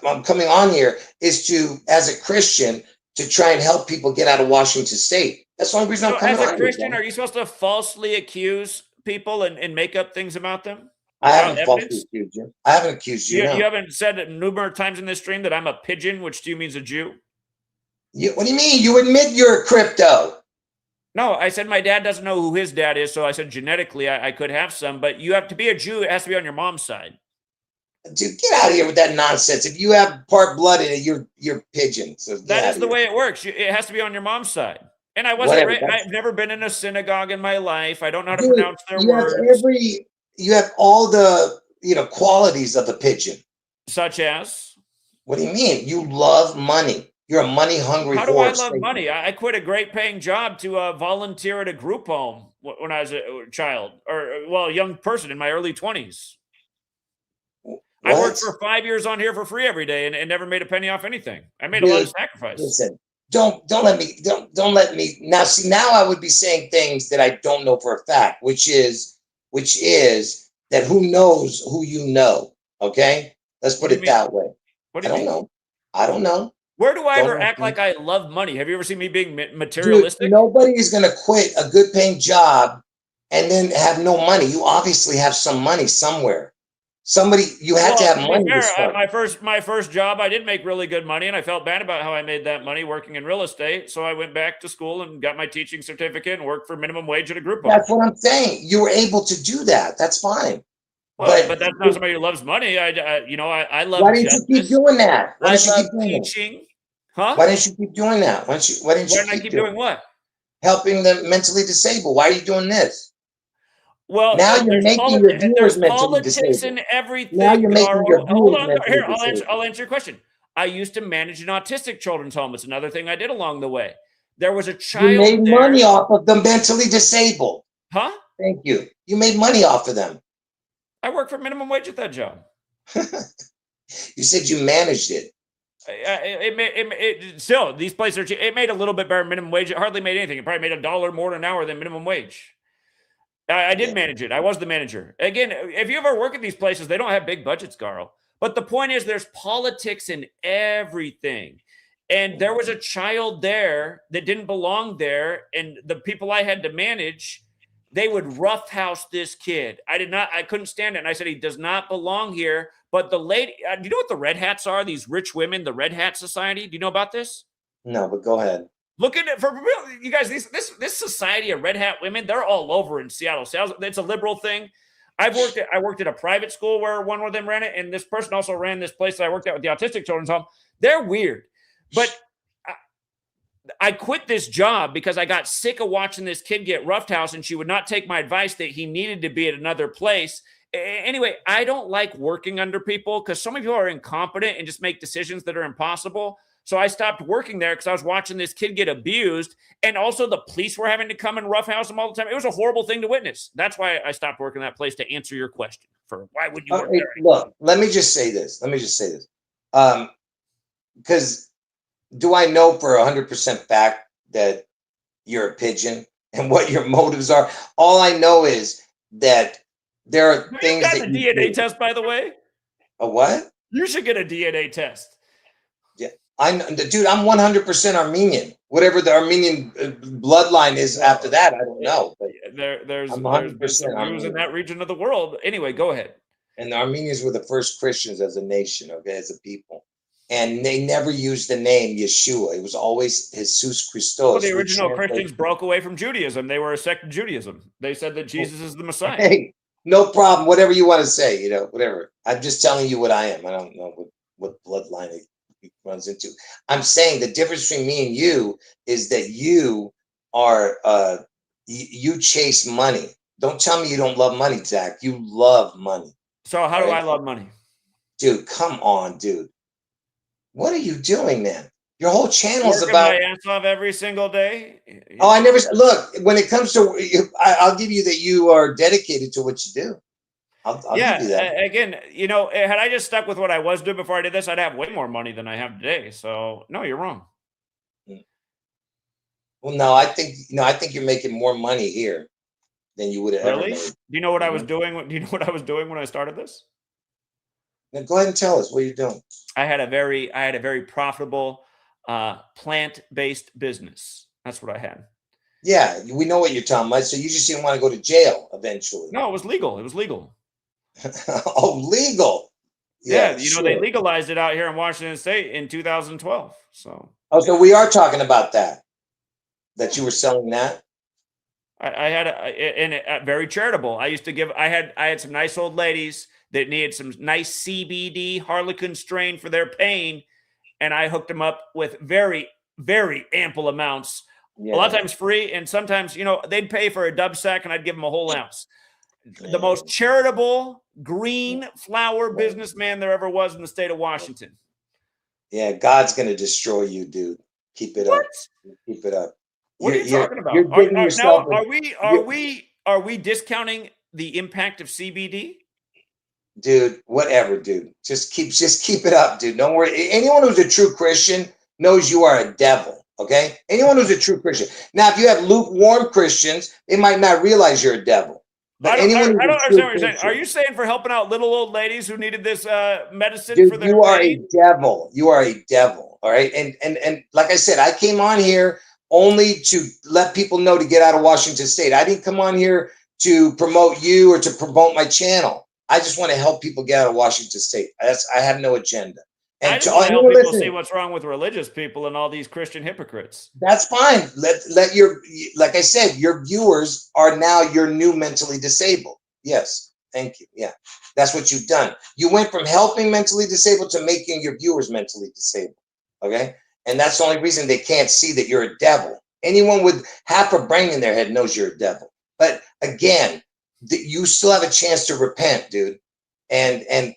I'm coming on here is to, as a Christian, to try and help people get out of Washington State. That's the only reason So I'm coming as a on here. Christian, Bro. are you supposed to falsely accuse people and make up things about them I without haven't falsely evidence? accused you. I haven't accused you. You No. haven't said it numerous times in this stream that I'm a pigeon, which to you means a Jew? What do you mean? You admit you're a crypto. No, I said my dad doesn't know who his dad is, so I said genetically I could have some, but you have to be a Jew, it has to be on your mom's side. Dude, get out of here with that nonsense. If you have part blood in it, you're pigeon. So That is the way it works. It has to be on your mom's side. And I wasn't. I've never been in a synagogue in my life. I don't know how to pronounce their words. You have all the qualities of the pigeon. Such as? What do you mean? You love money. You're a money hungry. How do I love money? I quit a great paying job to volunteer at a group home when I was a child, or a young person in my early 20s. I worked for 5 years on here for free every day and never made a penny off anything. I made a lot of sacrifice. Listen, don't let me now see. Now I would be saying things that I don't know for a fact, which is that who knows who you know. Okay, let's put it that way. What do you mean? I don't know. Where do I ever act like I love money? Have you ever seen me being materialistic? Dude, nobody is going to quit a good paying job and then have no money. You obviously have some money somewhere. You have to have money to start. My first job, I did make really good money, and I felt bad about how I made that money working in real estate. So I went back to school and got my teaching certificate and worked for minimum wage at a group home. That's what I'm saying. You were able to do that. That's fine. Well, but that's not somebody who loves money. I love. Why didn't you keep doing that? Why didn't you keep teaching? Huh? Why didn't you keep doing that? Why didn't I keep doing what? Helping the mentally disabled. Why are you doing this? Well, now you're making your viewers mentally disabled. In everything. Now you're making your hold on. Here, I'll answer your question. I used to manage an autistic children's home. It's another thing I did along the way. There was a child. You made money off of the mentally disabled. Huh? Thank you. You made money off of them. I worked for minimum wage at that job. You said you managed it. Still, these places are cheap. It made a little bit better minimum wage. It hardly made anything. It probably made $1 more an hour than minimum wage. I did manage it. I was the manager. Again, if you ever work at these places, they don't have big budgets, Garo. But the point is, there's politics in everything. And there was a child there that didn't belong there. And the people I had to manage, they would roughhouse this kid. I couldn't stand it. And I said, he does not belong here. But the lady, do you know what the red hats are? These rich women, the Red Hat Society. Do you know about this? No, but go ahead. Look at it for you guys. This society of red hat women, they're all over in Seattle. It's a liberal thing. I worked at a private school where one of them ran it, and this person also ran this place that I worked at with the autistic children's home. They're weird, but I quit this job because I got sick of watching this kid get roughhoused, and she would not take my advice that he needed to be at another place. Anyway, I don't like working under people because so many people are incompetent and just make decisions that are impossible. So I stopped working there because I was watching this kid get abused. And also the police were having to come and roughhouse him all the time. It was a horrible thing to witness. That's why I stopped working that place, to answer your question. For why would you work there? Look, let me just say this. Because do I know for 100% fact that you're a pigeon and what your motives are? All I know is that there are things that you got a DNA test, by the way. A what? You should get a DNA test. Dude, I'm 100% Armenian. Whatever the Armenian bloodline is after that, I don't know. But there's Jews in that region of the world. Anyway, go ahead. And the Armenians were the first Christians as a nation, okay, as a people. And they never used the name Yeshua. It was always Jesus Christos. Well, the original Christians broke away from Judaism. They were a sect of Judaism. They said that Jesus is the Messiah. Hey, no problem. Whatever you want to say, whatever. I'm just telling you what I am. I don't know what bloodline it runs into. I'm saying the difference between me and you is that you are you chase money. Don't tell me you don't love money, Zach. You love money. So how do I love money? Dude, come on, dude. What are you doing, man? Your whole channel is about my ass off every single day. Oh, I never look. When it comes to, I'll give you that you are dedicated to what you do. I'll give you that. Again, had I just stuck with what I was doing before I did this, I'd have way more money than I have today. So no, you're wrong. Well, no, I think you're making more money here than you would have ever made. Do you know what I was doing? Do you know what I was doing when I started this? Now go ahead and tell us what you're doing. I had a very profitable plant-based business. That's what I had. Yeah, we know what you're talking about. So you just didn't want to go to jail eventually. No, it was legal. It was legal. Oh, legal. Yeah, they legalized it out here in Washington State in 2012. So. Oh, so we are talking about that you were selling that. I had very charitable. I used to give. I had some nice old ladies that needed some nice CBD Harlequin strain for their pain, and I hooked them up with very, very ample amounts. Yeah. A lot of times free, and sometimes they'd pay for a dub sack, and I'd give them a whole ounce. The most charitable green flower businessman there ever was in the state of Washington. Yeah, God's gonna destroy you, dude. Keep it up. Keep it up. What are you talking about? Are we discounting the impact of CBD? Dude, whatever, dude. Just keep it up, dude. Don't worry. Anyone who's a true Christian knows you are a devil. Okay? Anyone who's a true Christian. Now, if you have lukewarm Christians, they might not realize you're a devil. But I don't understand what you're saying. Are you saying for helping out little old ladies who needed this medicine, dude, for their you are pain? A devil. You are a devil. All right. And like I said, I came on here only to let people know to get out of Washington State. I didn't come on here to promote you or to promote my channel. I just want to help people get out of Washington State. I have no agenda. And I just want to help people see what's wrong with religious people and all these Christian hypocrites. That's fine. Let your, like I said, your viewers are now your new mentally disabled. Yes. Thank you. Yeah. That's what you've done. You went from helping mentally disabled to making your viewers mentally disabled. Okay. And that's the only reason they can't see that you're a devil. Anyone with half a brain in their head knows you're a devil. But again, you still have a chance to repent, dude. And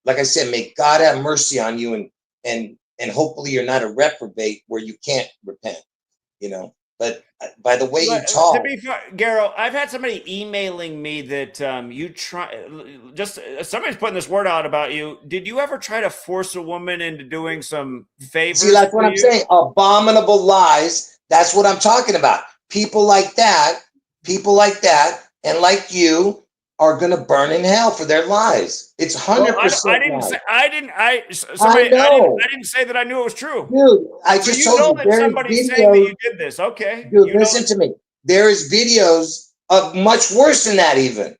like I said, may God have mercy on you, and hopefully you're not a reprobate where you can't repent, But by the way you talk, to be fair, Garo, I've had somebody emailing me that somebody's putting this word out about you. Did you ever try to force a woman into doing some favors? See, that's what I'm saying. Abominable lies. That's what I'm talking about. People like that, and like you are going to burn in hell for their lies. It's 100%. I didn't say that I knew it was true. Dude, I just told you. That somebody's saying that you did this. Okay. Dude, listen to me. There is videos of much worse than that even.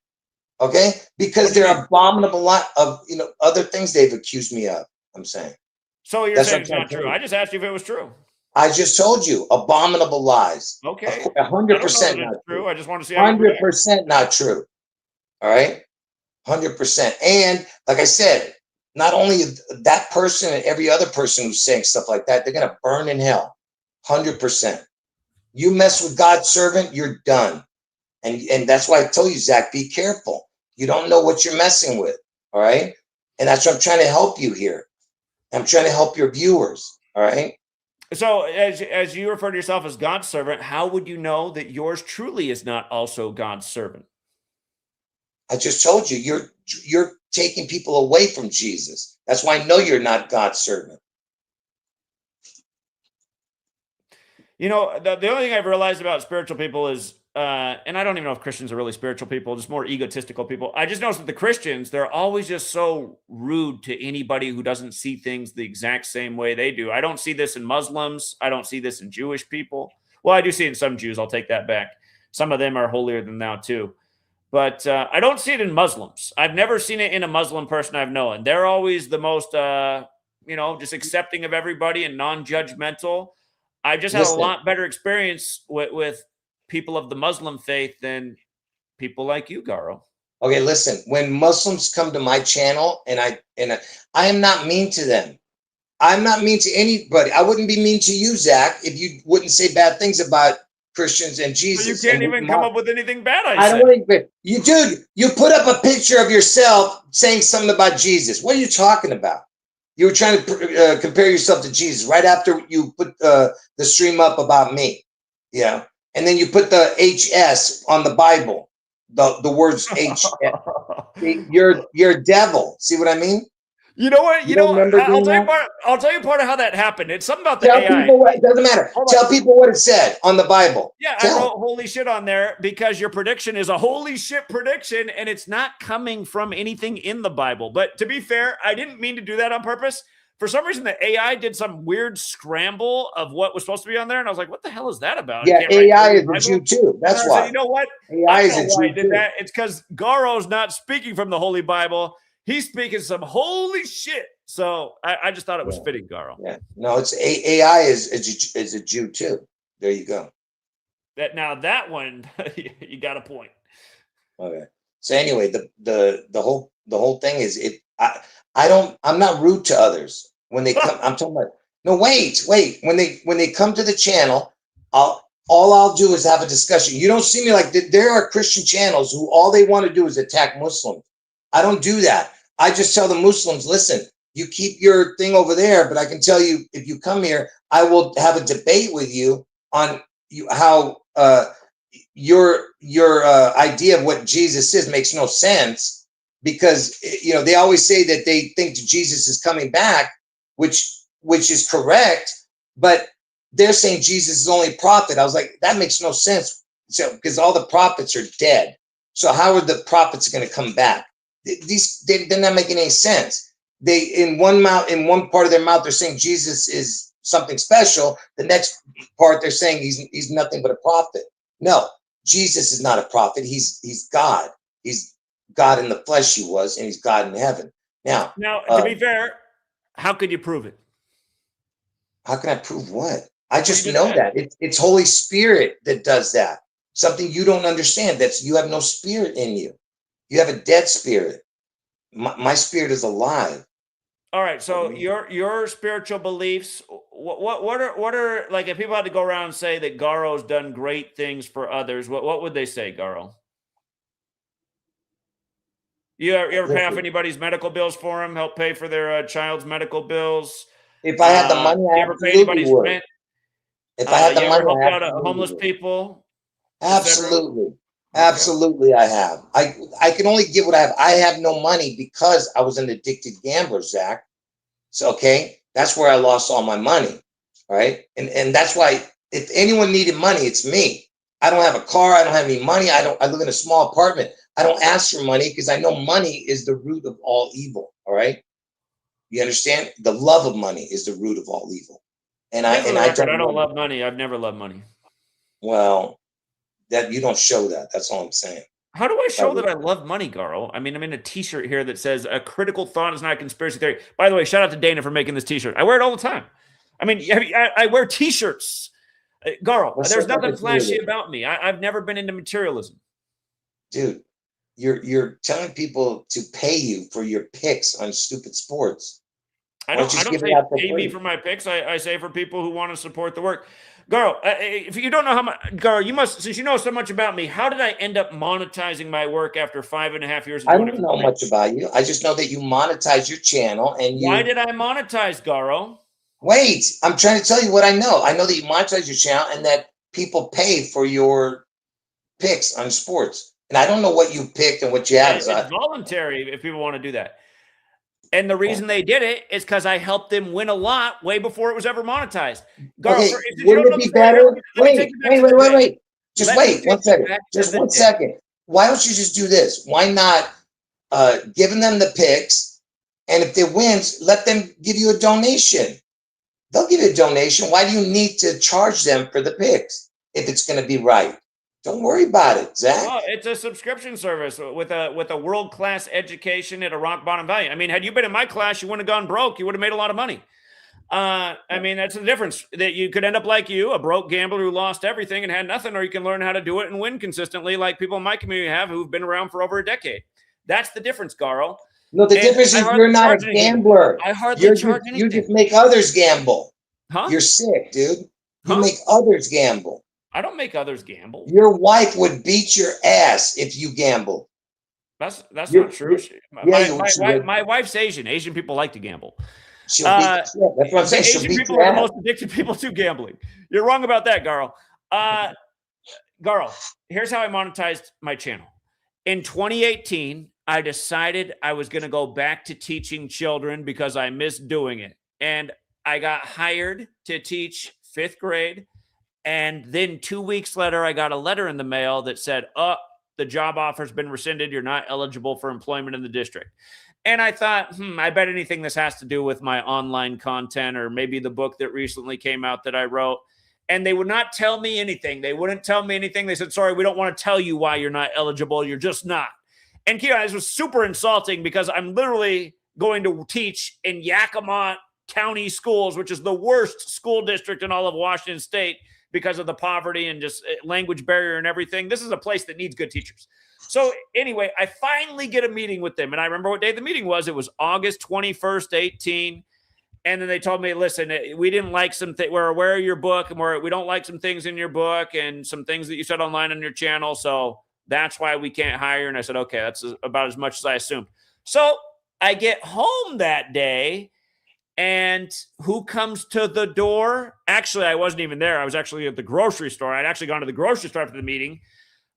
Okay? Because they're abominable of, other things they've accused me of, I'm saying. So you're saying it's not true. I just asked you if it was true. I just told you, abominable lies. Okay. 100% not true. I just want to see 100% not true. All right, 100%. And like I said, not only that person and every other person who's saying stuff like that, they're gonna burn in hell. 100%. You mess with God's servant, you're done. And that's why I told you, Zach, be careful. You don't know what you're messing with. All right. And that's what I'm trying to help you here. I'm trying to help your viewers. All right. So as you refer to yourself as God's servant, how would you know that yours truly is not also God's servant? I just told you, you're taking people away from Jesus. That's why I know you're not God's servant. The only thing I've realized about spiritual people is, and I don't even know if Christians are really spiritual people, just more egotistical people. I just noticed that the Christians, they're always just so rude to anybody who doesn't see things the exact same way they do. I don't see this in Muslims. I don't see this in Jewish people. Well, I do see it in some Jews. I'll take that back. Some of them are holier than thou too. But I don't see it in Muslims. I've never seen it in a Muslim person I've known. They're always the most, just accepting of everybody and non-judgmental. I've just had a lot better experience with people of the Muslim faith than people like you, Garo. Okay, listen. When Muslims come to my channel, and I am not mean to them. I'm not mean to anybody. I wouldn't be mean to you, Zach, if you wouldn't say bad things about Christians and Jesus. So you can't even come up with anything bad. You put up a picture of yourself saying something about Jesus. What are you talking about? You were trying to compare yourself to Jesus right after you put the stream up about me. Yeah. And then you put the HS on the Bible, the words HS. You're a devil. See what I mean? You know what? You don't remember I'll doing tell you that? part. I'll tell you part of how that happened. It's something about the Tell AI. people what, it doesn't matter. Hold on. Tell people what it said on the Bible. Yeah, Tell I wrote holy shit on there because your prediction is a holy shit prediction and it's not coming from anything in the Bible. But to be fair, I didn't mean to do that on purpose. For some reason, the AI did some weird scramble of what was supposed to be on there. And I was like, what the hell is that about? Yeah, AI is a Jew too. And That's I said, why. you know what? AI I is know a why I Jew did too. that. It's because Garo's not speaking from the Holy Bible. He's speaking some holy shit. So I just thought it was fitting, Garo. Yeah. No, it's AI is a Jew too. There you go. That one, you got a point. Okay. So anyway, the whole thing is I'm not rude to others when they come. I'm talking about no, wait. When they come to the channel, all I'll do is have a discussion. You don't see me like there are Christian channels who all they want to do is attack Muslims. I don't do that. I just tell the Muslims, listen, you keep your thing over there, but I can tell you if you come here, I will have a debate with you on how your idea of what Jesus is makes no sense, because they always say that they think Jesus is coming back, which is correct, but they're saying Jesus is only a prophet. I was like, that makes no sense. So because all the prophets are dead, so how are the prophets going to come back? They're not making any sense. They in one part of their mouth they're saying Jesus is something special. The next part they're saying he's nothing but a prophet. No, Jesus is not a prophet. He's God. He's God in the flesh. He was, and he's God in heaven. Now, to be fair, how could you prove it? How can I prove what? I just know that it's Holy Spirit that does that. Something you don't understand. You have no spirit in you. You have a dead spirit. My spirit is alive. All right. So your spiritual beliefs. What are like if people had to go around and say that Garo's done great things for others? What would they say, Garo? You ever pay off anybody's medical bills for them? Help pay for their child's medical bills? If I had the money, I absolutely would. Rent? If I had the money, helped I out homeless would. people? Absolutely. Absolutely, I have. I can only give what I have. I have no money because I was an addicted gambler, Zach. So, okay, that's where I lost all my money. All right. And that's why if anyone needed money, it's me. I don't have a car. I don't have any money. I live in a small apartment. I don't ask for money because I know money is the root of all evil. All right. You understand? The love of money is the root of all evil. And I don't love money. I've never loved money. Well, that you don't show that. That's all I'm saying. How do I show that I love money, Garo? I mean, I'm in a t-shirt here that says a critical thought is not a conspiracy theory. By the way, shout out to Dana for making this t-shirt. I wear it all the time. I mean, I wear t-shirts. Garo, there's nothing flashy about me. I've never been into materialism. Dude, you're telling people to pay you for your picks on stupid sports. I don't say pay me for my picks. I say for people who want to support the work. Garo, if you don't know how much, Garo, you must, since you know so much about me, how did I end up monetizing my work after 5.5 years? I don't know much about you. I just know that you monetize your channel and you. Why did I monetize, Garo? Wait, I'm trying to tell you what I know. I know that you monetize your channel and that people pay for your picks on sports. And I don't know what you picked and what you have. It's voluntary if people want to do that. And the reason they did it is because I helped them win a lot way before it was ever monetized. Garo, okay, wouldn't it be better? Wait. Just wait 1 second. Just 1 second. Why don't you just do this? Why not giving them the picks, and if they wins, let them give you a donation. They'll give you a donation. Why do you need to charge them for the picks if it's going to be right? Don't worry about it, Zach. Well, it's a subscription service with a world-class education at a rock bottom value. I mean, had you been in my class, you wouldn't have gone broke. You would have made a lot of money. I mean, that's the difference. That you could end up like you, a broke gambler who lost everything and had nothing, or you can learn how to do it and win consistently, like people in my community have who've been around for over a decade. That's the difference, Garo. No, the difference is you're not a gambler. I hardly charge anything. You just make others gamble. Huh? You're sick, dude. You make others gamble. I don't make others gamble. Your wife would beat your ass if you gambled. That's not true. My wife's Asian. Asian people like to gamble. That's what I'm saying. Asian people are the most addicted people to gambling. You're wrong about that, Garo. Garo, here's how I monetized my channel. In 2018, I decided I was going to go back to teaching children because I missed doing it. And I got hired to teach 5th grade. And then 2 weeks later, I got a letter in the mail that said, the job offer's been rescinded. You're not eligible for employment in the district. And I thought, I bet anything this has to do with my online content or maybe the book that recently came out that I wrote. And they would not tell me anything. They wouldn't tell me anything. They said, sorry, we don't want to tell you why you're not eligible. You're just not. And guys, was super insulting because I'm literally going to teach in Yakima County schools, which is the worst school district in all of Washington State because of the poverty and just language barrier and everything. This is a place that needs good teachers. So anyway, I finally get a meeting with them. And I remember what day the meeting was. It was August 21st, 18. And then they told me, listen, we didn't like some things. We're aware of your book and we don't like some things in your book and some things that you said online on your channel. So that's why we can't hire. And I said, okay, that's about as much as I assumed. So I get home that day. And who comes to the door? Actually, I wasn't even there. I was actually at the grocery store. I'd actually gone to the grocery store after the meeting.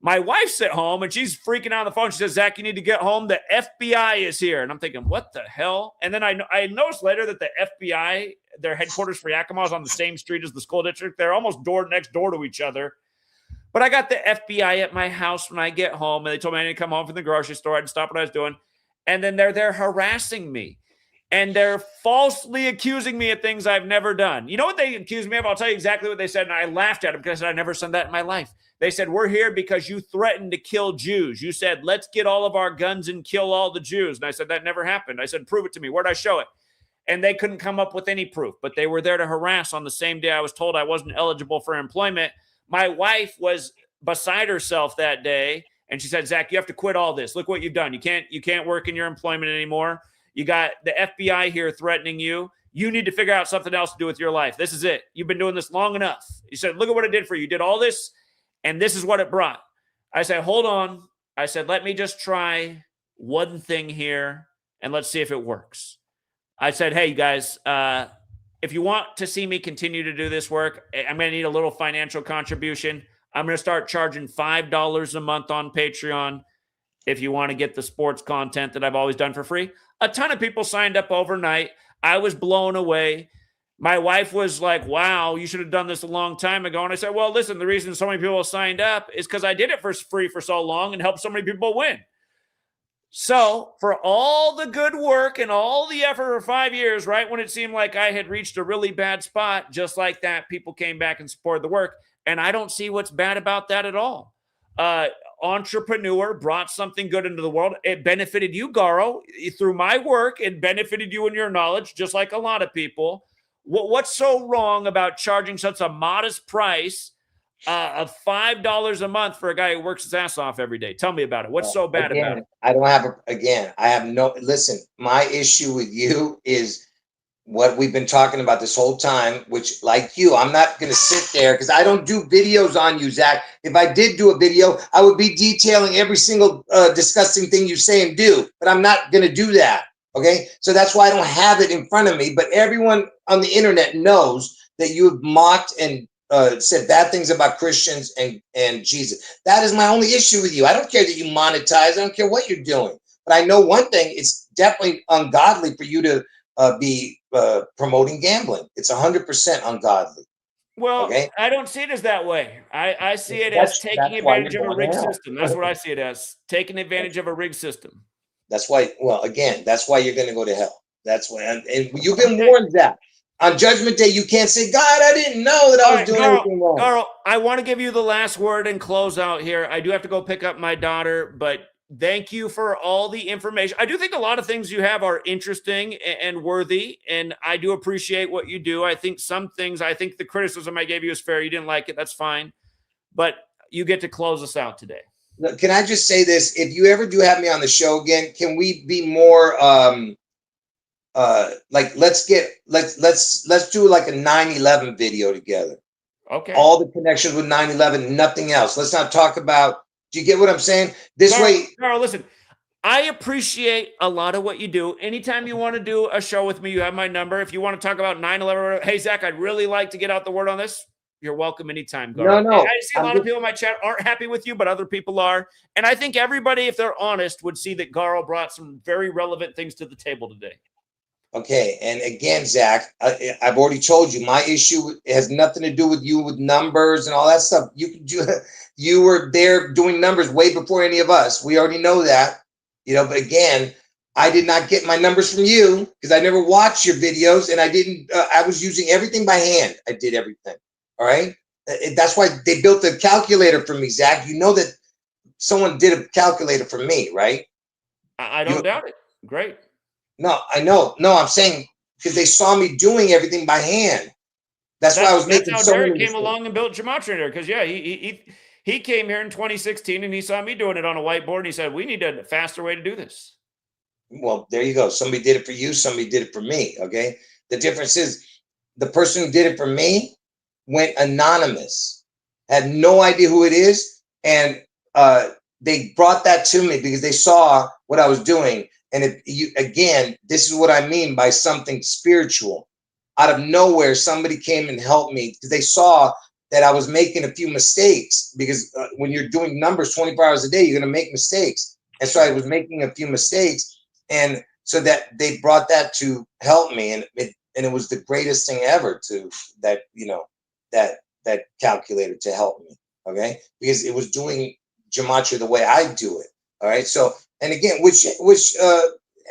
My wife's at home, and she's freaking out on the phone. She says, Zach, you need to get home. The FBI is here. And I'm thinking, what the hell? And then I noticed later that the FBI, their headquarters for Yakima is on the same street as the school district. They're almost next door to each other. But I got the FBI at my house when I get home, and they told me I didn't come home from the grocery store. I didn't stop what I was doing. And then they're there harassing me. And they're falsely accusing me of things I've never done. You know what they accused me of? I'll tell you exactly what they said. And I laughed at them because I said, I've never done that in my life. They said, we're here because you threatened to kill Jews. You said, let's get all of our guns and kill all the Jews. And I said, that never happened. I said, prove it to me. Where'd I show it? And they couldn't come up with any proof. But they were there to harass on the same day I was told I wasn't eligible for employment. My wife was beside herself that day. And she said, Zach, you have to quit all this. Look what you've done. You can't work in your employment anymore. You got the FBI here threatening you. You need to figure out something else to do with your life. This is it. You've been doing this long enough. You said, look at what it did for you. You did all this, and this is what it brought. I said, hold on. I said, let me just try one thing here, and let's see if it works. I said, hey, you guys, if you want to see me continue to do this work, I'm going to need a little financial contribution. I'm going to start charging $5 a month on Patreon if you want to get the sports content that I've always done for free. A ton of people signed up overnight. I was blown away. My wife was like, wow, you should have done this a long time ago. And I said, well, listen, the reason so many people signed up is because I did it for free for so long and helped so many people win. So for all the good work and all the effort for 5 years, right when it seemed like I had reached a really bad spot, just like that, people came back and supported the work. And I don't see what's bad about that at all. Entrepreneur brought something good into the world. It benefited you, Garo, through my work. It benefited you and your knowledge, just like a lot of people. What's so wrong about charging such a modest price of $5 a month for a guy who works his ass off every day? Tell me about it. What's so bad about it? I have no, listen, my issue with you is what we've been talking about this whole time, which, like you, I'm not going to sit there because I don't do videos on you, Zach. If I did do a video, I would be detailing every single disgusting thing you say and do, but I'm not going to do that. Okay. So that's why I don't have it in front of me, but everyone on the internet knows that you've mocked and said bad things about Christians and Jesus. That is my only issue with you. I don't care that you monetize. I don't care what you're doing, but I know one thing, it's definitely ungodly for you to be promoting gambling. It's 100% ungodly. Well, okay? I don't see it as that way. I see it as taking advantage of a rigged system. That's what I see it as, taking advantage of a rigged system. That's why, well, again, that's why you're going to go to hell. That's why, and you've been warned that. On Judgment Day, you can't say, God, I didn't know that I was doing anything wrong. Carl, I want to give you the last word and close out here. I do have to go pick up my daughter, but thank you for all the information. I do think a lot of things you have are interesting and worthy, and I do appreciate what you do. I think some things, I think the criticism I gave you is fair. You didn't like it. That's fine. But you get to close us out today. Look, can I just say this? If you ever do have me on the show again, can we be more like let's do like a 9/11 video together. Okay. All the connections with 9/11, nothing else. Let's not talk about, do you get what I'm saying? Carl, listen, I appreciate a lot of what you do. Anytime you want to do a show with me, you have my number. If you want to talk about 9/11, hey, Zach, I'd really like to get out the word on this. You're welcome anytime, Garo. No, I see a lot of people in my chat aren't happy with you, but other people are. And I think everybody, if they're honest, would see that Garo brought some very relevant things to the table today. Okay, and again, Zach, I've already told you my issue has nothing to do with you with numbers and all that stuff. You were there doing numbers way before any of us. We already know that, you know. But again, I did not get my numbers from you because I never watched your videos, and I didn't. I was using everything by hand. I did everything. All right, that's why they built the calculator for me, Zach. You know that someone did a calculator for me, right? I don't doubt it. Great. No, I know. No, I'm saying because they saw me doing everything by hand. That's why I was making so many Derek came mistakes. along and built Gematria because he came here in 2016 and he saw me doing it on a whiteboard and he said, we need a faster way to do this. Well, there you go. Somebody did it for you. Somebody did it for me. Okay. The difference is the person who did it for me went anonymous, had no idea who it is. And they brought that to me because they saw what I was doing. And again, this is what I mean by something spiritual. Out of nowhere, somebody came and helped me because they saw that I was making a few mistakes because when you're doing numbers 24 hours a day, you're going to make mistakes. And so I was making a few mistakes. And so that they brought that to help me. And it was the greatest thing ever to that, you know, that calculator to help me. Okay. Because it was doing gematria the way I do it. All right. So, and again, which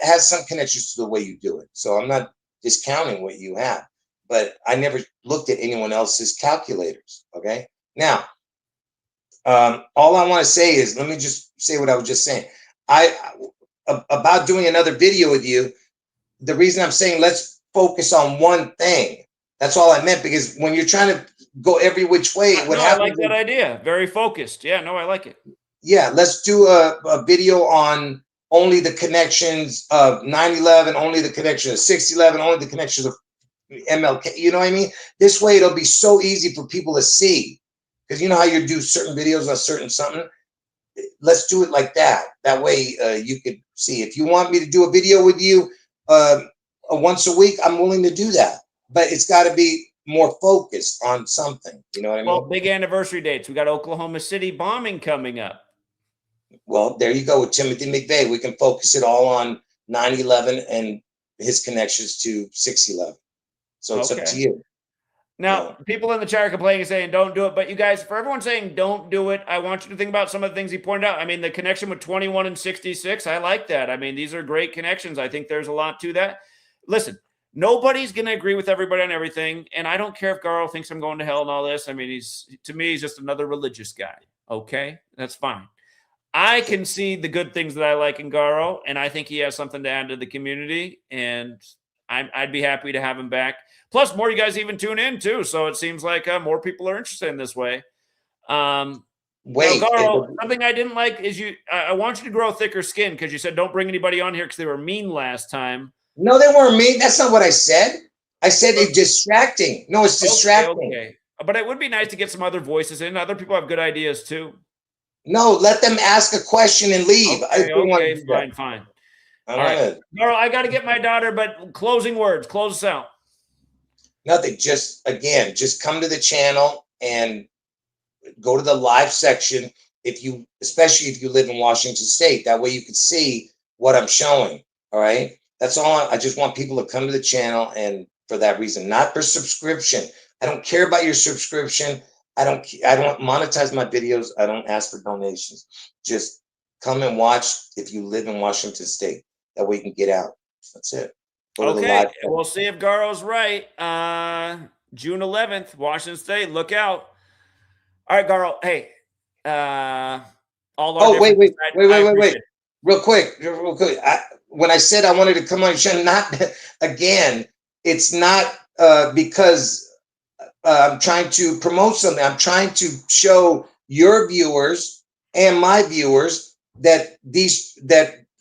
has some connections to the way you do it. So I'm not discounting what you have, but I never looked at anyone else's calculators. Okay. Now, all I want to say is, let me just say what I was just saying. About doing another video with you. The reason I'm saying let's focus on one thing. That's all I meant, because when you're trying to go every which way, what happens? I like that idea. Very focused. Yeah, no, I like it. Yeah, let's do a video on only the connections of 9/11, only the connection of 6/11, only the connections of MLK. You know what I mean? This way, it'll be so easy for people to see, because you know how you do certain videos on certain something. Let's do it like that. That way, you could see. If you want me to do a video with you once a week, I'm willing to do that. But it's got to be more focused on something. You know what I mean? Well, big anniversary dates. We got Oklahoma City bombing coming up. Well, there you go with Timothy McVeigh. We can focus it all on 9/11 and his connections to 6/11. So it's up to you. Now, people in the chat are complaining, saying don't do it. But you guys, for everyone saying don't do it, I want you to think about some of the things he pointed out. I mean, the connection with 21 and 66, I like that. I mean, these are great connections. I think there's a lot to that. Listen, nobody's going to agree with everybody on everything. And I don't care if Garo thinks I'm going to hell and all this. I mean, to me, he's just another religious guy. Okay, that's fine. I can see the good things that I like in Garo, and I think he has something to add to the community, and I'd be happy to have him back. Plus, more you guys even tune in, too, so it seems like more people are interested in this way. Wait, now, Garo, something I didn't like is I want you to grow thicker skin because you said don't bring anybody on here because they were mean last time. No, they weren't mean. That's not what I said. I said they're distracting. No, it's distracting. Okay. But it would be nice to get some other voices in. Other people have good ideas, too. No, let them ask a question and leave. Okay, fine. All right. Garo, I got to get my daughter, but closing words. Close us out. Nothing. Just come to the channel and go to the live section. Especially if you live in Washington State, that way you can see what I'm showing. All right. That's all. I just want people to come to the channel, and for that reason, not for subscription. I don't care about your subscription. I don't monetize my videos. I don't ask for donations. Just come and watch if you live in Washington State. That way you can get out. That's it. Okay, we'll see if Garo's right. June 11th, Washington State. Look out. All right, Garo. Hey, wait. Real quick. When I said I wanted to come on your channel, not again, it's not because I'm trying to promote something. I'm trying to show your viewers and my viewers that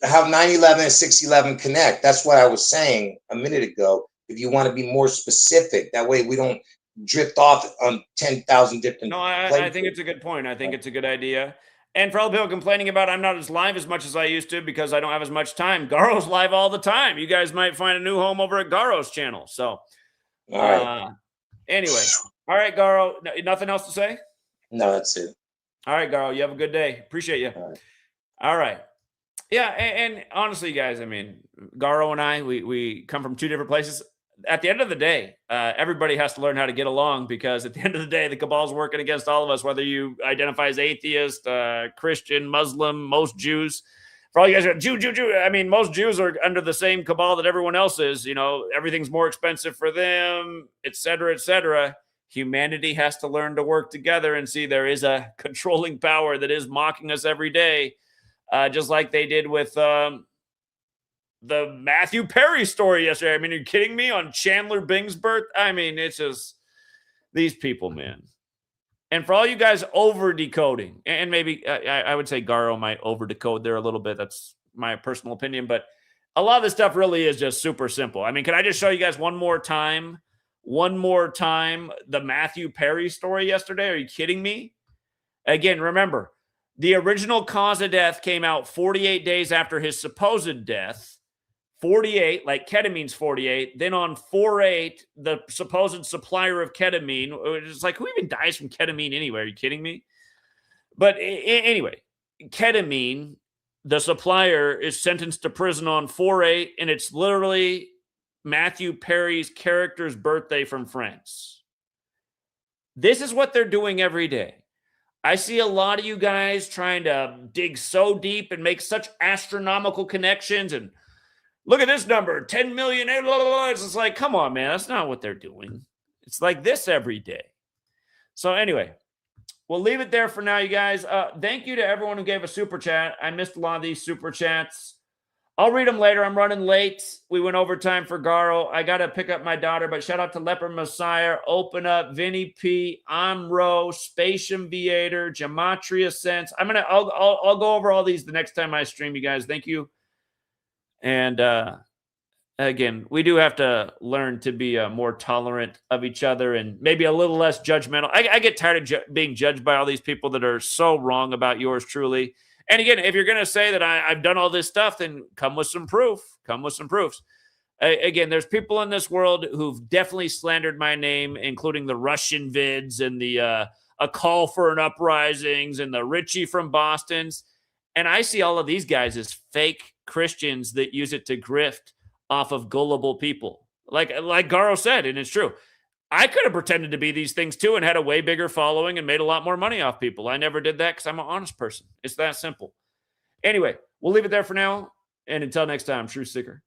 how 9/11 and 6/11 connect. That's what I was saying a minute ago. If you want to be more specific, that way we don't drift off on 10,000 different. No, I think it's a good point. I think it's a good idea. And for all the people complaining about I'm not as live as much as I used to because I don't have as much time, Garo's live all the time. You guys might find a new home over at Garo's channel. So, all right. Anyway, All right, Garo. Nothing else to say? No, that's it. All right, Garo. You have a good day. Appreciate you. All right. All right. Yeah, and honestly, guys, I mean, Garo and I, we come from two different places. At the end of the day, everybody has to learn how to get along, because at the end of the day, the cabal's working against all of us, whether you identify as atheist, Christian, Muslim, most Jews. For all you guys, Jew. I mean, most Jews are under the same cabal that everyone else is. You know, everything's more expensive for them, et cetera, et cetera. Humanity has to learn to work together and see there is a controlling power that is mocking us every day. Just like they did with the Matthew Perry story yesterday. I mean, are you kidding me? On Chandler Bing's birth? I mean, it's just these people, man. And for all you guys over decoding, and maybe I would say Garo might over decode there a little bit. That's my personal opinion. But a lot of this stuff really is just super simple. I mean, can I just show you guys one more time, the Matthew Perry story yesterday? Are you kidding me? Again, remember, the original cause of death came out 48 days after his supposed death. 48, like ketamine's 48. Then on 4/8, the supposed supplier of ketamine, it's like, who even dies from ketamine anyway? Are you kidding me? But anyway, ketamine, the supplier, is sentenced to prison on 4/8, and it's literally Matthew Perry's character's birthday from France. This is what they're doing every day. I see a lot of you guys trying to dig so deep and make such astronomical connections, and look at this number, 10 million. It's just like, come on, man. That's not what they're doing. It's like this every day. So anyway, we'll leave it there for now, you guys. Thank you to everyone who gave a super chat. I missed a lot of these super chats. I'll read them later. I'm running late. We went overtime for Garo. I got to pick up my daughter, but shout out to Leopard Messiah, Open Up, Vinny P, Amro, Spatium Viator, Gematria Sense. I'll go over all these the next time I stream, you guys. Thank you. And again, we do have to learn to be more tolerant of each other and maybe a little less judgmental. I get tired of being judged by all these people that are so wrong about yours truly. And again, if you're going to say that I've done all this stuff, then come with some proof. Come with some proofs. Again, there's people in this world who've definitely slandered my name, including the Russian vids and the A Call for an Uprisings and the Richie from Boston's. And I see all of these guys as fake Christians that use it to grift off of gullible people. Like Garo said, and it's true. I could have pretended to be these things too and had a way bigger following and made a lot more money off people. I never did that because I'm an honest person. It's that simple. Anyway, we'll leave it there for now. And until next time, True Sticker.